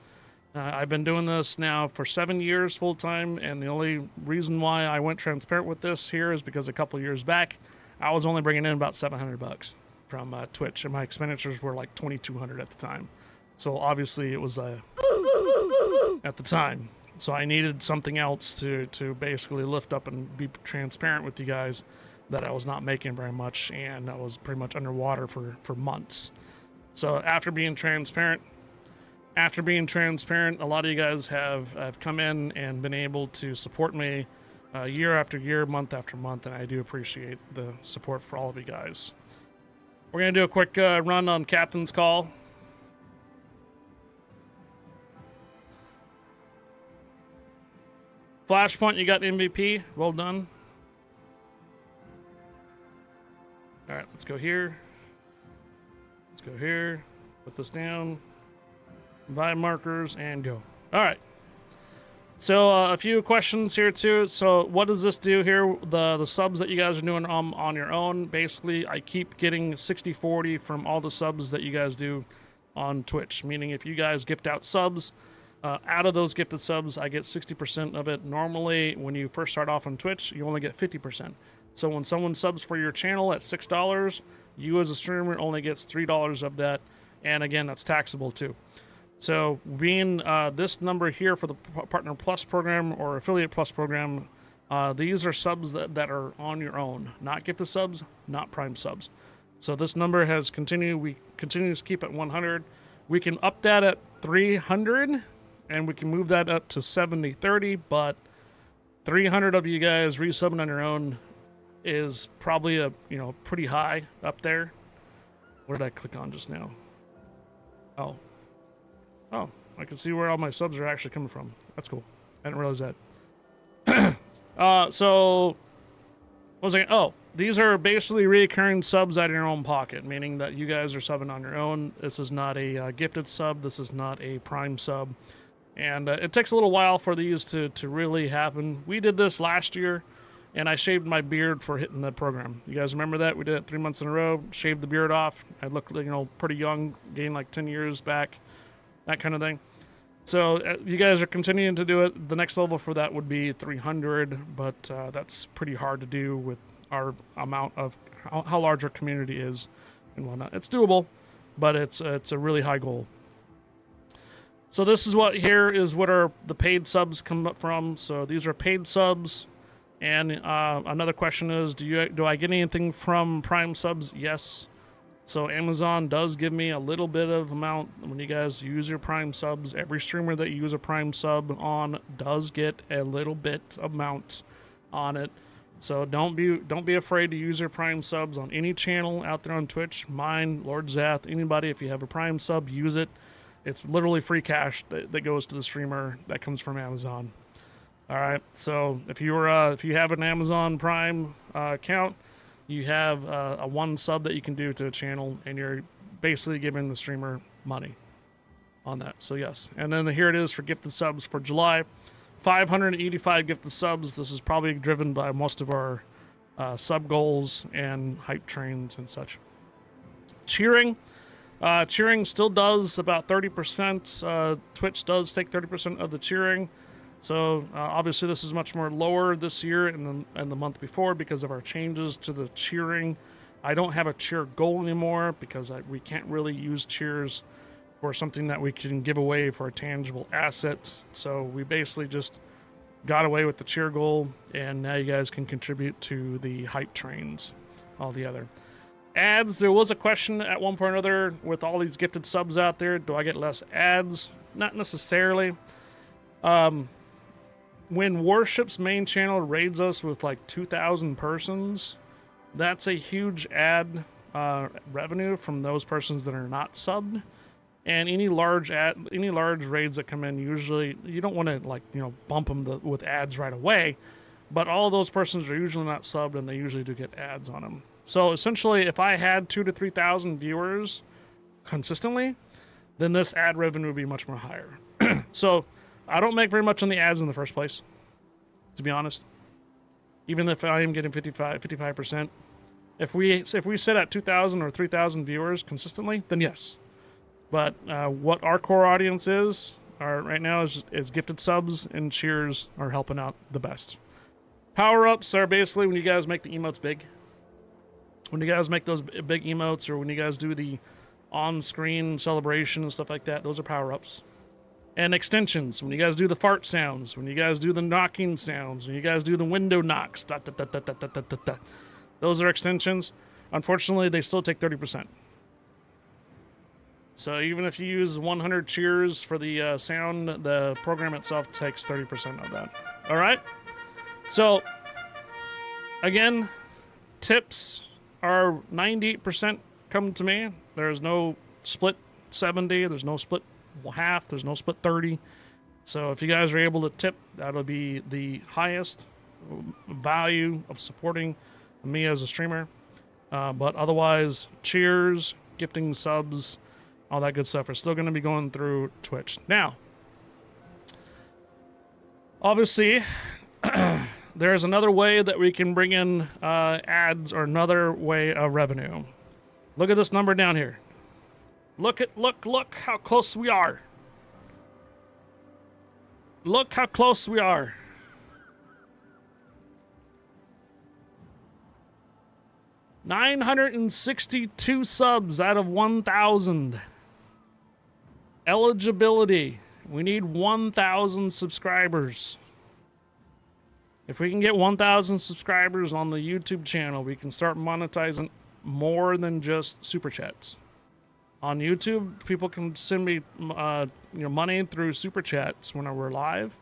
I've been doing this now for 7 years full time, and the only reason why I went transparent with this here is because a couple years back, I was only bringing in about $700 from Twitch, and my expenditures were like $2,200 at the time. So obviously it was at the time. So I needed something else to basically lift up and be transparent with you guys that I was not making very much, and I was pretty much underwater for months. So after being transparent, a lot of you guys have come in and been able to support me year after year, month after month, and I do appreciate the support for all of you guys. We're going to do a quick run on Captain's Call. Flashpoint, you got MVP. Well done. All right, let's go here. Let's go here. Put this down. Buy markers and go. All right. So a few questions here too. So what does this do here? The subs that you guys are doing on your own. Basically, I keep getting 60-40 from all the subs that you guys do on Twitch. Meaning, if you guys gift out subs, out of those gifted subs, I get 60% of it. Normally, when you first start off on Twitch, you only get 50%. So when someone subs for your channel at $6, you as a streamer only gets $3 of that. And again, that's taxable too. So being this number here for the Partner Plus program or Affiliate Plus program, these are subs that are on your own, not gifted subs, not Prime subs. So this number has continued. We continue to keep at 100. We can up that at 300, and we can move that up to 70-30. But 300 of you guys resubbing on your own is probably a pretty high up there. What did I click on just now? Oh, I can see where all my subs are actually coming from. That's cool. I didn't realize that. So what was I? Oh, these are basically recurring subs out of your own pocket, meaning that you guys are subbing on your own. This is not a gifted sub. This is not a Prime sub. And it takes a little while for these to really happen. We did this last year, and I shaved my beard for hitting the program. You guys remember that? We did it 3 months in a row, shaved the beard off. I looked, pretty young, gained like 10 years back, that kind of thing. So you guys are continuing to do it. The next level for that would be 300, but that's pretty hard to do with our amount of how large our community is and whatnot. It's doable, but it's a really high goal. So this is what the paid subs come up from. So these are paid subs. And another question is, do I get anything from Prime subs? Yes. So Amazon does give me a little bit of amount when you guys use your Prime subs. Every streamer that you use a Prime sub on does get a little bit amount on it. So don't be afraid to use your Prime subs on any channel out there on Twitch. Mine, Lord Zath, anybody. If you have a Prime sub, use it. It's literally free cash that goes to the streamer that comes from Amazon. All right. So if you have an Amazon Prime account, you have a one sub that you can do to a channel, and you're basically giving the streamer money on that. So yes. And then here it is for gifted subs for July. 585 gifted subs. This is probably driven by most of our sub goals and hype trains and such. Cheering. Cheering still does about 30%. Twitch does take 30% of the cheering. So obviously this is much more lower this year and the month before because of our changes to the cheering. I don't have a cheer goal anymore because we can't really use cheers for something that we can give away for a tangible asset. So we basically just got away with the cheer goal, and now you guys can contribute to the hype trains all together. Ads, there was a question at one point or another with all these gifted subs out there. Do I get less ads? Not necessarily. When Warships main channel raids us with like 2,000 persons, that's a huge ad revenue from those persons that are not subbed. And any large raids that come in, usually you don't want to bump them with ads right away, but all those persons are usually not subbed, and they usually do get ads on them. So essentially, if I had 2,000 to 3,000 viewers consistently, then this ad revenue would be much more higher. So I don't make very much on the ads in the first place, to be honest. Even if I am getting 55%. If we sit at 2,000 or 3,000 viewers consistently, then yes. But what our core audience is right now is gifted subs, and cheers are helping out the best. Power-ups are basically when you guys make the emotes big. When you guys make those big emotes, or when you guys do the on-screen celebration and stuff like that, those are power-ups. And extensions, when you guys do the fart sounds, when you guys do the knocking sounds, when you guys do the window knocks, those are extensions. Unfortunately, they still take 30%. So even if you use 100 cheers for the sound, the program itself takes 30% of that. All right? So, again, tips are 98% come to me. There's no split 70. There's no split half. There's no split 30. So if you guys are able to tip, that'll be the highest value of supporting me as a streamer. But otherwise, cheers, gifting subs, all that good stuff are still going to be going through Twitch. Now, obviously, there's another way that we can bring in ads, or another way of revenue. Look at this number down here. Look how close we are. Look how close we are. $962 subs out of 1,000. Eligibility. We need 1,000 subscribers. If we can get 1,000 subscribers on the YouTube channel, we can start monetizing more than just super chats. On YouTube, people can send me money through super chats when we're live.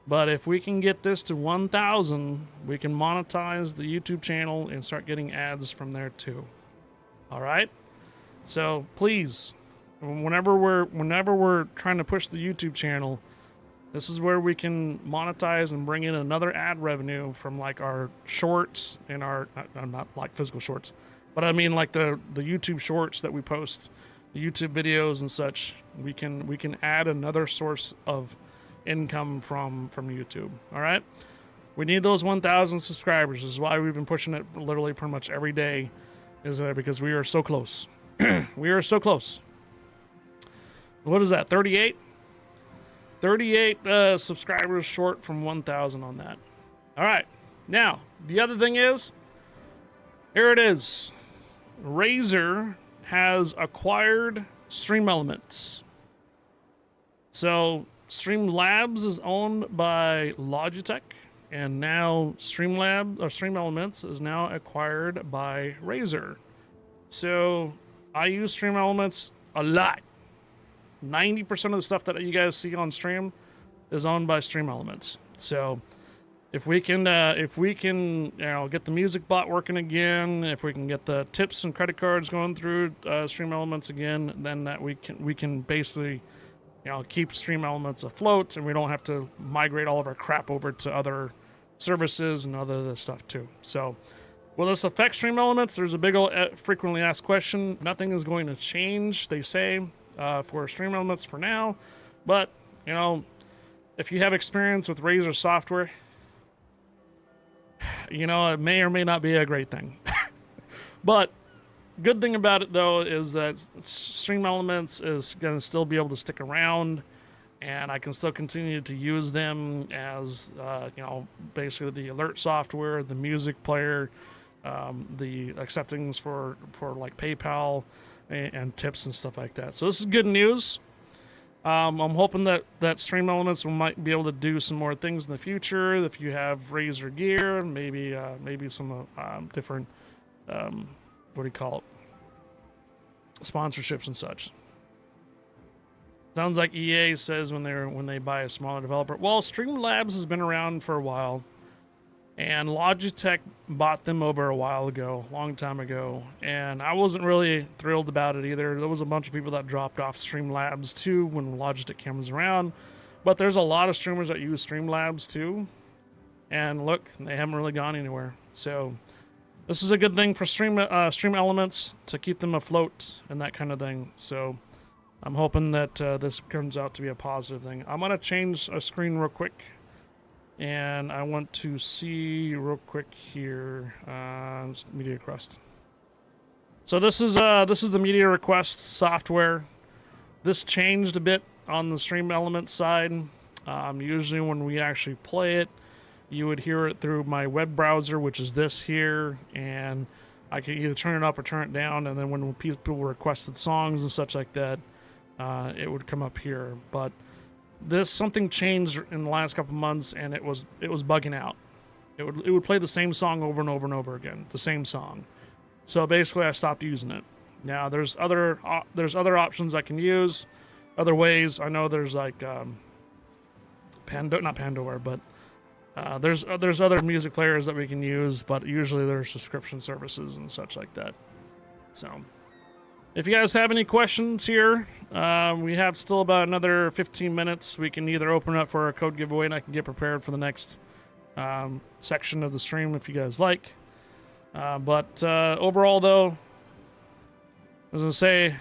But if we can get this to 1,000, we can monetize the YouTube channel and start getting ads from there too. All right? So please, whenever we're trying to push the YouTube channel, this is where we can monetize and bring in another ad revenue from like our shorts and our not like physical shorts, but I mean like the YouTube shorts that we post, the YouTube videos and such. We can add another source of income from YouTube. All right, we need those 1,000 subscribers. This is why we've been pushing it literally pretty much every day, is there, because we are so close. We are so close. What is that, 38 38 subscribers short from 1,000 on that. All right. Now, the other thing is, here it is. Razer has acquired Stream Elements. So, Streamlabs is owned by Logitech, and now Stream Elements is now acquired by Razer. So, I use Stream Elements a lot. 90% of the stuff that you guys see on stream is owned by Stream Elements. So, if we can, get the music bot working again, if we can get the tips and credit cards going through Stream Elements again, then that we can basically, keep Stream Elements afloat, and we don't have to migrate all of our crap over to other services and other stuff too. So, will this affect Stream Elements? There's a big old frequently asked question. Nothing is going to change, they say, for Stream Elements for now, but if you have experience with Razer software, it may or may not be a great thing. But good thing about it, though, is that Stream Elements is going to still be able to stick around, and I can still continue to use them as, basically the alert software, the music player, the acceptings for like PayPal and tips and stuff like that. So this is good news. I'm hoping that Stream Elements might be able to do some more things in the future. If you have Razer gear, maybe some different sponsorships and such. Sounds like EA says when they buy a smaller developer. Well, Streamlabs has been around for a while, and Logitech bought them over a while ago, long time ago, and I wasn't really thrilled about it either. There was a bunch of people that dropped off Streamlabs too when Logitech comes around, but there's a lot of streamers that use Streamlabs too, and look, they haven't really gone anywhere. So this is a good thing for Stream Elements to keep them afloat and that kind of thing. So I'm hoping that this turns out to be a positive thing. I'm gonna change a screen real quick. And I want to see real quick here, media request. So this is the media request software. This changed a bit on the Stream Elements side. Usually when we actually play it, you would hear it through my web browser, which is this here, and I can either turn it up or turn it down. And then when people requested songs and such like that, it would come up here. But something changed in the last couple months, and it was bugging out. It would play the same song over and over and over again, the same song. So basically, I stopped using it. Now there's other options I can use, other ways. I know there's like not Pandora, but there's other music players that we can use, but usually there's subscription services and such like that. So, if you guys have any questions here, we have still about another 15 minutes. We can either open up for a code giveaway, and I can get prepared for the next section of the stream if you guys like. But overall, though, as I say,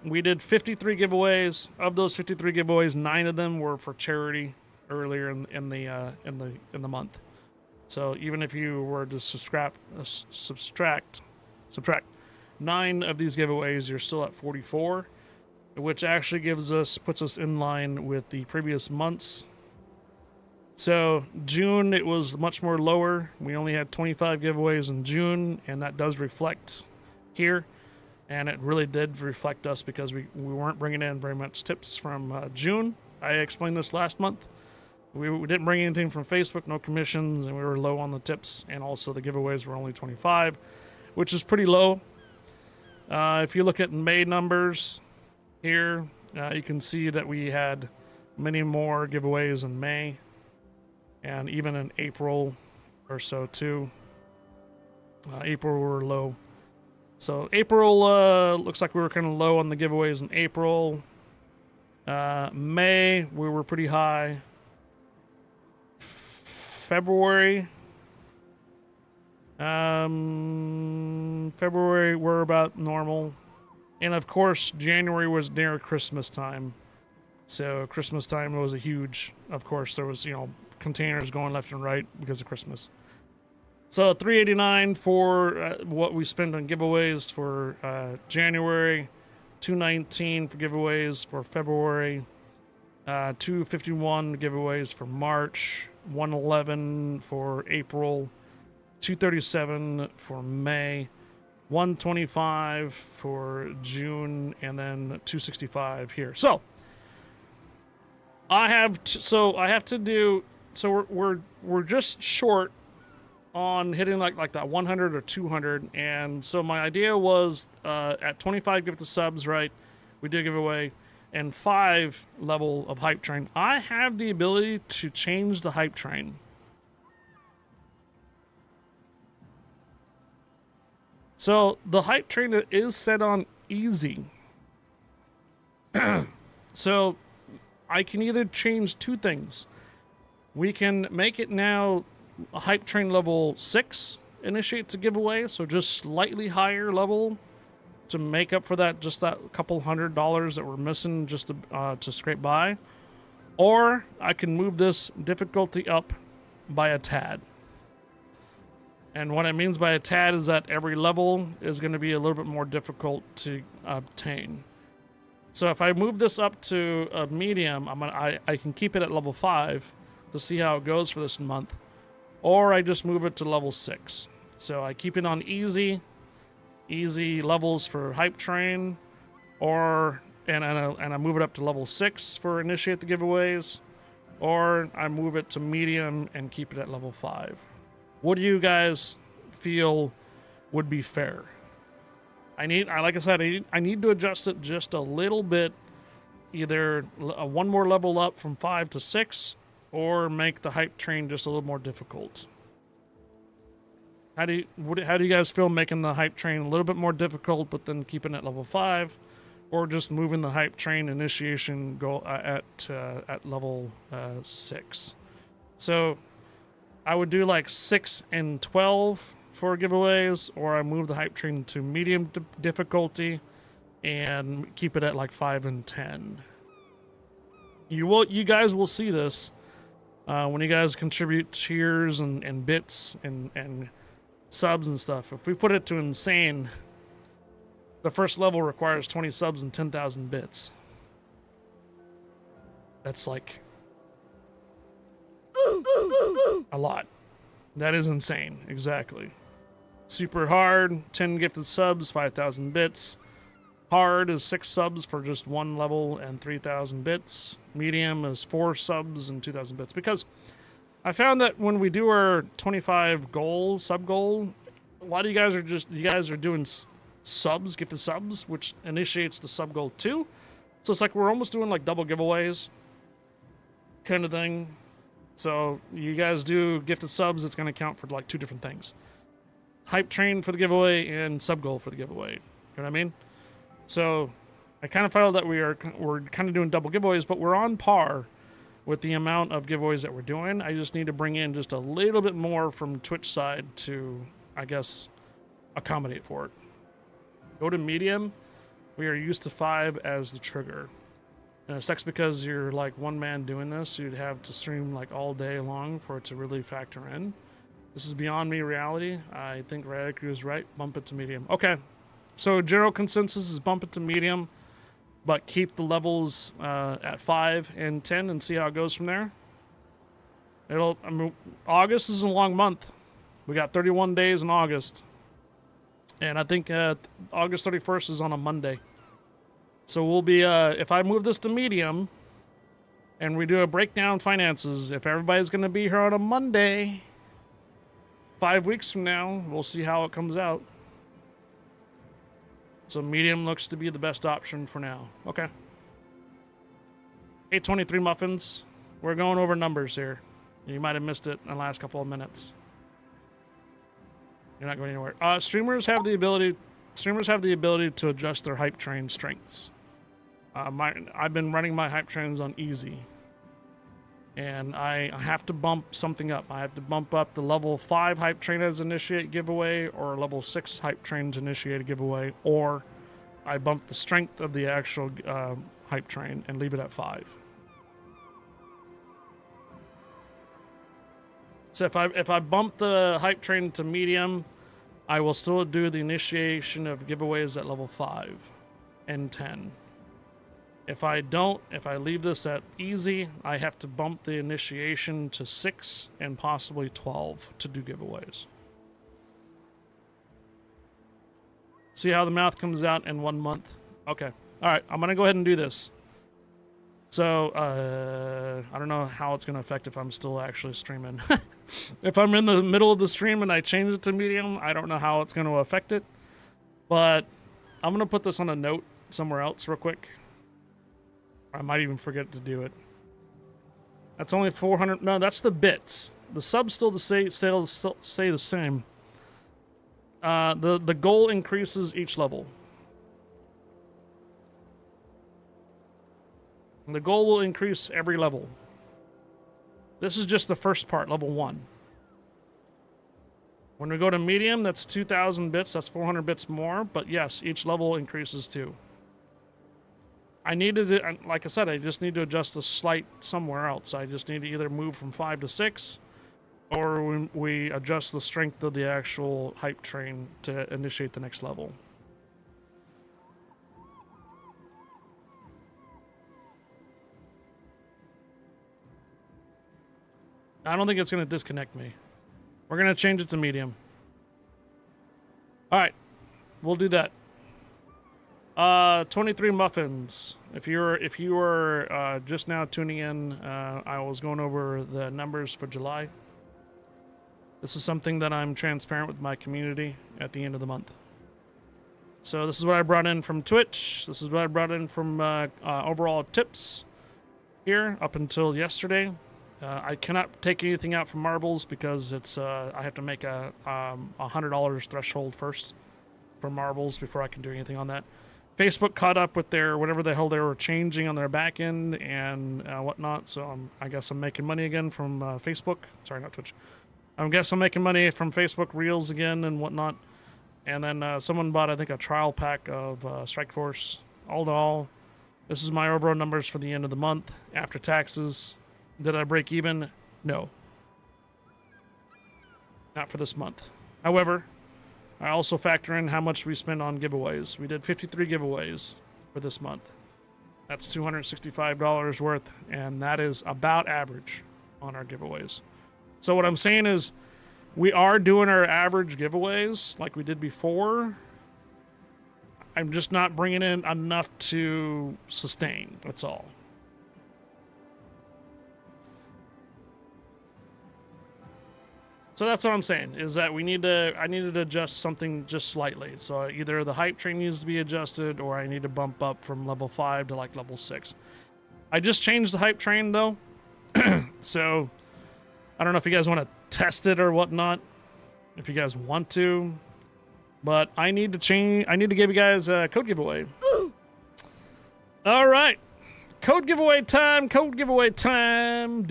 we did 53 giveaways. Of those 53 giveaways, 9 of them were for charity earlier in the month. So even if you were to subtract 9 of these giveaways, you're still at 44, which actually puts us in line with the previous months. So June, it was much more lower. We only had 25 giveaways in June, and that does reflect here. And it really did reflect us because we weren't bringing in very much tips from June. I explained this last month. We didn't bring anything from Facebook, no commissions, and we were low on the tips. And also the giveaways were only 25, which is pretty low. If you look at May numbers here, you can see that we had many more giveaways in May, and even in April or so too. April we were low. So April looks like we were kind of low on the giveaways in April. May we were pretty high. February we're about normal, and of course January was near Christmas time, so Christmas time was a huge, of course there was containers going left and right because of Christmas. So $389 for what we spent on giveaways for January, $219 for giveaways for February, 251 giveaways for March, 111 for April, 237 for May, 125 for June, and then 265 here. So I have to do. So we're just short on hitting like that 100 or 200, and so my idea was at 25 gifted subs, right? We did a giveaway, and 5 level of hype train. I have the ability to change the hype train. So the hype train is set on easy. So I can either change 2 things. We can make it now a hype train level 6 initiates a giveaway, so just slightly higher level to make up for that, just that couple $100 that we're missing just to scrape by. Or I can move this difficulty up by a tad. And what it means by a tad is that every level is going to be a little bit more difficult to obtain. So if I move this up to a medium, I can keep it at level 5 to see how it goes for this month. Or I just move it to level 6. So I keep it on easy levels for hype train, and I move it up to level 6 for initiate the giveaways, or I move it to medium and keep it at level 5. What do you guys feel would be fair? Like I said, I need to adjust it just a little bit, either one more level up from 5 to 6, or make the hype train just a little more difficult. How do you guys feel making the hype train a little bit more difficult, but then keeping it level 5, or just moving the hype train initiation go at level 6? So I would do like 6 and 12 for giveaways, or I move the hype train to medium difficulty and keep it at like 5 and 10. You guys will see this when you guys contribute cheers and bits and subs and stuff. If we put it to insane, the first level requires 20 subs and 10,000 bits. That's like a lot. That is insane. Exactly. Super hard, 10 gifted subs, 5,000 bits. Hard is 6 subs for just 1 level and 3,000 bits. Medium is 4 subs and 2,000 bits. Because I found that when we do our 25 goal, sub goal, a lot of you guys are doing subs, gifted subs, which initiates the sub goal too. So it's like we're almost doing like double giveaways kind of thing. So you guys do gifted subs, it's going to count for like 2 different things. Hype train for the giveaway and sub goal for the giveaway. You know what I mean? So I kind of felt that we're kind of doing double giveaways, but we're on par with the amount of giveaways that we're doing. I just need to bring in just a little bit more from Twitch side to, I guess, accommodate for it. Go to medium. We are used to 5 as the trigger. And it sucks because you're like one man doing this. You'd have to stream like all day long for it to really factor in. This is beyond me reality. I think Radicu is right. Bump it to medium. Okay. So general consensus is bump it to medium, but keep the levels at 5 and 10 and see how it goes from there. August is a long month. We got 31 days in August. And I think August 31st is on a Monday. So we'll be, if I move this to medium and we do a breakdown finances, if everybody's going to be here on a Monday, 5 weeks from now, we'll see how it comes out. So medium looks to be the best option for now. Okay. 823 muffins. We're going over numbers here. You might have missed it in the last couple of minutes. You're not going anywhere. Streamers have the ability to adjust their hype train strengths. I've been running my hype trains on easy. And I have to bump something up. I have to bump up the level 5 hype train as initiate giveaway, or level 6 hype train to initiate a giveaway, or I bump the strength of the actual hype train and leave it at 5. So if I bump the hype train to medium, I will still do the initiation of giveaways at level 5 and 10. If I leave this at easy, I have to bump the initiation to 6 and possibly 12 to do giveaways. See how the math comes out in 1 month? Okay. All right, I'm going to go ahead and do this. So, I don't know how it's going to affect if I'm still actually streaming. If I'm in the middle of the stream and I change it to medium, I don't know how it's going to affect it. But I'm going to put this on a note somewhere else real quick. I might even forget to do it. That's only 400. No, that's the bits. The subs still stay the same. The goal increases each level. The goal will increase every level. This is just the first part, level 1. When we go to medium, that's 2,000 bits. That's 400 bits more. But yes, each level increases too. I needed to, like I said, I just need to adjust the slight somewhere else. I just need to either move from 5 to 6, or we adjust the strength of the actual hype train to initiate the next level. I don't think it's going to disconnect me. We're going to change it to medium. All right, we'll do that. 23 muffins. If you were just now tuning in, I was going over the numbers for July. This is something that I'm transparent with my community at the end of the month. So this is what I brought in from Twitch. This is what I brought in from overall tips here up until yesterday. I cannot take anything out from marbles because it's I have to make a $100 threshold first for marbles before I can do anything on that. Facebook caught up with their whatever the hell they were changing on their back end and whatnot, so I guess I'm making money again from Facebook. Sorry, not Twitch. I guess I'm making money from Facebook Reels again and whatnot. And then someone bought, I think, a trial pack of Strike Force. All in all, this is my overall numbers for the end of the month after taxes. Did I break even? No. Not for this month. However, I also factor in how much we spend on giveaways. We did 53 giveaways for this month. That's $265 worth, and that is about average on our giveaways. So what I'm saying is we are doing our average giveaways like we did before. I'm just not bringing in enough to sustain. That's all. So that's what I'm saying, is that I needed to adjust something just slightly. So either the hype train needs to be adjusted, or I need to bump up from level 5 to like level 6. I just changed the hype train though. So I don't know if you guys want to test it or whatnot, if you guys want to, but I need to give you guys a code giveaway. All right. Code giveaway time. Code giveaway time.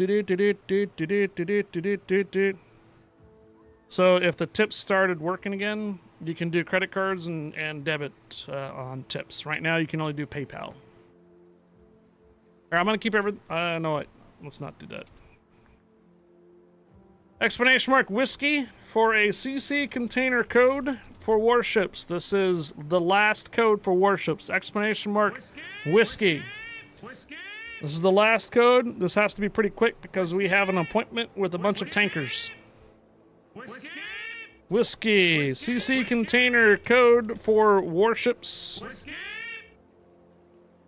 So if the tips started working again, you can do credit cards and debit on tips. Right now, you can only do PayPal. I'm going to keep everything... no, wait. Let's not do that. Explanation mark whiskey for a CC container code for Warships. This is the last code for Warships. Explanation mark whiskey. This is the last code. This has to be pretty quick because we have an appointment with a bunch of tankers. Whiskey. CC container code for Warships.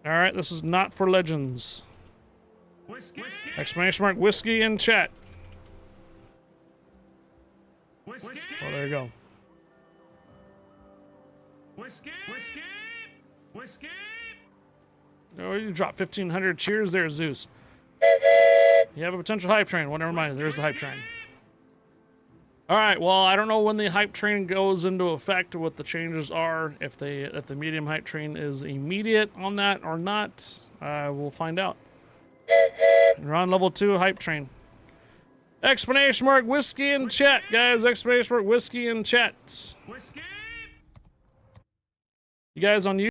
Alright, this is not for Legends. Exclamation mark whiskey in chat. Oh, there you go. Oh, you dropped 1,500. Cheers there, Zeus. You have a potential hype train. Well, never mind. There's the hype train. All right. Well, I don't know when the hype train goes into effect, what the changes are. If the medium hype train is immediate on that or not, we'll find out. We're on level 2 hype train. Explanation mark whiskey in chat, guys. Explanation mark whiskey in chat. You guys on YouTube?